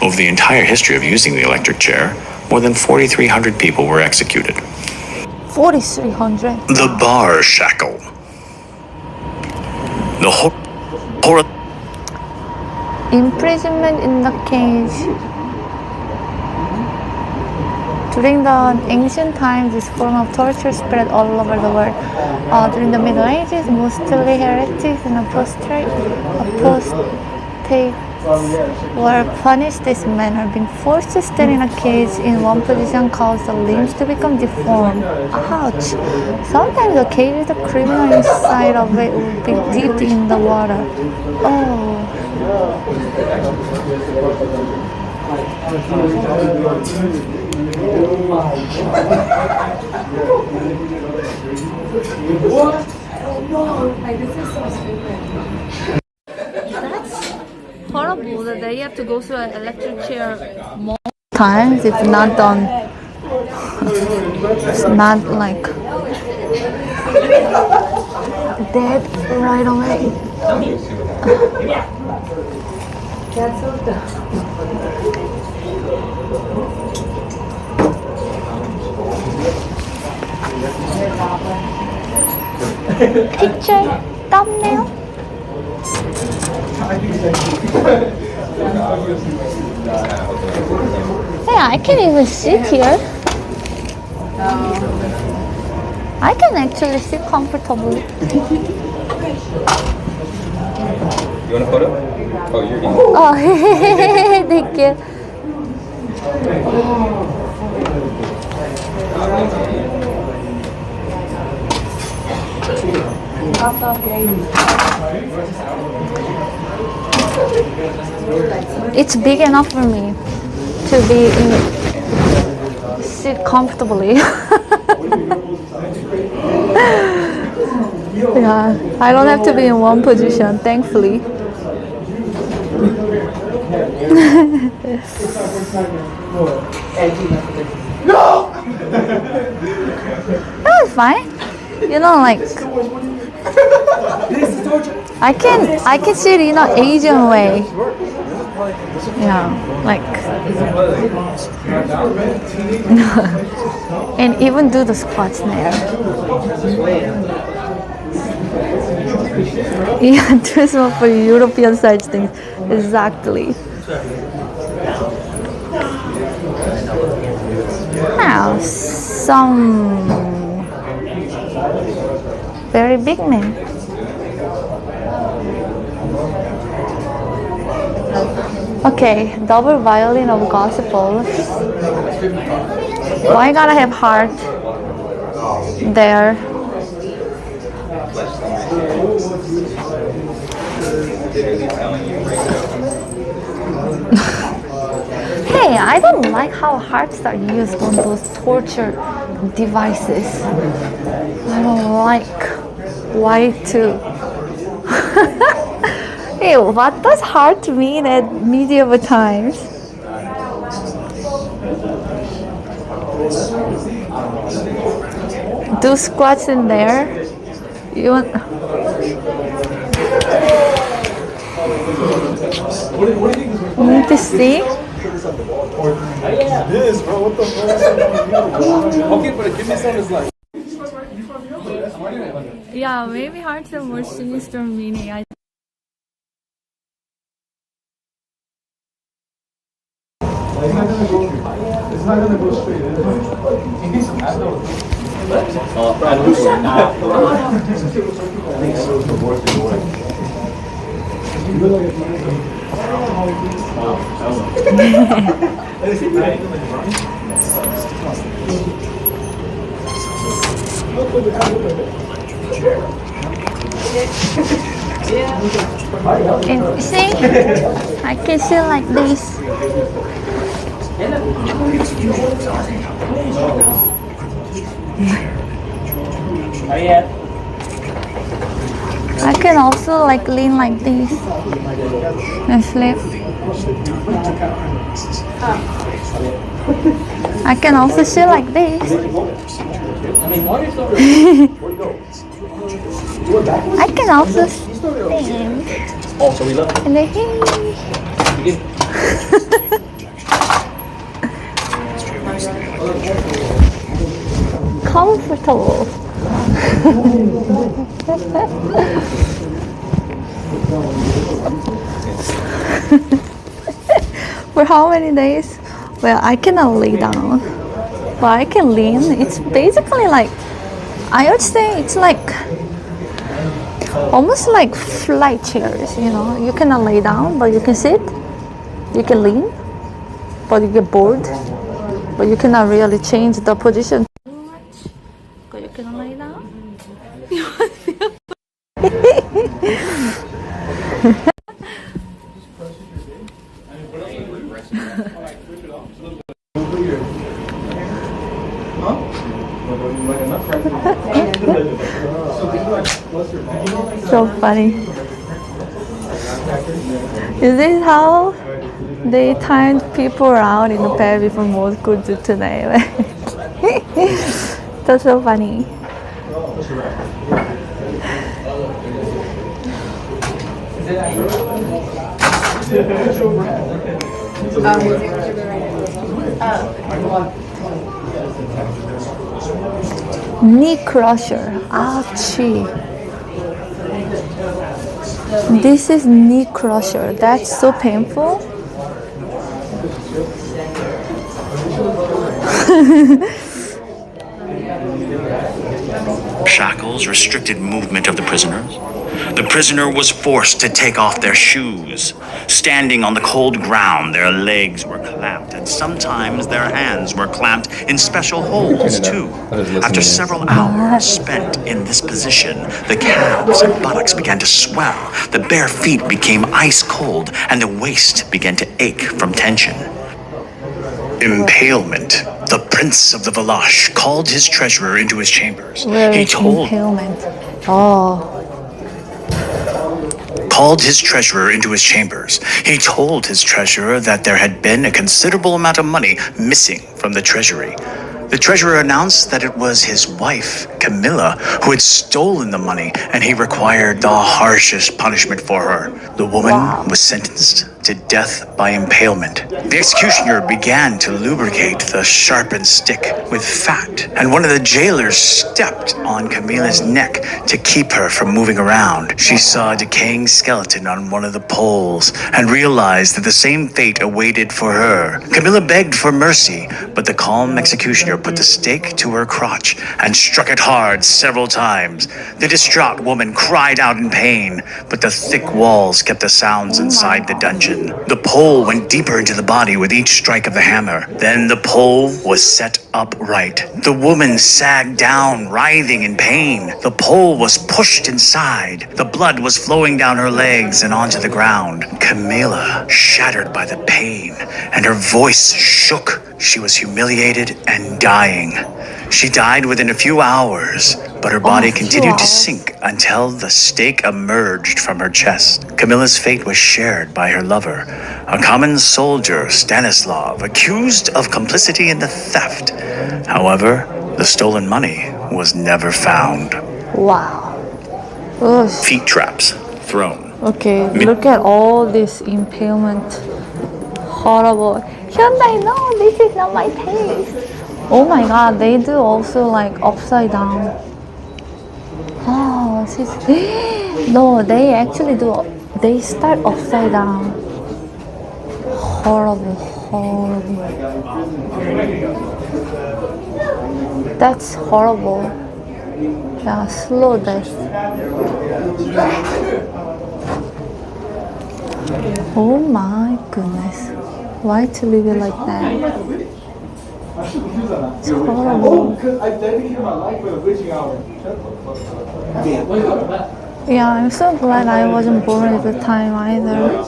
Over the entire history of using the electric chair, more than 4,300 people were executed. 4,300. The bar shackle. The horror. Imprisonment in the cage. During the ancient times, this form of torture spread all over the world. During the Middle Ages, mostly heretics and apostate were punished this manner, being forced to stand in a cage in one position caused the limbs to become deformed. Ouch! Sometimes the cage with the criminal inside of it would be dipped in the water. Oh. What? No, like this is so stupid. That's horrible that they have to go through an electric chair more Times it's not done. It's not like dead right away. That's so dumb. Picture thumbnail. Yeah, I can even sit here. I can actually sit comfortably. You want a photo? Oh, you're eating. Oh, thank you. It's big enough for me to sit comfortably. Yeah, I don't have to be in one position, thankfully. No! That was fine. You know, like I can sit in an Asian way. Yeah, like and even do the squats there. Yeah, this one for European such things. Exactly. Now, some very big men. Okay, double violin of gospel. Why gotta have heart there? Hey, I don't like how hearts are used on those torture devices. I don't like why to. Hey, what does heart mean at medieval times? Do squats in there? You want? Need to see? This, bro, what the fuck? Okay, but give me some is like. Yeah, maybe hearts have more sinister meaning. It's not gonna go straight. It needs some abdomen. And see, I can sit like this. I can also like lean like this and sleep. I can also sit like this. I can also stand. And then comfortable. For how many days? Well, I cannot lay down, but I can lean. It's basically like, I would say it's like almost like flight chairs, you know. You cannot lay down, but you can sit. You can lean, but you get bored. But you cannot really change the position too much. But you cannot lay down. So funny. Is this how they timed people out in the past before most could do today? That's so funny. Knee crusher. Ouchie. This is knee crusher. That's so painful. Shackles restricted movement of the prisoners. The prisoner was forced to take off their shoes. Standing on the cold ground, their legs were clamped, and sometimes their hands were clamped in special holes, too. After several hours spent in this position, the calves and buttocks began to swell, the bare feet became ice cold, and the waist began to ache from tension. Impalement. The prince of the Valash called his treasurer into his chambers. He told impalement. Called his treasurer into his chambers. He told his treasurer that there had been a considerable amount of money missing from the treasury. The treasurer announced that it was his wife, Camilla, who had stolen the money, and he required the harshest punishment for her. The woman was sentenced to death by impalement. The executioner began to lubricate the sharpened stick with fat, and one of the jailers stepped on Camilla's neck to keep her from moving around. She saw a decaying skeleton on one of the poles and realized that the same fate awaited for her. Camilla begged for mercy, but the calm executioner put the stake to her crotch and struck it hard several times. The distraught woman cried out in pain, but the thick walls kept the sounds inside the dungeon. The pole went deeper into the body with each strike of the hammer. Then the pole was set upright. The woman sagged down, writhing in pain. The pole was pushed inside. The blood was flowing down her legs and onto the ground. Camilla, shattered by the pain, and her voice shook. She was humiliated and dying. She died within a few hours, but her body continued to sink until the stake emerged from her chest. Camilla's fate was shared by her lover, a common soldier, Stanislav, accused of complicity in the theft. However, the stolen money was never found. Wow. Ugh. Feet traps thrown. Okay, look at all this impalement. Horrible. Hyundai, no, this is not my taste. Oh my god, they do also like upside down. Oh, this is... No, they actually do. They start upside down. Horrible, horrible. That's horrible. Yeah, slow death. Oh my goodness. Why to leave it like that? It's horrible. Yeah, I'm so glad I wasn't born at the time either.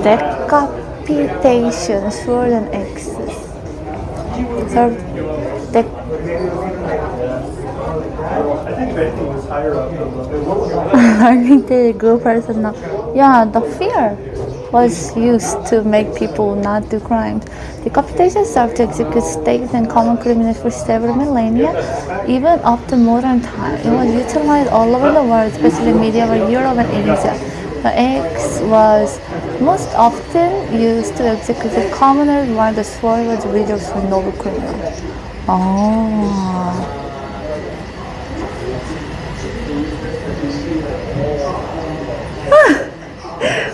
Decapitation, sword and axes. Third, learning to grow personal. Yeah, the fear was used to make people not do crimes. Decapitation served to execute state and common criminals for several millennia, even up to modern time. It was utilized all over the world, especially in medieval Europe and Asia. The axe was most often used to execute the commoners, while the sword was reserved for noble criminals. Oh.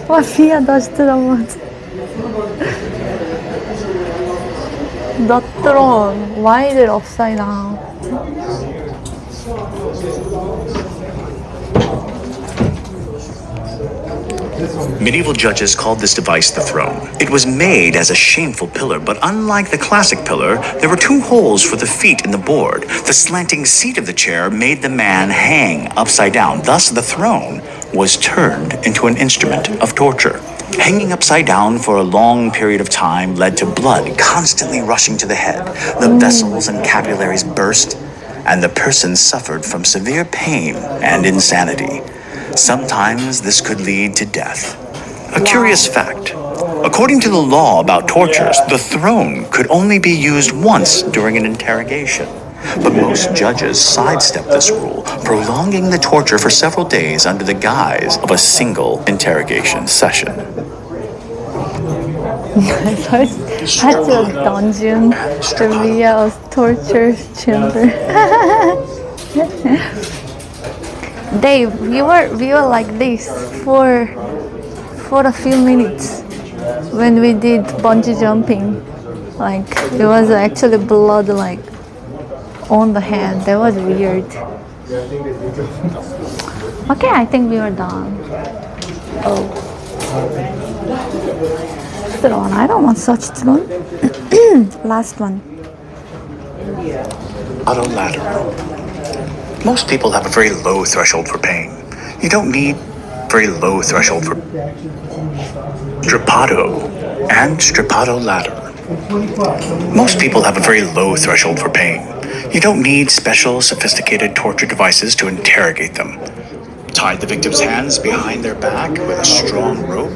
What Mia does to the wood. The throne. Why is it upside down? Medieval judges called this device the throne. It was made as a shameful pillar, but unlike the classic pillar, there were 2 holes for the feet in the board. The slanting seat of the chair made the man hang upside down. Thus, the throne was turned into an instrument of torture. Hanging upside down for a long period of time led to blood constantly rushing to the head. The vessels and capillaries burst, and the person suffered from severe pain and insanity. Sometimes this could lead to death. A curious fact. According to the law about tortures, the throne could only be used once during an interrogation. But most judges sidestepped this rule, prolonging the torture for several days under the guise of a single interrogation session. Such a dungeon. The Mia torture chamber. Dave, we were like this for a few minutes when we did bungee jumping. Like it was actually blood like on the hand. That was weird. Okay, I think we are done. Oh, throne. I don't want such throne. Last one. Auto ladder. Most people have a very low threshold for pain. You don't need very low threshold for strapato and strapato ladder. Most people have a very low threshold for pain. You don't need special sophisticated torture devices to interrogate them. Tie the victim's hands behind their back with a strong rope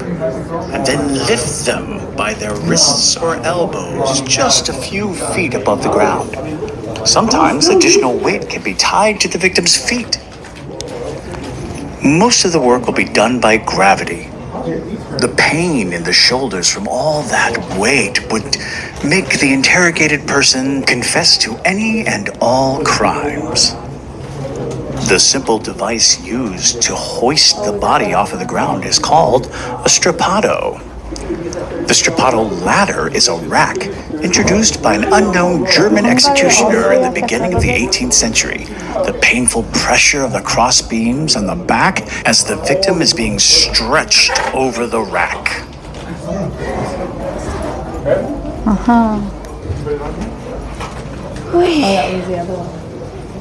and then lift them by their wrists or elbows just a few feet above the ground. Sometimes additional weight can be tied to the victim's feet. Most of the work will be done by gravity. The pain in the shoulders from all that weight would make the interrogated person confess to any and all crimes. The simple device used to hoist the body off of the ground is called a strapato. The strapato ladder is a rack introduced by an unknown German executioner in the beginning of the 18th century. The painful pressure of the cross beams on the back as the victim is being stretched over the rack.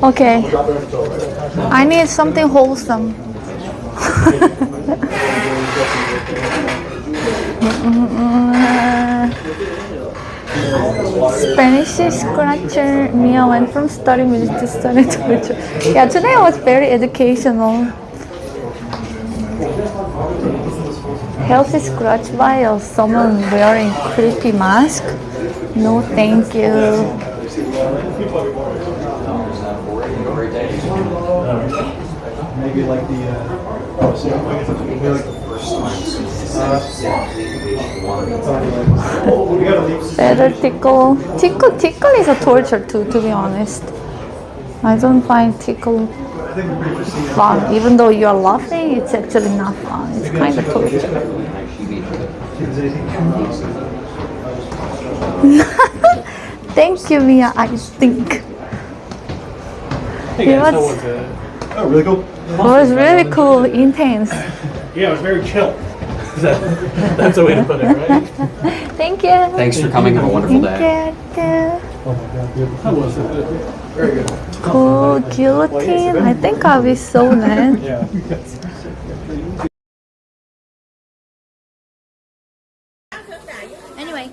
Okay. I need something wholesome. Spanish scratcher. Mia went from study music to study torture. Yeah, today was very educational. Healthy scratch by someone wearing creepy mask. No, thank you. Maybe like the Better tickle. Tickle is a torture too, to be honest. I don't find tickle fun. Even though you're laughing, it's actually not fun. It's kind of torture. Thank you, Mia. I think. Hey guys, how was it? Oh, really cool. It was really cool, intense. Yeah, it was very chill. That's the way to put it, right? Thank you. Thanks for coming. Have a wonderful day. Thank Oh my god, dude. How was it? Very good. you. Cool guillotine. I think I'll be so mad. Yeah. Anyway,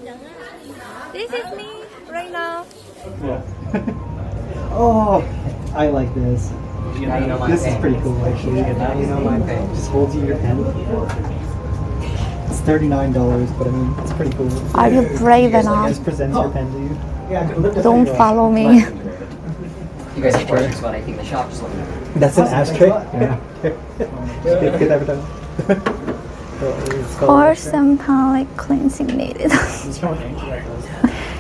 this is me right now. Yeah. Oh, I like this. This is pretty cool, actually. Just holds you your pen. It's $39, but I mean, it's pretty cool. Are you brave enough? Just presents your pen to you. Don't follow me. You guys have questions about anything in the shop, just let me know. That's an ashtray? Yeah. Good every time. Or somehow like cleansing needed.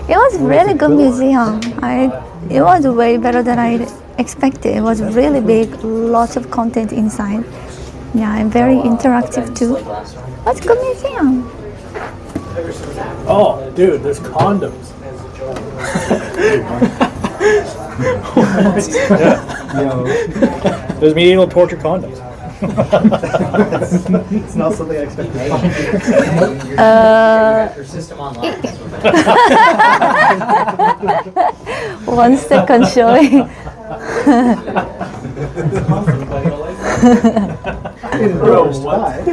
It was really good museum. It was way better than I expected. It was really big, lots of content inside. Yeah, I'm very interactive too. Let's go museum. Oh, dude, there's condoms. There's medieval torture condoms. It's not something I expected. One second showing. Bro, what?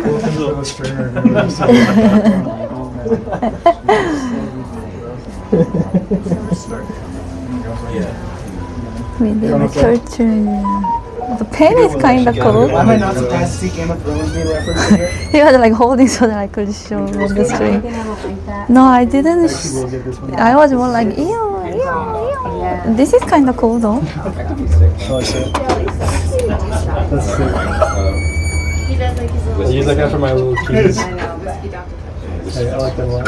Medieval torture. The pen is kind of cool. Why am I not surprised to see Game of Thrones being referenced here? He was like holding so that I could show on the screen. No, I didn't. I was more like, ew, ew, ew. This is kind of cool though. That's sick. I use that guy for my little keys. I like that one.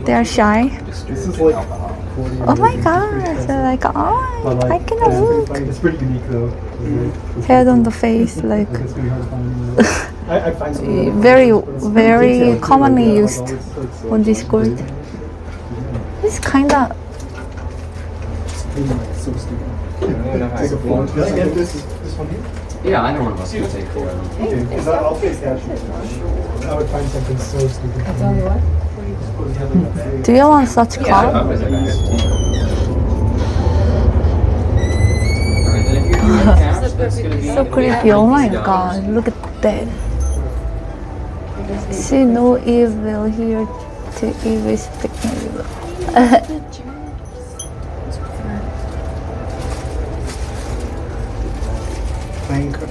They are shy. This is like 40 Oh my gosh, they're like, oh, I cannot look. It's pretty unique though. Head on the face, like It's gonna be hard to find. I find some very commonly used on Discord. It's kind of. so stupid. Take a photo. Can I get this one here? Yeah, I know one of us can take for them. Okay, because I'll face the actual. I would find something so stupid. Do you want such car? So creepy. Oh my god, look at that. See no evil here to evil speak no evil. Thank God.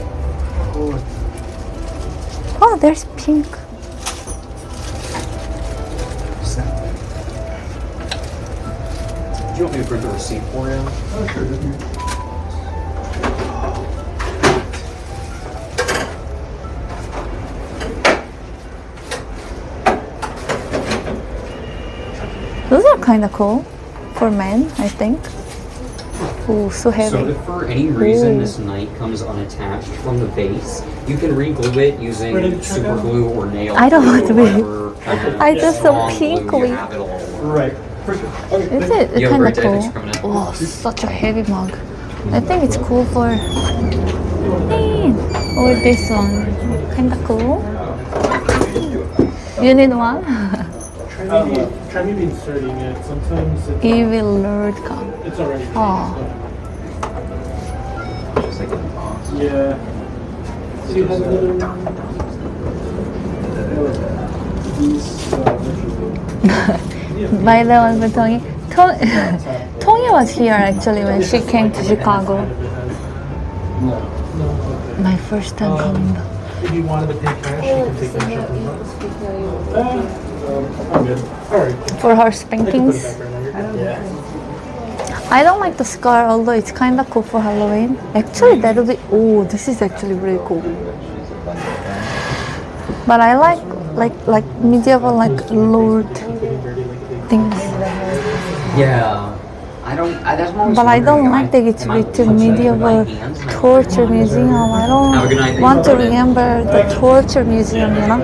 Oh, there's pink. Do you want me to print the receipt for you? Oh, sure. Those are kind of cool for men, I think. Ooh, so heavy. So if for any reason Ooh. this knight comes unattached from the base, you can re-glue it using super glue or nail I don't want to be. whatever kind of I just so strong glue pinkly. you have at all. Right. Is it? It's You have a kind of great day. Thanks cool. for coming in. Oh, such a heavy mug. I think it's cool for. Or this one. Kind of cool. You need one? Try maybe inserting it. Sometimes it's, Evil Lord come. it's already. Oh. Yeah. So you have another By the way, with Tony. Tony was here actually when she came to Chicago. My first time coming back. If you wanted to pay cash, you can take cash up front. I'm good. Alright. For her spankings. I don't like the scar, although it's kind of cool for Halloween. Actually, that'll be. Oh, this is actually really cool. But I like medieval lord things. Yeah. That's what But I don't like that it's written medieval torture museum. I don't want to remember the torture museum, you know.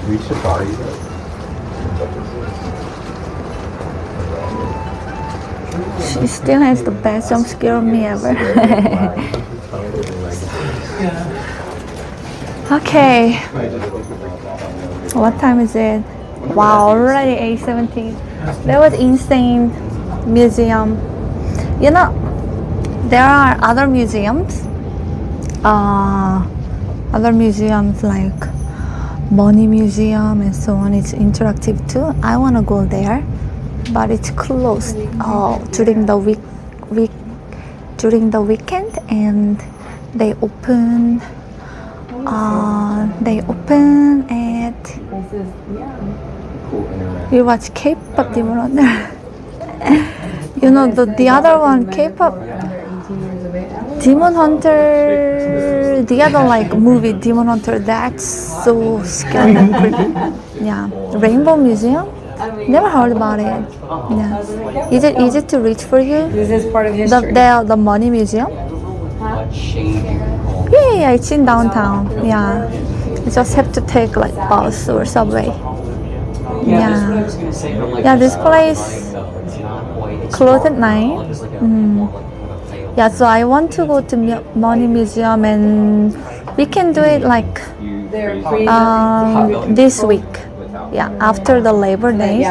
Reach the party. She still has the best jump scare of me ever. Okay. What time is it? Wow, already 8:17. That was insane museum. You know, there are other museums. Other museums like Money Museum and so on. It's interactive too. I want to go there, but it's closed during the weekend, and they open at. You watch K-pop Demon Hunter. You know the other one, K-pop Demon Hunter. The other movie Demon Hunter. That's so scary and creepy. Yeah, Rainbow Museum. Never heard about it. Yeah. Is it easy to reach for you? This is part of history. The Money Museum? Yeah, it's in downtown. Yeah. You just have to take like bus or subway. Yeah. Yeah, this place closed at 9. Yeah, so I want to go to Money Museum, and we can do it like this week. Yeah, after the Labor Day,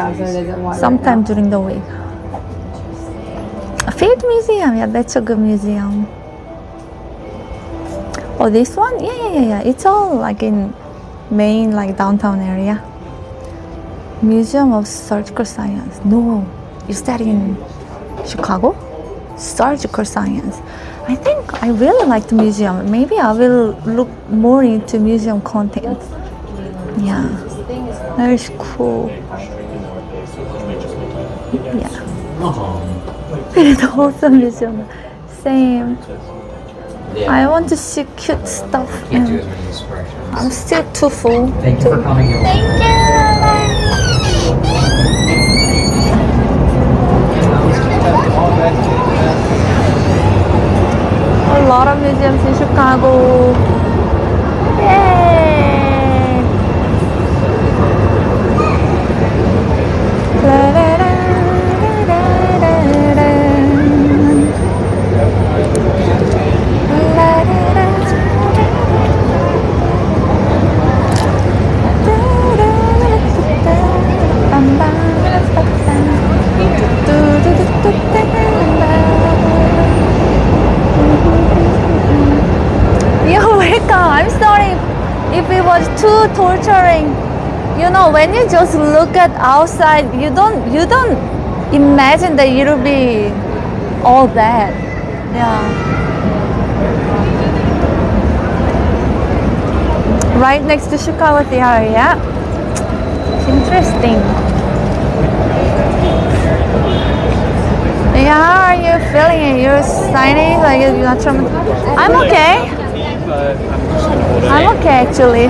sometime during the week. A Field Museum, yeah, that's a good museum. Oh, this one? Yeah. It's all like in main like downtown area. Museum of Surgical Science. No, is that in Chicago? Surgical Science. I think I really like the museum. Maybe I will look more into museum content. Yeah, that is cool. Yeah. The wholesome museum. Same. I want to see cute stuff. And I'm still too full. Thank you for coming. Thank you. A lot of museums in Chicago. Yay! You're welcome. I'm sorry if it was too torturing. You know, when you just look at outside, you don't imagine that it'll be all that. Yeah. Right next to Chicago Theater, yeah. It's interesting. Yeah, how are you feeling it? You're signing? Like you're not sure? I'm okay. I'm okay actually.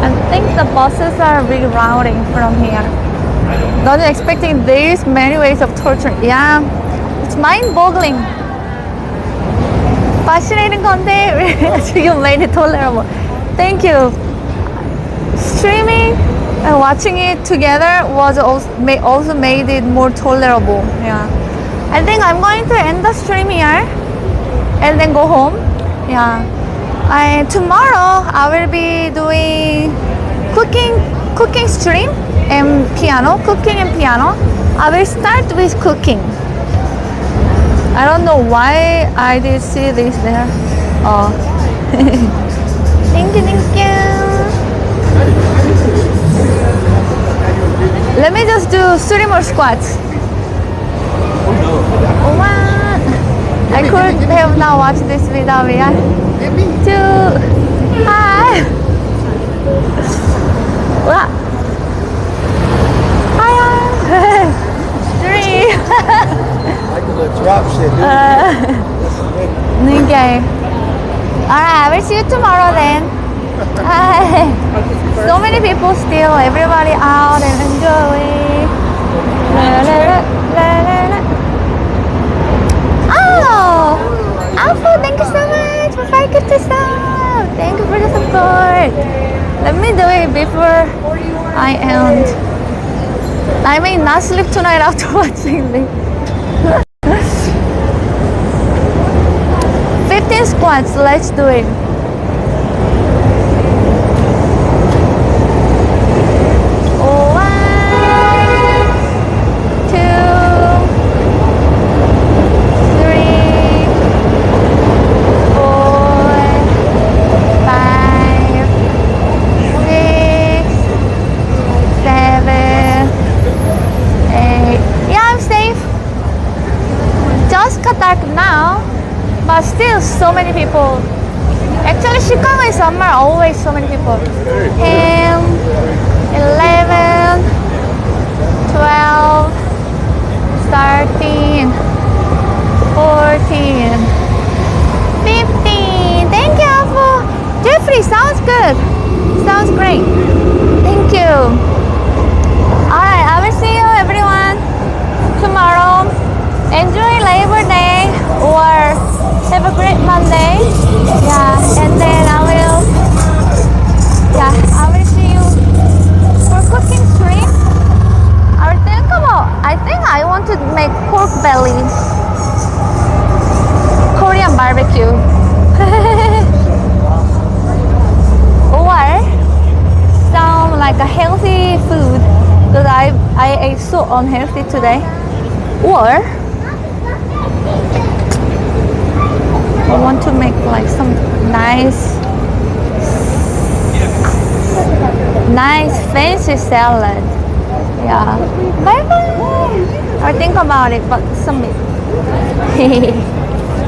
I think the buses are rerouting from here. Not expecting these many ways of torture. Yeah, it's mind-boggling. Fascinating content. You made it tolerable. Thank you. Streaming and watching it together was also made it more tolerable. Yeah. I think I'm going to end the stream here and then go home. Yeah. Tomorrow I will be doing cooking stream and piano. Cooking and piano. I will start with cooking. I don't know why I did see this there. Oh. Thank you. Let me just do 3 more squats. 1. I could have now watched this without me. 2. Hi. 3. Drop shit, dude. Okay. Alright, I will see you tomorrow then. So many people still, everybody out and enjoying. Oh, Alpha, thank you so much for 5 good to sub. Thank you for the support. Let me do it before I end. I may not sleep tonight after watching this. 15 squats, let's do it. 'cause now, but still so many people. Actually, Chicago in summer always so many people. 10, 11, 12, 13, 14, 15. Thank you for Jeffrey. Sounds good. Sounds great. Thank you. Alright, I will see you everyone tomorrow. Enjoy Labor Day or have a great Monday. Yeah, and then I will see you for cooking stream. I think I want to make pork belly Korean barbecue. Or some like a healthy food because I ate so unhealthy today. Or I want to make like some nice fancy salad. Yeah. Bye bye. I'll think about it, but submit.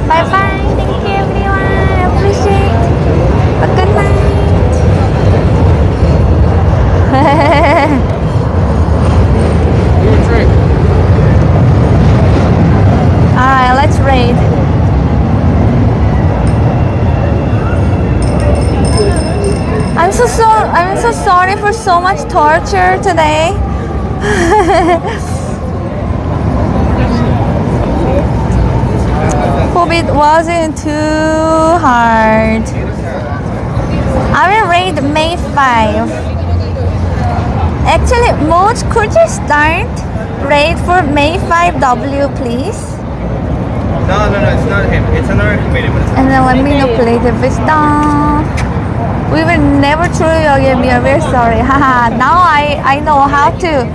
Bye bye. Thank you everyone. I appreciate. A good night. Alright, let's raid. I'm so sorry for so much torture today. Hope it wasn't too hard. I will raid May 5. Actually, Moj, could you start raid for May 5W, please? No, it's not him. It's another comedian. And then let me know, please, if it's done. We will never throw you again. We are very sorry. Haha. Now I know how to.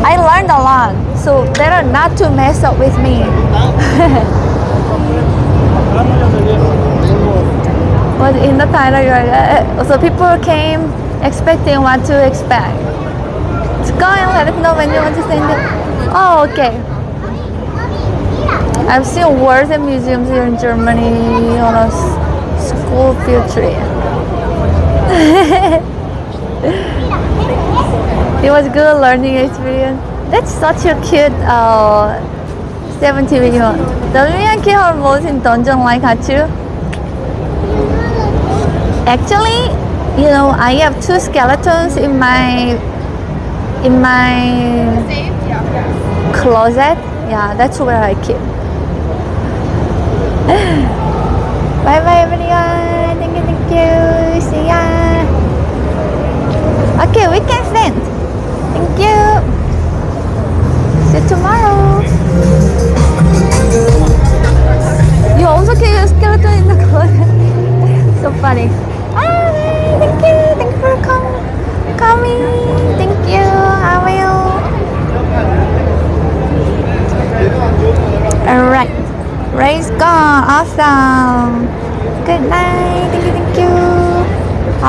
I learned a lot, so better not to mess up with me. But in the title, so people came expecting what to expect. So go and let us know when you want to send it. Oh, okay. I've seen worse in museums here in Germany on a school field trip. It was good learning experience. That's such a cute 70-year-old. Doesn't kill her most in dungeon like Hachu? Actually, you know, I have 2 skeletons in my closet. Yeah, that's where I keep. Bye bye everyone. Thank you. See ya. Okay, we can send. Thank you. See you tomorrow. You also keep your skeleton in the closet. So funny. Hi, thank you for coming. Thank you. I will. Alright. Ray's gone. Awesome. Good night. Thank